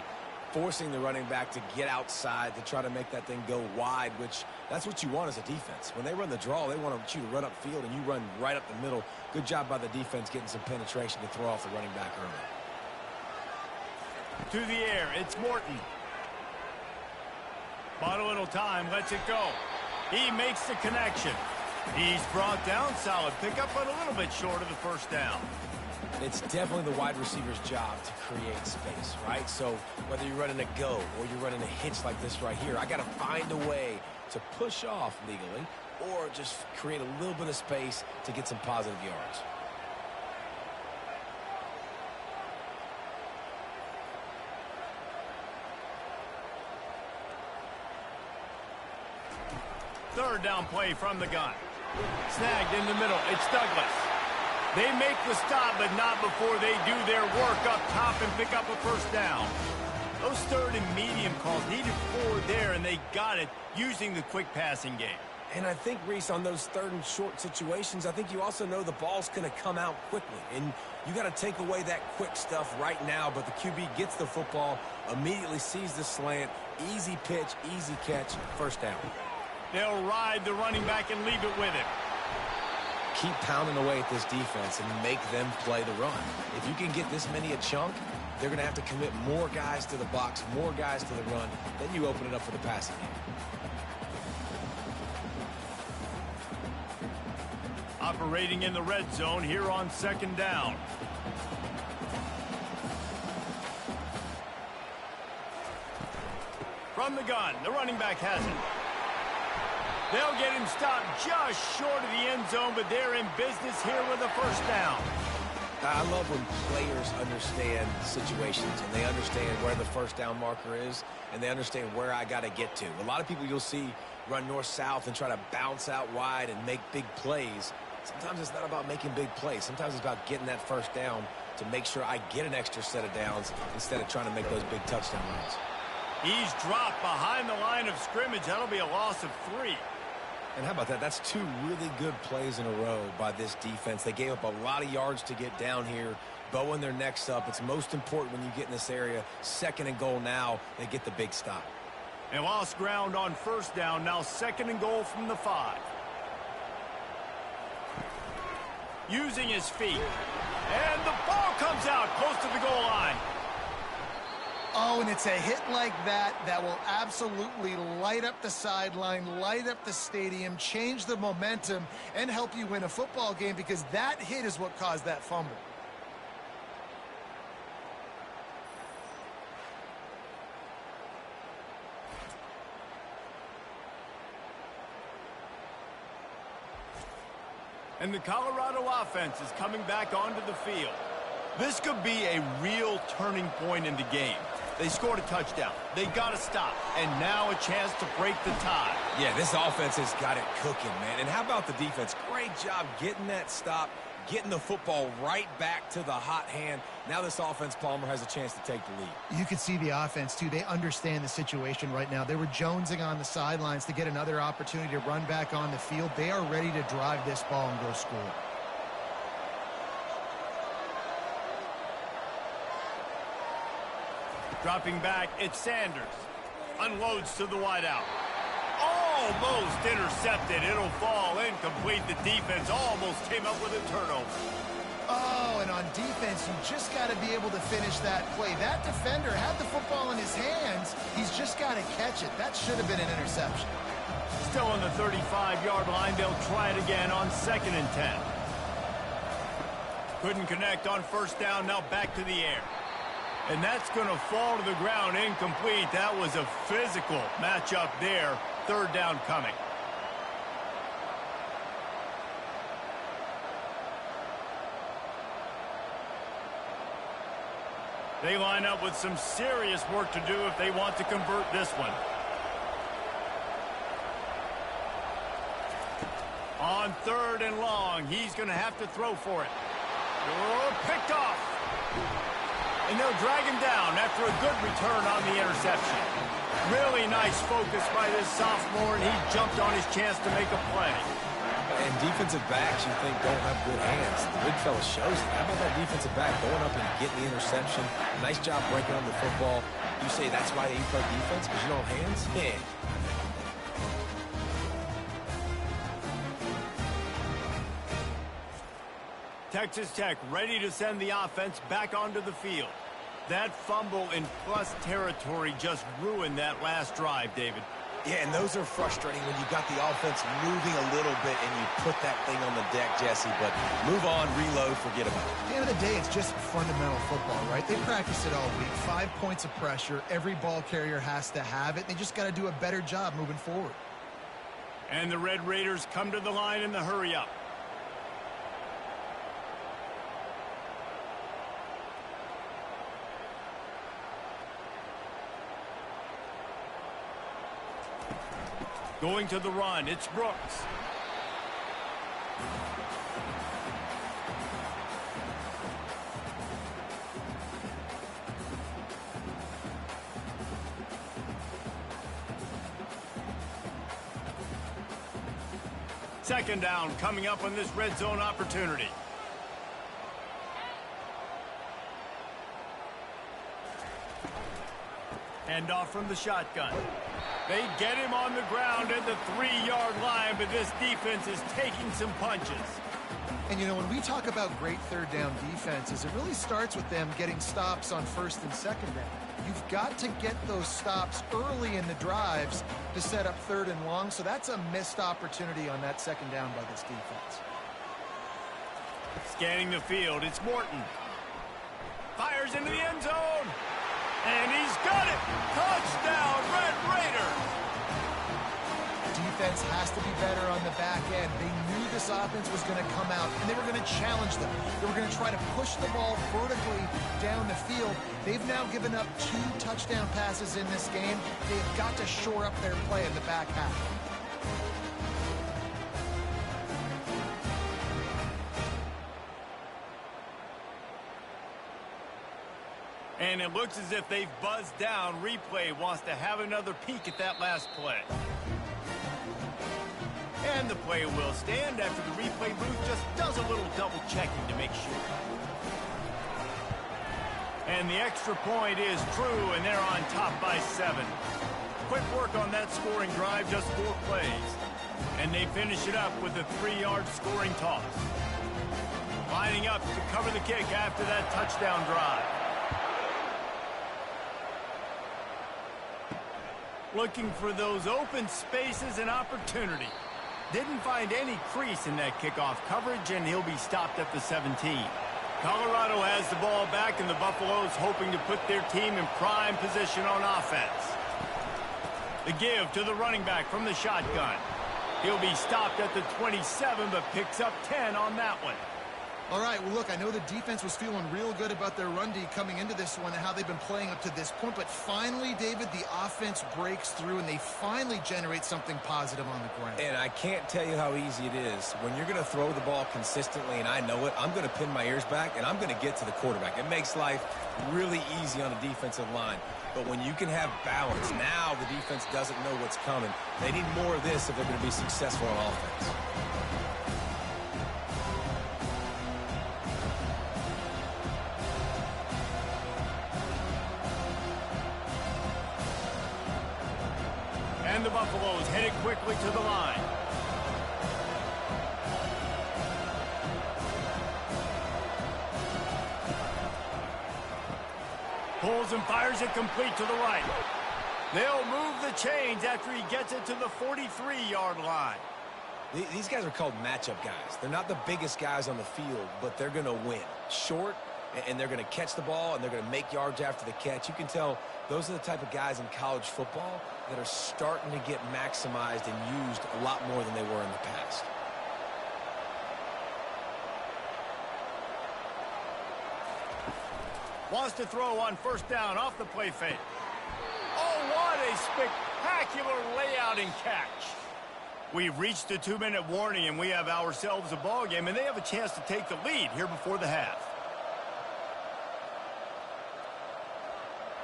Speaker 2: forcing the running back to get outside to try to make that thing go wide, which that's what you want as a defense. When they run the draw, they want you to run upfield, and you run right up the middle. Good job by the defense getting some penetration to throw off the running back early.
Speaker 1: To the air, it's Morton. Bought a little time, lets it go. He makes the connection. He's brought down, solid pickup, but a little bit short of the first down.
Speaker 2: It's definitely the wide receiver's job to create space, right? So whether you're running a go or you're running a hitch like this right here, I got to find a way to push off legally or just create a little bit of space to get some positive yards.
Speaker 1: Third down play from the gun. Snagged in the middle. It's Douglas. They make the stop, but not before they do their work up top and pick up a first down. Those third and medium calls needed 4 there, and they got it using the quick passing game.
Speaker 2: And I think, Reese, on those third and short situations, I think you also know the ball's going to come out quickly. And you got to take away that quick stuff right now, but the QB gets the football, immediately sees the slant, easy pitch, easy catch, first down.
Speaker 1: They'll ride the running back and leave it with him.
Speaker 2: Keep pounding away at this defense and make them play the run. If you can get this many a chunk, they're going to have to commit more guys to the box, more guys to the run. Then you open it up for the passing game.
Speaker 1: Operating in the red zone here on second down. From the gun, the running back has it. They'll get him stopped just short of the end zone, but they're in business here with a first down.
Speaker 2: I love when players understand situations and they understand where the first down marker is and they understand where I got to get to. A lot of people you'll see run north-south and try to bounce out wide and make big plays. Sometimes it's not about making big plays. Sometimes it's about getting that first down to make sure I get an extra set of downs instead of trying to make those big touchdown runs.
Speaker 1: He's dropped behind the line of scrimmage. That'll be a loss of 3.
Speaker 2: And how about that? That's 2 really good plays in a row by this defense. They gave up a lot of yards to get down here, bowing their necks up. It's most important when you get in this area. Second and goal now, they get the big stop.
Speaker 1: And lost ground on first down. Now second and goal from the 5. Using his feet. And the ball comes out close to the goal line.
Speaker 3: Oh, and it's a hit like that that will absolutely light up the sideline, light up the stadium, change the momentum, and help you win a football game because that hit is what caused that fumble.
Speaker 1: And the Colorado offense is coming back onto the field. This could be a real turning point in the game. They scored a touchdown. They got to stop. And now a chance to break the tie.
Speaker 2: Yeah, this offense has got it cooking, man. And how about the defense? Great job getting that stop, getting the football right back to the hot hand. Now this offense, Palmer, has a chance to take the lead.
Speaker 3: You can see the offense, too. They understand the situation right now. They were jonesing on the sidelines to get another opportunity to run back on the field. They are ready to drive this ball and go score.
Speaker 1: Dropping back, it's Sanders. Unloads to the wideout. Almost intercepted. It'll fall incomplete. The defense almost came up with a turnover.
Speaker 3: Oh, and on defense, you just got to be able to finish that play. That defender had the football in his hands. He's just got to catch it. That should have been an interception.
Speaker 1: Still on the 35-yard line. They'll try it again on 2nd and 10. Couldn't connect on first down. Now back to the air. And that's going to fall to the ground incomplete. That was a physical matchup there. Third down coming. They line up with some serious work to do if they want to convert this one. On 3rd and long, he's going to have to throw for it. Oh, picked off. And they'll drag him down after a good return on the interception. Really nice focus by this sophomore, and he jumped on his chance to make a play.
Speaker 2: And defensive backs you think don't have good hands. The big fella shows it. How about that defensive back going up and getting the interception? Nice job breaking on the football. You say that's why they play defense, because you don't have hands? Yeah.
Speaker 1: Texas Tech ready to send the offense back onto the field. That fumble in plus territory just ruined that last drive, David.
Speaker 2: Yeah, and those are frustrating when you got the offense moving a little bit and you put that thing on the deck, Jesse. But move on, reload, forget about it.
Speaker 3: At the end of the day, it's just fundamental football, right? They practice it all week. 5 points of pressure. Every ball carrier has to have it. They just got to do a better job moving forward.
Speaker 1: And the Red Raiders come to the line in the hurry-up. Going to the run, it's Brooks. Second down coming up on this red zone opportunity. Handoff from the shotgun. They get him on the ground at the 3-yard line, but this defense is taking some punches.
Speaker 3: And, you know, when we talk about great third down defenses, it really starts with them getting stops on first and second down. You've got to get those stops early in the drives to set up third and long, so that's a missed opportunity on that second down by this defense.
Speaker 1: Scanning the field, it's Morton. Fires into the end zone. And he's got it! Touchdown, Red Raiders!
Speaker 3: Defense has to be better on the back end. They knew this offense was going to come out, and they were going to challenge them. They were going to try to push the ball vertically down the field. They've now given up 2 touchdown passes in this game. They've got to shore up their play in the back half.
Speaker 1: And it looks as if they've buzzed down. Replay wants to have another peek at that last play. And the play will stand after the replay booth just does a little double checking to make sure. And the extra point is true, and they're on top by 7. Quick work on that scoring drive, just 4 plays. And they finish it up with a 3-yard scoring toss. Lining up to cover the kick after that touchdown drive. Looking for those open spaces and opportunity. Didn't find any crease in that kickoff coverage, and he'll be stopped at the 17. Colorado has the ball back, and the Buffaloes hoping to put their team in prime position on offense. The give to the running back from the shotgun. He'll be stopped at the 27, but picks up 10 on that one.
Speaker 3: All right, well, look, I know the defense was feeling real good about their run D coming into this one and how they've been playing up to this point, but finally, David, the offense breaks through and they finally generate something positive on the ground.
Speaker 2: And I can't tell you how easy it is. When you're going to throw the ball consistently, and I know it, I'm going to pin my ears back, and I'm going to get to the quarterback. It makes life really easy on a defensive line. But when you can have balance, now the defense doesn't know what's coming. They need more of this if they're going to be successful on offense.
Speaker 1: And the Buffaloes headed quickly to the line. Pulls and fires it complete to the right. They'll move the chains after he gets it to the 43-yard line.
Speaker 2: These guys are called matchup guys. They're not the biggest guys on the field, but they're going to win. Short, and they're going to catch the ball, and they're going to make yards after the catch. You can tell those are the type of guys in college football that are starting to get maximized and used a lot more than they were in the past.
Speaker 1: Wants to throw on first down off the play fake. Oh, what a spectacular layout and catch. We've reached the 2-minute warning, and we have ourselves a ball game, and they have a chance to take the lead here before the half.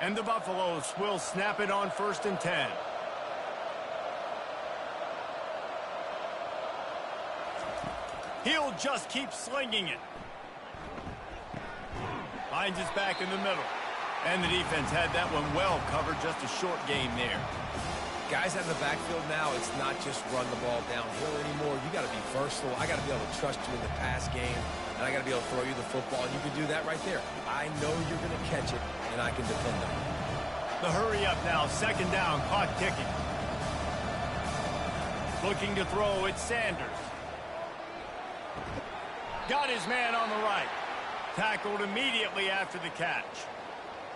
Speaker 1: And the Buffaloes will snap it on 1st and 10. He'll just keep slinging it. Finds his back in the middle. And the defense had that one well covered, just a short game there.
Speaker 2: Guys out in the backfield now, it's not just run the ball downhill anymore. You got to be versatile. I got to be able to trust you in the pass game. and I got to be able to throw you the football, and you can do that right there. I know you're going to catch it, and I can depend on it.
Speaker 1: The hurry up now, second down, clock ticking. Looking to throw, it's Sanders. Got his man on the right. Tackled immediately after the catch.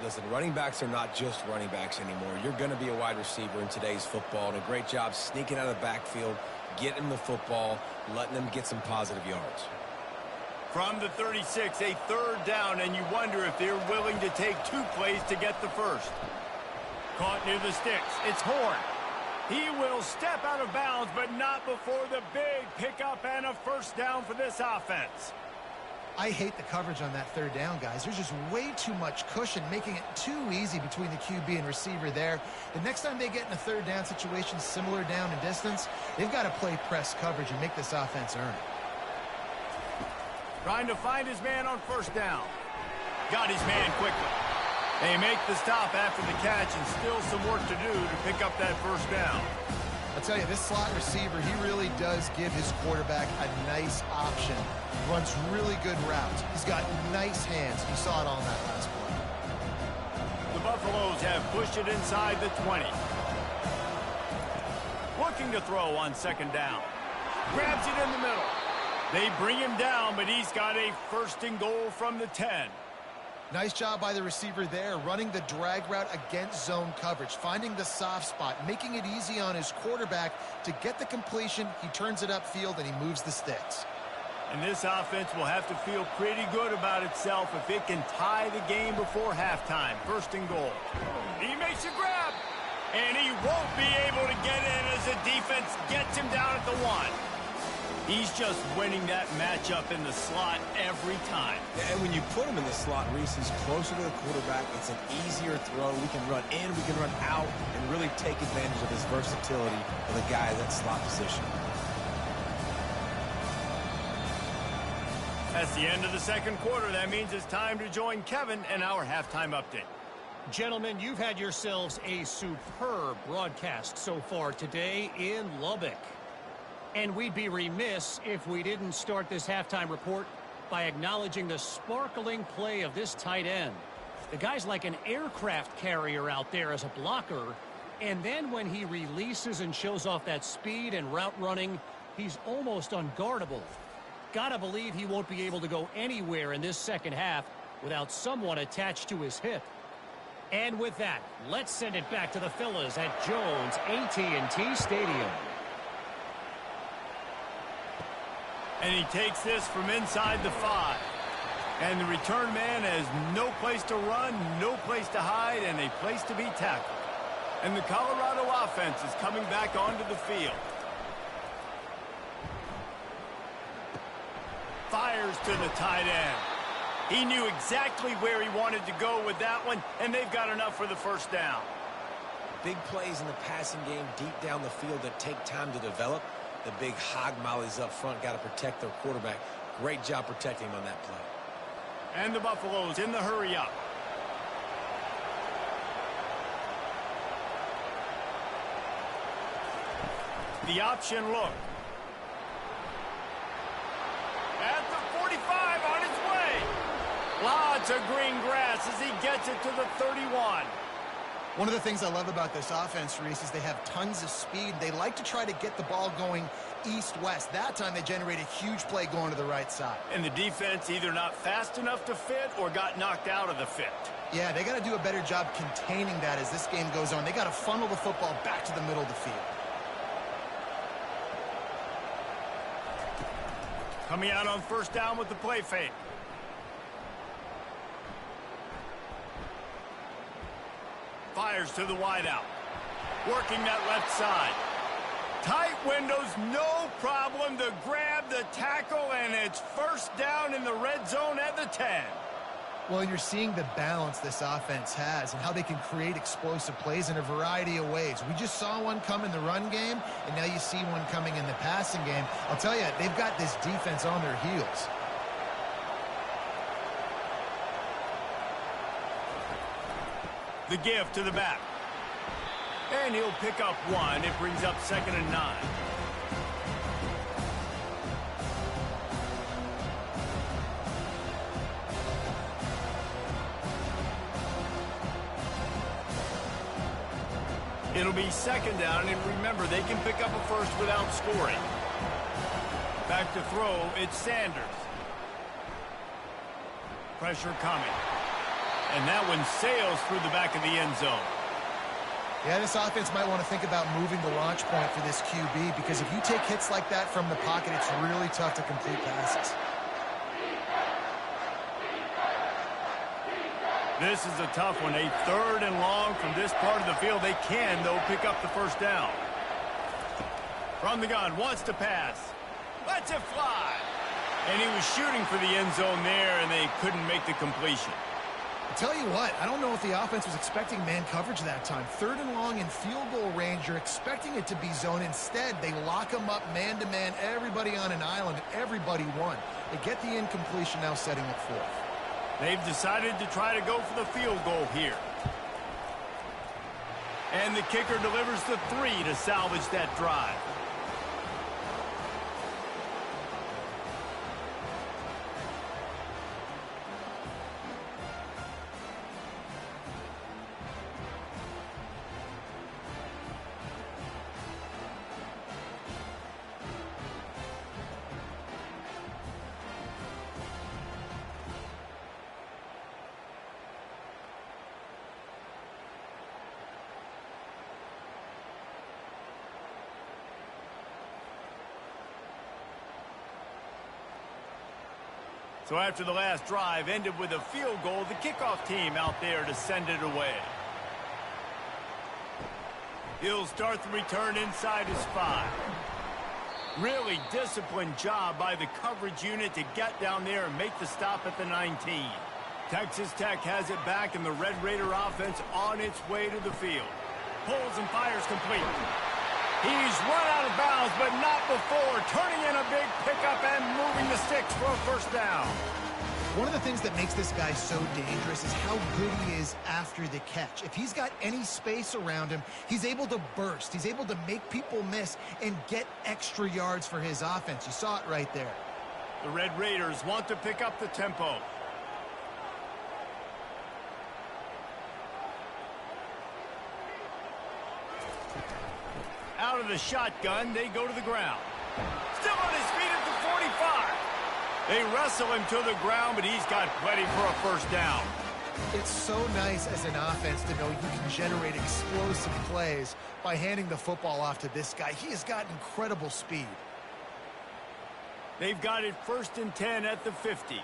Speaker 2: Listen, running backs are not just running backs anymore. You're going to be a wide receiver in today's football, and a great job sneaking out of the backfield, getting the football, letting them get some positive yards.
Speaker 1: From the 36, a third down, and you wonder if they're willing to take 2 plays to get the first. Caught near the sticks. It's Horn. He will step out of bounds, but not before the big pickup and a first down for this offense.
Speaker 3: I hate the coverage on that third down, guys. There's just way too much cushion, making it too easy between the QB and receiver there. The next time they get in a third down situation, similar down in distance, they've got to play press coverage and make this offense earn it.
Speaker 1: Trying to find his man on first down. Got his man quickly. They make the stop after the catch, and still some work to do to pick up that first down.
Speaker 3: I'll tell you, this slot receiver, he really does give his quarterback a nice option. Runs really good routes. He's got nice hands. You saw it on that last play.
Speaker 1: The Buffaloes have pushed it inside the 20. Looking to throw on second down. Grabs it in the middle. They bring him down, but he's got a first and goal from the 10.
Speaker 3: Nice job by the receiver there, running the drag route against zone coverage, finding the soft spot, making it easy on his quarterback to get the completion. He turns it upfield, and he moves the sticks.
Speaker 1: And this offense will have to feel pretty good about itself if it can tie the game before halftime. First and goal. He makes a grab, and he won't be able to get in as the defense gets him down at the 1. He's just winning that matchup in the slot every time.
Speaker 2: And when you put him in the slot, Reese, he's closer to the quarterback. It's an easier throw. We can run in, we can run out, and really take advantage of his versatility of the guy in that slot position.
Speaker 1: That's the end of the second quarter. That means it's time to join Kevin in our halftime update.
Speaker 4: Gentlemen, you've had yourselves a superb broadcast so far today in Lubbock. And we'd be remiss if we didn't start this halftime report by acknowledging the sparkling play of this tight end. The guy's like an aircraft carrier out there as a blocker, and then when he releases and shows off that speed and route running, he's almost unguardable. Gotta believe he won't be able to go anywhere in this second half without someone attached to his hip. And with that, let's send it back to the fellas at Jones AT&T Stadium.
Speaker 1: And he takes this from inside the 5. And the return man has no place to run, no place to hide, and a place to be tackled. And the Colorado offense is coming back onto the field. Fires to the tight end. He knew exactly where he wanted to go with that one, and they've got enough for the first down.
Speaker 2: Big plays in the passing game deep down the field that take time to develop. The big hog mollies up front got to protect their quarterback. Great job protecting him on that play.
Speaker 1: And the Buffaloes in the hurry up. The option look. At the 45 on his way. Lots of green grass as he gets it to the 31.
Speaker 3: One of the things I love about this offense, Reese, is they have tons of speed. They like to try to get the ball going east-west. That time they generate a huge play going to the right side.
Speaker 1: And the defense either not fast enough to fit or got knocked out of the fit.
Speaker 3: Yeah, they got to do a better job containing that as this game goes on. They got to funnel the football back to the middle of the field.
Speaker 1: Coming out on first down with the play fake. Fires to the wideout. Working that left side. Tight windows, no problem to grab the tackle, and it's first down in the red zone at the 10.
Speaker 3: Well, you're seeing the balance this offense has and how they can create explosive plays in a variety of ways. We just saw one come in the run game, and now you see one coming in the passing game. I'll tell you, they've got this defense on their heels.
Speaker 1: The give to the back. And he'll pick up one. It brings up 2nd and 9. It'll be second down, and remember, they can pick up a first without scoring. Back to throw, it's Sanders. Pressure coming. And that one sails through the back of the end zone.
Speaker 3: Yeah, this offense might want to think about moving the launch point for this QB, because if you take hits like that from the pocket, it's really tough to complete passes.
Speaker 1: This is a tough one. A third and long from this part of the field. They can, though, pick up the first down. From the gun, wants to pass. Lets it fly. And he was shooting for the end zone there, and they couldn't make the completion.
Speaker 3: I'll tell you what, I don't know if the offense was expecting man coverage that time. Third and long in field goal range, you're expecting it to be zone. Instead, they lock them up man-to-man, everybody on an island, everybody won. They get the incompletion, now setting up fourth.
Speaker 1: They've decided to try to go for the field goal here. And the kicker delivers the 3 to salvage that drive. So after the last drive ended with a field goal, the kickoff team out there to send it away. He'll start the return inside his 5. Really disciplined job by the coverage unit to get down there and make the stop at the 19. Texas Tech has it back, and the Red Raider offense on its way to the field. Pulls and fires complete. He's run out of bounds, but not before turning in a big pickup and moving the sticks for a first down.
Speaker 3: One of the things that makes this guy so dangerous is how good he is after the catch. If he's got any space around him, he's able to burst. He's able to make people miss and get extra yards for his offense. You saw it right there.
Speaker 1: The Red Raiders want to pick up the tempo. Out of the shotgun, they go to the ground. Still on his feet at the 45. They wrestle him to the ground, but he's got plenty for a first down.
Speaker 3: It's so nice as an offense to know you can generate explosive plays by handing the football off to this guy. He has got incredible speed.
Speaker 1: They've got it 1st and 10 at the 50.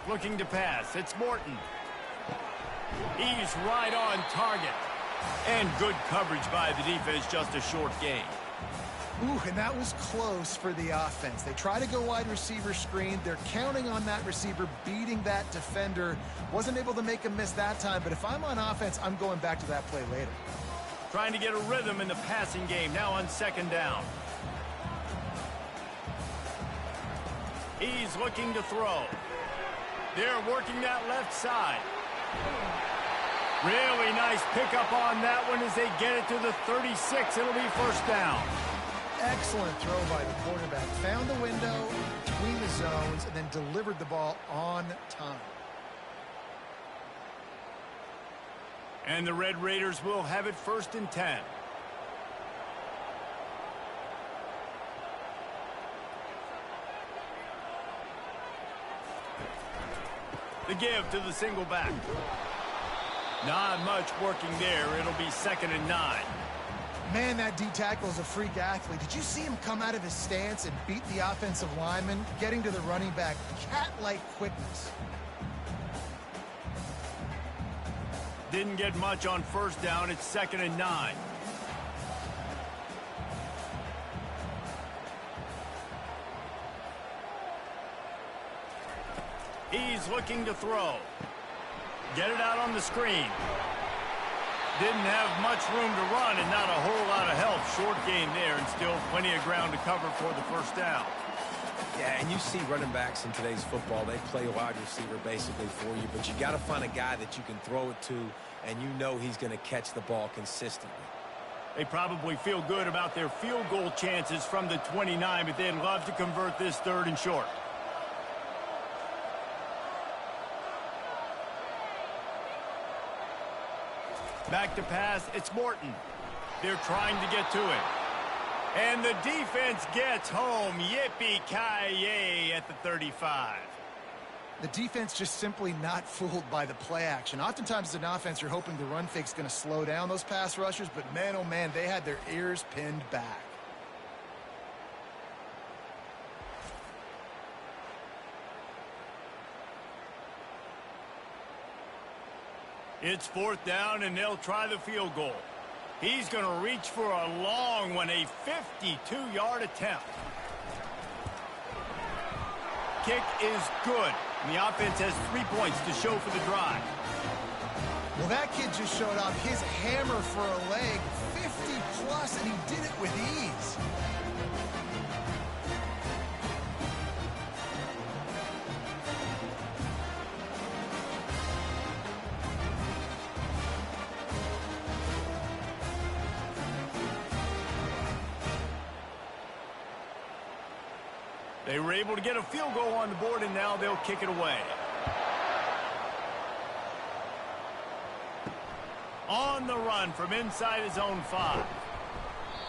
Speaker 1: Looking to pass. It's Morton. He's right on target. And good coverage by the defense, just a short gain.
Speaker 3: Ooh, and that was close for the offense. They try to go wide receiver screen. They're counting on that receiver beating that defender. Wasn't able to make a miss that time, but if I'm on offense, I'm going back to that play later.
Speaker 1: Trying to get a rhythm in the passing game, now on 2nd down. He's looking to throw. They're working that left side. Really nice pickup on that one as they get it to the 36. It'll be first down.
Speaker 3: Excellent throw by the quarterback. Found the window between the zones and then delivered the ball on time.
Speaker 1: And the Red Raiders will have it 1st and 10. The give to the single back. Not much working there. It'll be 2nd and 9.
Speaker 3: Man, that D-tackle is a freak athlete. Did you see him come out of his stance and beat the offensive lineman, getting to the running back? Cat-like quickness.
Speaker 1: Didn't get much on 1st down. It's 2nd and 9. He's looking to throw. Get it out on the screen. Didn't have much room to run and not a whole lot of help. Short gain there and still plenty of ground to cover for the first down.
Speaker 2: Yeah, and you see running backs in today's football, they play wide receiver basically for you, but you got to find a guy that you can throw it to and you know he's going to catch the ball consistently.
Speaker 1: They probably feel good about their field goal chances from the 29, but they'd love to convert this 3rd and short. Back to pass, it's Morton. They're trying to get to it. And the defense gets home. Yippee-ki-yay at the 35.
Speaker 3: The defense just simply not fooled by the play action. Oftentimes as an offense, you're hoping the run fake's going to slow down those pass rushers, but man, oh man, they had their ears pinned back.
Speaker 1: It's 4th down, and they'll try the field goal. He's going to reach for a long one, a 52-yard attempt. Kick is good. And the offense has 3 points to show for the drive.
Speaker 3: Well, that kid just showed off his hammer for a leg, 50-plus, and he did it with ease.
Speaker 1: They were able to get a field goal on the board, and now they'll kick it away. On the run from inside his own 5.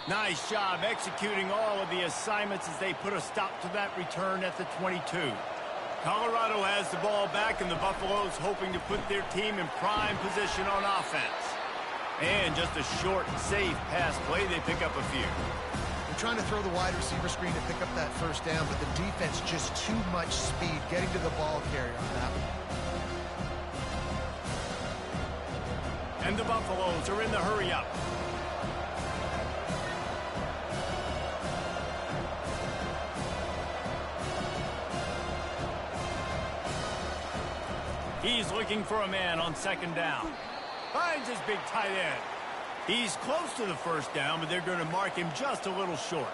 Speaker 1: Nice job executing all of the assignments as they put a stop to that return at the 22. Colorado has the ball back, and the Buffaloes hoping to put their team in prime position on offense. And just a short, safe pass play, they pick up a few.
Speaker 3: They're trying to throw the wide receiver screen to pick up that 1st down, but the defense just too much speed getting to the ball carrier on that one.
Speaker 1: And the Buffaloes are in the hurry-up. He's looking for a man on 2nd down. Finds his big tight end. He's close to the 1st down, but they're going to mark him just a little short.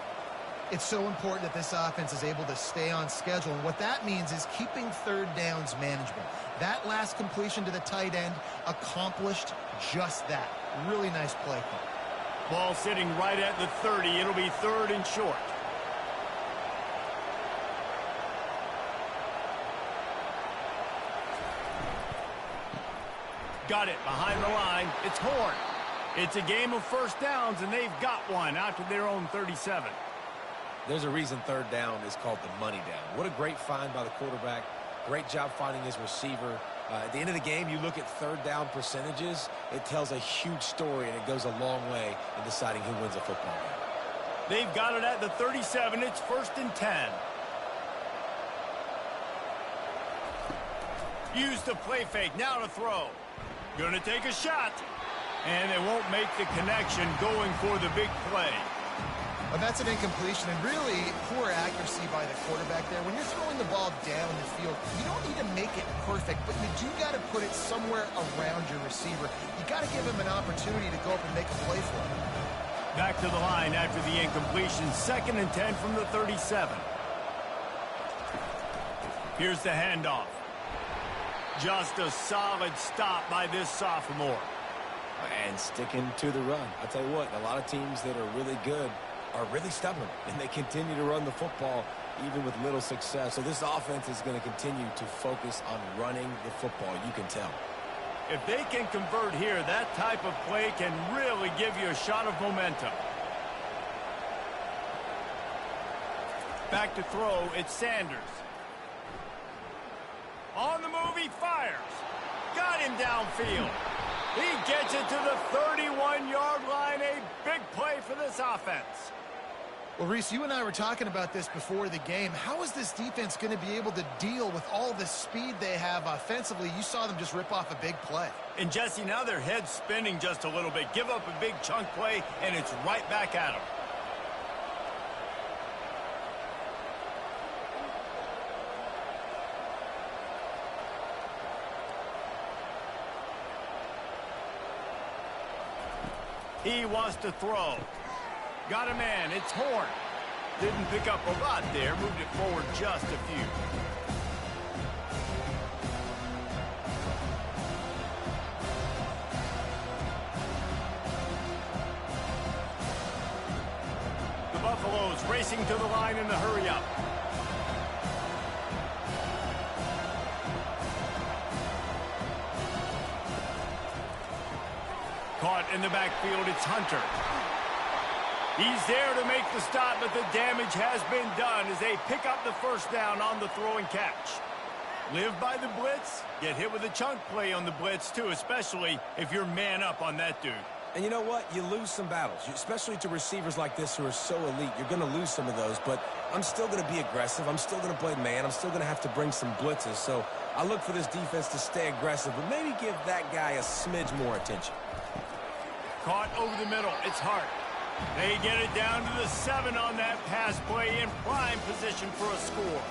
Speaker 3: It's so important that this offense is able to stay on schedule, and what that means is keeping 3rd downs manageable. That last completion to the tight end accomplished just that. Really nice play call.
Speaker 1: Ball sitting right at the 30. It'll be 3rd and short. Got it behind the line. It's Horn. It's a game of 1st downs, and they've got one out to their own 37.
Speaker 2: There's a reason 3rd down is called the money down. What a great find by the quarterback. Great job finding his receiver. At the end of the game, you look at 3rd down percentages. It tells a huge story, and it goes a long way in deciding who wins a football game.
Speaker 1: They've got it at the 37. It's 1st and 10. Use the play fake. Now to throw. Going to take a shot. And they won't make the connection going for the big play.
Speaker 3: Well, that's an incompletion, and really poor accuracy by the quarterback there. When you're throwing the ball down the field, you don't need to make it perfect, but you do got to put it somewhere around your receiver. You got to give him an opportunity to go up and make a play for him.
Speaker 1: Back to the line after the incompletion. 2nd and 10 from the 37. Here's the handoff. Just a solid stop by this sophomore.
Speaker 2: And sticking to the run. I'll tell you what, a lot of teams that are really good are really stubborn, and they continue to run the football even with little success. So this offense is going to continue to focus on running the football, you can tell.
Speaker 1: If they can convert here, that type of play can really give you a shot of momentum. Back to throw, it's Sanders. On the move, he fires. Got him downfield. He gets it to the 31-yard line. A big play for this offense.
Speaker 3: Well, Reese, you and I were talking about this before the game. How is this defense going to be able to deal with all the speed they have offensively? You saw them just rip off a big play.
Speaker 1: And, Jesse, now their head's spinning just a little bit. Give up a big chunk play, and it's right back at them. He wants to throw. Got a man. It's Horn. Didn't pick up a lot there. Moved it forward just a few. Buffaloes racing to the line in the hurry-up. Caught in the backfield, it's Hunter. He's there to make the stop, but the damage has been done as they pick up the first down on the throw and catch. Live by the blitz, get hit with a chunk play on the blitz too, especially if you're man up on that dude.
Speaker 2: And you know what? You lose some battles, especially to receivers like this who are so elite. You're going to lose some of those, but I'm still going to be aggressive. I'm still going to play man. I'm still going to have to bring some blitzes. So I look for this defense to stay aggressive, but maybe give that guy a smidge more attention.
Speaker 1: Caught over the middle. It's Hart. They get it down to the 7 on that pass play in prime position for a score.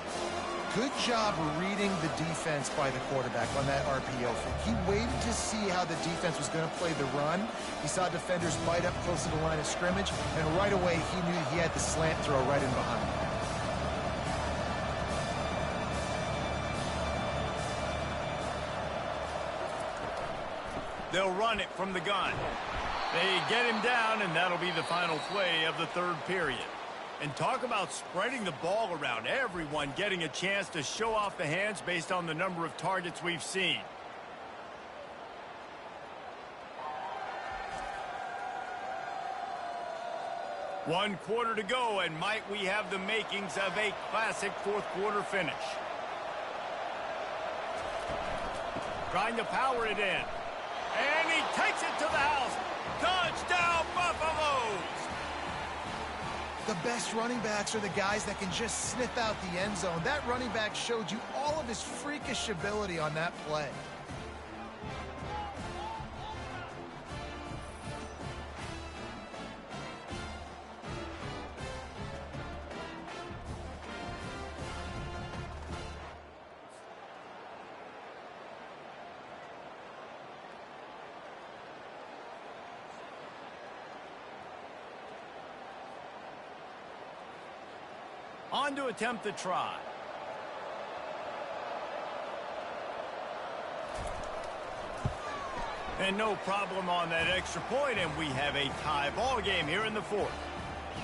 Speaker 3: Good job reading the defense by the quarterback on that RPO. He waited to see how the defense was going to play the run. He saw defenders bite up close to the line of scrimmage, and right away he knew he had the slant throw right in behind.
Speaker 1: They'll run it from the gun. They get him down, and that'll be the final play of the third period. And talk about spreading the ball around. Everyone getting a chance to show off the hands based on the number of targets we've seen. One quarter to go, and might we have the makings of a classic fourth quarter finish. Trying to power it in. And he takes it to the house. Touchdown, Buffaloes!
Speaker 3: The best running backs are the guys that can just sniff out the end zone. That running back showed you all of his freakish ability on that play.
Speaker 1: On to attempt the try. And no problem on that extra point, and we have a tie ball game here in the fourth.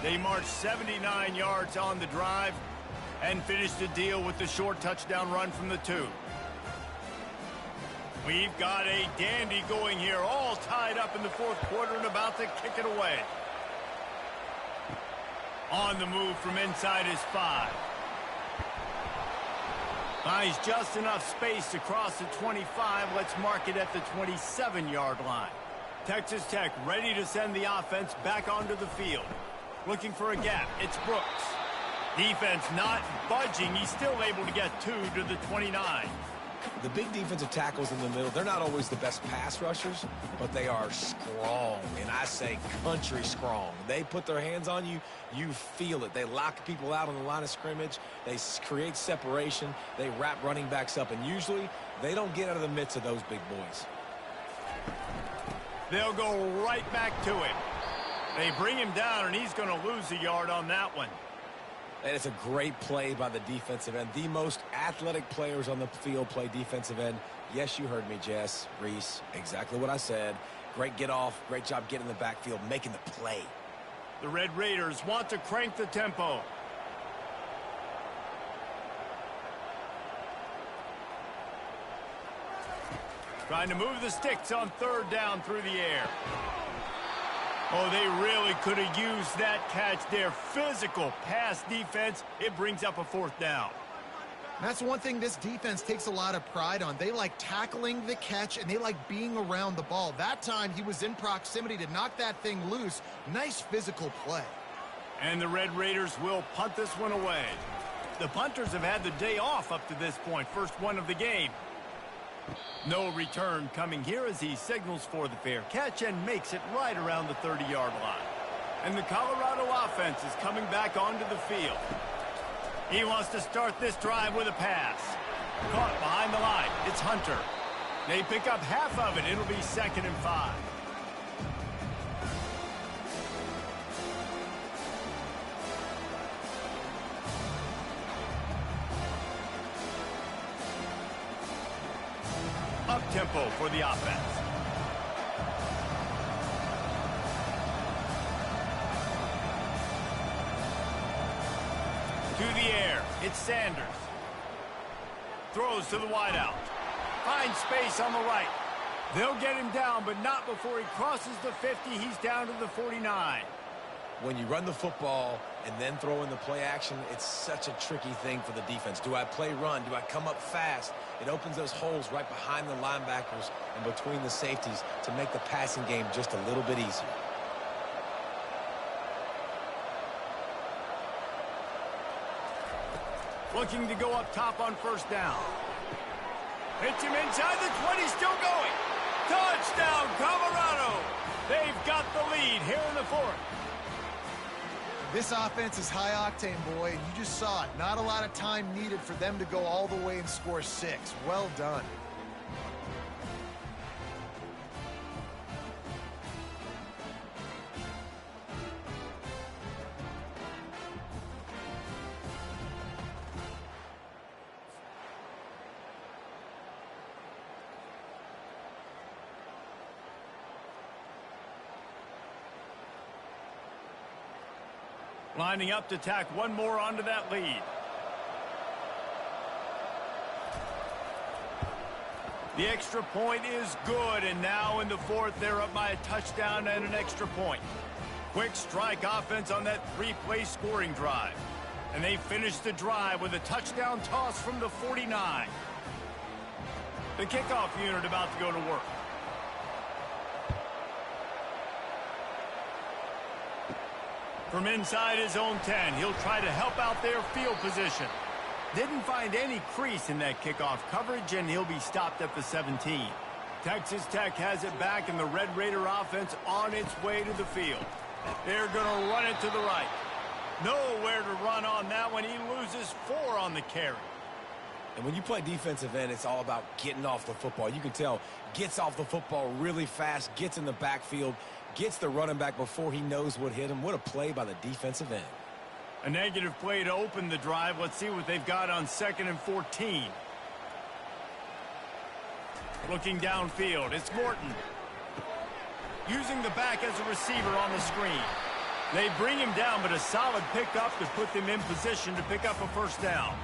Speaker 1: They marched 79 yards on the drive and finished the deal with the short touchdown run from the 2. We've got a dandy going here, all tied up in the fourth quarter and about to kick it away. On the move from inside his 5. Finds just enough space to cross the 25. Let's mark it at the 27-yard line. Texas Tech ready to send the offense back onto the field. Looking for a gap. It's Brooks. Defense not budging. He's still able to get 2 to the 29.
Speaker 2: The big defensive tackles in the middle, they're not always the best pass rushers, but they are strong, and I say country strong. They put their hands on you, you feel it. They lock people out on the line of scrimmage. They create separation. They wrap running backs up, and usually they don't get out of the midst of those big boys.
Speaker 1: They'll go right back to him. They bring him down, and he's going to lose a yard on that one.
Speaker 2: And it's a great play by the defensive end. The most athletic players on the field play defensive end. Yes, you heard me, Jess, Reese. Exactly what I said. Great get off. Great job getting in the backfield, making the play.
Speaker 1: The Red Raiders want to crank the tempo. Trying to move the sticks on third down through the air. Oh, they really could have used that catch there. Physical pass defense. It brings up a fourth down.
Speaker 3: That's one thing this defense takes a lot of pride on. They like tackling the catch, and they like being around the ball. That time, he was in proximity to knock that thing loose. Nice physical play.
Speaker 1: And the Red Raiders will punt this one away. The punters have had the day off up to this point. First one of the game. No return coming here as he signals for the fair catch and makes it right around the 30-yard line. And the Colorado offense is coming back onto the field. He wants to start this drive with a pass. Caught behind the line. It's Hunter. They pick up half of it. It'll be 2nd and 5. Up-tempo for the offense. the air. It's Sanders. Throws to the wideout. Finds space on the right. They'll get him down, but not before he crosses the 50. He's down to the 49.
Speaker 2: When you run the football and then throw in the play action, it's such a tricky thing for the defense. Do I play run? Do I come up fast? It opens those holes right behind the linebackers and between the safeties to make the passing game just a little bit easier.
Speaker 1: Looking to go up top on first down. Hits him inside the 20, still going. Touchdown, Colorado. They've got the lead here in the fourth.
Speaker 3: This offense is high octane, boy, and you just saw it. Not a lot of time needed for them to go all the way and score 6. Well done.
Speaker 1: Lining up to tack one more onto that lead. The extra point is good, and now in the fourth, they're up by a touchdown and an extra point. Quick strike offense on that 3-play scoring drive. And they finish the drive with a touchdown toss from the 49. The kickoff unit about to go to work. From inside his own 10, he'll try to help out their field position. Didn't find any crease in that kickoff coverage, and he'll be stopped at the 17. Texas Tech has it back, and the Red Raider offense on its way to the field. They're going to run it to the right. Nowhere to run on that one. He loses 4 on the carry.
Speaker 2: And when you play defensive end, it's all about getting off the football. You can tell, gets off the football really fast, gets in the backfield, gets the running back before he knows what hit him. What a play by the defensive end.
Speaker 1: A negative play to open the drive. Let's see what they've got on 2nd and 14. Looking downfield, it's Morton. Using the back as a receiver on the screen. They bring him down, but a solid pickup to put them in position to pick up a first down.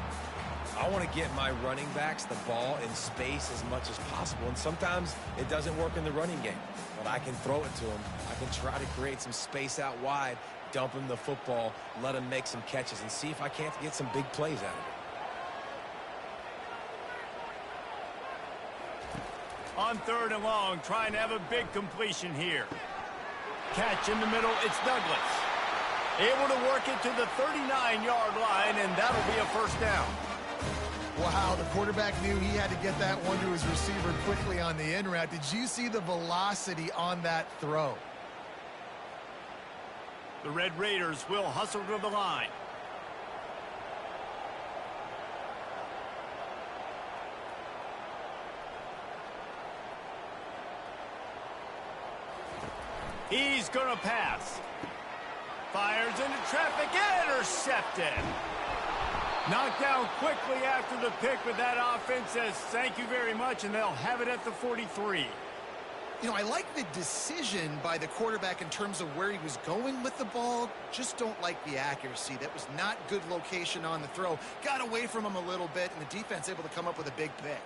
Speaker 2: I want to get my running backs the ball in space as much as possible, and sometimes it doesn't work in the running game, but I can throw it to them. I can try to create some space out wide, dump him the football, let him make some catches, and see if I can't get some big plays out of it.
Speaker 1: On 3rd and long, trying to have a big completion here. Catch in the middle, it's Douglas. Able to work it to the 39-yard line, and that'll be a first down.
Speaker 3: Wow, the quarterback knew he had to get that one to his receiver quickly on the in route. Did you see the velocity on that throw?
Speaker 1: The Red Raiders will hustle to the line. He's going to pass. Fires into traffic, intercepted. Knocked down quickly after the pick, but that offense says thank you very much, and they'll have it at the 43.
Speaker 3: You know, I like the decision by the quarterback in terms of where he was going with the ball. Just don't like the accuracy. That was not good location on the throw. Got away from him a little bit, and the defense able to come up with a big pick.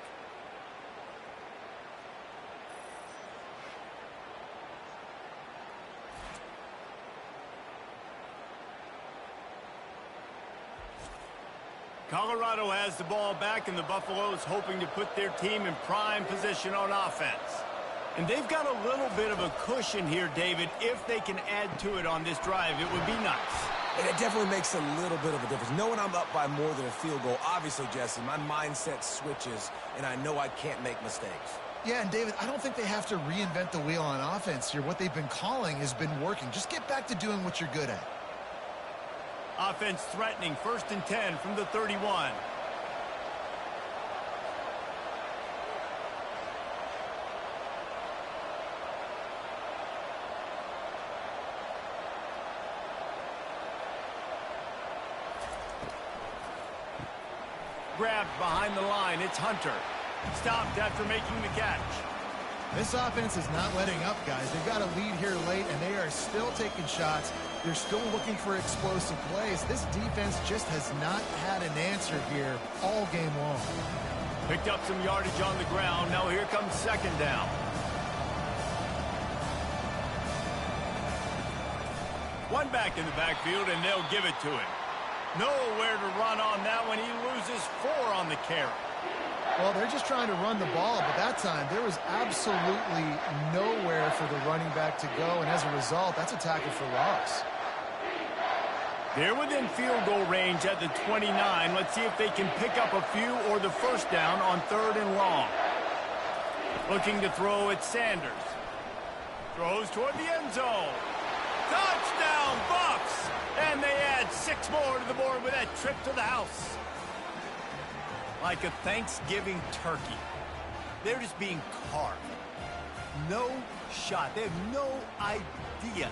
Speaker 1: Colorado has the ball back, and the Buffaloes hoping to put their team in prime position on offense. And they've got a little bit of a cushion here, David. If they can add to it on this drive, it would be nice.
Speaker 2: And it definitely makes a little bit of a difference. Knowing I'm up by more than a field goal, obviously, Jesse, my mindset switches, and I know I can't make mistakes.
Speaker 3: Yeah, and David, I don't think they have to reinvent the wheel on offense here. What they've been calling has been working. Just get back to doing what you're good at.
Speaker 1: Offense threatening, 1st and 10 from the 31. Grabbed behind the line, it's Hunter. Stopped after making the catch.
Speaker 3: This offense is not letting up, guys. They've got a lead here late, and they are still taking shots. They're still looking for explosive plays. This defense just has not had an answer here all game long.
Speaker 1: Picked up some yardage on the ground. Now here comes second down. One back in the backfield, and they'll give it to him. Nowhere to run on that one. He loses 4 on the carry.
Speaker 3: Well, they're just trying to run the ball, but that time there was absolutely nowhere for the running back to go, and as a result, that's a tackle for loss.
Speaker 1: They're within field goal range at the 29. Let's see if they can pick up a few or the first down on 3rd and long. Looking to throw at Sanders. Throws toward the end zone. Touchdown, Bucs! And they add 6 more to the board with that trip to the house. Like a Thanksgiving turkey. They're just being carved. No shot. They have no idea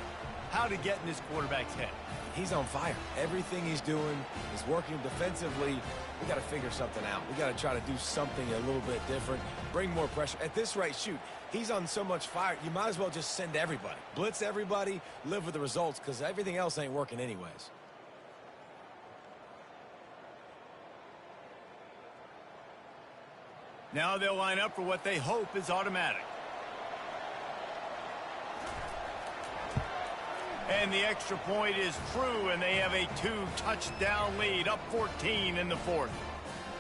Speaker 1: how to get in this quarterback's head.
Speaker 2: He's on fire. Everything he's doing is working defensively. We got to figure something out. We got to try to do something a little bit different. Bring more pressure. At this rate, shoot, he's on so much fire, you might as well just send everybody. Blitz everybody, live with the results, because everything else ain't working anyways.
Speaker 1: Now they'll line up for what they hope is automatic. And the extra point is true, and they have a 2-touchdown lead, up 14 in the 4th.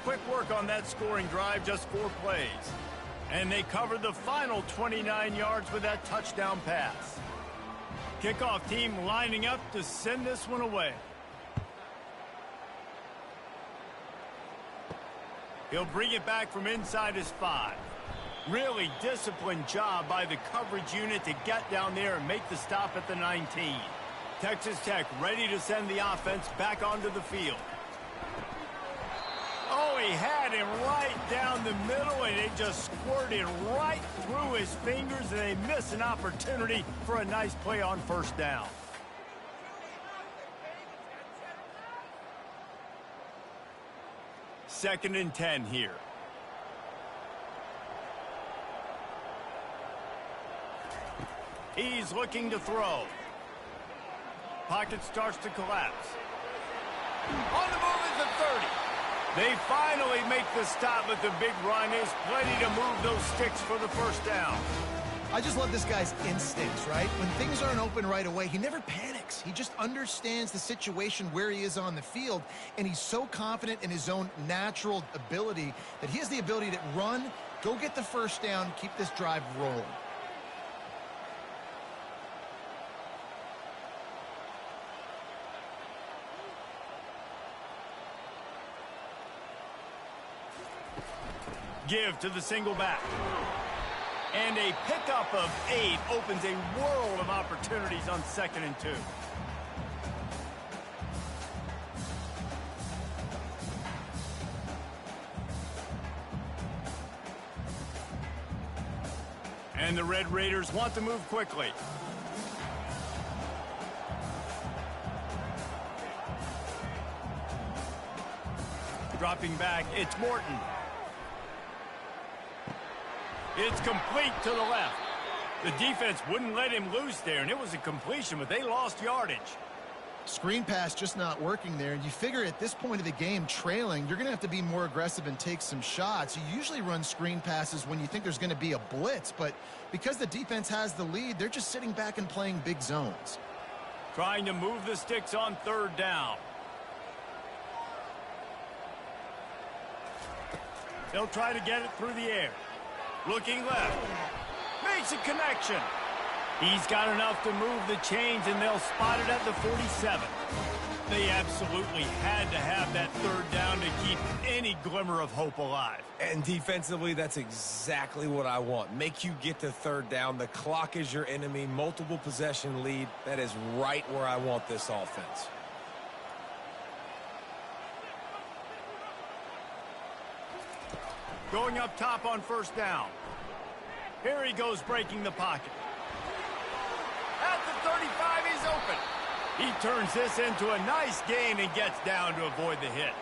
Speaker 1: Quick work on that scoring drive, just 4 plays. And they cover the final 29 yards with that touchdown pass. Kickoff team lining up to send this one away. He'll bring it back from inside his 5. Really disciplined job by the coverage unit to get down there and make the stop at the 19. Texas Tech ready to send the offense back onto the field. Oh, he had him right down the middle, and it just squirted right through his fingers, and they miss an opportunity for a nice play on first down. Second and 10 here. He's looking to throw. Pocket starts to collapse. On the move is the 30. They finally make the stop, but the big run is plenty to move those sticks for the first down.
Speaker 3: I just love this guy's instincts, right? When things aren't open right away, he never panics. He just understands the situation where he is on the field, and he's so confident in his own natural ability that he has the ability to run, go get the first down, keep this drive rolling.
Speaker 1: Give to the single back. And a pickup of 8 opens a world of opportunities on 2nd and 2. And the Red Raiders want to move quickly. Dropping back, it's Morton. It's complete to the left. The defense wouldn't let him loose there, and it was a completion, but they lost yardage.
Speaker 3: Screen pass just not working there. You figure at this point of the game, trailing, you're going to have to be more aggressive and take some shots. You usually run screen passes when you think there's going to be a blitz, but because the defense has the lead, they're just sitting back and playing big zones.
Speaker 1: Trying to move the sticks on 3rd down. They'll try to get it through the air. Looking left. Makes a connection. He's got enough to move the chains, and they'll spot it at the 47. They absolutely had to have that 3rd down to keep any glimmer of hope alive.
Speaker 2: And defensively, that's exactly what I want. Make you get to 3rd down. The clock is your enemy. Multiple possession lead. That is right where I want this offense.
Speaker 1: Going up top on 1st down. Here he goes breaking the pocket. At the 35, he's open. He turns this into a nice gain and gets down to avoid the hit.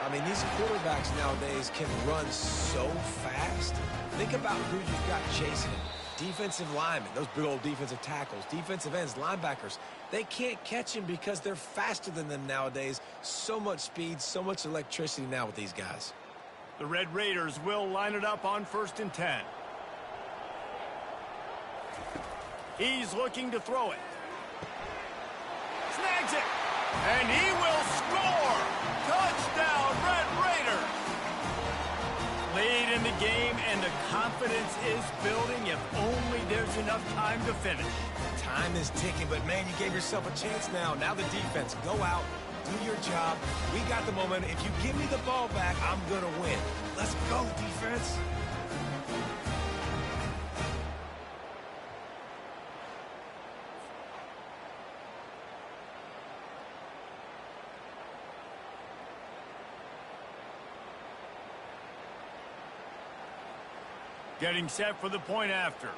Speaker 2: I mean, these quarterbacks nowadays can run so fast. Think about who you've got chasing him. Defensive linemen, those big old defensive tackles, defensive ends, linebackers, they can't catch him because they're faster than them nowadays. So much speed, so much electricity now with these guys.
Speaker 1: The Red Raiders will line it up on 1st and 10. He's looking to throw it. Snags it. And he will score. Touchdown, Red Raiders. Late in the game, and the confidence is building if only there's enough time to finish.
Speaker 2: Time is ticking, but man, you gave yourself a chance now. Now the defense, go out, do your job. We got the momentum. If you give me the ball back, I'm going to win. Let's go, defense.
Speaker 1: Getting set for the point after.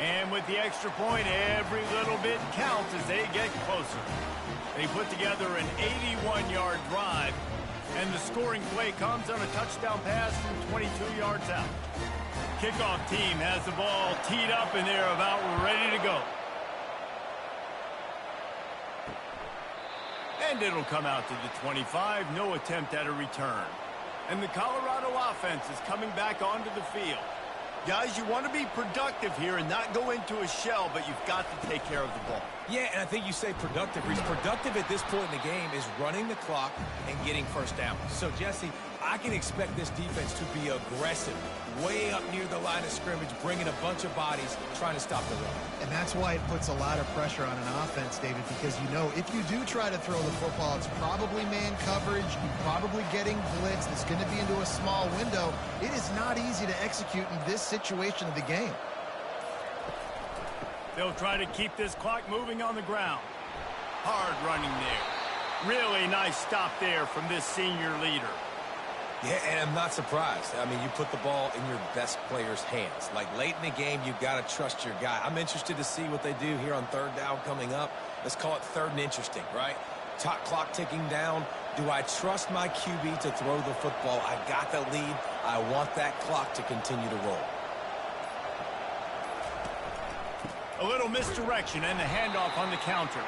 Speaker 1: And with the extra point, every little bit counts as they get closer. They put together an 81-yard drive, and the scoring play comes on a touchdown pass from 22 yards out. Kickoff team has the ball teed up, and they're about ready to go. And it'll come out to the 25. No attempt at a return. And the Colorado offense is coming back onto the field. Guys, you want to be productive here and not go into a shell, but you've got to take care of the ball.
Speaker 2: Yeah, and I think you say productive. Reece, productive at this point in the game is running the clock and getting first down. So, Jesse, I can expect this defense to be aggressive, way up near the line of scrimmage, bringing a bunch of bodies, trying to stop the run.
Speaker 3: And that's why it puts a lot of pressure on an offense, David, because you know if you do try to throw the football, it's probably man coverage, you're probably getting blitzed, it's going to be into a small window. It is not easy to execute in this situation of the game.
Speaker 1: They'll try to keep this clock moving on the ground. Hard running there. Really nice stop there from this senior leader.
Speaker 2: Yeah, and I'm not surprised. I mean, you put the ball in your best player's hands. Like, late in the game, you've got to trust your guy. I'm interested to see what they do here on 3rd down coming up. Let's call it 3rd and interesting, right? Top clock ticking down. Do I trust my QB to throw the football? I got the lead. I want that clock to continue to roll.
Speaker 1: A little misdirection and the handoff on the counter.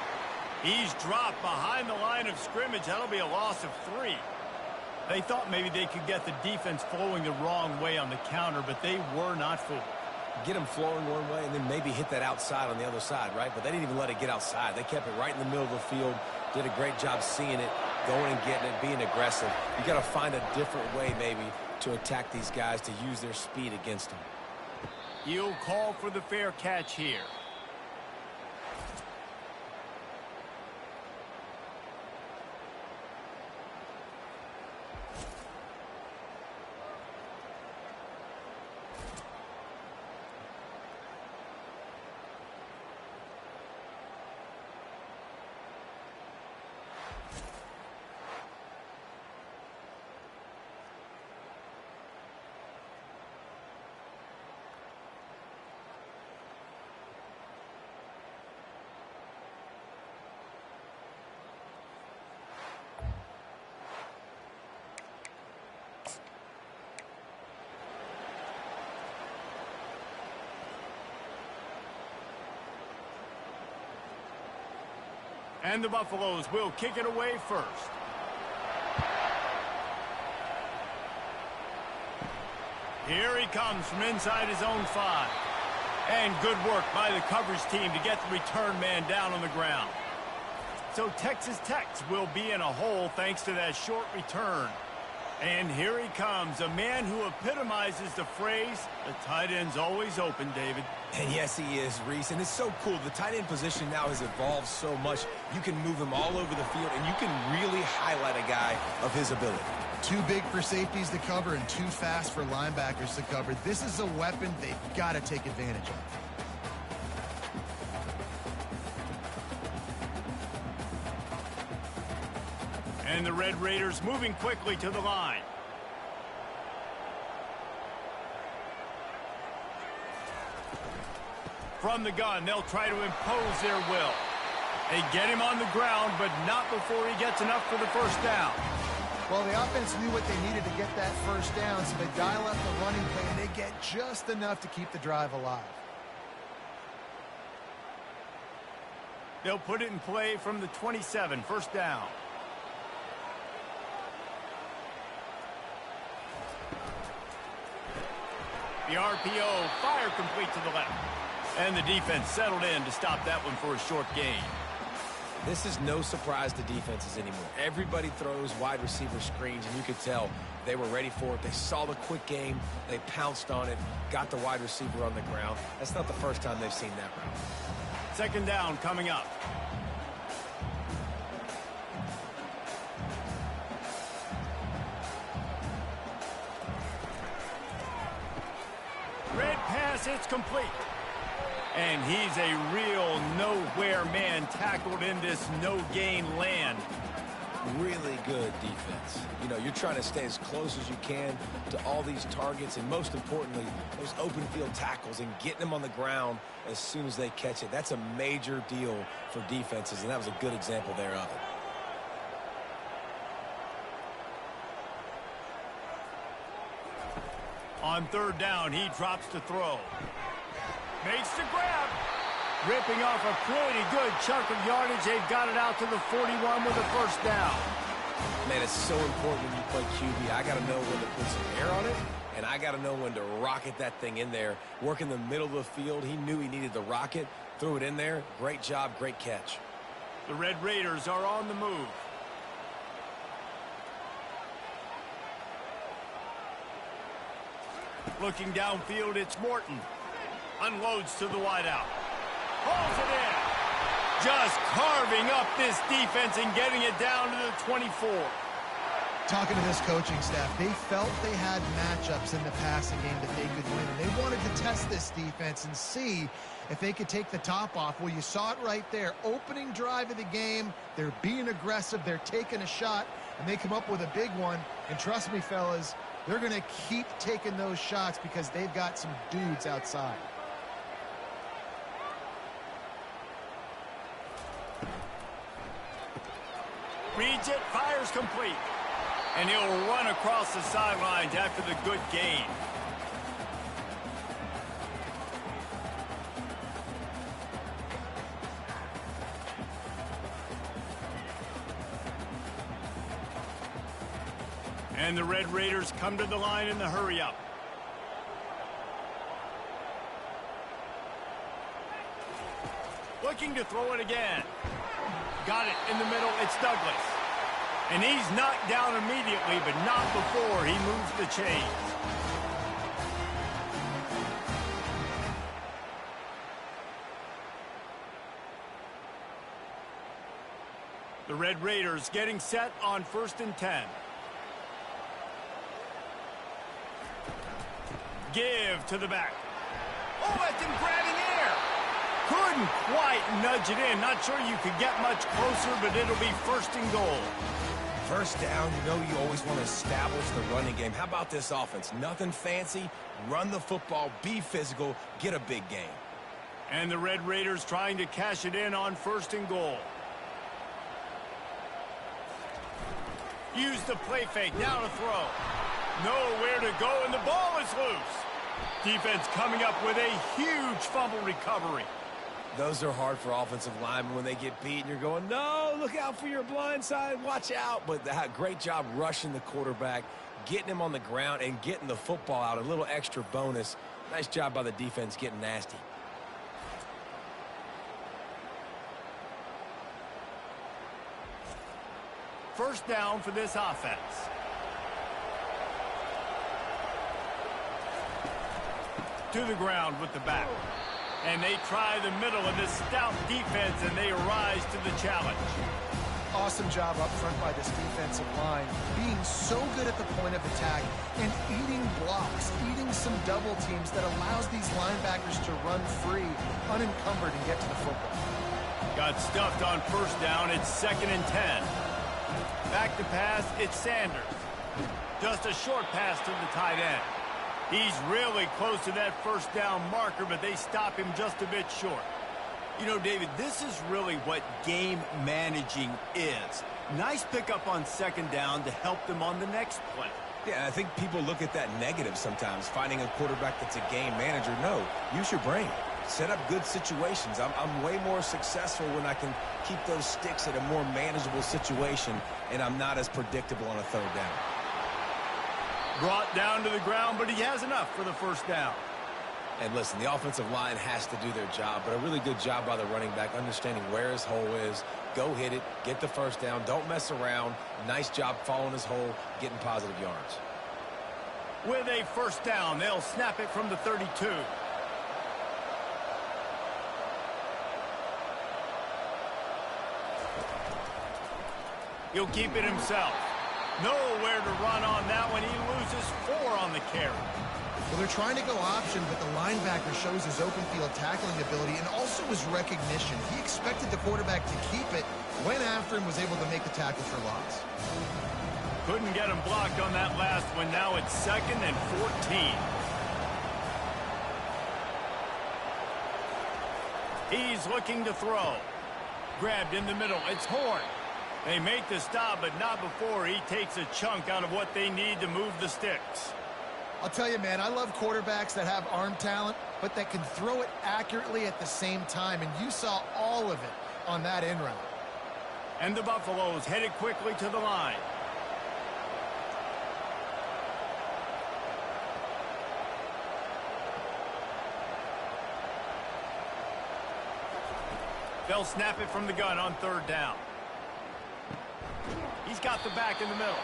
Speaker 1: He's dropped behind the line of scrimmage. That'll be a loss of 3. They thought maybe they could get the defense flowing the wrong way on the counter, but they were not fooled.
Speaker 2: Get them flowing one way and then maybe hit that outside on the other side, right? But they didn't even let it get outside. They kept it right in the middle of the field, did a great job seeing it, going and getting it, being aggressive. You got to find a different way maybe to attack these guys, to use their speed against them.
Speaker 1: You'll call for the fair catch here. And the Buffaloes will kick it away first. Here he comes from inside his own 5. And good work by the coverage team to get the return man down on the ground. So Texas Tech will be in a hole thanks to that short return. And here he comes, a man who epitomizes the phrase, the tight end's always open, David.
Speaker 2: And yes, he is, Reese. And it's so cool. The tight end position now has evolved so much. You can move him all over the field, and you can really highlight a guy of his ability.
Speaker 3: Too big for safeties to cover and too fast for linebackers to cover. This is a weapon they've got to take advantage of.
Speaker 1: And the Red Raiders moving quickly to the line. From the gun, they'll try to impose their will. They get him on the ground, but not before he gets enough for the first down.
Speaker 3: Well, the offense knew what they needed to get that first down, so they dial up the running play, and they get just enough to keep the drive alive.
Speaker 1: They'll put it in play from the 27, first down. The RPO, fire complete to the left. And the defense settled in to stop that one for a short gain.
Speaker 2: This is no surprise to defenses anymore. Everybody throws wide receiver screens, and you could tell they were ready for it. They saw the quick game. They pounced on it, got the wide receiver on the ground. That's not the first time they've seen that route.
Speaker 1: Second down coming up. Red pass, it's complete. And he's a real nowhere man tackled in this no-gain land.
Speaker 2: Really good defense. You know, you're trying to stay as close as you can to all these targets, and most importantly, those open field tackles and getting them on the ground as soon as they catch it. That's a major deal for defenses, and that was a good example there of it.
Speaker 1: On third down, he drops to throw. Makes the grab. Ripping off a pretty good chunk of yardage. They've got it out to the 41 with a first down.
Speaker 2: Man, it's so important when you play QB. I got to know when to put some air on it, and I got to know when to rocket that thing in there. Work in the middle of the field. He knew he needed the rocket. Threw it in there. Great job, great catch.
Speaker 1: The Red Raiders are on the move. Looking downfield, it's Morton. Unloads to the wideout. Pulls it in. Just carving up this defense and getting it down to the 24.
Speaker 3: Talking to this coaching staff, they felt they had matchups in the passing game that they could win. And they wanted to test this defense and see if they could take the top off. Well, you saw it right there. Opening drive of the game. They're being aggressive. They're taking a shot. And they come up with a big one. And trust me, fellas, they're going to keep taking those shots because they've got some dudes outside.
Speaker 1: Reads it, fires complete. And he'll run across the sidelines after the good gain. And the Red Raiders come to the line in the hurry-up. Looking to throw it again. Got it in the middle. It's Douglas. And he's knocked down immediately, but not before he moves the chains. The Red Raiders getting set on 1st and 10. Give to the back. Oh, that's him grabbing air. Couldn't quite nudge it in. Not sure you could get much closer, but it'll be 1st and goal.
Speaker 2: First down, you know you always want to establish the running game. How about this offense? Nothing fancy. Run the football, be physical, get a big gain.
Speaker 1: And the Red Raiders trying to cash it in on 1st and goal. Use the play fake. Now to throw. Nowhere to go, and the ball is loose. Defense coming up with a huge fumble recovery.
Speaker 2: Those are hard for offensive linemen when they get beat and you're going, no, look out for your blind side, watch out. But great job rushing the quarterback, getting him on the ground and getting the football out. A little extra bonus. Nice job by the defense getting nasty.
Speaker 1: First down for this offense. To the ground with the back. And they try the middle of this stout defense, and they rise to the challenge.
Speaker 3: Awesome job up front by this defensive line, being so good at the point of attack and eating blocks, eating some double teams that allows these linebackers to run free, unencumbered, and get to the football.
Speaker 1: Got stuffed on 1st down. It's 2nd and 10. Back to pass, it's Sanders. Just a short pass to the tight end. He's really close to that 1st down marker, but they stop him just a bit short. You know, David, this is really what game managing is. Nice pickup on second down to help them on the next play.
Speaker 2: Yeah, I think people look at that negative sometimes, finding a quarterback that's a game manager. No, use your brain. Set up good situations. I'm way more successful when I can keep those sticks at a more manageable situation, and I'm not as predictable on a third down.
Speaker 1: Brought down to the ground, but he has enough for the first down.
Speaker 2: And listen, the offensive line has to do their job, but a really good job by the running back understanding where his hole is. Go hit it, get the first down, don't mess around. Nice job following his hole, getting positive yards.
Speaker 1: With a first down, they'll snap it from the 32. He'll keep it himself. Nowhere to run on that one. He loses 4 on the carry.
Speaker 3: Well, they're trying to go option, but the linebacker shows his open field tackling ability and also his recognition. He expected the quarterback to keep it, went after him, was able to make the tackle for loss.
Speaker 1: Couldn't get him blocked on that last one. Now it's 2nd and 14. He's looking to throw. Grabbed in the middle. It's Horn. They make the stop, but not before he takes a chunk out of what they need to move the sticks.
Speaker 3: I'll tell you, man, I love quarterbacks that have arm talent, but that can throw it accurately at the same time, and you saw all of it on that end route.
Speaker 1: And the Buffaloes headed quickly to the line. They'll snap it from the gun on third down. He's got the back in the middle.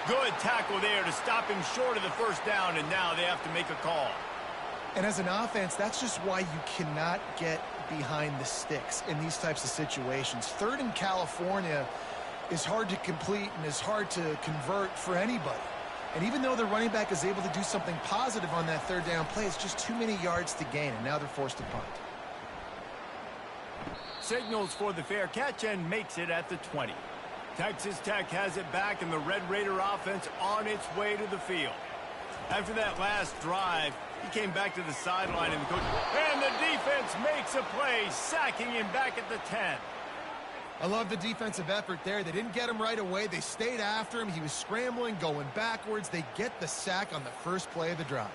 Speaker 1: Good tackle there to stop him short of the first down, and now they have to make a call.
Speaker 3: And as an offense, that's just why you cannot get behind the sticks in these types of situations. Third in California is hard to complete and is hard to convert for anybody. And even though the running back is able to do something positive on that third down play, it's just too many yards to gain, and now they're forced to punt.
Speaker 1: Signals for the fair catch and makes it at the 20. Texas Tech has it back, and the Red Raider offense on its way to the field. After that last drive, he came back to the sideline, and the defense makes a play, sacking him back at the 10.
Speaker 3: I love the defensive effort there. They didn't get him right away. They stayed after him. He was scrambling, going backwards. They get the sack on the first play of the drive.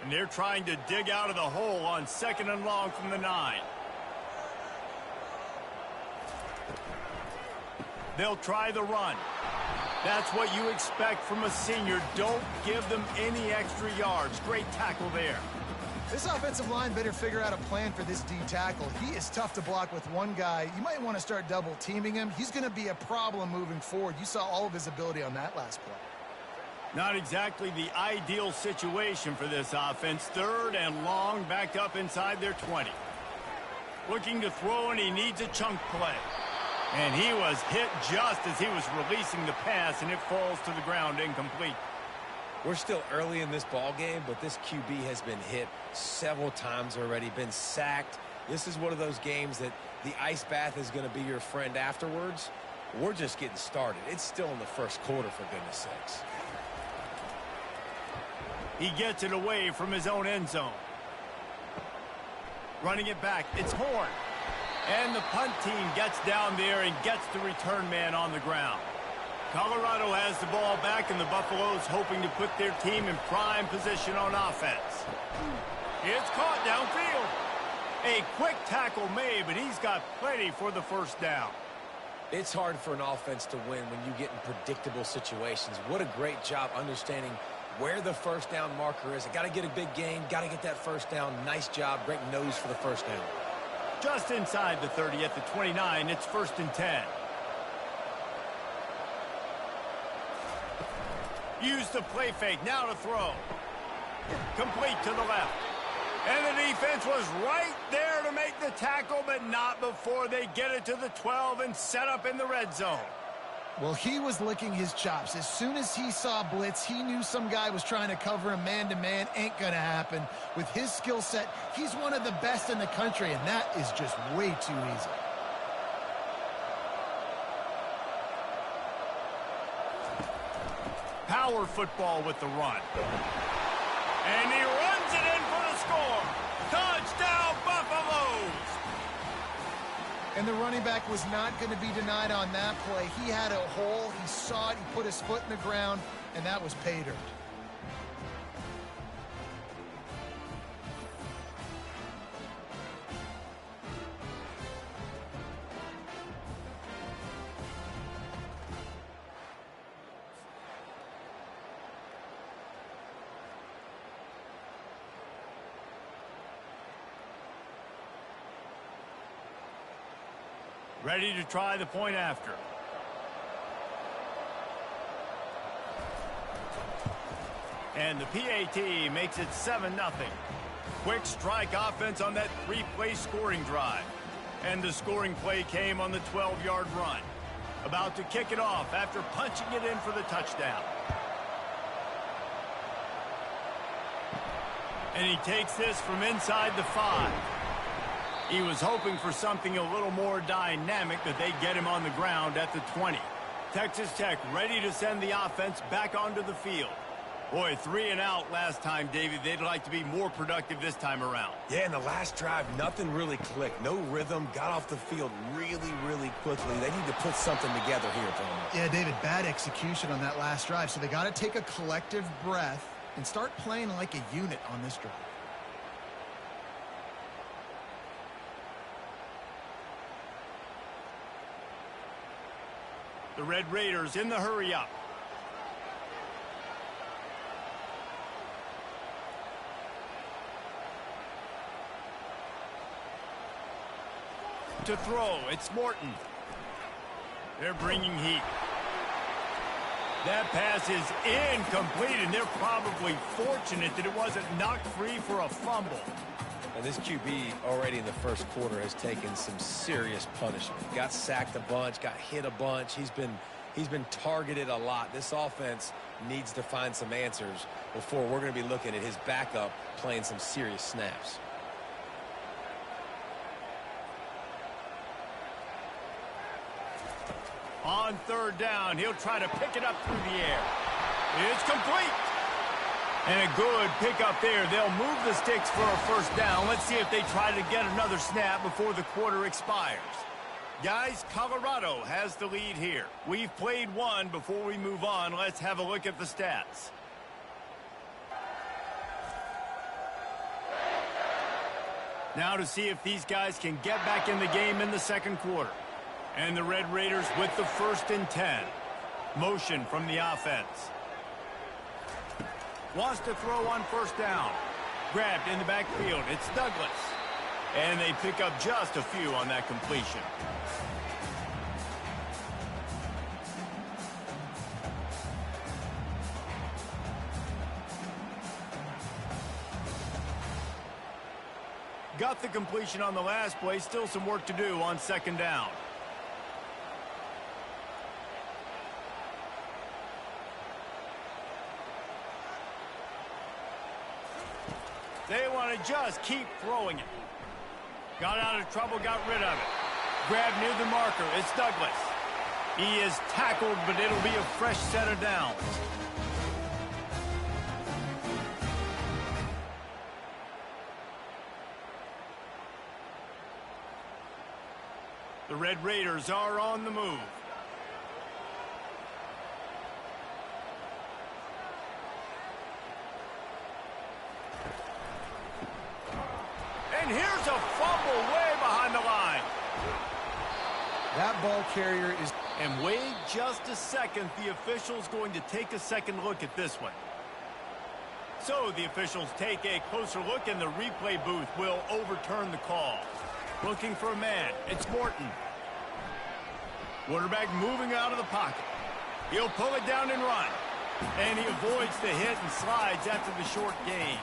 Speaker 1: And they're trying to dig out of the hole on 2nd and long from the 9. They'll try the run. That's what you expect from a senior. Don't give them any extra yards. Great tackle there.
Speaker 3: This offensive line better figure out a plan for this D tackle. He is tough to block with one guy. You might want to start double teaming him. He's going to be a problem moving forward. You saw all of his ability on that last play.
Speaker 1: Not exactly the ideal situation for this offense. 3rd and long, backed up inside their 20. Looking to throw, and he needs a chunk play. And he was hit just as he was releasing the pass, and it falls to the ground incomplete.
Speaker 2: We're still early in this ball game, but this QB has been hit several times already, been sacked. This is one of those games that the ice bath is going to be your friend afterwards. We're just getting started. It's still in the first quarter, for goodness sakes.
Speaker 1: He gets it away from his own end zone. Running it back, it's Horn. And the punt team gets down there and gets the return man on the ground. Colorado has the ball back, and the Buffaloes hoping to put their team in prime position on offense. It's caught downfield. A quick tackle made, but he's got plenty for the first down.
Speaker 2: It's hard for an offense to win when you get in predictable situations. What a great job understanding where the first down marker is. Got to get a big gain, got to get that first down. Nice job, great nose for the first down.
Speaker 1: Just inside the 30 at the 29, it's 1st and 10. Use the play fake, now to throw. Complete to the left. And the defense was right there to make the tackle, but not before they get it to the 12 and set up in the red zone.
Speaker 3: Well, he was licking his chops. As soon as he saw blitz, he knew some guy was trying to cover him man-to-man. Ain't gonna happen. With his skill set, he's one of the best in the country, and that is just way too easy.
Speaker 1: power football with the run. And he runs it in for the score. Touchdown, Buffaloes!
Speaker 3: And the running back was not going to be denied on that play. He had a hole. He saw it. He put his foot in the ground, and that was pay dirt.
Speaker 1: Ready to try the point after. And the PAT makes it 7-0. Quick strike offense on that 3-play scoring drive. And the scoring play came on the 12-yard run. About to kick it off after punching it in for the touchdown. And he takes this from inside the 5. He was hoping for something a little more dynamic, but they get him on the ground at the 20. Texas Tech ready to send the offense back onto the field. Boy, 3 and out last time, David. They'd like to be more productive this time around.
Speaker 2: Yeah, in the last drive, nothing really clicked. No rhythm, got off the field really, really quickly. They need to put something together here, Tony.
Speaker 3: Yeah, David, bad execution on that last drive, so they got to take a collective breath and start playing like a unit on this drive.
Speaker 1: The Red Raiders in the hurry-up. To throw, it's Morton. They're bringing heat. That pass is incomplete, and they're probably fortunate that it wasn't knocked free for a fumble.
Speaker 2: And this QB already in the first quarter has taken some serious punishment. Got sacked a bunch, got hit a bunch. He's been targeted a lot. This offense needs to find some answers before we're going to be looking at his backup playing some serious snaps.
Speaker 1: On 3rd down, he'll try to pick it up through the air. It's complete. And a good pickup there. They'll move the sticks for a 1st down. Let's see if they try to get another snap before the quarter expires. Guys, Colorado has the lead here. We've played one. Before we move on, let's have a look at the stats. Now to see if these guys can get back in the game in the 2nd quarter. And the Red Raiders with the 1st and 10. Motion from the offense. Wants to throw on 1st down. Grabbed in the backfield. It's Douglas. And they pick up just a few on that completion. Got the completion on the last play. Still some work to do on 2nd down. They want to just keep throwing it. Got out of trouble, got rid of it. Grabbed near the marker. It's Douglas. He is tackled, but it'll be a fresh set of downs. The Red Raiders are on the move. And here's a fumble way behind the line.
Speaker 3: That ball carrier is...
Speaker 1: And wait just a second. The official's going to take a second look at this one. So the officials take a closer look, and the replay booth will overturn the call. Looking for a man. It's Morton. Quarterback moving out of the pocket. He'll pull it down and run. And he avoids the hit and slides after the short gain.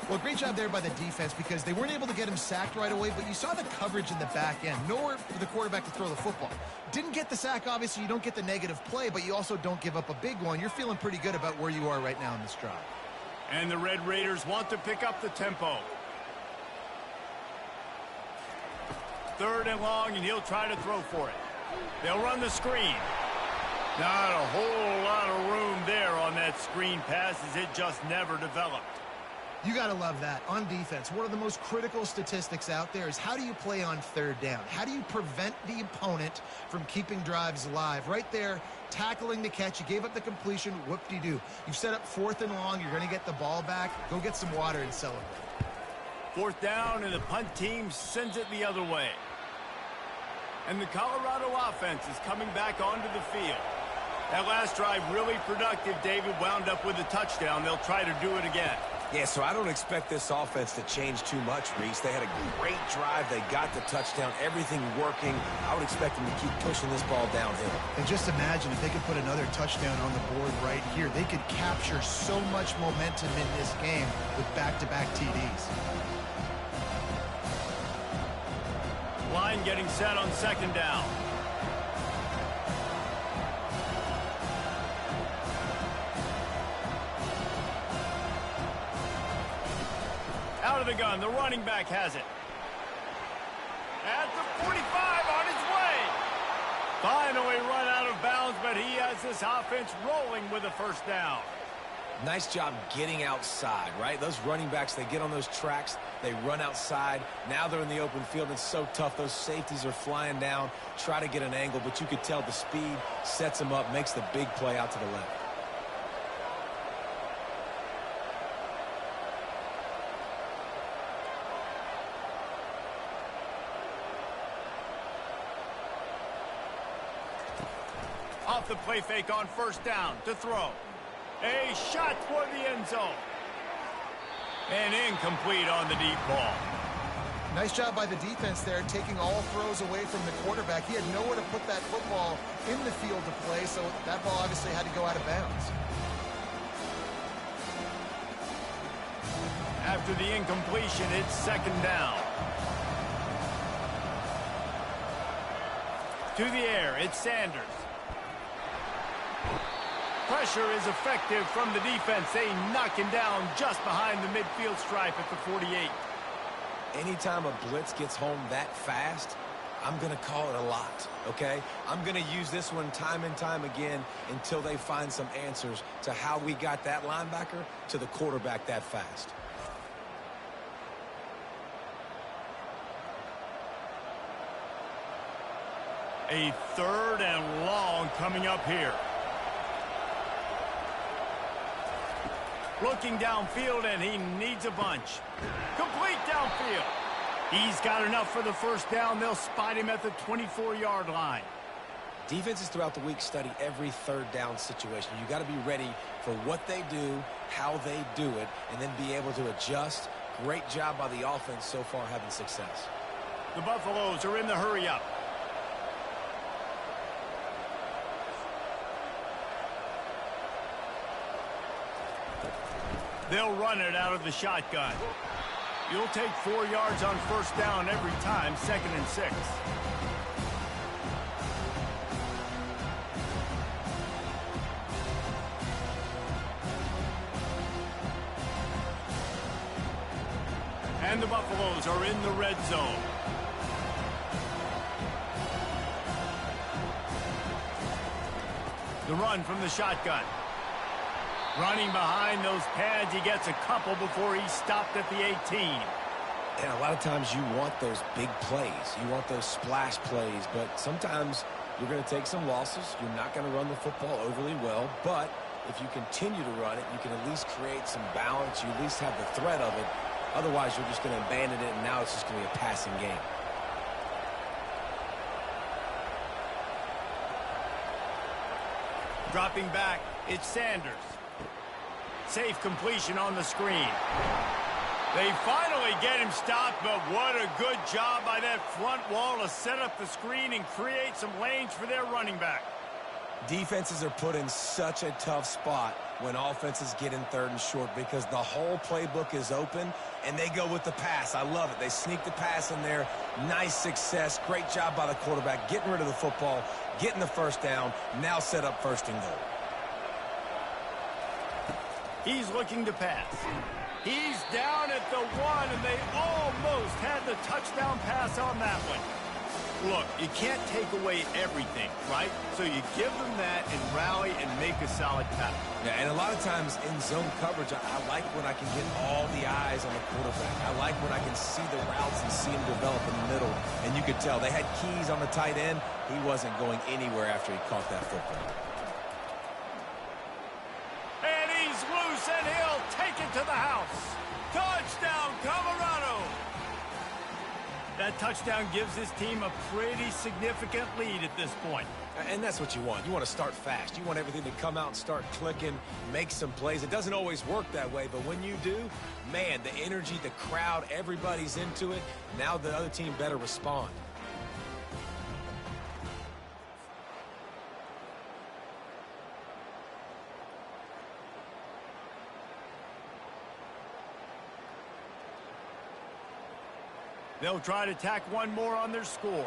Speaker 3: Well, great job there by the defense because they weren't able to get him sacked right away, but you saw the coverage in the back end. Nowhere for the quarterback to throw the football. Didn't get the sack, obviously. You don't get the negative play, but you also don't give up a big one. You're feeling pretty good about where you are right now in this drive.
Speaker 1: And the Red Raiders want to pick up the tempo. 3rd and long, and he'll try to throw for it. They'll run the screen. Not a whole lot of room there on that that screen pass as it just never developed.
Speaker 3: You got to love that. On defense, one of the most critical statistics out there is how do you play on third down? How do you prevent the opponent from keeping drives alive? Right there, tackling the catch. You gave up the completion. Whoop-de-doo. You've set up 4th and long. You're going to get the ball back. Go get some water and celebrate.
Speaker 1: 4th down, and the punt team sends it the other way. And the Colorado offense is coming back onto the field. That last drive really productive. David wound up with a touchdown. They'll try to do it again.
Speaker 2: Yeah, so I don't expect this offense to change too much, Reese. They had a great drive. They got the touchdown. Everything working. I would expect them to keep pushing this ball downhill.
Speaker 3: And just imagine if they could put another touchdown on the board right here. They could capture so much momentum in this game with back-to-back TDs.
Speaker 1: Line getting set on 2nd down. Out of the gun, the running back has it. At the 45, on his way. Finally run out of bounds, but he has this offense rolling with a 1st down.
Speaker 2: Nice job getting outside, right? Those running backs, they get on those tracks, they run outside. Now they're in the open field. It's so tough. Those safeties are flying down, try to get an angle, but you could tell the speed sets them up, makes the big play out to the left.
Speaker 1: Off the play fake on 1st down to throw. A shot toward the end zone. And incomplete on the deep ball.
Speaker 3: Nice job by the defense there, taking all throws away from the quarterback. He had nowhere to put that football in the field to play, so that ball obviously had to go out of bounds.
Speaker 1: After the incompletion, it's 2nd down. To the air, it's Sanders. Pressure is effective from the defense. They knock him down just behind the midfield stripe at the 48.
Speaker 2: Anytime a blitz gets home that fast, I'm going to call it a lot, okay? I'm going to use this one time and time again until they find some answers to how we got that linebacker to the quarterback that fast.
Speaker 1: A 3rd and long coming up here. Looking downfield, and he needs a bunch. Complete downfield. He's got enough for the 1st down. They'll spot him at the 24-yard line.
Speaker 2: Defenses throughout the week study every 3rd down situation. You got to be ready for what they do, how they do it, and then be able to adjust. Great job by the offense so far having success.
Speaker 1: The Buffaloes are in the hurry-up. They'll run it out of the shotgun. You'll take 4 yards on 1st down every time, 2nd and 6. And the Buffaloes are in the red zone. The run from the shotgun. Running behind those pads, he gets a couple before he's stopped at the 18.
Speaker 2: And a lot of times you want those big plays. You want those splash plays, but sometimes you're going to take some losses. You're not going to run the football overly well, but if you continue to run it, you can at least create some balance. You at least have the threat of it. Otherwise, you're just going to abandon it, and now it's just going to be a passing game.
Speaker 1: Dropping back, it's Sanders. Safe completion on the screen. They finally get him stopped, but what a good job by that front wall to set up the screen and create some lanes for their running back.
Speaker 2: Defenses are put in such a tough spot when offenses get in 3rd and short because the whole playbook is open and they go with the pass. I love it. They sneak the pass in there. Nice success. Great job by the quarterback getting rid of the football, getting the 1st down, now set up 1st and goal.
Speaker 1: He's looking to pass. He's down at the 1, and they almost had the touchdown pass on that one. Look, you can't take away everything, right? So you give them that and rally and make a solid tackle.
Speaker 2: Yeah, and a lot of times in zone coverage, I like when I can get all the eyes on the quarterback. I like when I can see the routes and see him develop in the middle. And you could tell they had keys on the tight end. He wasn't going anywhere after he caught that football.
Speaker 1: And he's loose, and he'll take it to the house. Touchdown, Colorado! That touchdown gives his team a pretty significant lead at this point.
Speaker 2: And that's what you want. You want to start fast. You want everything to come out and start clicking, make some plays. It doesn't always work that way, but when you do, man, the energy, the crowd, everybody's into it. Now the other team better respond.
Speaker 1: They'll try to tack one more on their score.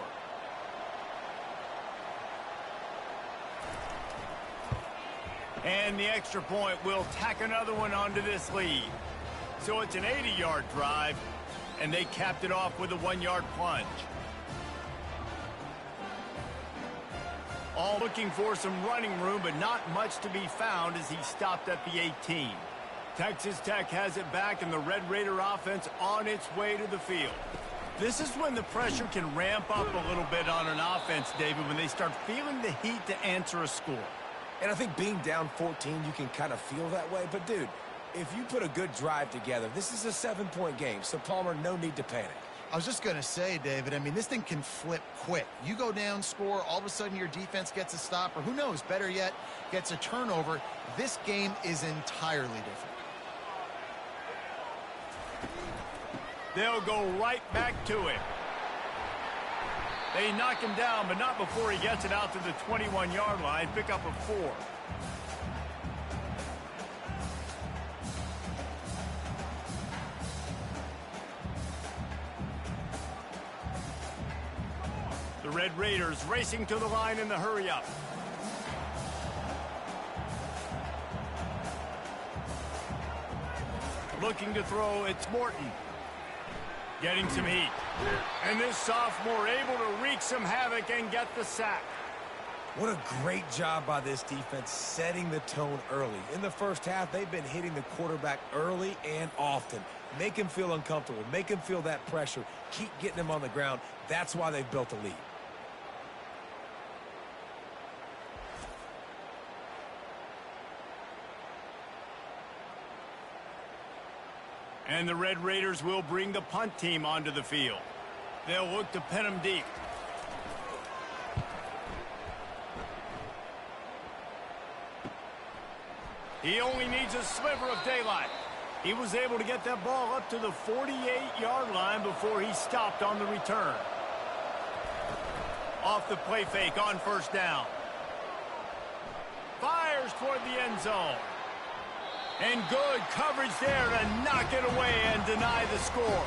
Speaker 1: And the extra point will tack another one onto this lead. So it's an 80-yard drive, and they capped it off with a 1-yard plunge. All looking for some running room, but not much to be found as he stopped at the 18. Texas Tech has it back, and the Red Raider offense on its way to the field. This is when the pressure can ramp up a little bit on an offense, David, when they start feeling the heat to answer a score.
Speaker 2: And I think being down 14, you can kind of feel that way. But, dude, if you put a good drive together, this is a 7-point game. So, Palmer, no need to panic.
Speaker 3: I was just going to say, David, I mean, this thing can flip quick. You go down, score, all of a sudden your defense gets a stop, or who knows, better yet, gets a turnover. This game is entirely different.
Speaker 1: They'll go right back to him. They knock him down, but not before he gets it out to the 21-yard line. Pick up a 4. The Red Raiders racing to the line in the hurry-up. Looking to throw, it's Morton. Getting some heat. And this sophomore able to wreak some havoc and get the sack.
Speaker 2: What a great job by this defense setting the tone early. In the first half, they've been hitting the quarterback early and often. Make him feel uncomfortable. Make him feel that pressure. Keep getting him on the ground. That's why they've built a lead.
Speaker 1: And the Red Raiders will bring the punt team onto the field. They'll look to pin them deep. He only needs a sliver of daylight. He was able to get that ball up to the 48-yard line before he stopped on the return. Off the play fake on first down. Fires toward the end zone. And good coverage there to knock it away and deny the score.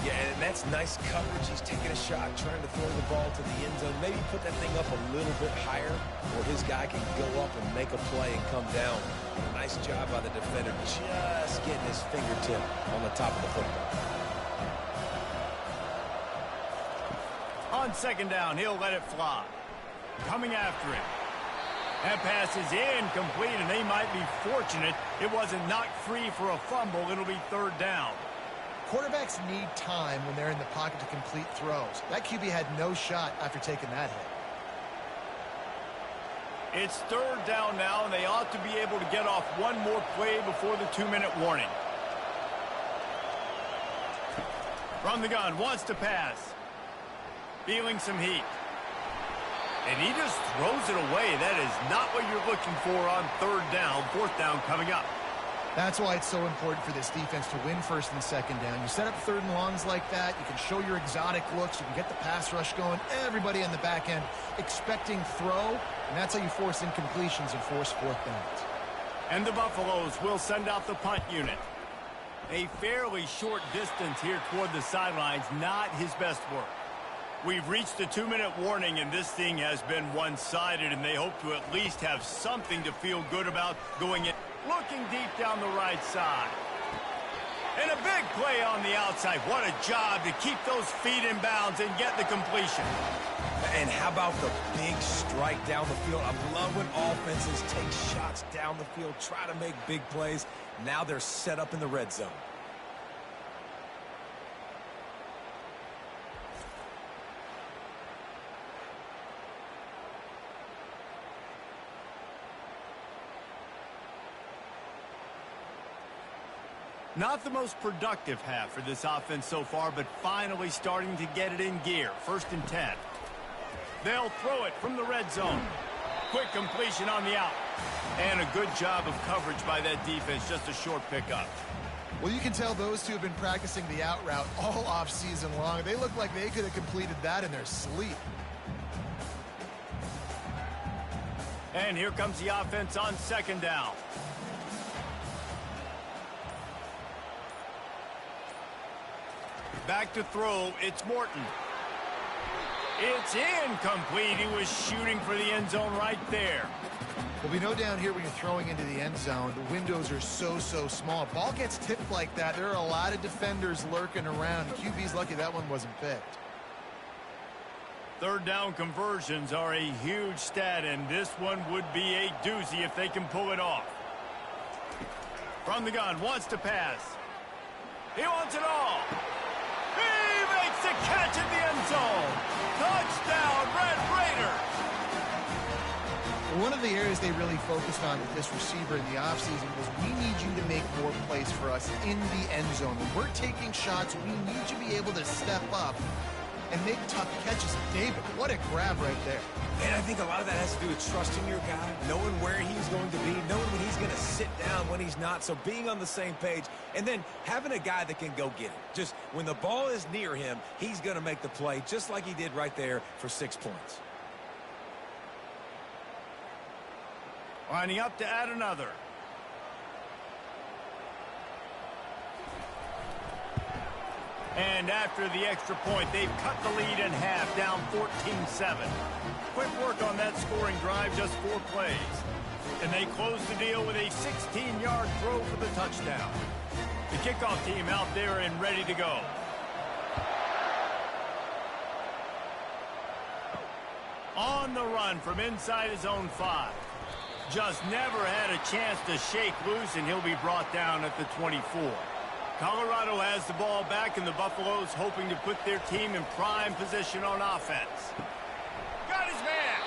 Speaker 2: Yeah, and that's nice coverage. He's taking a shot, trying to throw the ball to the end zone. Maybe put that thing up a little bit higher where his guy can go up and make a play and come down. Nice job by the defender just getting his fingertip on the top of the football.
Speaker 1: On second down, he'll let it fly. Coming after him. That pass is incomplete, and they might be fortunate it wasn't knocked free for a fumble. It'll be third down.
Speaker 3: Quarterbacks need time when they're in the pocket to complete throws. That QB had no shot after taking that hit.
Speaker 1: It's third down now, and they ought to be able to get off one more play before the 2-minute warning. From the gun, wants to pass. Feeling some heat. And he just throws it away. That is not what you're looking for on third down. Fourth down coming up.
Speaker 3: That's why it's so important for this defense to win first and second down. You set up third and longs like that. You can show your exotic looks. You can get the pass rush going. Everybody on the back end expecting throw. And that's how you force incompletions and force fourth downs.
Speaker 1: And the Buffaloes will send out the punt unit. A fairly short distance here toward the sidelines. Not his best work. We've reached the 2-minute warning, and this thing has been one-sided, and they hope to at least have something to feel good about going in. Looking deep down the right side. And a big play on the outside. What a job to keep those feet in bounds and get the completion.
Speaker 2: And how about the big strike down the field? I love when offenses take shots down the field, try to make big plays. Now they're set up in the red zone.
Speaker 1: Not the most productive half for this offense so far, but finally starting to get it in gear. 1st and 10. They'll throw it from the red zone. Quick completion on the out. And a good job of coverage by that defense. Just a short pickup.
Speaker 3: Well, you can tell those two have been practicing the out route all off season long. They look like they could have completed that in their sleep.
Speaker 1: And here comes the offense on 2nd down. Back to throw, it's Morton. It's incomplete. He was shooting for the end zone right there.
Speaker 3: Well, we know down here when you're throwing into the end zone, the windows are so small. Ball gets tipped like that, there are a lot of defenders lurking around. QB's lucky that one wasn't picked.
Speaker 1: 3rd down conversions are a huge stat, and this one would be a doozy if they can pull it off. From the gun, wants to pass. He wants it all. He makes the catch in the end zone. Touchdown, Red Raiders.
Speaker 3: One of the areas they really focused on with this receiver in the offseason was we need you to make more plays for us in the end zone. When we're taking shots, we need you to be able to step up and make tough catches. David, what a grab right there.
Speaker 2: And I think a lot of that has to do with trusting your guy, knowing where he's going to be, knowing when he's going to sit down, when he's not. So being on the same page, and then having a guy that can go get it. Just when the ball is near him, he's going to make the play, just like he did right there for 6 points.
Speaker 1: Lining up to add another. And after the extra point, they've cut the lead in half, down 14-7. Quick work on that scoring drive, just 4 plays. And they close the deal with a 16-yard throw for the touchdown. The kickoff team out there and ready to go. On the run from inside his own 5. Just never had a chance to shake loose, and he'll be brought down at the 24. Colorado has the ball back, and the Buffaloes hoping to put their team in prime position on offense. Got his man.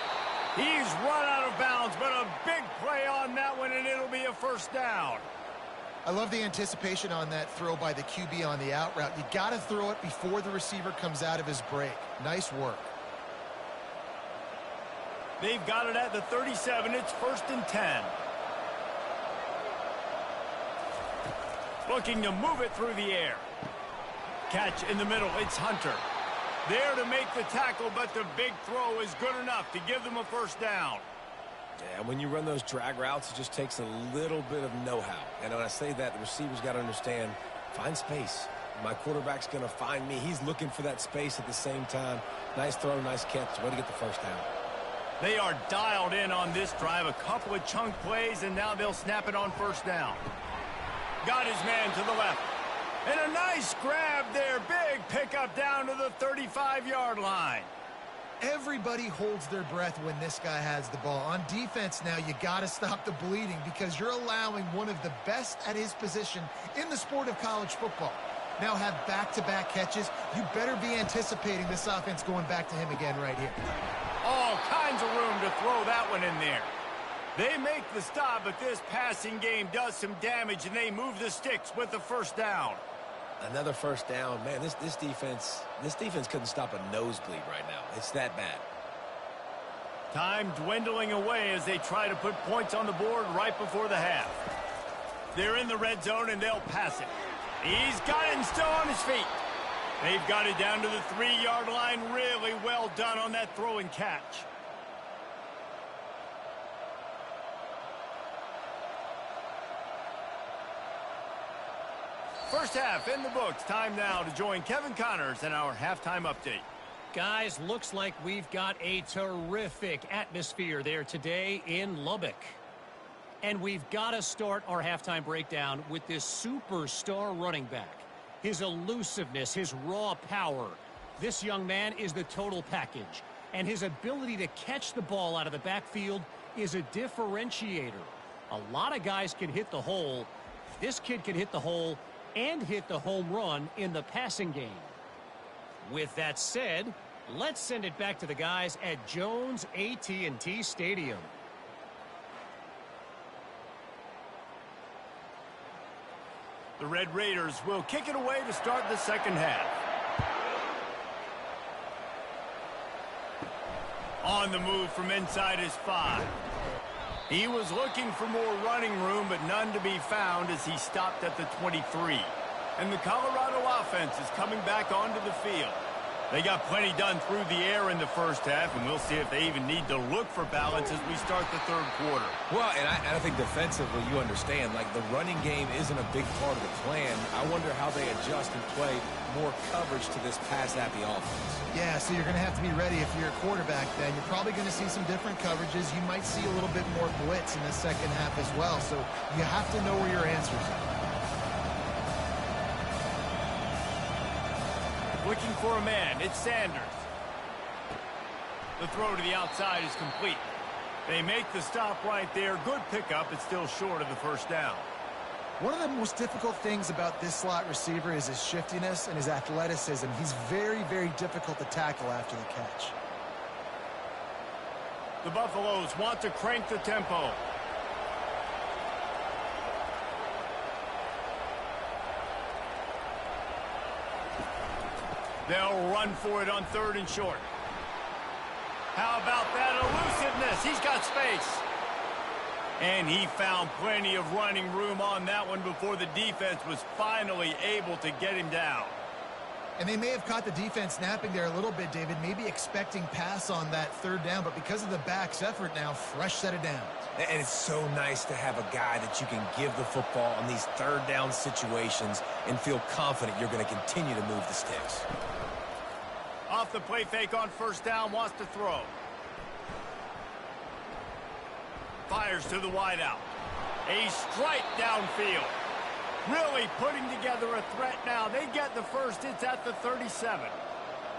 Speaker 1: He's run out of bounds, but a big play on that one, and it'll be a 1st down.
Speaker 3: I love the anticipation on that throw by the QB on the out route. You got to throw it before the receiver comes out of his break. Nice work.
Speaker 1: They've got it at the 37. It's 1st and 10. Looking to move it through the air. Catch in the middle. It's Hunter. There to make the tackle, but the big throw is good enough to give them a 1st down.
Speaker 2: Yeah, when you run those drag routes, it just takes a little bit of know-how. And when I say that, the receiver's got to understand, find space. My quarterback's going to find me. He's looking for that space at the same time. Nice throw, nice catch. Way to get the 1st down.
Speaker 1: They are dialed in on this drive. A couple of chunk plays, and now they'll snap it on 1st down. Got his man to the left. And a nice grab there. Big pickup down to the 35-yard line.
Speaker 3: Everybody holds their breath when this guy has the ball. On defense now, you got to stop the bleeding because you're allowing one of the best at his position in the sport of college football. Now have back-to-back catches. You better be anticipating this offense going back to him again right here.
Speaker 1: All kinds of room to throw that one in there. They make the stop, but this passing game does some damage, and they move the sticks with the 1st down.
Speaker 2: Another 1st down. Man, this defense couldn't stop a nosebleed right now. It's that bad.
Speaker 1: Time dwindling away as they try to put points on the board right before the half. They're in the red zone, and they'll pass it. He's got it and still on his feet. They've got it down to the 3-yard line. Really well done on that throw and catch. First half in the books. Time now to join Kevin Connors in our halftime update.
Speaker 4: Guys, looks like we've got a terrific atmosphere there today in Lubbock. And we've got to start our halftime breakdown with this superstar running back. His elusiveness, his raw power. This young man is the total package. and his ability to catch the ball out of the backfield is a differentiator. A lot of guys can hit the hole. This kid can hit the hole and hit the home run in the passing game. With that said, let's send it back to the guys at Jones AT&T Stadium.
Speaker 1: The Red Raiders will kick it away to start the second half. On the move from inside his 5. He was looking for more running room, but none to be found as he stopped at the 23. And the Colorado offense is coming back onto the field. They got plenty done through the air in the first half, and we'll see if they even need to look for balance as we start the third quarter.
Speaker 2: Well, and I think defensively, you understand, like the running game isn't a big part of the plan. I wonder how they adjust and play more coverage to this pass-happy offense.
Speaker 3: Yeah, so you're going to have to be ready if you're a quarterback then. You're probably going to see some different coverages. You might see a little bit more blitz in the second half as well, so you have to know where your answers are.
Speaker 1: Looking for a man, it's Sanders. The throw to the outside is complete. They make the stop right there. Good pickup. It's still short of the first down.
Speaker 3: One of the most difficult things about this slot receiver is his shiftiness and his athleticism. He's very, very difficult to tackle after the catch.
Speaker 1: The Buffaloes want to crank the tempo. They'll run for it on 3rd and short. How about that elusiveness? He's got space. And he found plenty of running room on that one before the defense was finally able to get him down.
Speaker 3: And they may have caught the defense napping there a little bit, David, maybe expecting pass on that 3rd down, but because of the back's effort now, fresh set of downs.
Speaker 2: And it's so nice to have a guy that you can give the football on these 3rd down situations and feel confident you're going to continue to move the sticks.
Speaker 1: Off the play fake on 1st down, wants to throw. Fires to the wideout. A strike downfield. Really putting together a threat now. They get the first. It's at the 37.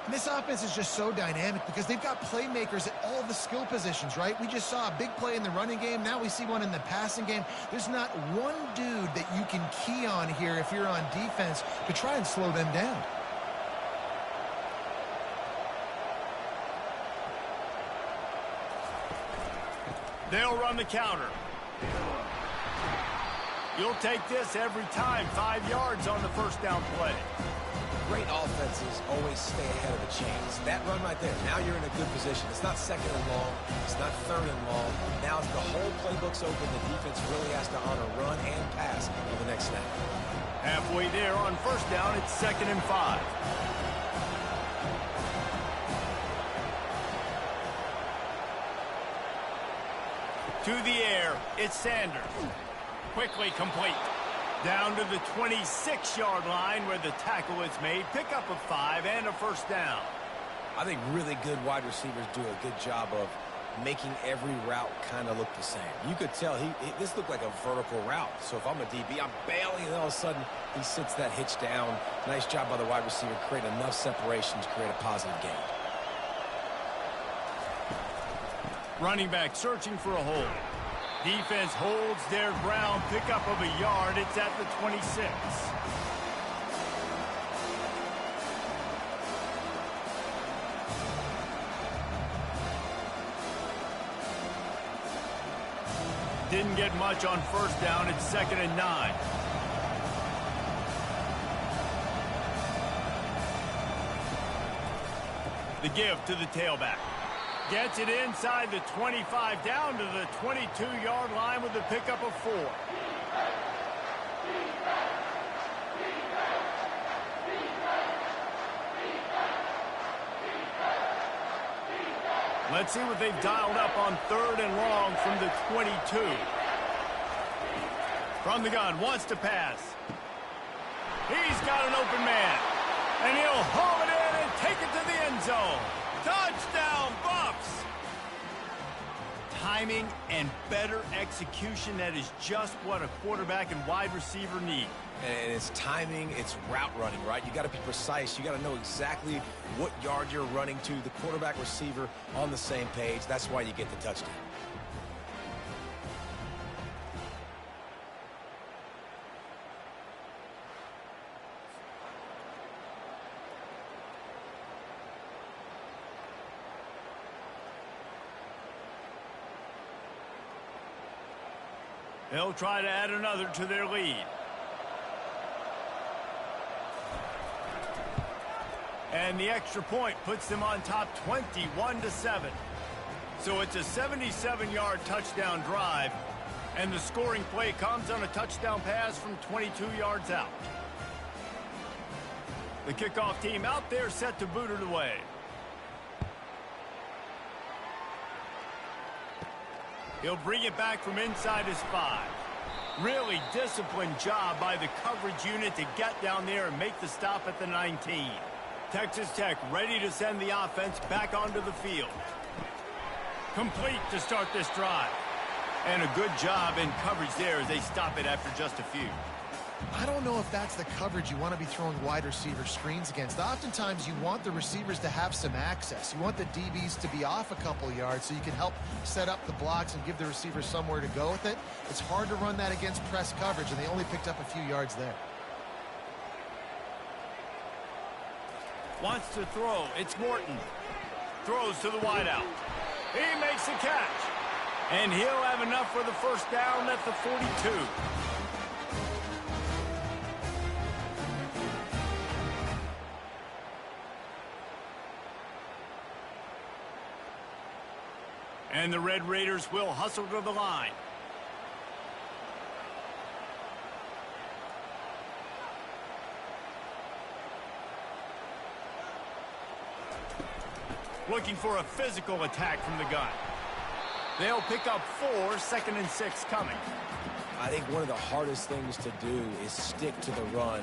Speaker 3: And this offense is just so dynamic because they've got playmakers at all the skill positions, right? We just saw a big play in the running game. Now we see one in the passing game. There's not one dude that you can key on here if you're on defense to try and slow them down.
Speaker 1: They'll run the counter. You'll take this every time. 5 yards on the 1st down play.
Speaker 2: Great offenses always stay ahead of the chains. That run right there, now you're in a good position. It's not 2nd and long. It's not 3rd and long. Now the whole playbook's open. The defense really has to honor run and pass on the next snap.
Speaker 1: Halfway there on 1st down, it's 2nd and 5. To the air, it's Sanders. Quickly complete. Down to the 26-yard line where the tackle is made. Pickup of 5 and a 1st down.
Speaker 2: I think really good wide receivers do a good job of making every route kind of look the same. You could tell this looked like a vertical route. So if I'm a DB, I'm bailing, and all of a sudden he sits that hitch down. Nice job by the wide receiver, create enough separation to create a positive gain.
Speaker 1: Running back searching for a hole. Defense holds their ground. Pickup of a yard. It's at the 26. Didn't get much on 1st down. It's 2nd and 9. The give to the tailback. Gets it inside the 25, down to the 22-yard line with a pickup of 4. Let's see what they've dialed up on 3rd and long from the 22. From the gun, wants to pass. He's got an open man. And he'll haul it in and take it to the end zone. Touchdown, Buffs! timing and better execution. That is just what a quarterback and wide receiver need.
Speaker 2: And it's timing, it's route running, right? You got to be precise. You got to know exactly what yard you're running to. The quarterback, receiver on the same page. That's why you get the touchdown.
Speaker 1: They'll try to add another to their lead. And the extra point puts them on top 21-7. So it's a 77-yard touchdown drive, and the scoring play comes on a touchdown pass from 22 yards out. The kickoff team out there set to boot it away. He'll bring it back from inside his 5. Really disciplined job by the coverage unit to get down there and make the stop at the 19. Texas Tech ready to send the offense back onto the field. Complete to start this drive. And a good job in coverage there as they stop it after just a few.
Speaker 3: I don't know if that's the coverage you want to be throwing wide receiver screens against. Oftentimes, you want the receivers to have some access. You want the DBs to be off a couple yards so you can help set up the blocks and give the receivers somewhere to go with it. It's hard to run that against press coverage, and they only picked up a few yards there.
Speaker 1: Wants to throw. It's Morton. Throws to the wideout. He makes the catch. And he'll have enough for the first down at the 42. And the Red Raiders will hustle to the line. Looking for a physical attack from the gun. They'll pick up 4, 2nd and 6 coming.
Speaker 2: I think one of the hardest things to do is stick to the run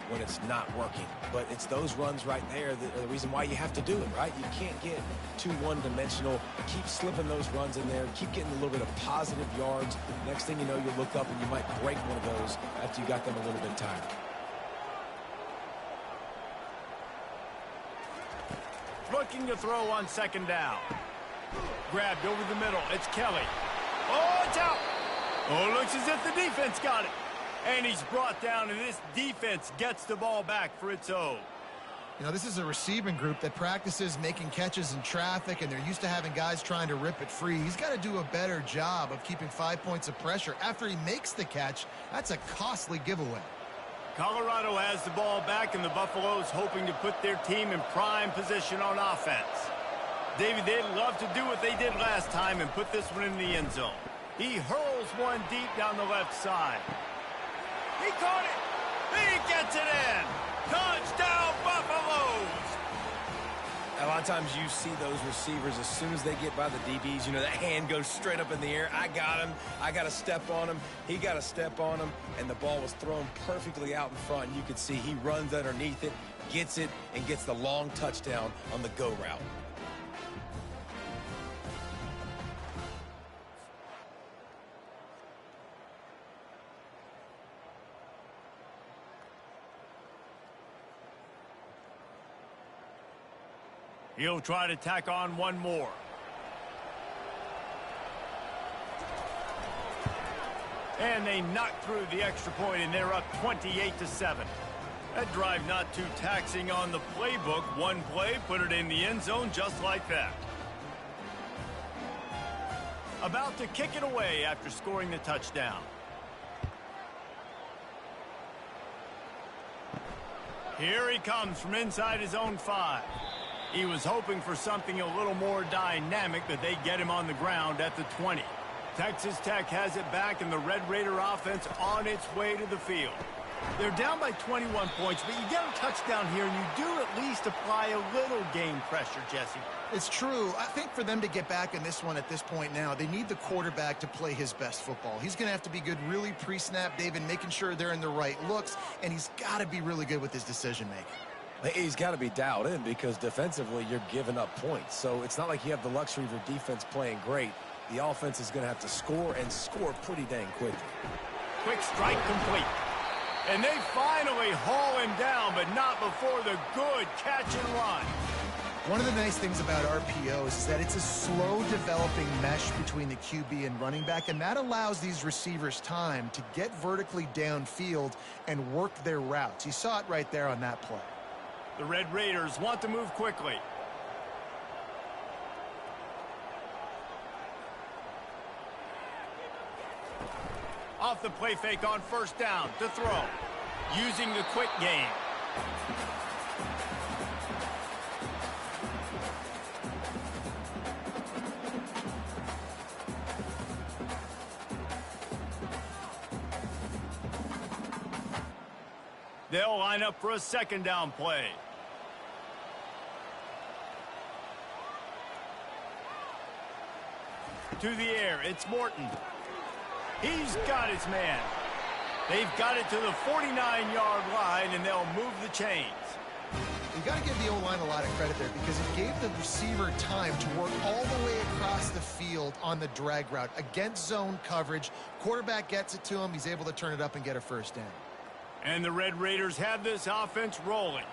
Speaker 2: when it's not working. But it's those runs right there that are the reason why you have to do it, right? You can't get too one-dimensional. Keep slipping those runs in there. Keep getting a little bit of positive yards. Next thing you know, you look up and you might break one of those after you got them a little bit tired.
Speaker 1: Looking to throw on 2nd down. Grabbed over the middle. It's Kelly. Oh, it's out. Oh, looks as if the defense got it. And he's brought down, and this defense gets the ball back for its own.
Speaker 3: You know, this is a receiving group that practices making catches in traffic, and they're used to having guys trying to rip it free. He's got to do a better job of keeping 5 points of pressure. After he makes the catch, that's a costly giveaway.
Speaker 1: Colorado has the ball back, and the Buffaloes hoping to put their team in prime position on offense. David, they'd love to do what they did last time and put this one in the end zone. He hurls one deep down the left side. He caught it. He gets it in. Touchdown, Buffaloes.
Speaker 2: A lot of times you see those receivers, as soon as they get by the DBs, you know, that hand goes straight up in the air. I got him. I got to step on him. He got to step on him. And the ball was thrown perfectly out in front. And you can see he runs underneath it, gets it, and gets the long touchdown on the go route.
Speaker 1: He'll try to tack on one more. And they knock through the extra point, and they're up 28-7. That drive not too taxing on the playbook. One play, put it in the end zone just like that. About to kick it away after scoring the touchdown. Here he comes from inside his own 5. He was hoping for something a little more dynamic, but they get him on the ground at the 20. Texas Tech has it back, and the Red Raider offense on its way to the field. They're down by 21 points, but you get a touchdown here, and you do at least apply a little game pressure, Jesse.
Speaker 3: It's true. I think for them to get back in this one at this point now, they need the quarterback to play his best football. He's going to have to be good really pre-snap, David, making sure they're in the right looks, and he's got to be really good with his decision-making.
Speaker 2: He's got to be dialed in because defensively you're giving up points. So it's not like you have the luxury of your defense playing great. the offense is going to have to score and score pretty dang quickly.
Speaker 1: Quick strike complete. And they finally haul him down, but not before the good catch and run.
Speaker 3: One of the nice things about RPOs is that it's a slow developing mesh between the QB and running back, and that allows these receivers time to get vertically downfield and work their routes. You saw it right there on that play.
Speaker 1: The Red Raiders want to move quickly. Off the play fake on first down to throw. Using the quick game. They'll line up for a second down play. To the air, it's Morton. He's got his man. They've got it to the 49-yard line, and they'll move the chains.
Speaker 3: You got to give the O-line a lot of credit there because it gave the receiver time to work all the way across the field on the drag route against zone coverage. Quarterback gets it to him. He's able to turn it up and get a first down.
Speaker 1: And the Red Raiders have this offense rolling.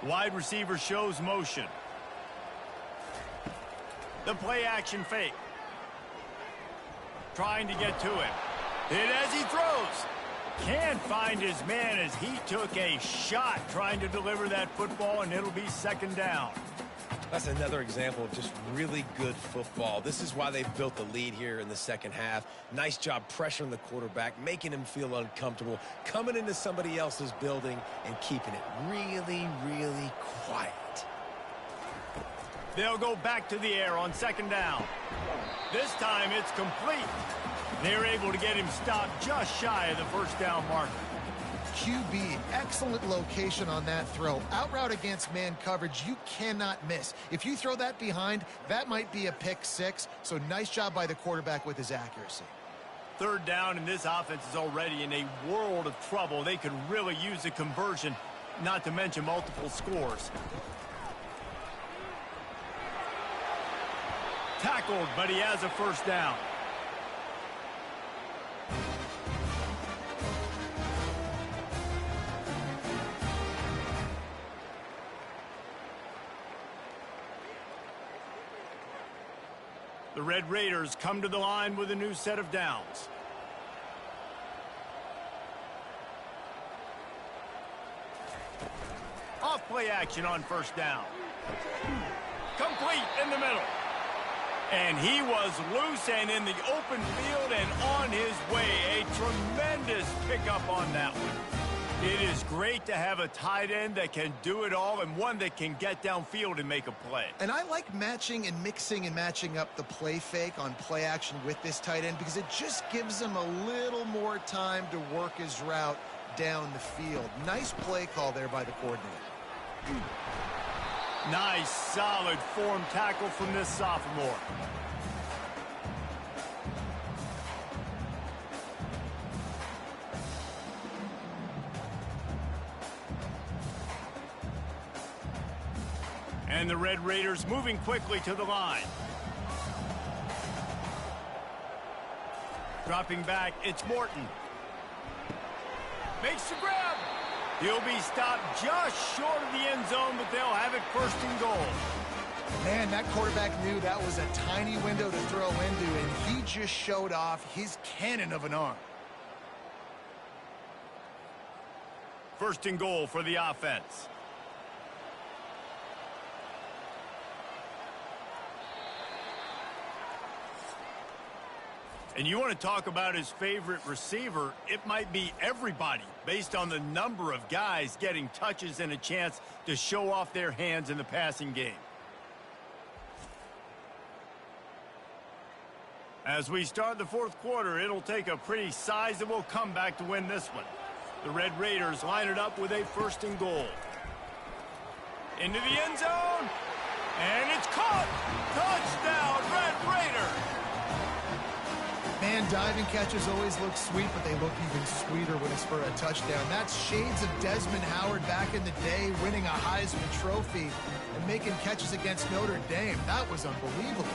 Speaker 1: Wide receiver shows motion. The play action fake. Trying to get to him. Hit as he throws. Can't find his man as he took a shot trying to deliver that football, and it'll be second down.
Speaker 2: That's another example of just really good football. This is why they've built the lead here in the second half. Nice job pressuring the quarterback, making him feel uncomfortable, coming into somebody else's building and keeping it really, really quiet.
Speaker 1: They'll go back to the air on second down. This time it's complete. They're able to get him stopped just shy of the first down marker.
Speaker 3: QB, excellent location on that throw. Out route against man coverage, you cannot miss. If you throw that behind, that might be a pick six. So nice job by the quarterback with his accuracy.
Speaker 1: Third down, and this offense is already in a world of trouble. They could really use a conversion, not to mention multiple scores. Tackled, but he has a first down. The Red Raiders come to the line with a new set of downs. Off play action on first down. Complete in the middle. And he was loose and in the open field and on his way. A tremendous pickup on that one. It is great to have a tight end that can do it all and one that can get downfield and make a play.
Speaker 3: And I like matching and mixing and matching up the play fake on play action with this tight end because it just gives him a little more time to work his route down the field. Nice play call there by the coordinator.
Speaker 1: Nice, solid form tackle from this sophomore. And the Red Raiders moving quickly to the line. Dropping back, it's Morton. Makes the grab. He'll be stopped just short of the end zone, but they'll have it first and goal.
Speaker 3: Man, that quarterback knew that was a tiny window to throw into, and he just showed off his cannon of an arm.
Speaker 1: First and goal for the offense. And you want to talk about his favorite receiver, it might be everybody based on the number of guys getting touches and a chance to show off their hands in the passing game. As we start the fourth quarter, it'll take a pretty sizable comeback to win this one. The Red Raiders line it up with a first and goal. Into the end zone, and it's caught! Touchdown, Red Raiders!
Speaker 3: Man, man, diving catches always look sweet, but they look even sweeter when it's for a touchdown. That's shades of Desmond Howard back in the day, winning a Heisman Trophy and making catches against Notre Dame. That was unbelievable.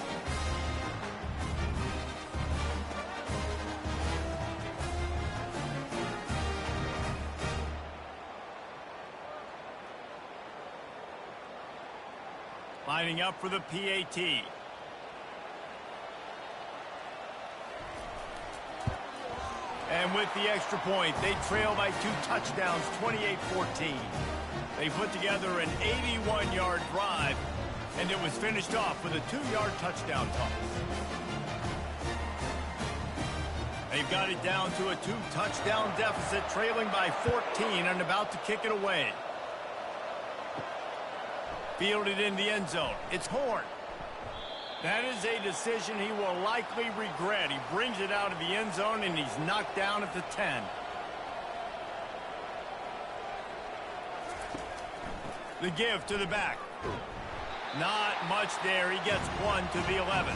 Speaker 1: Lining up for the PAT. And with the extra point, they trail by 2 touchdowns, 28-14. They put together an 81-yard drive, and it was finished off with a 2-yard touchdown toss. They've got it down to a 2-touchdown deficit, trailing by 14 and about to kick it away. Fielded in the end zone. It's Horn. That is a decision he will likely regret. He brings it out of the end zone, and he's knocked down at the 10. The give to the back. Not much there. He gets 1 to the 11.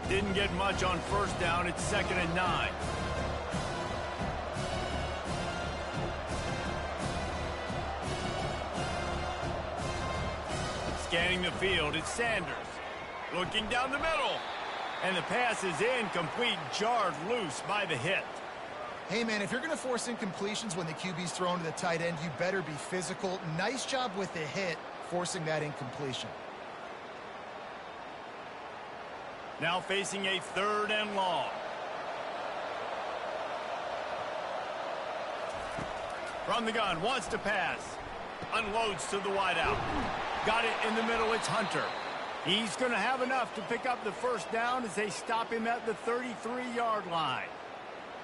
Speaker 1: Didn't get much on first down. It's 2nd and 9. Scanning the field, it's Sanders. Looking down the middle. And the pass is incomplete, jarred loose by the hit.
Speaker 3: Hey, man, if you're going to force incompletions when the QB's thrown to the tight end, you better be physical. Nice job with the hit, forcing that incompletion.
Speaker 1: Now facing a 3rd and long. From the gun, wants to pass. Unloads to the wideout. Got it in the middle, it's Hunter. He's going to have enough to pick up the first down as they stop him at the 33-yard line.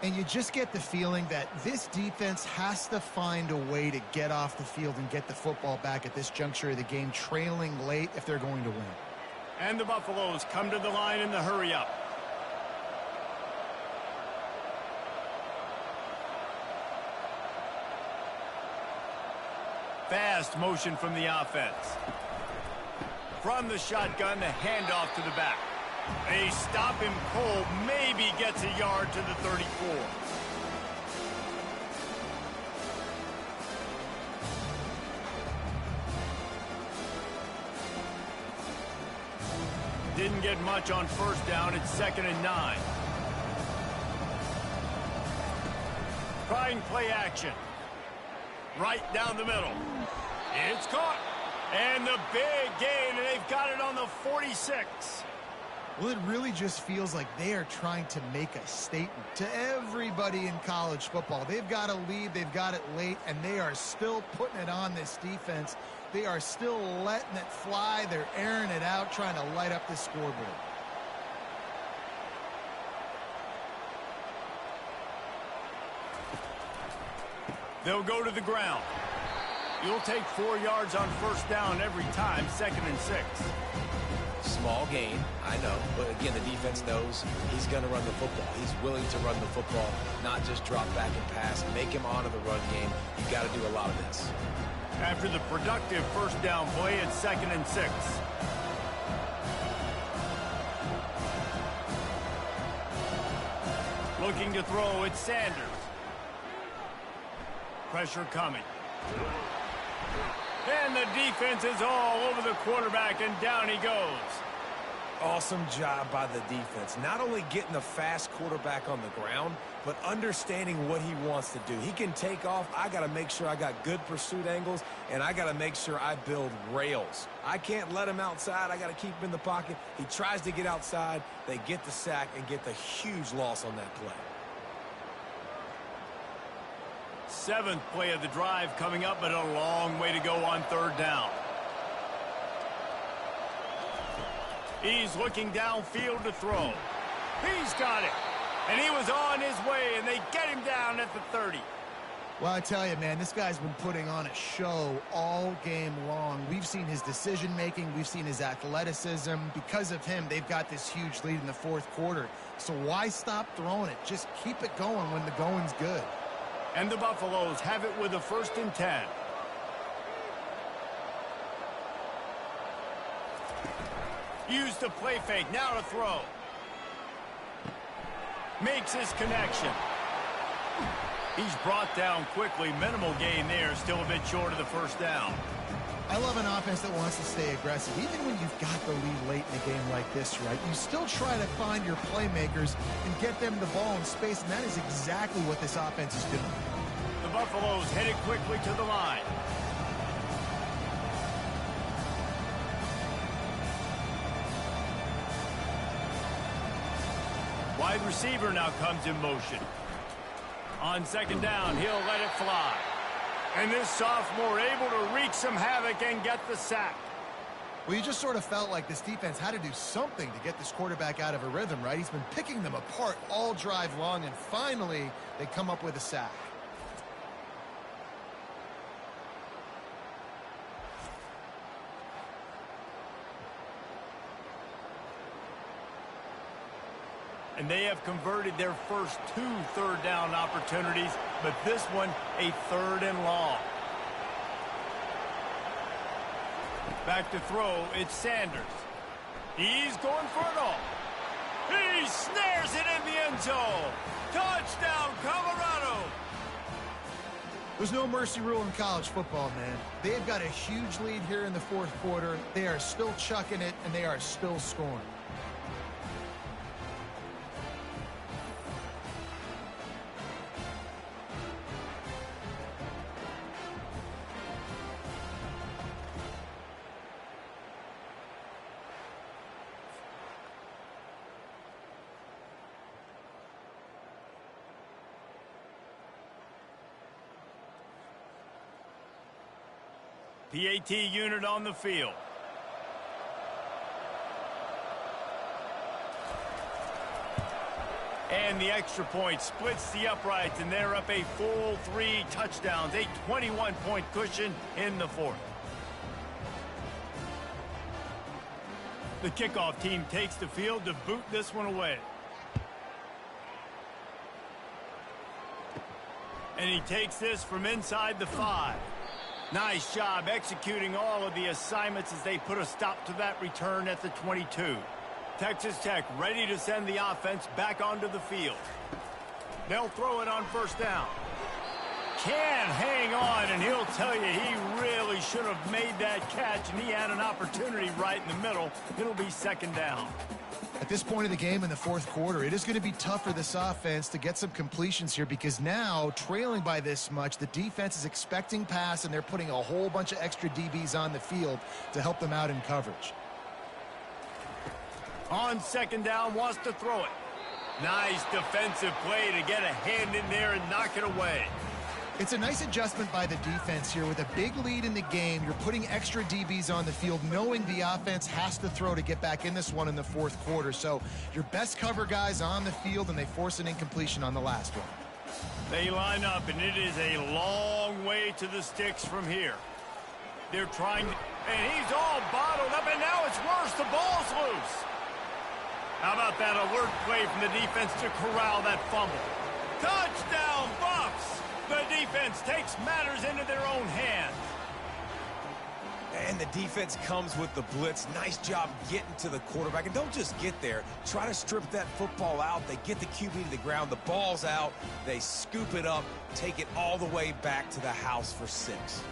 Speaker 3: And you just get the feeling that this defense has to find a way to get off the field and get the football back at this juncture of the game, trailing late if they're going to win.
Speaker 1: And the Buffaloes come to the line in the hurry-up. Fast motion from the offense. From the shotgun, the handoff to the back. They stop him cold, maybe gets a yard to the 34. Didn't get much on first down. It's 2nd and 9. Trying play action. Right down the middle. It's caught. And the big gain, and they've got it on the 46.
Speaker 3: Well, it really just feels like they are trying to make a statement to everybody in college football. They've got a lead, they've got it late, and they are still putting it on this defense. They are still letting it fly. They're airing it out, trying to light up the scoreboard.
Speaker 1: They'll go to the ground. You'll take 4 yards on first down every time, 2nd and 6.
Speaker 2: Small gain, I know, but again, the defense knows he's going to run the football. He's willing to run the football, not just drop back and pass, make him honor the run game. You've got to do a lot of this.
Speaker 1: After the productive first down play, it's 2nd and 6. Looking to throw, it's Sanders. Pressure coming. And the defense is all over the quarterback, and down he goes.
Speaker 2: Awesome job by the defense. Not only getting the fast quarterback on the ground, but understanding what he wants to do. He can take off. I got to make sure I got good pursuit angles, and I got to make sure I build rails. I can't let him outside. I got to keep him in the pocket. He tries to get outside. They get the sack and get the huge loss on that play.
Speaker 1: 7th play of the drive coming up, but a long way to go on 3rd down. He's looking downfield to throw. He's got it. And he was on his way, and they get him down at the 30.
Speaker 3: Well, I tell you, man, this guy's been putting on a show all game long. We've seen his decision-making. We've seen his athleticism. Because of him, they've got this huge lead in the 4th quarter. So why stop throwing it? Just keep it going when the going's good.
Speaker 1: And the Buffaloes have it with a 1st and 10. Use the play fake. Now to throw. Makes his connection. He's brought down quickly. Minimal gain there. Still a bit short of the 1st down.
Speaker 3: I love an offense that wants to stay aggressive. Even when you've got the lead late in a game like this, right, you still try to find your playmakers and get them the ball in space, and that is exactly what this offense is doing.
Speaker 1: The Buffaloes headed quickly to the line. Wide receiver now comes in motion. On 2nd down, he'll let it fly. And this sophomore able to wreak some havoc and get the sack.
Speaker 3: Well, you just sort of felt like this defense had to do something to get this quarterback out of a rhythm, right? He's been picking them apart all drive long, and finally they come up with a sack.
Speaker 1: And they have converted their first 2 third down opportunities, but this one a 3rd and long. Back to throw, it's Sanders. He's going for it all. He snares it in the end zone. Touchdown, Colorado.
Speaker 3: There's no mercy rule in college football, man. They've got a huge lead here in the 4th quarter. They are still chucking it, and they are still scoring.
Speaker 1: PAT unit on the field. And the extra point splits the uprights, and they're up a full 3 touchdowns, a 21-point cushion in the 4th. The kickoff team takes the field to boot this one away. And he takes this from inside the 5. Nice job executing all of the assignments as they put a stop to that return at the 22. Texas Tech ready to send the offense back onto the field. They'll throw it on 1st down. Can hang on, and he'll tell you he really should have made that catch, and he had an opportunity right in the middle. It'll be 2nd down.
Speaker 3: At this point of the game in the 4th quarter, it is going to be tough for this offense to get some completions here, because now, trailing by this much, the defense is expecting pass, and they're putting a whole bunch of extra DBs on the field to help them out in coverage.
Speaker 1: On 2nd down, wants to throw it. Nice defensive play to get a hand in there and knock it away.
Speaker 3: It's a nice adjustment by the defense here. With a big lead in the game, you're putting extra DBs on the field, knowing the offense has to throw to get back in this one in the 4th quarter. So your best cover guys on the field, and they force an incompletion on the last one.
Speaker 1: They line up, and it is a long way to the sticks from here. They're trying, and he's all bottled up, and now it's worse. The ball's loose. How about that alert play from the defense to corral that fumble? Touchdown, Buffs! The defense takes matters into their own hands.
Speaker 2: And the defense comes with the blitz. Nice job getting to the quarterback. And don't just get there. Try to strip that football out. They get the QB to the ground. The ball's out. They scoop it up, take it all the way back to the house for 6.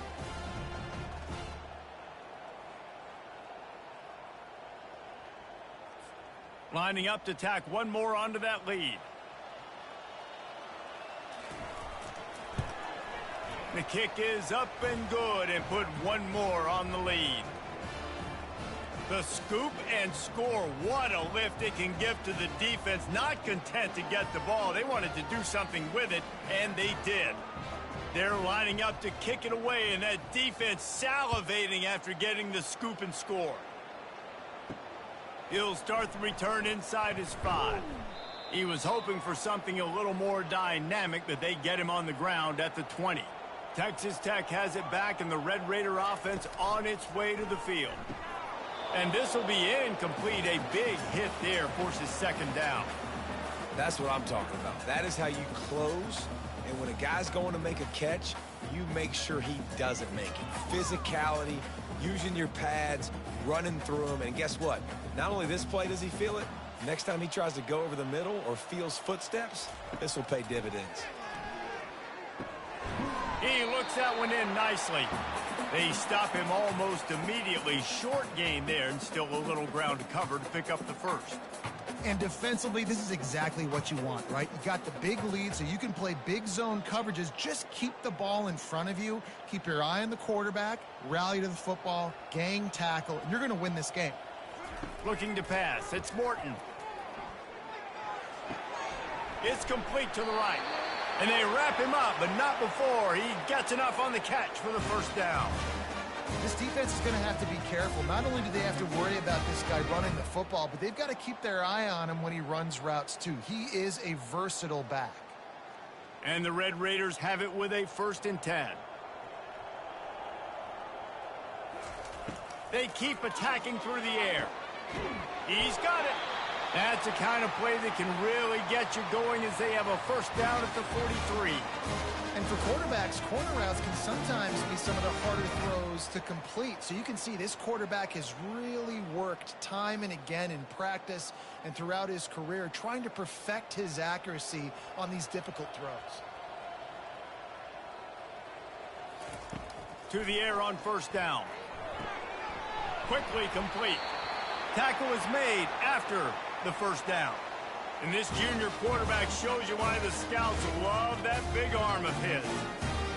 Speaker 1: Lining up to tack one more onto that lead. The kick is up and good, and put one more on the lead. The scoop and score. What a lift it can give to the defense. Not content to get the ball. They wanted to do something with it, and they did. They're lining up to kick it away, and that defense salivating after getting the scoop and score. He'll start the return inside his 5. He was hoping for something a little more dynamic, but they get him on the ground at the 20. Texas Tech has it back, and the Red Raider offense on its way to the field. And this will be incomplete. A big hit there forces 2nd down.
Speaker 2: That's what I'm talking about. That is how you close. And when a guy's going to make a catch, you make sure he doesn't make it. Physicality, using your pads, running through them. And guess what? Not only this play does he feel it, next time he tries to go over the middle or feels footsteps, this will pay dividends.
Speaker 1: He looks that one in nicely. They stop him almost immediately. Short gain there, and still a little ground to cover to pick up the first.
Speaker 3: And defensively, this is exactly what you want, right? You got the big lead, so you can play big zone coverages. Just keep the ball in front of you. Keep your eye on the quarterback. Rally to the football. Gang tackle. And you're going to win this game.
Speaker 1: Looking to pass. It's Morton. It's complete to the right. And they wrap him up, but not before he gets enough on the catch for the first down.
Speaker 3: This defense is going to have to be careful. Not only do they have to worry about this guy running the football, but they've got to keep their eye on him when he runs routes too. He is a versatile back.
Speaker 1: And the Red Raiders have it with a 1st and 10. They keep attacking through the air. He's got it. That's the kind of play that can really get you going as they have a first down at the 43.
Speaker 3: And for quarterbacks, corner routes can sometimes be some of the harder throws to complete. So you can see this quarterback has really worked time and again in practice and throughout his career trying to perfect his accuracy on these difficult throws.
Speaker 1: To the air on first down. Quickly complete. Tackle is made after the first down. And this junior quarterback shows you why the scouts love that big arm of his.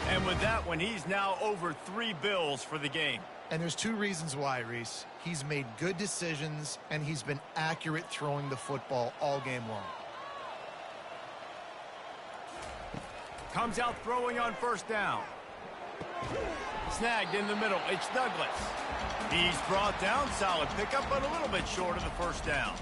Speaker 1: And with that one, he's now over 3 bills for the game.
Speaker 3: And there's 2 reasons why, Reese. He's made good decisions, and he's been accurate throwing the football all game long.
Speaker 1: Comes out throwing on first down. Snagged in the middle. It's Douglas. He's brought down. Solid pickup, but a little bit short of the first down.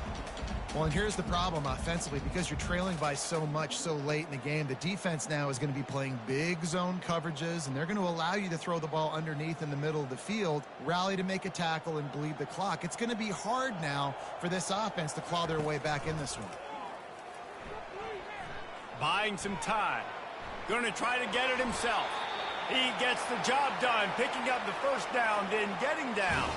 Speaker 3: Well, and here's the problem offensively. Because you're trailing by so much so late in the game, the defense now is going to be playing big zone coverages, and they're going to allow you to throw the ball underneath in the middle of the field, rally to make a tackle, and bleed the clock. It's going to be hard now for this offense to claw their way back in this one.
Speaker 1: Buying some time. Going to try to get it himself. He gets the job done, picking up the first down, then getting down.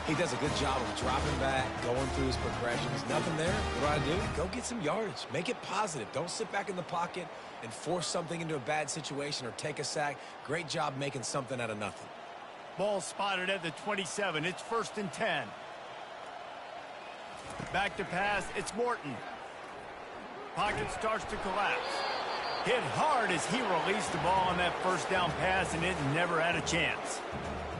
Speaker 2: He does a good job of dropping back, going through his progressions. Nothing there. What do? Go get some yardage. Make it positive. Don't sit back in the pocket and force something into a bad situation or take a sack. Great job making something out of nothing.
Speaker 1: Ball spotted at the 27. It's 1st and 10. Back to pass. It's Morton. Pocket starts to collapse. Hit hard as he released the ball on that first down pass, and it never had a chance.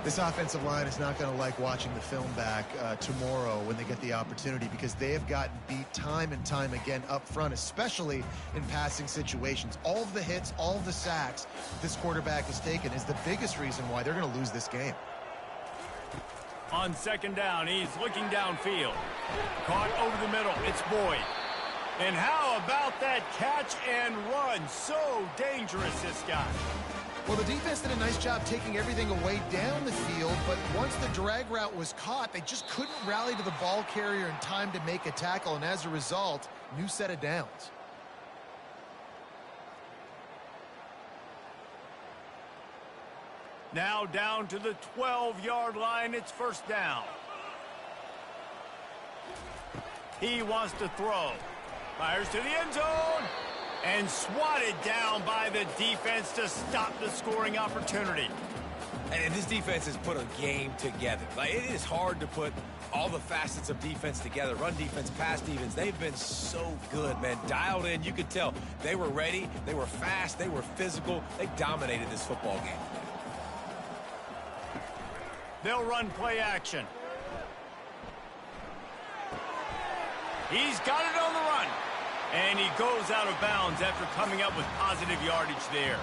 Speaker 3: This offensive line is not going to like watching the film back tomorrow when they get the opportunity, because they have gotten beat time and time again up front, especially in passing situations. All of the hits, all of the sacks this quarterback has taken is the biggest reason why they're going to lose this game.
Speaker 1: On 2nd down, he's looking downfield. Caught over the middle. It's Boyd. And how about that catch and run? So dangerous, this guy.
Speaker 3: Well, the defense did a nice job taking everything away down the field, but once the drag route was caught, they just couldn't rally to the ball carrier in time to make a tackle, and as a result, new set of downs.
Speaker 1: Now down to the 12-yard line. It's 1st down. He wants to throw. Fires to the end zone. And swatted down by the defense to stop the scoring opportunity.
Speaker 2: And this defense has put a game together. Like, it is hard to put all the facets of defense together. Run defense, pass defense. They've been so good, man. Dialed in. You could tell they were ready. They were fast. They were physical. They dominated this football game.
Speaker 1: They'll run play action. He's got it on the run. And he goes out of bounds after coming up with positive yardage there.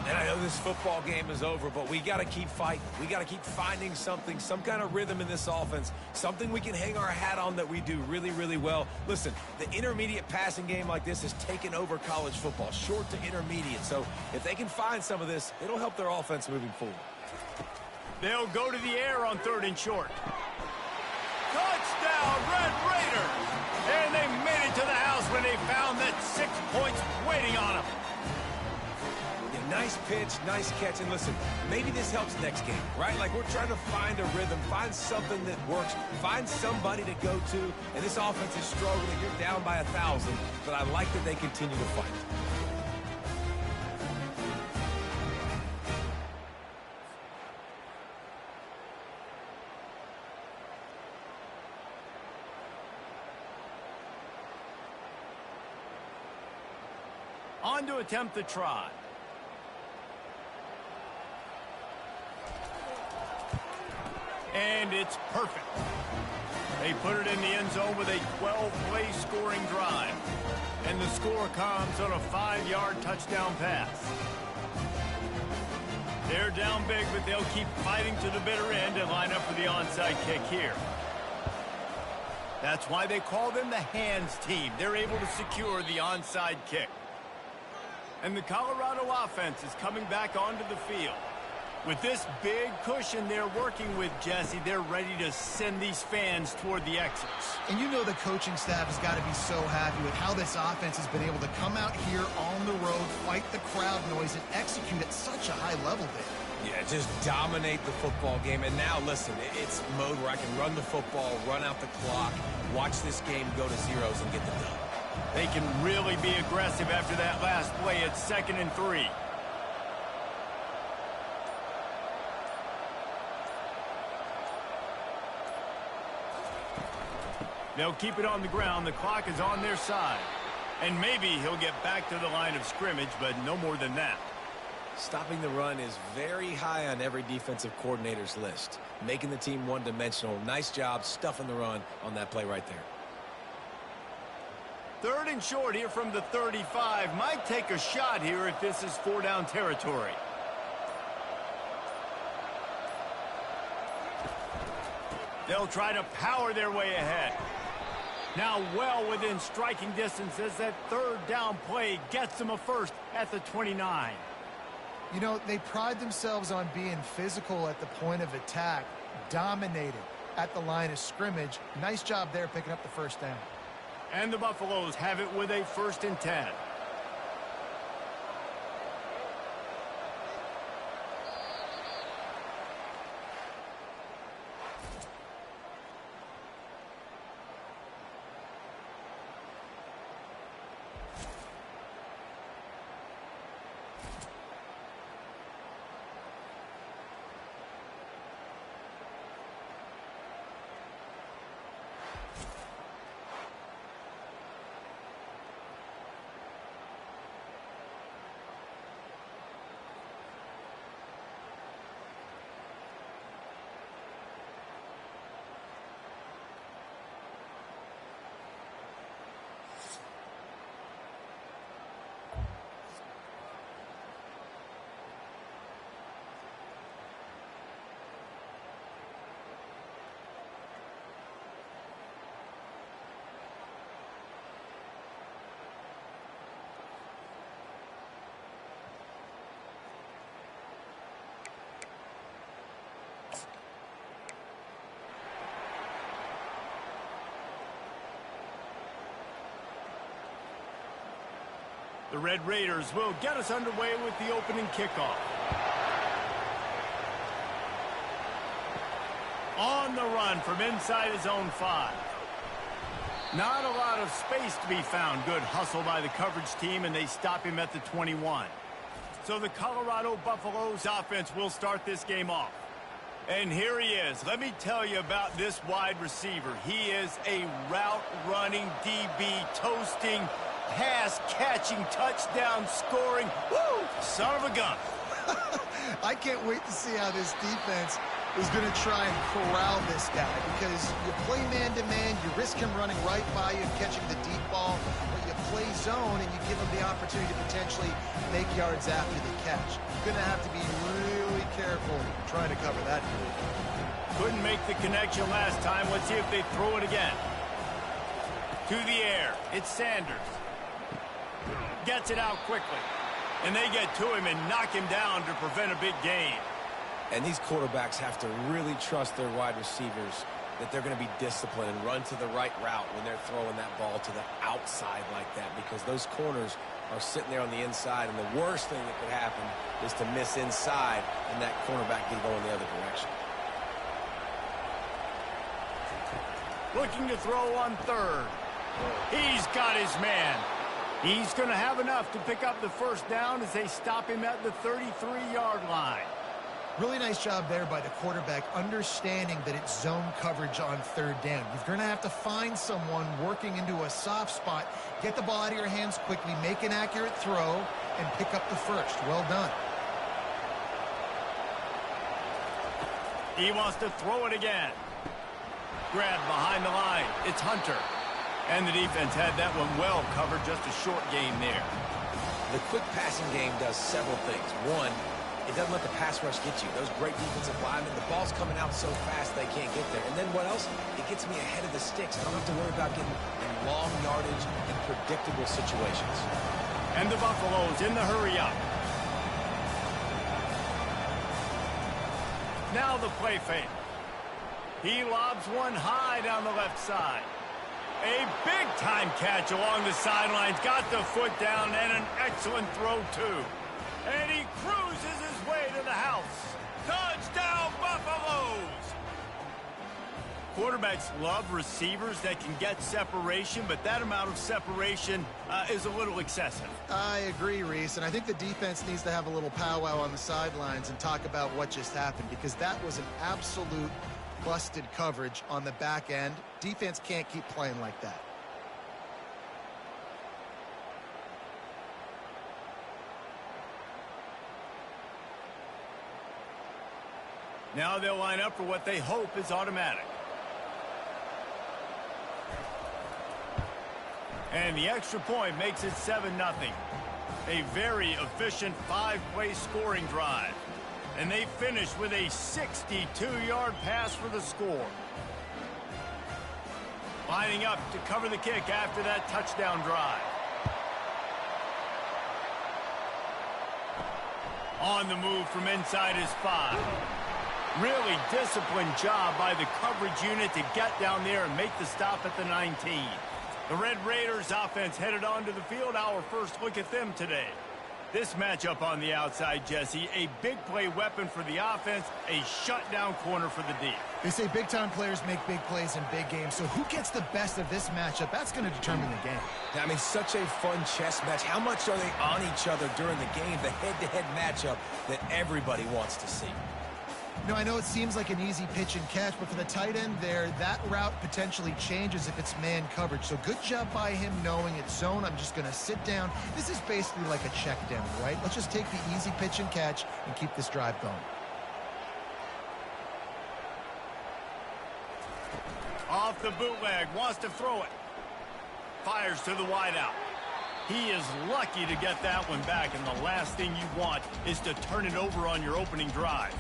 Speaker 2: And I know this football game is over, but we got to keep fighting. We got to keep finding something, some kind of rhythm in this offense, something we can hang our hat on that we do really, really well. Listen, the intermediate passing game like this has taken over college football, short to intermediate. So if they can find some of this, it'll help their offense moving forward.
Speaker 1: They'll go to the air on 3rd and short. Touchdown, Red Raiders! And they made it to the house when they found that 6 points waiting on them.
Speaker 2: Yeah, nice pitch, nice catch. And listen, maybe this helps next game, right? Like we're trying to find a rhythm, find something that works, find somebody to go to. And this offense is struggling. You're down by 1,000, but I like that they continue to fight.
Speaker 1: On to attempt the try. And it's perfect. They put it in the end zone with a 12-play scoring drive. And the score comes on a 5-yard touchdown pass. They're down big, but they'll keep fighting to the bitter end and line up for the onside kick here. That's why they call them the hands team. They're able to secure the onside kick. And the Colorado offense is coming back onto the field. With this big cushion they're working with, Jesse, they're ready to send these fans toward the exits.
Speaker 3: And you know the coaching staff has got to be so happy with how this offense has been able to come out here on the road, fight the crowd noise, and execute at such a high level there.
Speaker 2: Yeah, just dominate the football game. And now, listen, it's mode where I can run the football, run out the clock, watch this game go to zeros and get the dub.
Speaker 1: They can really be aggressive after that last play at 2nd and 3. They'll keep it on the ground. The clock is on their side. And maybe he'll get back to the line of scrimmage, but no more than that.
Speaker 2: Stopping the run is very high on every defensive coordinator's list. Making the team one-dimensional. Nice job stuffing the run on that play right there.
Speaker 1: 3rd and short here from the 35. Might take a shot here if this is 4-down territory. They'll try to power their way ahead. Now well within striking distance as that 3rd down play gets them a first at the 29.
Speaker 3: You know, they pride themselves on being physical at the point of attack, dominated at the line of scrimmage. Nice job there picking up the first down.
Speaker 1: And the Buffaloes have it with a 1st and 10. The Red Raiders will get us underway with the opening kickoff. On the run from inside his own 5. Not a lot of space to be found. Good hustle by the coverage team, and they stop him at the 21. So the Colorado Buffaloes offense will start this game off. And here he is. Let me tell you about this wide receiver. He is a route-running DB, toasting, pass-catching, touchdown-scoring, woo, son of a gun.
Speaker 3: I can't wait to see how this defense is going to try and corral this guy, because you play man-to-man, you risk him running right by you and catching the deep ball, but you play zone and you give him the opportunity to potentially make yards after the catch. You're going to have to be really careful trying to cover that.
Speaker 1: Couldn't make the connection last time. Let's see if they throw it again. To the air. It's Sanders. Gets it out quickly. And they get to him and knock him down to prevent a big gain.
Speaker 2: And these quarterbacks have to really trust their wide receivers that they're going to be disciplined and run to the right route when they're throwing that ball to the outside like that, because those corners are sitting there on the inside, and the worst thing that could happen is to miss inside and that cornerback can go in the other direction.
Speaker 1: Looking to throw on third. He's got his man. He's going to have enough to pick up the first down as they stop him at the 33-yard line.
Speaker 3: Really nice job there by the quarterback, understanding that it's zone coverage on third down. You're going to have to find someone working into a soft spot, get the ball out of your hands quickly, make an accurate throw, and pick up the first. Well done.
Speaker 1: He wants to throw it again. Grab behind the line. It's Hunter. And the defense had that one well covered, just a short gain there.
Speaker 2: The quick passing game does several things. One, it doesn't let the pass rush get you. Those great defensive linemen, the ball's coming out so fast they can't get there. And then what else? It gets me ahead of the sticks. I don't have to worry about getting in long yardage and predictable situations.
Speaker 1: And the Buffaloes in the hurry up. Now the play fake. He lobs one high down the left side. A big-time catch along the sidelines. Got the foot down and an excellent throw, too. And he cruises his way to the house. Touchdown, Buffaloes! Quarterbacks love receivers that can get separation, but that amount of separation is a little excessive.
Speaker 3: I agree, Reese, and I think the defense needs to have a little powwow on the sidelines and talk about what just happened, because that was an absolute busted coverage on the back end. Defense can't keep playing like that.
Speaker 1: Now they'll line up for what they hope is automatic. And the extra point makes it 7-0. A very efficient 5-play scoring drive. And they finish with a 62-yard pass for the score. Lining up to cover the kick after that touchdown drive. On the move from inside his 5. Really disciplined job by the coverage unit to get down there and make the stop at the 19. The Red Raiders offense headed onto the field. Our first look at them today. This matchup on the outside, Jesse, a big play weapon for the offense, a shutdown corner for the D.
Speaker 3: They say big-time players make big plays in big games, so who gets the best of this matchup? That's going to determine the game.
Speaker 2: I mean, such a fun chess match. How much are they on each other during the game, the head-to-head matchup that everybody wants to see?
Speaker 3: You know, I know it seems like an easy pitch and catch, but for the tight end there, that route potentially changes if it's man coverage. So good job by him knowing it's zone. I'm just going to sit down. This is basically like a check down, right? Let's just take the easy pitch and catch and keep this drive going.
Speaker 1: Off the bootleg, wants to throw it. Fires to the wideout. He is lucky to get that one back, and the last thing you want is to turn it over on your opening drive.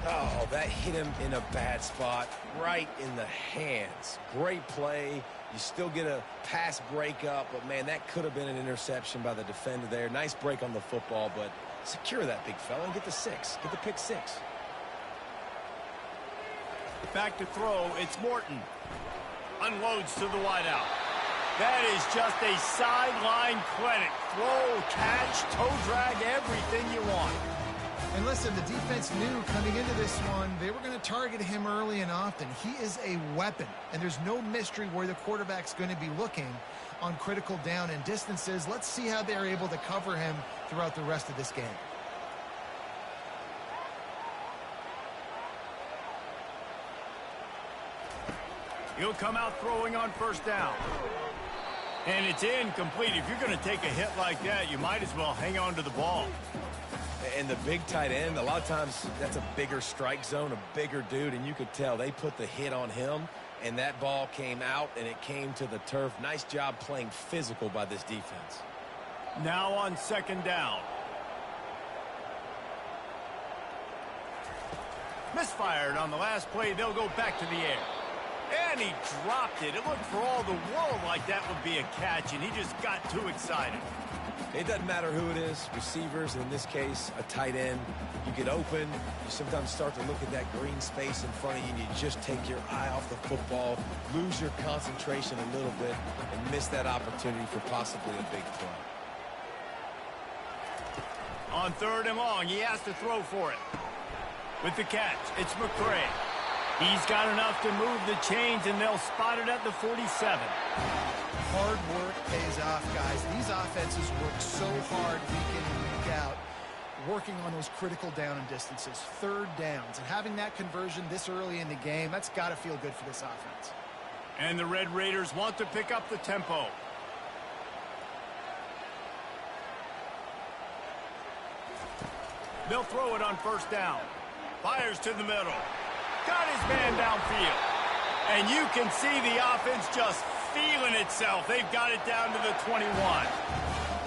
Speaker 2: Oh, that hit him in a bad spot, right in the hands. Great play. You still get a pass breakup, but, man, that could have been an interception by the defender there. Nice break on the football, but secure that big fella and get the 6. Get the pick 6.
Speaker 1: Back to throw, it's Morton. Unloads to the wideout. That is just a sideline clinic. Throw, catch, toe drag, everything you want.
Speaker 3: And listen, the defense knew coming into this one, they were going to target him early and often. He is a weapon, and there's no mystery where the quarterback's going to be looking on critical down and distances. Let's see how they're able to cover him throughout the rest of this game.
Speaker 1: He'll come out throwing on first down. And it's incomplete. If you're going to take a hit like that, you might as well hang on to the ball.
Speaker 2: And the big tight end, a lot of times that's a bigger strike zone, a bigger dude, and you could tell they put the hit on him, and that ball came out, and it came to the turf. Nice job playing physical by this defense.
Speaker 1: Now on second down. Misfired on the last play. They'll go back to the air. And he dropped it. It looked for all the world like that would be a catch, and he just got too excited.
Speaker 2: It doesn't matter who it is, receivers, in this case, a tight end. You get open, you sometimes start to look at that green space in front of you, and you just take your eye off the football, lose your concentration a little bit, and miss that opportunity for possibly a big play.
Speaker 1: On 3rd and long, he has to throw for it. With the catch, it's McCray. He's got enough to move the chains, and they'll spot it at the 47.
Speaker 3: Hard work pays off, guys. These offenses work so hard week in and week out, working on those critical down and distances, 3rd downs, and having that conversion this early in the game, that's got to feel good for this offense.
Speaker 1: And the Red Raiders want to pick up the tempo. They'll throw it on 1st down. Fires to the middle. Got his man downfield. And you can see the offense just feeling itself. They've got it down to the 21.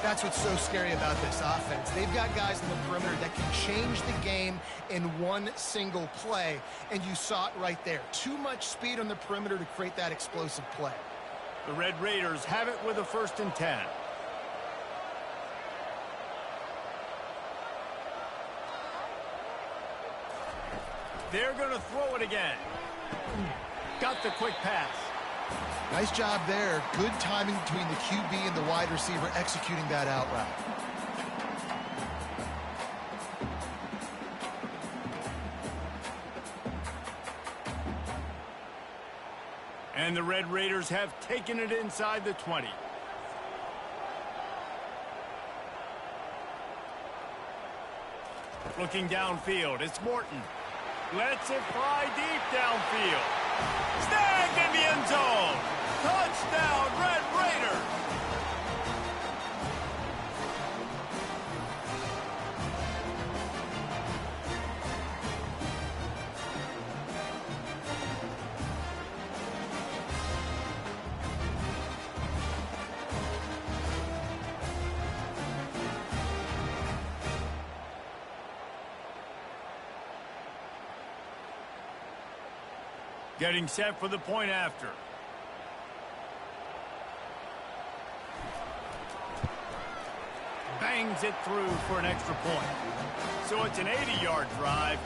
Speaker 3: That's what's so scary about this offense. They've got guys in the perimeter that can change the game in one single play, and you saw it right there. Too much speed on the perimeter to create that explosive play.
Speaker 1: The Red Raiders have it with a 1st and 10. They're going to throw it again. Got the quick pass.
Speaker 3: Nice job there. Good timing between the QB and the wide receiver executing that out route.
Speaker 1: And the Red Raiders have taken it inside the 20. Looking downfield, it's Morton. Lets it fly deep downfield. Snagged in the end zone. Touchdown, Red Raiders. Getting set for the point after. Bangs it through for an extra point. So it's an 80-yard drive,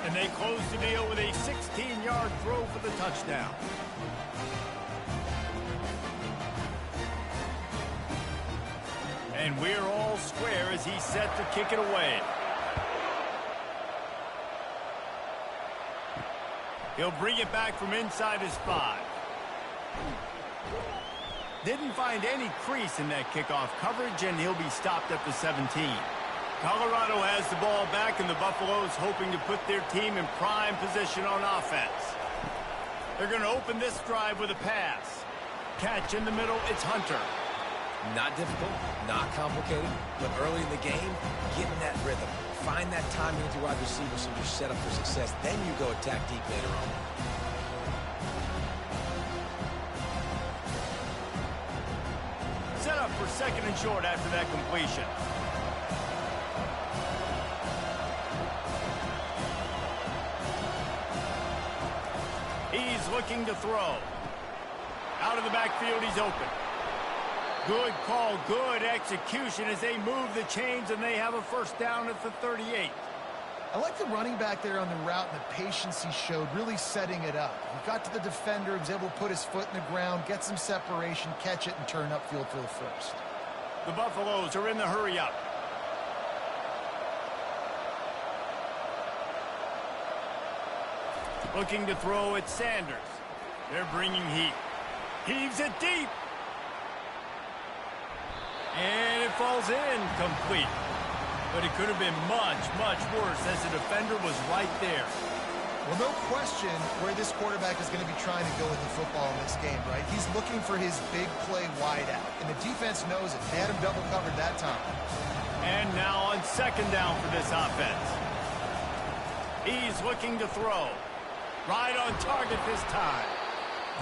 Speaker 1: and they close the deal with a 16-yard throw for the touchdown. And we're all square as he's set to kick it away. He'll bring it back from inside his 5. Didn't find any crease in that kickoff coverage, and he'll be stopped at the 17. Colorado has the ball back, and the Buffaloes hoping to put their team in prime position on offense. They're going to open this drive with a pass. Catch in the middle, it's Hunter.
Speaker 2: Not difficult, not complicated, but early in the game, get in that rhythm. Find that timing with your wide receiver so you're set up for success. Then you go attack deep later on.
Speaker 1: Set up for 2nd and short after that completion. He's looking to throw. Out of the backfield, he's open. Good call, good execution as they move the chains, and they have a 1st down at the 38.
Speaker 3: I like the running back there on the route and the patience he showed, really setting it up. He got to the defender, was able to put his foot in the ground, get some separation, catch it, and turn upfield for the 1st.
Speaker 1: The Buffaloes are in the hurry up. Looking to throw at Sanders. They're bringing heat. Heaves it deep. And it falls in complete. But it could have been much, much worse as the defender was right there.
Speaker 3: Well, no question where this quarterback is going to be trying to go with the football in this game, right? He's looking for his big play wide out, and the defense knows it. They had him double covered that time.
Speaker 1: And now on 2nd down for this offense. He's looking to throw. Right on target this time.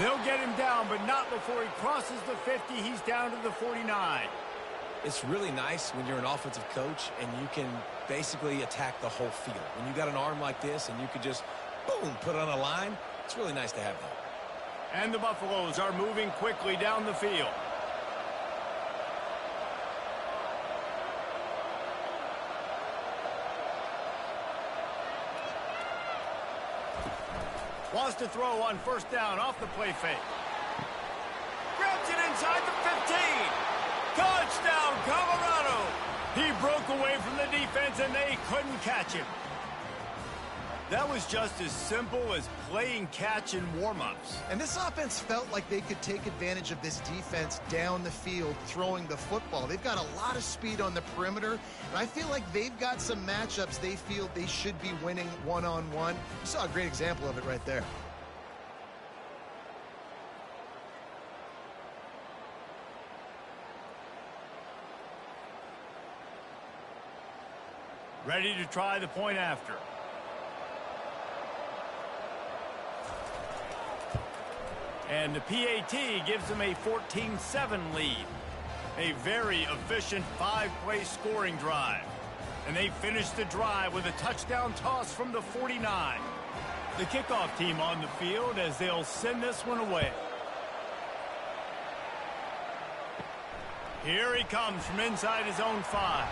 Speaker 1: They'll get him down, but not before he crosses the 50. He's down to the 49.
Speaker 2: It's really nice when you're an offensive coach and you can basically attack the whole field. When you got an arm like this and you could just, boom, put it on a line, it's really nice to have that.
Speaker 1: And the Buffaloes are moving quickly down the field. Wants to throw on first down off the play fake. Grabs it inside the 15. Touchdown, Colorado. He broke away from the defense, and they couldn't catch him. That was just as simple as playing catch in warm-ups.
Speaker 3: And this offense felt like they could take advantage of this defense down the field throwing the football. They've got a lot of speed on the perimeter, and I feel like they've got some matchups they feel they should be winning one-on-one. You saw a great example of it right there.
Speaker 1: Ready to try the point after. And the PAT gives them a 14-7 lead. A very efficient 5-play scoring drive. And they finish the drive with a touchdown toss from the 49. The kickoff team on the field as they'll send this one away. Here he comes from inside his own 5.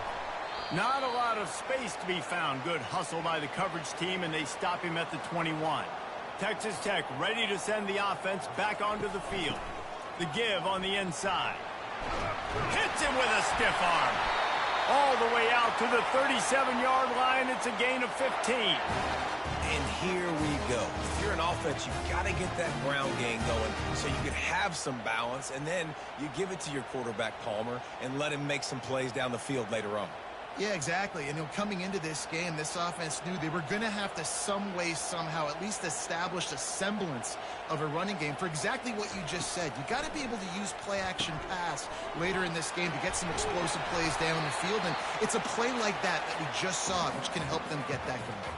Speaker 1: Not a lot of space to be found. Good hustle by the coverage team, and they stop him at the 21. Texas Tech ready to send the offense back onto the field. The give on the inside. Hits him with a stiff arm. All the way out to the 37-yard line. It's a gain of 15.
Speaker 2: And here we go. If you're an offense, you've got to get that ground game going so you can have some balance, and then you give it to your quarterback, Palmer, and let him make some plays down the field later on.
Speaker 3: Yeah, exactly. And coming into this game, this offense knew they were going to have to some way, somehow, at least establish a semblance of a running game for exactly what you just said. You got to be able to use play-action pass later in this game to get some explosive plays down the field. And it's a play like that we just saw, which can help them get that going.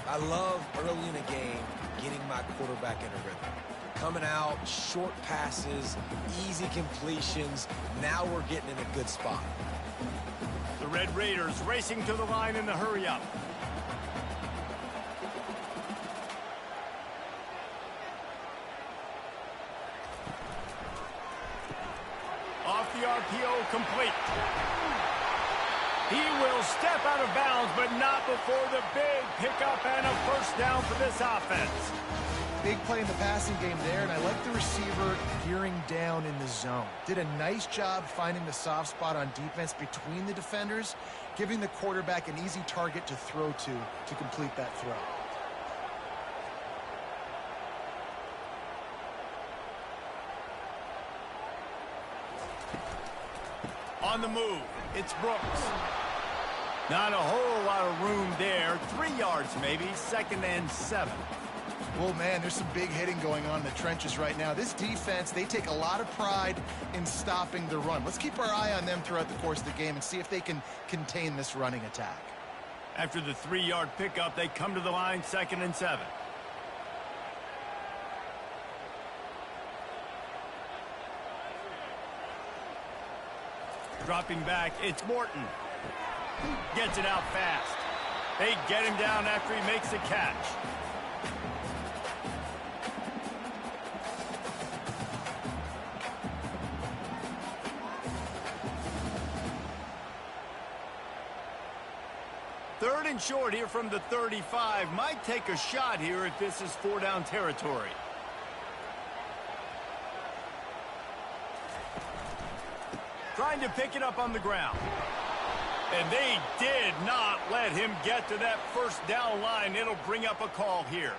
Speaker 2: I love early in a game getting my quarterback in a rhythm. Coming out, short passes, easy completions. Now we're getting in a good spot.
Speaker 1: The Red Raiders racing to the line in the hurry-up. Off the RPO, complete. He will step out of bounds, but not before the big pickup and a first down for this offense.
Speaker 3: Big play in the passing game there, and I like the receiver gearing down in the zone. Did a nice job finding the soft spot on defense between the defenders, giving the quarterback an easy target to throw to complete that throw.
Speaker 1: On the move, it's Brooks. Not a whole lot of room there. 3 yards maybe, 2nd and 7.
Speaker 3: Well, man, there's some big hitting going on in the trenches right now. This defense, they take a lot of pride in stopping the run. Let's keep our eye on them throughout the course of the game and see if they can contain this running attack.
Speaker 1: After the 3-yard pickup, they come to the line, 2nd and 7. Dropping back, it's Morton. Gets it out fast. They get him down after he makes the catch. Third and short here from the 35. Might take a shot here if this is 4-down territory. Trying to pick it up on the ground. And they did not let him get to that first down line. It'll bring up a call here.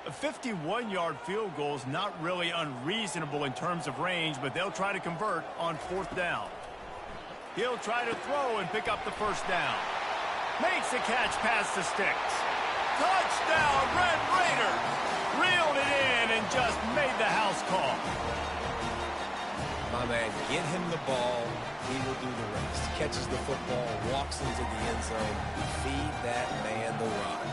Speaker 1: A 51-yard field goal is not really unreasonable in terms of range, but they'll try to convert on 4th down. He'll try to throw and pick up the first down. Makes the catch past the sticks. Touchdown, Red Raiders! Reeled it in and just made the house call.
Speaker 2: My man, get him the ball. He will do the rest. Catches the football, walks into the end zone. Feed that man the rock.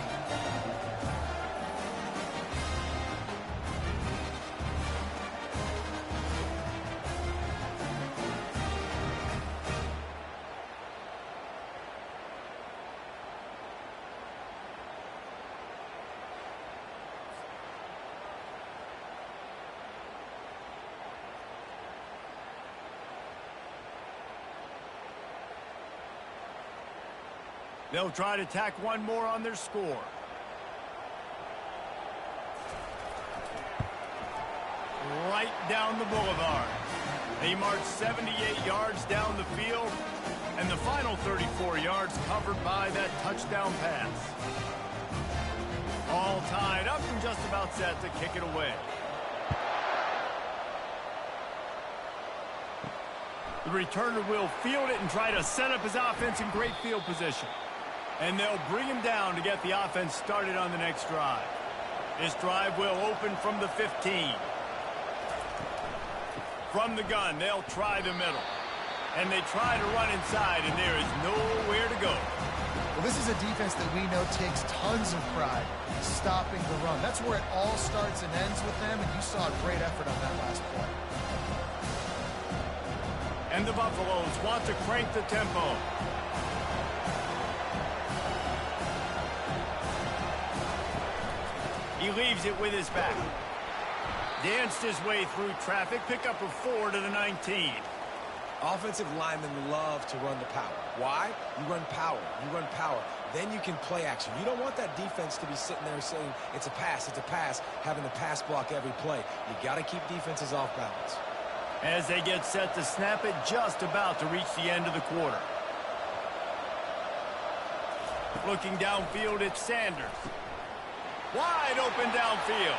Speaker 1: They'll try to tack one more on their score. Right down the boulevard. He marched 78 yards down the field, and the final 34 yards covered by that touchdown pass. All tied up and just about set to kick it away. The returner will field it and try to set up his offense in great field position. And they'll bring him down to get the offense started on the next drive. This drive will open from the 15. From the gun, they'll try the middle. And they try to run inside, and there is nowhere to go.
Speaker 3: Well, this is a defense that we know takes tons of pride stopping the run. That's where it all starts and ends with them, and you saw a great effort on that last play.
Speaker 1: And the Buffaloes want to crank the tempo. He leaves it with his back. Danced his way through traffic, pick up a 4 to the 19.
Speaker 2: Offensive linemen love to run the power. Why? You run power. You run power. Then you can play action. You don't want that defense to be sitting there saying, it's a pass, having to pass block every play. You got to keep defenses off balance.
Speaker 1: As they get set to snap it, just about to reach the end of the quarter. Looking downfield, it's Sanders. Wide open downfield.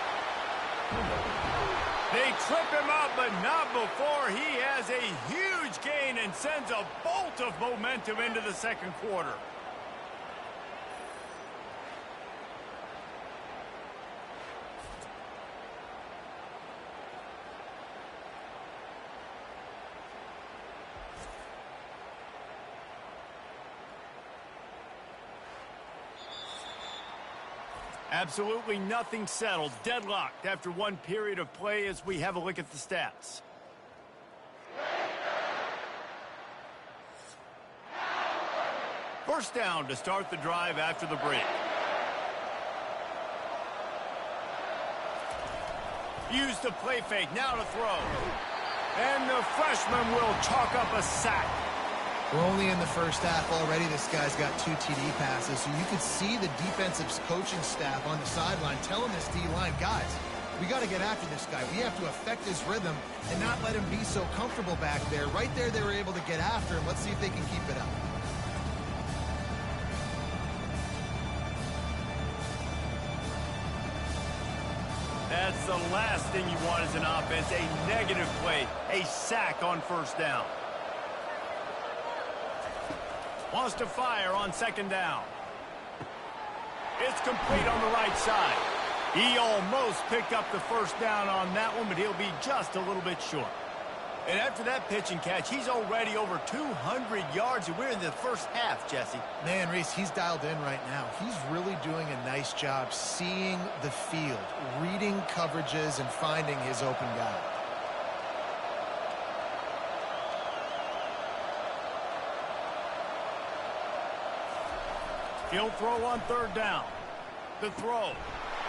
Speaker 1: They trip him up, but not before he has a huge gain and sends a bolt of momentum into the second quarter. Absolutely nothing settled. Deadlocked after one period of play as we have a look at the stats. First down to start the drive after the break. Use the play fake, now to throw. And the freshman will chalk up a sack.
Speaker 3: We're only in the first half already. This guy's got 2 TD passes, so you could see the defensive coaching staff on the sideline telling this D-line, guys, we got to get after this guy. We have to affect his rhythm and not let him be so comfortable back there. Right there, they were able to get after him. Let's see if they can keep it up.
Speaker 1: That's the last thing you want as an offense, a negative play, a sack on first down. Wants to fire on second down. It's complete on the right side. He almost picked up the first down on that one, but he'll be just a little bit short. And after that pitch and catch, he's already over 200 yards, and we're in the first half, Jesse.
Speaker 3: Man, Reese, he's dialed in right now. He's really doing a nice job seeing the field, reading coverages, and finding his open guy.
Speaker 1: He'll throw on third down. The throw.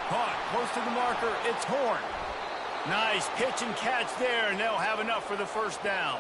Speaker 1: Caught close to the marker. It's Horn. Nice pitch and catch there, and they'll have enough for the first down.